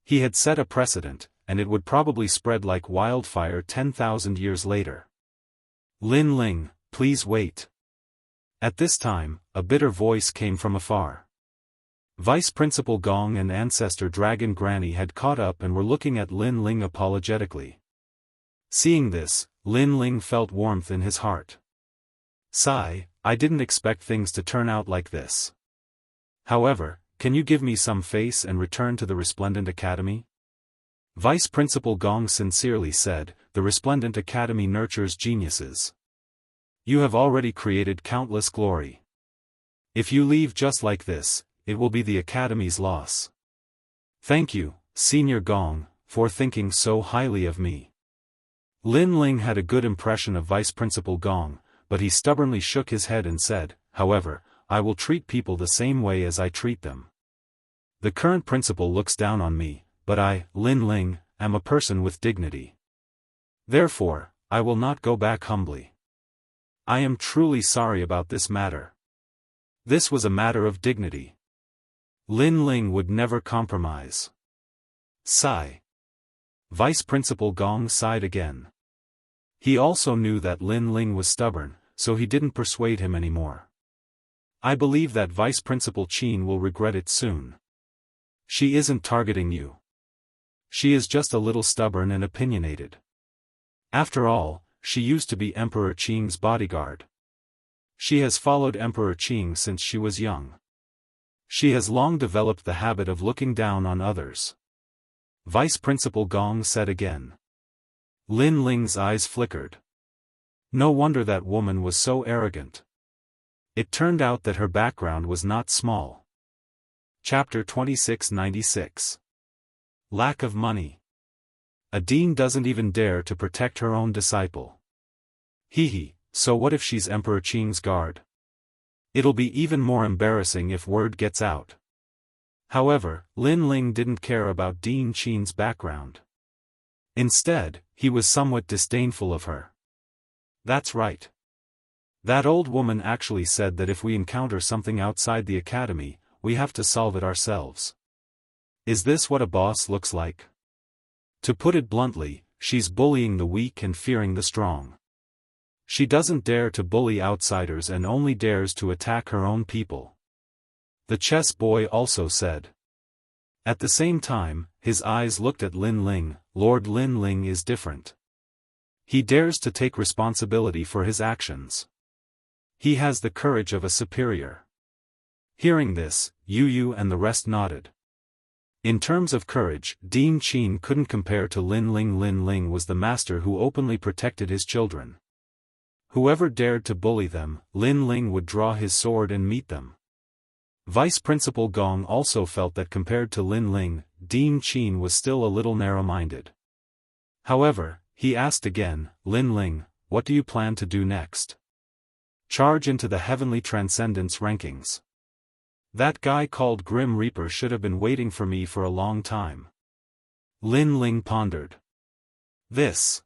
He had set a precedent, and it would probably spread like wildfire 10,000 years later. Lin Ling, please wait. At this time, a bitter voice came from afar. Vice Principal Gong and Ancestor Dragon Granny had caught up and were looking at Lin Ling apologetically. Seeing this, Lin Ling felt warmth in his heart. Sigh, I didn't expect things to turn out like this. However, can you give me some face and return to the Resplendent Academy? Vice Principal Gong sincerely said, the Resplendent Academy nurtures geniuses. You have already created countless glory. If you leave just like this, it will be the Academy's loss. Thank you, Senior Gong, for thinking so highly of me. Lin Ling had a good impression of Vice Principal Gong, but he stubbornly shook his head and said, however, I will treat people the same way as I treat them. The current principal looks down on me, but I, Lin Ling, am a person with dignity. Therefore, I will not go back humbly. I am truly sorry about this matter. This was a matter of dignity. Lin Ling would never compromise. Sigh. Vice Principal Gong sighed again. He also knew that Lin Ling was stubborn, so he didn't persuade him anymore. I believe that Vice Principal Qin will regret it soon. She isn't targeting you. She is just a little stubborn and opinionated. After all, she used to be Emperor Qing's bodyguard. She has followed Emperor Qing since she was young. She has long developed the habit of looking down on others. Vice Principal Gong said again. Lin Ling's eyes flickered. No wonder that woman was so arrogant. It turned out that her background was not small. Chapter 2696. Lack of money. A dean doesn't even dare to protect her own disciple. So what if she's Emperor Qing's guard? It'll be even more embarrassing if word gets out. However, Lin Ling didn't care about Dean Qin's background. Instead, he was somewhat disdainful of her. That's right. That old woman actually said that if we encounter something outside the academy, we have to solve it ourselves. Is this what a boss looks like? To put it bluntly, she's bullying the weak and fearing the strong. She doesn't dare to bully outsiders and only dares to attack her own people. The chess boy also said. At the same time, his eyes looked at Lin Ling. Lord Lin Ling is different. He dares to take responsibility for his actions. He has the courage of a superior. Hearing this, Yu Yu and the rest nodded. In terms of courage, Dean Qin couldn't compare to Lin Ling. Lin Ling was the master who openly protected his children. Whoever dared to bully them, Lin Ling would draw his sword and meet them. Vice Principal Gong also felt that compared to Lin Ling, Dean Qin was still a little narrow-minded. However, he asked again, Lin Ling, what do you plan to do next? Charge into the Heavenly Transcendence rankings. That guy called Grim Reaper should have been waiting for me for a long time. Lin Ling pondered. This.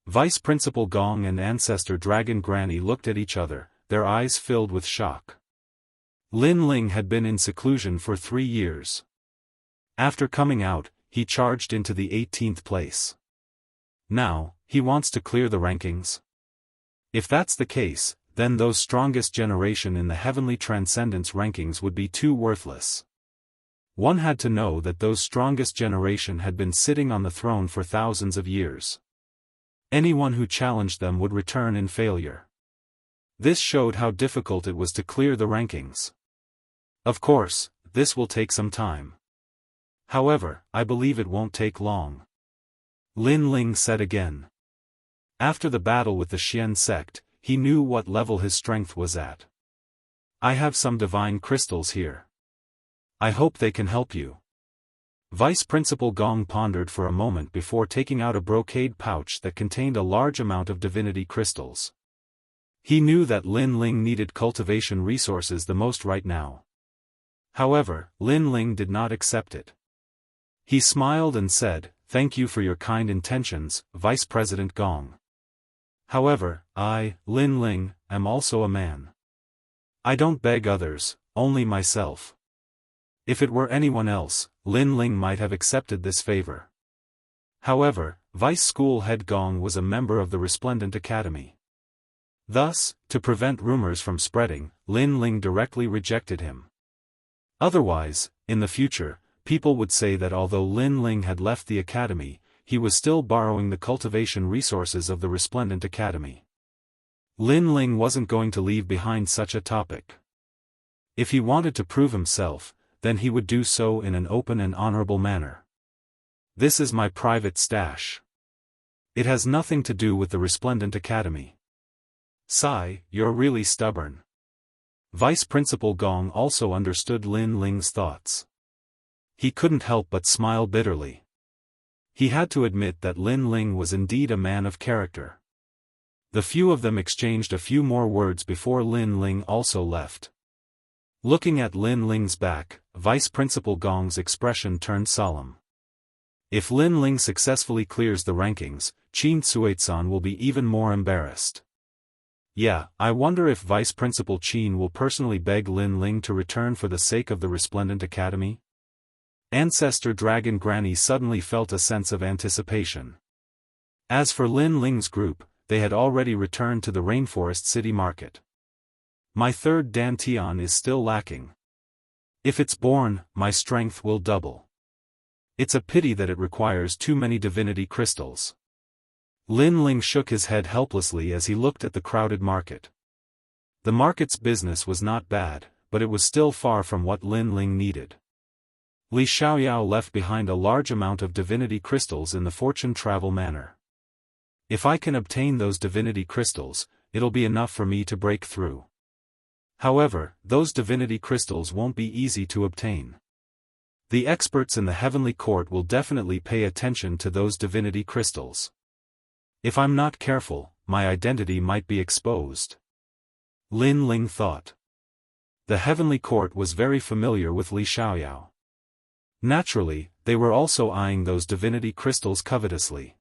Vice Principal Gong and Ancestor Dragon Granny looked at each other, their eyes filled with shock. Lin Ling had been in seclusion for 3 years. After coming out, he charged into the 18th place. Now, He wants to clear the rankings? If that's the case, then those strongest generation in the heavenly transcendence rankings would be too worthless. One had to know that those strongest generation had been sitting on the throne for thousands of years. Anyone who challenged them would return in failure. This showed how difficult it was to clear the rankings. Of course, this will take some time. However, I believe it won't take long. Lin Ling said again. After the battle with the Xian sect, he knew what level his strength was at. I have some divine crystals here. I hope they can help you. Vice Principal Gong pondered for a moment before taking out a brocade pouch that contained a large amount of divinity crystals. He knew that Lin Ling needed cultivation resources the most right now. However, Lin Ling did not accept it. He smiled and said, "Thank you for your kind intentions, Vice President Gong. However, I, Lin Ling, am also a man. I don't beg others, only myself." If it were anyone else, Lin Ling might have accepted this favor. However, Vice School Head Gong was a member of the Resplendent Academy. Thus, to prevent rumors from spreading, Lin Ling directly rejected him. Otherwise, in the future, people would say that although Lin Ling had left the academy, he was still borrowing the cultivation resources of the Resplendent Academy. Lin Ling wasn't going to leave behind such a topic. If he wanted to prove himself, then he would do so in an open and honorable manner. This is my private stash. It has nothing to do with the Resplendent Academy. Sai, you're really stubborn. Vice Principal Gong also understood Lin Ling's thoughts. He couldn't help but smile bitterly. He had to admit that Lin Ling was indeed a man of character. The few of them exchanged a few more words before Lin Ling also left. Looking at Lin Ling's back, Vice Principal Gong's expression turned solemn. If Lin Ling successfully clears the rankings, Qin Suizan will be even more embarrassed. Yeah, I wonder if Vice Principal Qin will personally beg Lin Ling to return for the sake of the Resplendent Academy? Ancestor Dragon Granny suddenly felt a sense of anticipation. As for Lin Ling's group, they had already returned to the Rainforest City Market. My third Dantian is still lacking. If it's born, my strength will double. It's a pity that it requires too many divinity crystals. Lin Ling shook his head helplessly as he looked at the crowded market. The market's business was not bad, but it was still far from what Lin Ling needed. Li Xiaoyao left behind a large amount of divinity crystals in the fortune travel manor. If I can obtain those divinity crystals, it'll be enough for me to break through. However, those divinity crystals won't be easy to obtain. The experts in the heavenly court will definitely pay attention to those divinity crystals. If I'm not careful, my identity might be exposed. Lin Ling thought. The heavenly court was very familiar with Li Xiaoyao. Naturally, they were also eyeing those divinity crystals covetously.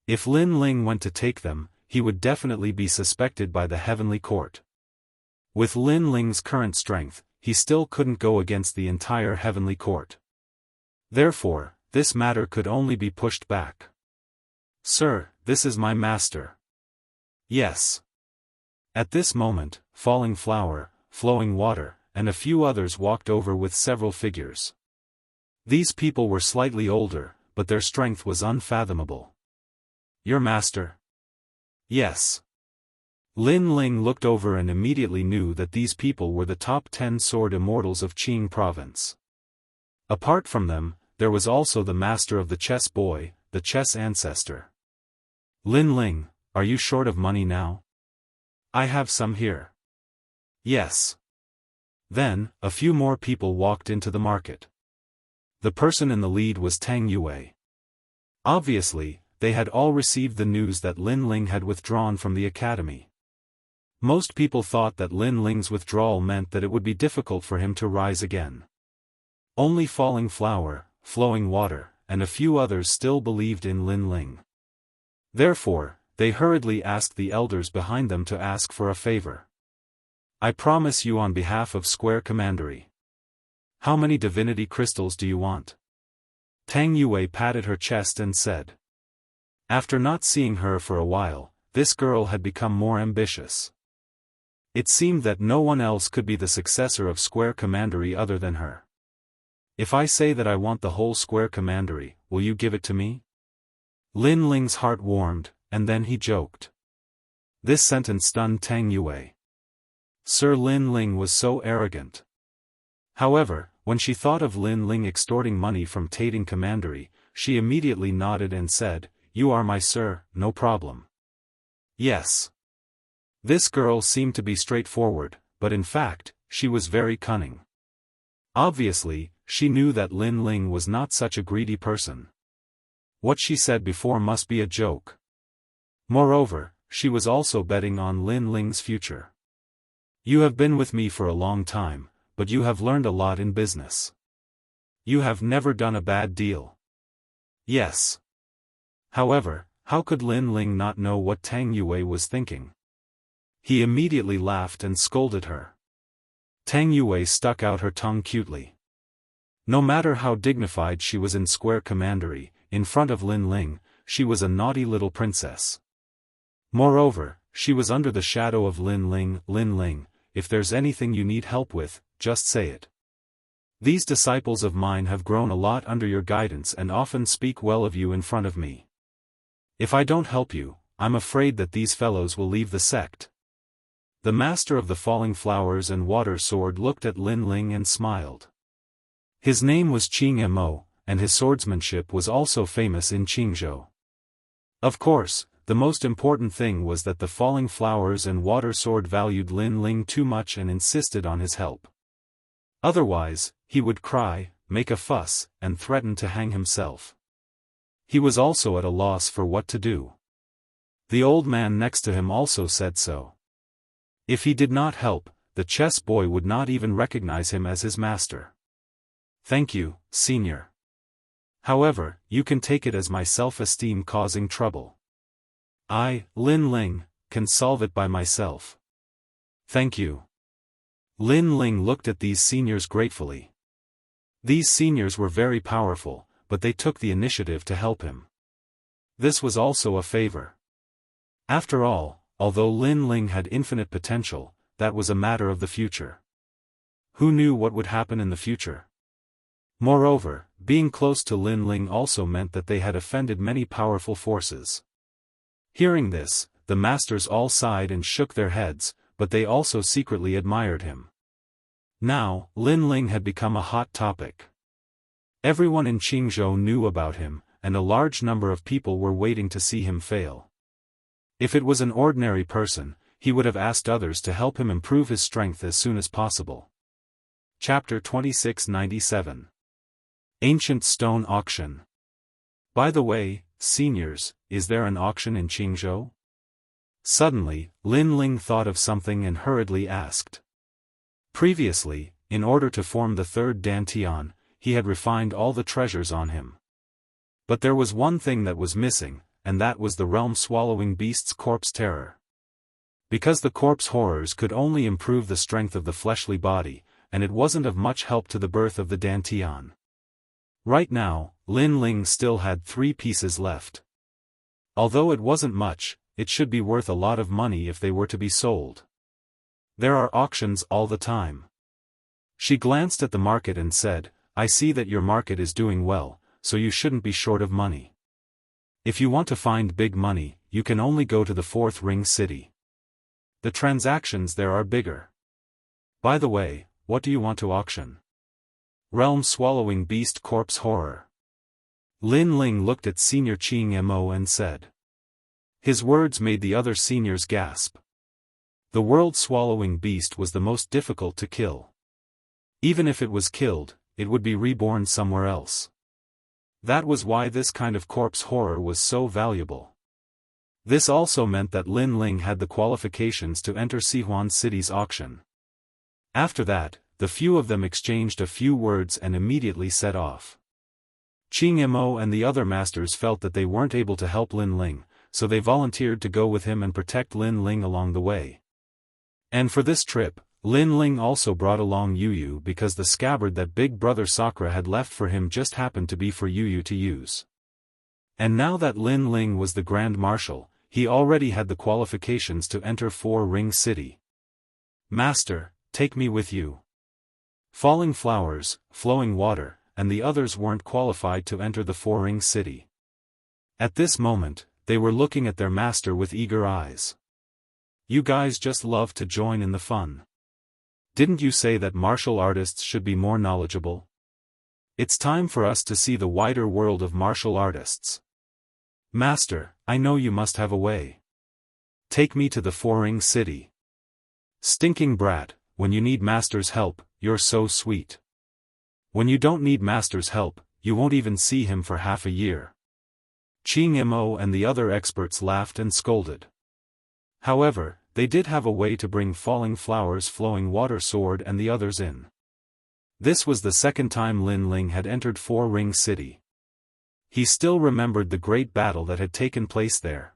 If Lin Ling went to take them, he would definitely be suspected by the heavenly court. With Lin Ling's current strength, he still couldn't go against the entire heavenly court. Therefore, this matter could only be pushed back. Sir, this is my master. Yes. At this moment, Falling Flower, Flowing Water, and a few others walked over with several figures. These people were slightly older, but their strength was unfathomable. Your master? Yes. Lin Ling looked over and immediately knew that these people were the top 10 sword immortals of Qing province. Apart from them, there was also the master of the chess boy, the chess ancestor. Lin Ling, are you short of money now? I have some here. Yes. Then, a few more people walked into the market. The person in the lead was Tang Yue. Obviously, they had all received the news that Lin Ling had withdrawn from the academy. Most people thought that Lin Ling's withdrawal meant that it would be difficult for him to rise again. Only Falling Flower, Flowing Water, and a few others still believed in Lin Ling. Therefore, they hurriedly asked the elders behind them to ask for a favor. I promise you on behalf of Square Commandery. How many divinity crystals do you want? Tang Yue patted her chest and said. After not seeing her for a while, this girl had become more ambitious. It seemed that no one else could be the successor of Square Commandery other than her. If I say that I want the whole Square Commandery, will you give it to me? Lin Ling's heart warmed, and then he joked. This sentence stunned Tang Yue. Sir Lin Ling was so arrogant. However, when she thought of Lin Ling extorting money from Tating Commandery, she immediately nodded and said, "You are my sir, no problem." Yes. This girl seemed to be straightforward, but in fact, she was very cunning. Obviously, she knew that Lin Ling was not such a greedy person. What she said before must be a joke. Moreover, she was also betting on Lin Ling's future. You have been with me for a long time, but you have learned a lot in business. You have never done a bad deal. Yes. However, how could Lin Ling not know what Tang Yue was thinking? He immediately laughed and scolded her. Tang Yue stuck out her tongue cutely. No matter how dignified she was in Square Commandery, in front of Lin Ling, she was a naughty little princess. Moreover, she was under the shadow of Lin Ling. Lin Ling, if there's anything you need help with, just say it. These disciples of mine have grown a lot under your guidance and often speak well of you in front of me. If I don't help you, I'm afraid that these fellows will leave the sect. The master of the Falling Flowers and Water Sword looked at Lin Ling and smiled. His name was Qing Mo, and his swordsmanship was also famous in Qingzhou. Of course, the most important thing was that the Falling Flowers and Water Sword valued Lin Ling too much and insisted on his help. Otherwise, he would cry, make a fuss, and threaten to hang himself. He was also at a loss for what to do. The old man next to him also said so. If he did not help, the chess boy would not even recognize him as his master. Thank you, senior. However, you can take it as my self-esteem causing trouble. I, Lin Ling, can solve it by myself. Thank you. Lin Ling looked at these seniors gratefully. These seniors were very powerful, but they took the initiative to help him. This was also a favor. After all, although Lin Ling had infinite potential, that was a matter of the future. Who knew what would happen in the future? Moreover, being close to Lin Ling also meant that they had offended many powerful forces. Hearing this, the masters all sighed and shook their heads, but they also secretly admired him. Now, Lin Ling had become a hot topic. Everyone in Qingzhou knew about him, and a large number of people were waiting to see him fail. If it was an ordinary person, he would have asked others to help him improve his strength as soon as possible. Chapter 2697. Ancient Stone Auction. By the way, seniors, is there an auction in Qingzhou? Suddenly, Lin Ling thought of something and hurriedly asked. Previously, in order to form the third Dantian, he had refined all the treasures on him. But there was one thing that was missing, and that was the realm-swallowing beast's corpse terror. Because the corpse horrors could only improve the strength of the fleshly body, and it wasn't of much help to the birth of the Dantian. Right now, Lin Ling still had 3 pieces left. Although it wasn't much, it should be worth a lot of money if they were to be sold. There are auctions all the time. She glanced at the market and said, I see that your market is doing well, so you shouldn't be short of money. If you want to find big money, you can only go to the 4th ring city. The transactions there are bigger. By the way, what do you want to auction? Realm-swallowing beast corpse horror. Lin Ling looked at Senior Qing Mo and said. His words made the other seniors gasp. The world-swallowing beast was the most difficult to kill. Even if it was killed, it would be reborn somewhere else. That was why this kind of corpse horror was so valuable. This also meant that Lin Ling had the qualifications to enter Sihuan City's auction. After that, the few of them exchanged a few words and immediately set off. Qing Mo and the other masters felt that they weren't able to help Lin Ling, so they volunteered to go with him and protect Lin Ling along the way. And for this trip, Lin Ling also brought along Yu because the scabbard that Big Brother Sakura had left for him just happened to be for Yu to use. And now that Lin Ling was the Grand Marshal, he already had the qualifications to enter Four-Ring City. "Master, take me with you." Falling Flowers, Flowing Water, and the others weren't qualified to enter the Four-Ring City. At this moment, they were looking at their master with eager eyes. "You guys just love to join in the fun. Didn't you say that martial artists should be more knowledgeable? It's time for us to see the wider world of martial artists. Master, I know you must have a way. Take me to the Four-Ring City." "Stinking brat, when you need master's help, you're so sweet. When you don't need master's help, you won't even see him for half a year." Jianghu and the other experts laughed and scolded. However, they did have a way to bring Falling Flowers, Flowing Water Sword and the others in. This was the second time Lin Ling had entered Four-Ring City. He still remembered the great battle that had taken place there.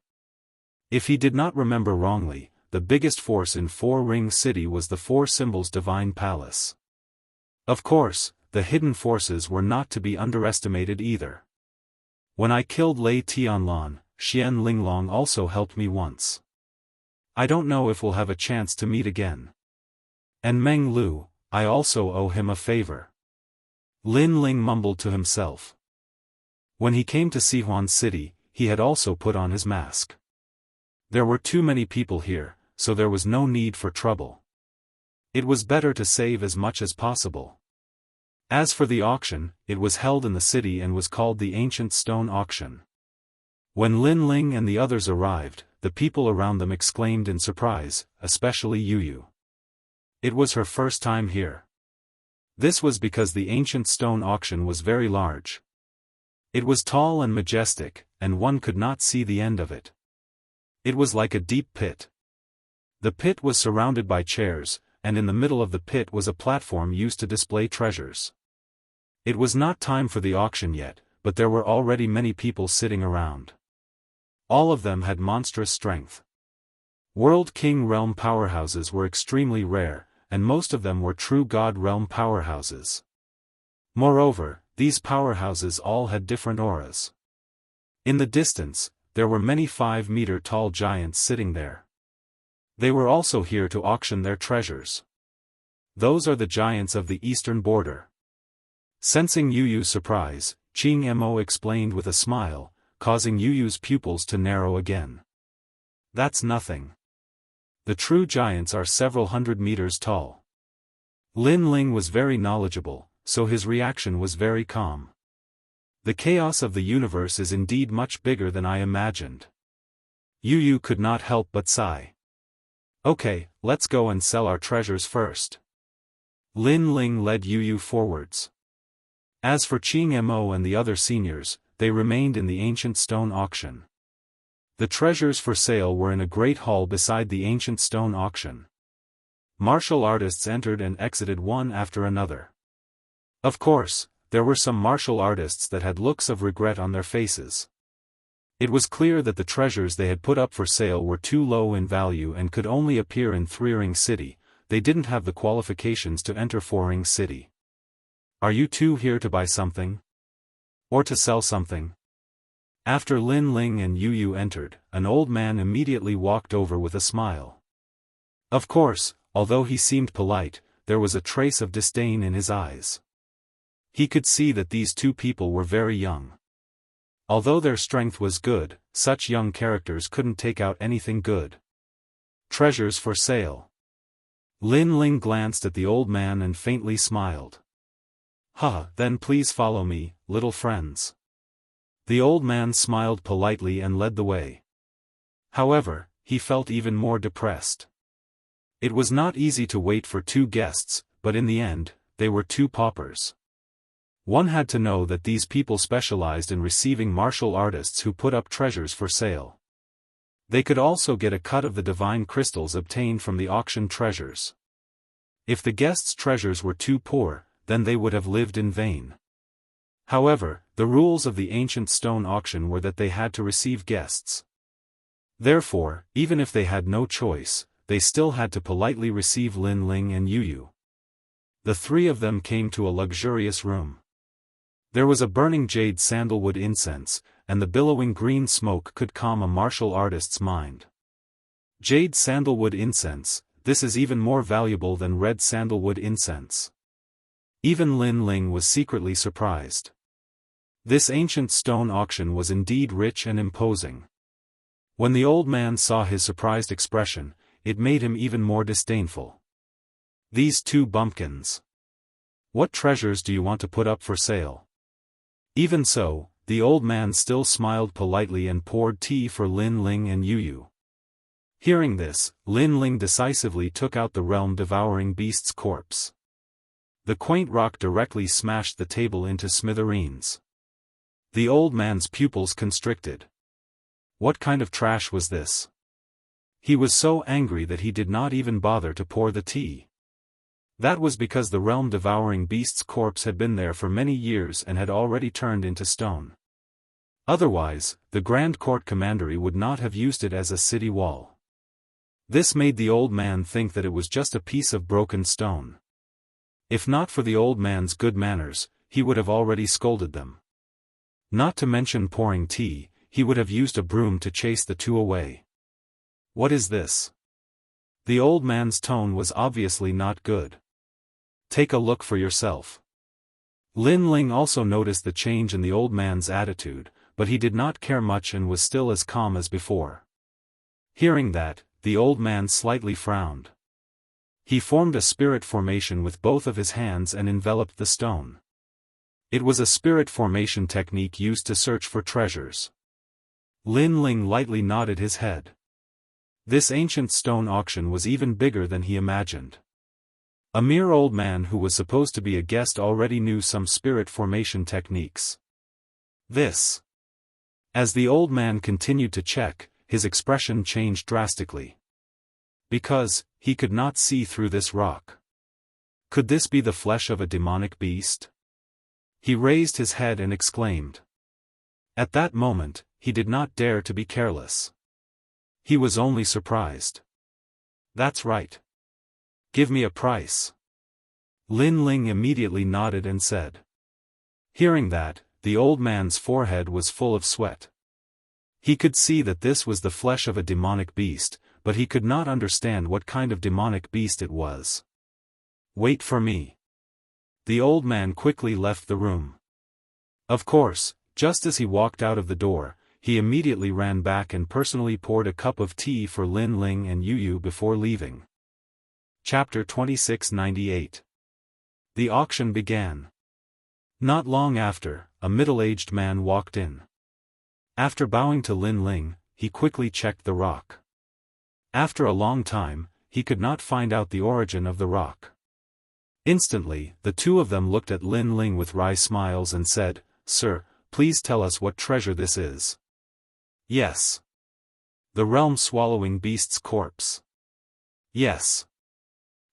If he did not remember wrongly, the biggest force in Four-Ring City was the Four Symbols Divine Palace. Of course, the hidden forces were not to be underestimated either. When I killed Lei Tianlan, Xian Linglong also helped me once. I don't know if we'll have a chance to meet again. And Meng Lu, I also owe him a favor. Lin Ling mumbled to himself. When he came to Sihuan City, he had also put on his mask. There were too many people here, so there was no need for trouble. It was better to save as much as possible. As for the auction, it was held in the city and was called the Ancient Stone Auction. When Lin Ling and the others arrived, the people around them exclaimed in surprise, especially Yu. It was her first time here. This was because the Ancient Stone Auction was very large. It was tall and majestic, and one could not see the end of it. It was like a deep pit. The pit was surrounded by chairs, and in the middle of the pit was a platform used to display treasures. It was not time for the auction yet, but there were already many people sitting around. All of them had monstrous strength. World King Realm powerhouses were extremely rare, and most of them were true God Realm powerhouses. Moreover, these powerhouses all had different auras. In the distance, there were many 5-meter-tall giants sitting there. They were also here to auction their treasures. Those are the giants of the eastern border. Sensing Yu's surprise, Jianghu explained with a smile, causing Yu's pupils to narrow again. "That's nothing. The true giants are several hundred meters tall." Lin Ling was very knowledgeable, so his reaction was very calm. The chaos of the universe is indeed much bigger than I imagined. Yu could not help but sigh. "Okay, let's go and sell our treasures first." Lin Ling led Yu forwards. As for Jianghu and the other seniors, they remained in the Ancient Stone Auction. The treasures for sale were in a great hall beside the Ancient Stone Auction. Martial artists entered and exited one after another. Of course, there were some martial artists that had looks of regret on their faces. It was clear that the treasures they had put up for sale were too low in value and could only appear in Three-Ring City. They didn't have the qualifications to enter Four-Ring City. "Are you two here to buy something? Or to sell something?" After Lin Ling and Yu entered, an old man immediately walked over with a smile. Of course, although he seemed polite, there was a trace of disdain in his eyes. He could see that these two people were very young. Although their strength was good, such young characters couldn't take out anything good. "Treasures for sale." Lin Ling glanced at the old man and faintly smiled. Then please follow me, little friends." The old man smiled politely and led the way. However, he felt even more depressed. It was not easy to wait for two guests, but in the end, they were two paupers. One had to know that these people specialized in receiving martial artists who put up treasures for sale. They could also get a cut of the divine crystals obtained from the auction treasures. If the guests' treasures were too poor, then they would have lived in vain. However, the rules of the Ancient Stone Auction were that they had to receive guests. Therefore, even if they had no choice, they still had to politely receive Lin Ling and Yu. The three of them came to a luxurious room. There was a burning jade sandalwood incense, and the billowing green smoke could calm a martial artist's mind. Jade sandalwood incense, this is even more valuable than red sandalwood incense. Even Lin Ling was secretly surprised. This ancient stone auction was indeed rich and imposing. When the old man saw his surprised expression, it made him even more disdainful. These two bumpkins. What treasures do you want to put up for sale? Even so, the old man still smiled politely and poured tea for Lin Ling and Yu. Hearing this, Lin Ling decisively took out the realm-devouring beast's corpse. The quaint rock directly smashed the table into smithereens. The old man's pupils constricted. What kind of trash was this? He was so angry that he did not even bother to pour the tea. That was because the realm-devouring beast's corpse had been there for many years and had already turned into stone. Otherwise, the Grand Court Commandery would not have used it as a city wall. This made the old man think that it was just a piece of broken stone. If not for the old man's good manners, he would have already scolded them. Not to mention pouring tea, he would have used a broom to chase the two away. What is this? The old man's tone was obviously not good. Take a look for yourself. Lin Ling also noticed the change in the old man's attitude, but he did not care much and was still as calm as before. Hearing that, the old man slightly frowned. He formed a spirit formation with both of his hands and enveloped the stone. It was a spirit formation technique used to search for treasures. Lin Ling lightly nodded his head. This ancient stone auction was even bigger than he imagined. A mere old man who was supposed to be a guest already knew some spirit formation techniques. This. As the old man continued to check, his expression changed drastically. Because, he could not see through this rock. Could this be the flesh of a demonic beast? He raised his head and exclaimed. At that moment, he did not dare to be careless. He was only surprised. That's right. Give me a price. Lin Ling immediately nodded and said. Hearing that, the old man's forehead was full of sweat. He could see that this was the flesh of a demonic beast, but he could not understand what kind of demonic beast it was. Wait for me. The old man quickly left the room. Of course, just as he walked out of the door, he immediately ran back and personally poured a cup of tea for Lin Ling and Yu before leaving. Chapter 2698. The auction began. Not long after, a middle-aged man walked in. After bowing to Lin Ling, he quickly checked the rock. After a long time, he could not find out the origin of the rock. Instantly, the two of them looked at Lin Ling with wry smiles and said, "Sir, please tell us what treasure this is." Yes. The realm-swallowing beast's corpse. Yes.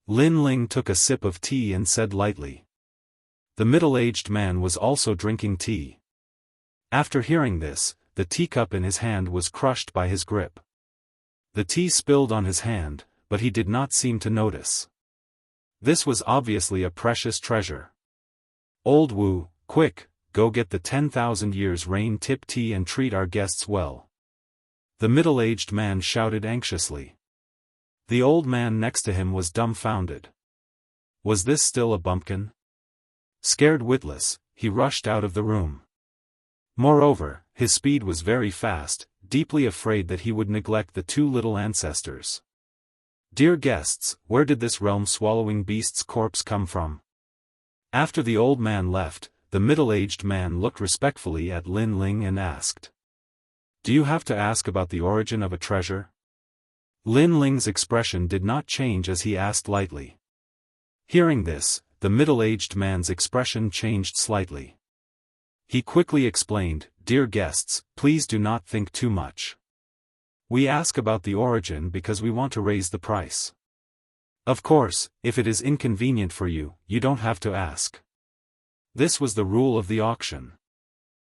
Lin Ling took a sip of tea and said lightly. The middle-aged man was also drinking tea. After hearing this, the teacup in his hand was crushed by his grip. The tea spilled on his hand, but he did not seem to notice. This was obviously a precious treasure. Old Wu, quick, go get the 10,000 years rain tip tea and treat our guests well. The middle-aged man shouted anxiously. The old man next to him was dumbfounded. Was this still a bumpkin? Scared witless, he rushed out of the room. Moreover, his speed was very fast, deeply afraid that he would neglect the two little ancestors. Dear guests, where did this realm-swallowing beast's corpse come from? After the old man left, the middle-aged man looked respectfully at Lin Ling and asked. Do you have to ask about the origin of a treasure? Lin Ling's expression did not change as he asked lightly. Hearing this, the middle-aged man's expression changed slightly. He quickly explained, Dear guests, please do not think too much. We ask about the origin because we want to raise the price. Of course, if it is inconvenient for you, you don't have to ask. This was the rule of the auction.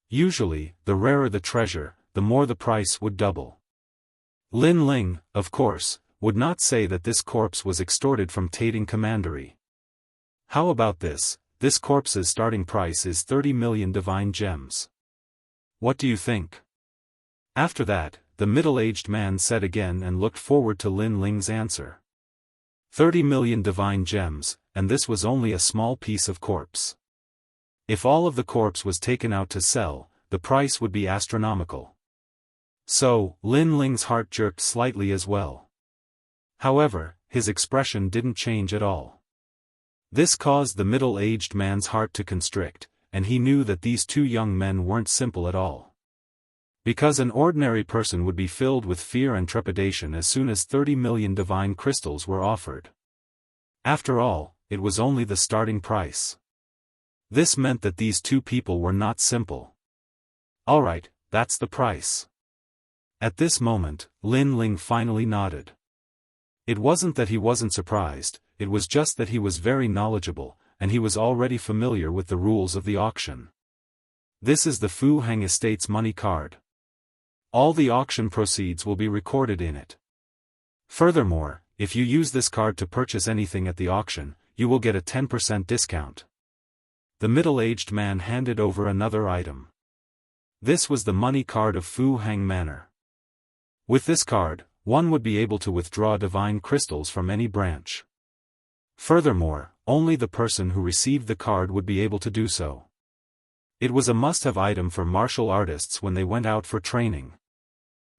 Usually, the rarer the treasure, the more the price would double. Lin Ling, of course, would not say that this corpse was extorted from Tating Commandery. How about this? This corpse's starting price is 30 million divine gems. What do you think? After that, the middle-aged man said again and looked forward to Lin Ling's answer. 30 million divine gems, and this was only a small piece of corpse. If all of the corpse was taken out to sell, the price would be astronomical. So, Lin Ling's heart jerked slightly as well. However, his expression didn't change at all. This caused the middle-aged man's heart to constrict, and he knew that these two young men weren't simple at all. Because an ordinary person would be filled with fear and trepidation as soon as 30 million divine crystals were offered. After all, it was only the starting price. This meant that these two people were not simple. Alright, that's the price. At this moment, Lin Ling finally nodded. It wasn't that he wasn't surprised, it was just that he was very knowledgeable, and he was already familiar with the rules of the auction. This is the Fu Heng Estate's money card. All the auction proceeds will be recorded in it. Furthermore, if you use this card to purchase anything at the auction, you will get a 10% discount. The middle-aged man handed over another item. This was the money card of Fu Heng Manor. With this card, one would be able to withdraw divine crystals from any branch. Furthermore, only the person who received the card would be able to do so. It was a must-have item for martial artists when they went out for training.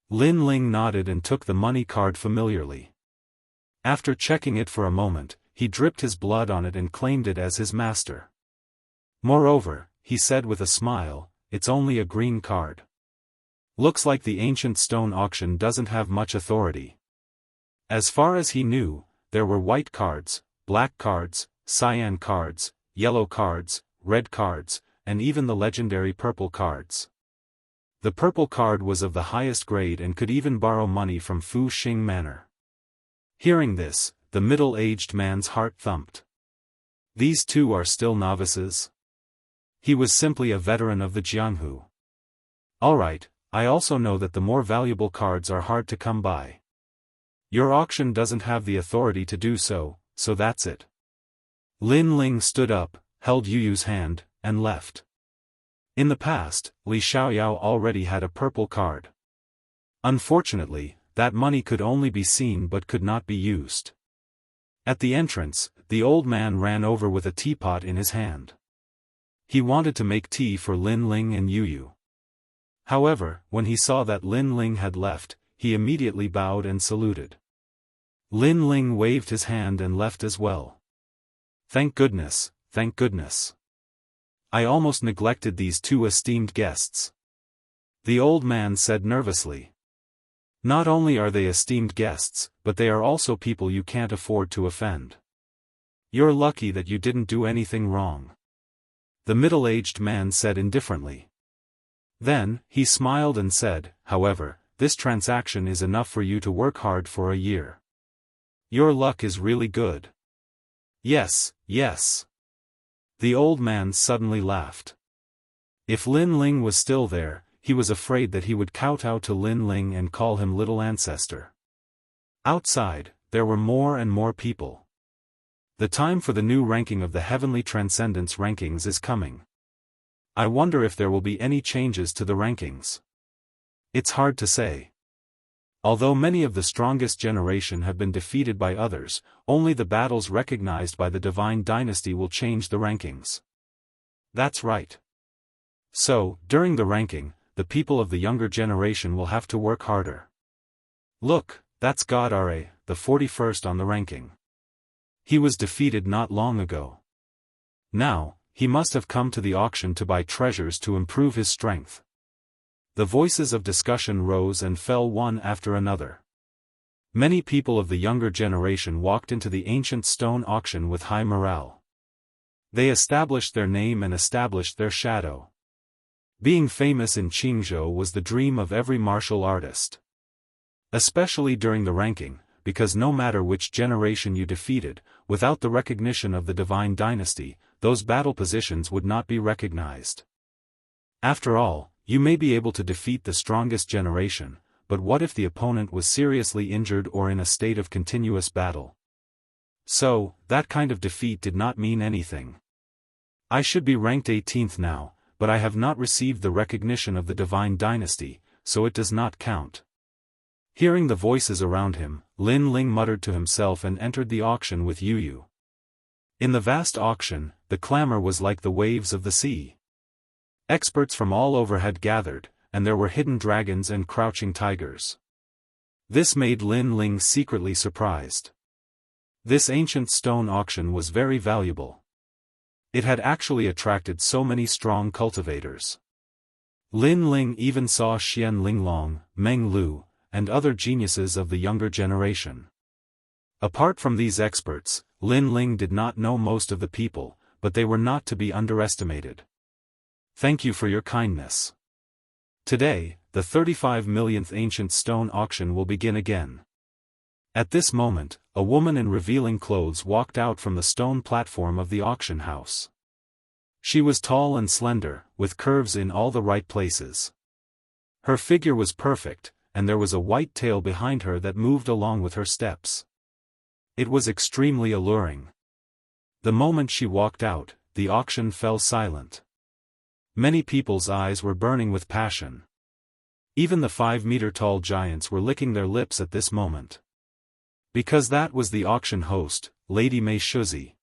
Lin Ling nodded and took the money card familiarly. After checking it for a moment, he dripped his blood on it and claimed it as his master. Moreover, he said with a smile, it's only a green card. Looks like the ancient stone auction doesn't have much authority. As far as he knew, there were white cards, black cards, cyan cards, yellow cards, red cards, and even the legendary purple cards. The purple card was of the highest grade and could even borrow money from Fu Xing Manor. Hearing this, the middle-aged man's heart thumped. These two are still novices? He was simply a veteran of the Jianghu. Alright, I also know that the more valuable cards are hard to come by. Your auction doesn't have the authority to do so, so that's it. Lin Ling stood up, held Yu Yu's hand, and left. In the past, Li Xiaoyao already had a purple card. Unfortunately, that money could only be seen but could not be used. At the entrance, the old man ran over with a teapot in his hand. He wanted to make tea for Lin Ling and Yu Yu. However, when he saw that Lin Ling had left, he immediately bowed and saluted. Lin Ling waved his hand and left as well. Thank goodness, thank goodness. I almost neglected these two esteemed guests. The old man said nervously. Not only are they esteemed guests, but they are also people you can't afford to offend. You're lucky that you didn't do anything wrong. The middle-aged man said indifferently. Then, he smiled and said, however, this transaction is enough for you to work hard for a year. Your luck is really good. Yes, yes. The old man suddenly laughed. If Lin Ling was still there, he was afraid that he would kowtow to Lin Ling and call him little ancestor. Outside, there were more and more people. The time for the new ranking of the Heavenly Transcendence rankings is coming. I wonder if there will be any changes to the rankings. It's hard to say. Although many of the strongest generation have been defeated by others, only the battles recognized by the Divine Dynasty will change the rankings. That's right. So, during the ranking, the people of the younger generation will have to work harder. Look, that's God Ra, the 41st on the ranking. He was defeated not long ago. Now, he must have come to the auction to buy treasures to improve his strength. The voices of discussion rose and fell one after another. Many people of the younger generation walked into the ancient stone auction with high morale. They established their name and established their shadow. Being famous in Qingzhou was the dream of every martial artist. Especially during the ranking, because no matter which generation you defeated, without the recognition of the Divine Dynasty, those battle positions would not be recognized. After all, you may be able to defeat the strongest generation, but what if the opponent was seriously injured or in a state of continuous battle? So, that kind of defeat did not mean anything. I should be ranked 18th now, but I have not received the recognition of the divine dynasty, so it does not count. Hearing the voices around him, Lin Ling muttered to himself and entered the auction with Yu. In the vast auction, the clamor was like the waves of the sea. Experts from all over had gathered, and there were hidden dragons and crouching tigers. This made Lin Ling secretly surprised. This ancient stone auction was very valuable. It had actually attracted so many strong cultivators. Lin Ling even saw Xian Linglong, Meng Lu, and other geniuses of the younger generation. Apart from these experts, Lin Ling did not know most of the people, but they were not to be underestimated. Thank you for your kindness. Today, the 35 millionth ancient stone auction will begin again. At this moment, a woman in revealing clothes walked out from the stone platform of the auction house. She was tall and slender, with curves in all the right places. Her figure was perfect, and there was a white tail behind her that moved along with her steps. It was extremely alluring. The moment she walked out, the auction fell silent. Many people's eyes were burning with passion. Even the 5-meter-tall giants were licking their lips at this moment. Because that was the auction host, Lady Mei Shuzi.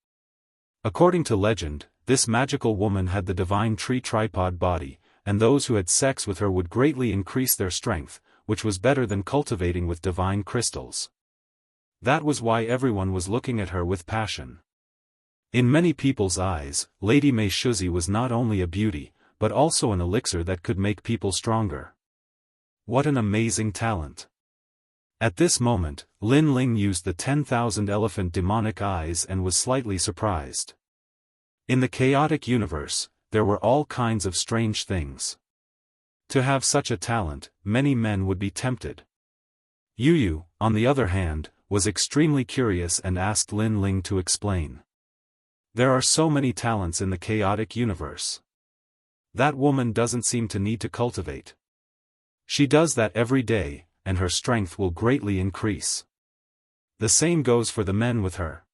According to legend, this magical woman had the divine tree tripod body, and those who had sex with her would greatly increase their strength, which was better than cultivating with divine crystals. That was why everyone was looking at her with passion. In many people's eyes, Lady Mei Shuzi was not only a beauty, but also an elixir that could make people stronger. What an amazing talent! At this moment, Lin Ling used the 10,000 elephant demonic eyes and was slightly surprised. In the chaotic universe, there were all kinds of strange things. To have such a talent, many men would be tempted. Yu, on the other hand, was extremely curious and asked Lin Ling to explain. There are so many talents in the chaotic universe. That woman doesn't seem to need to cultivate. She does that every day, and her strength will greatly increase. The same goes for the men with her.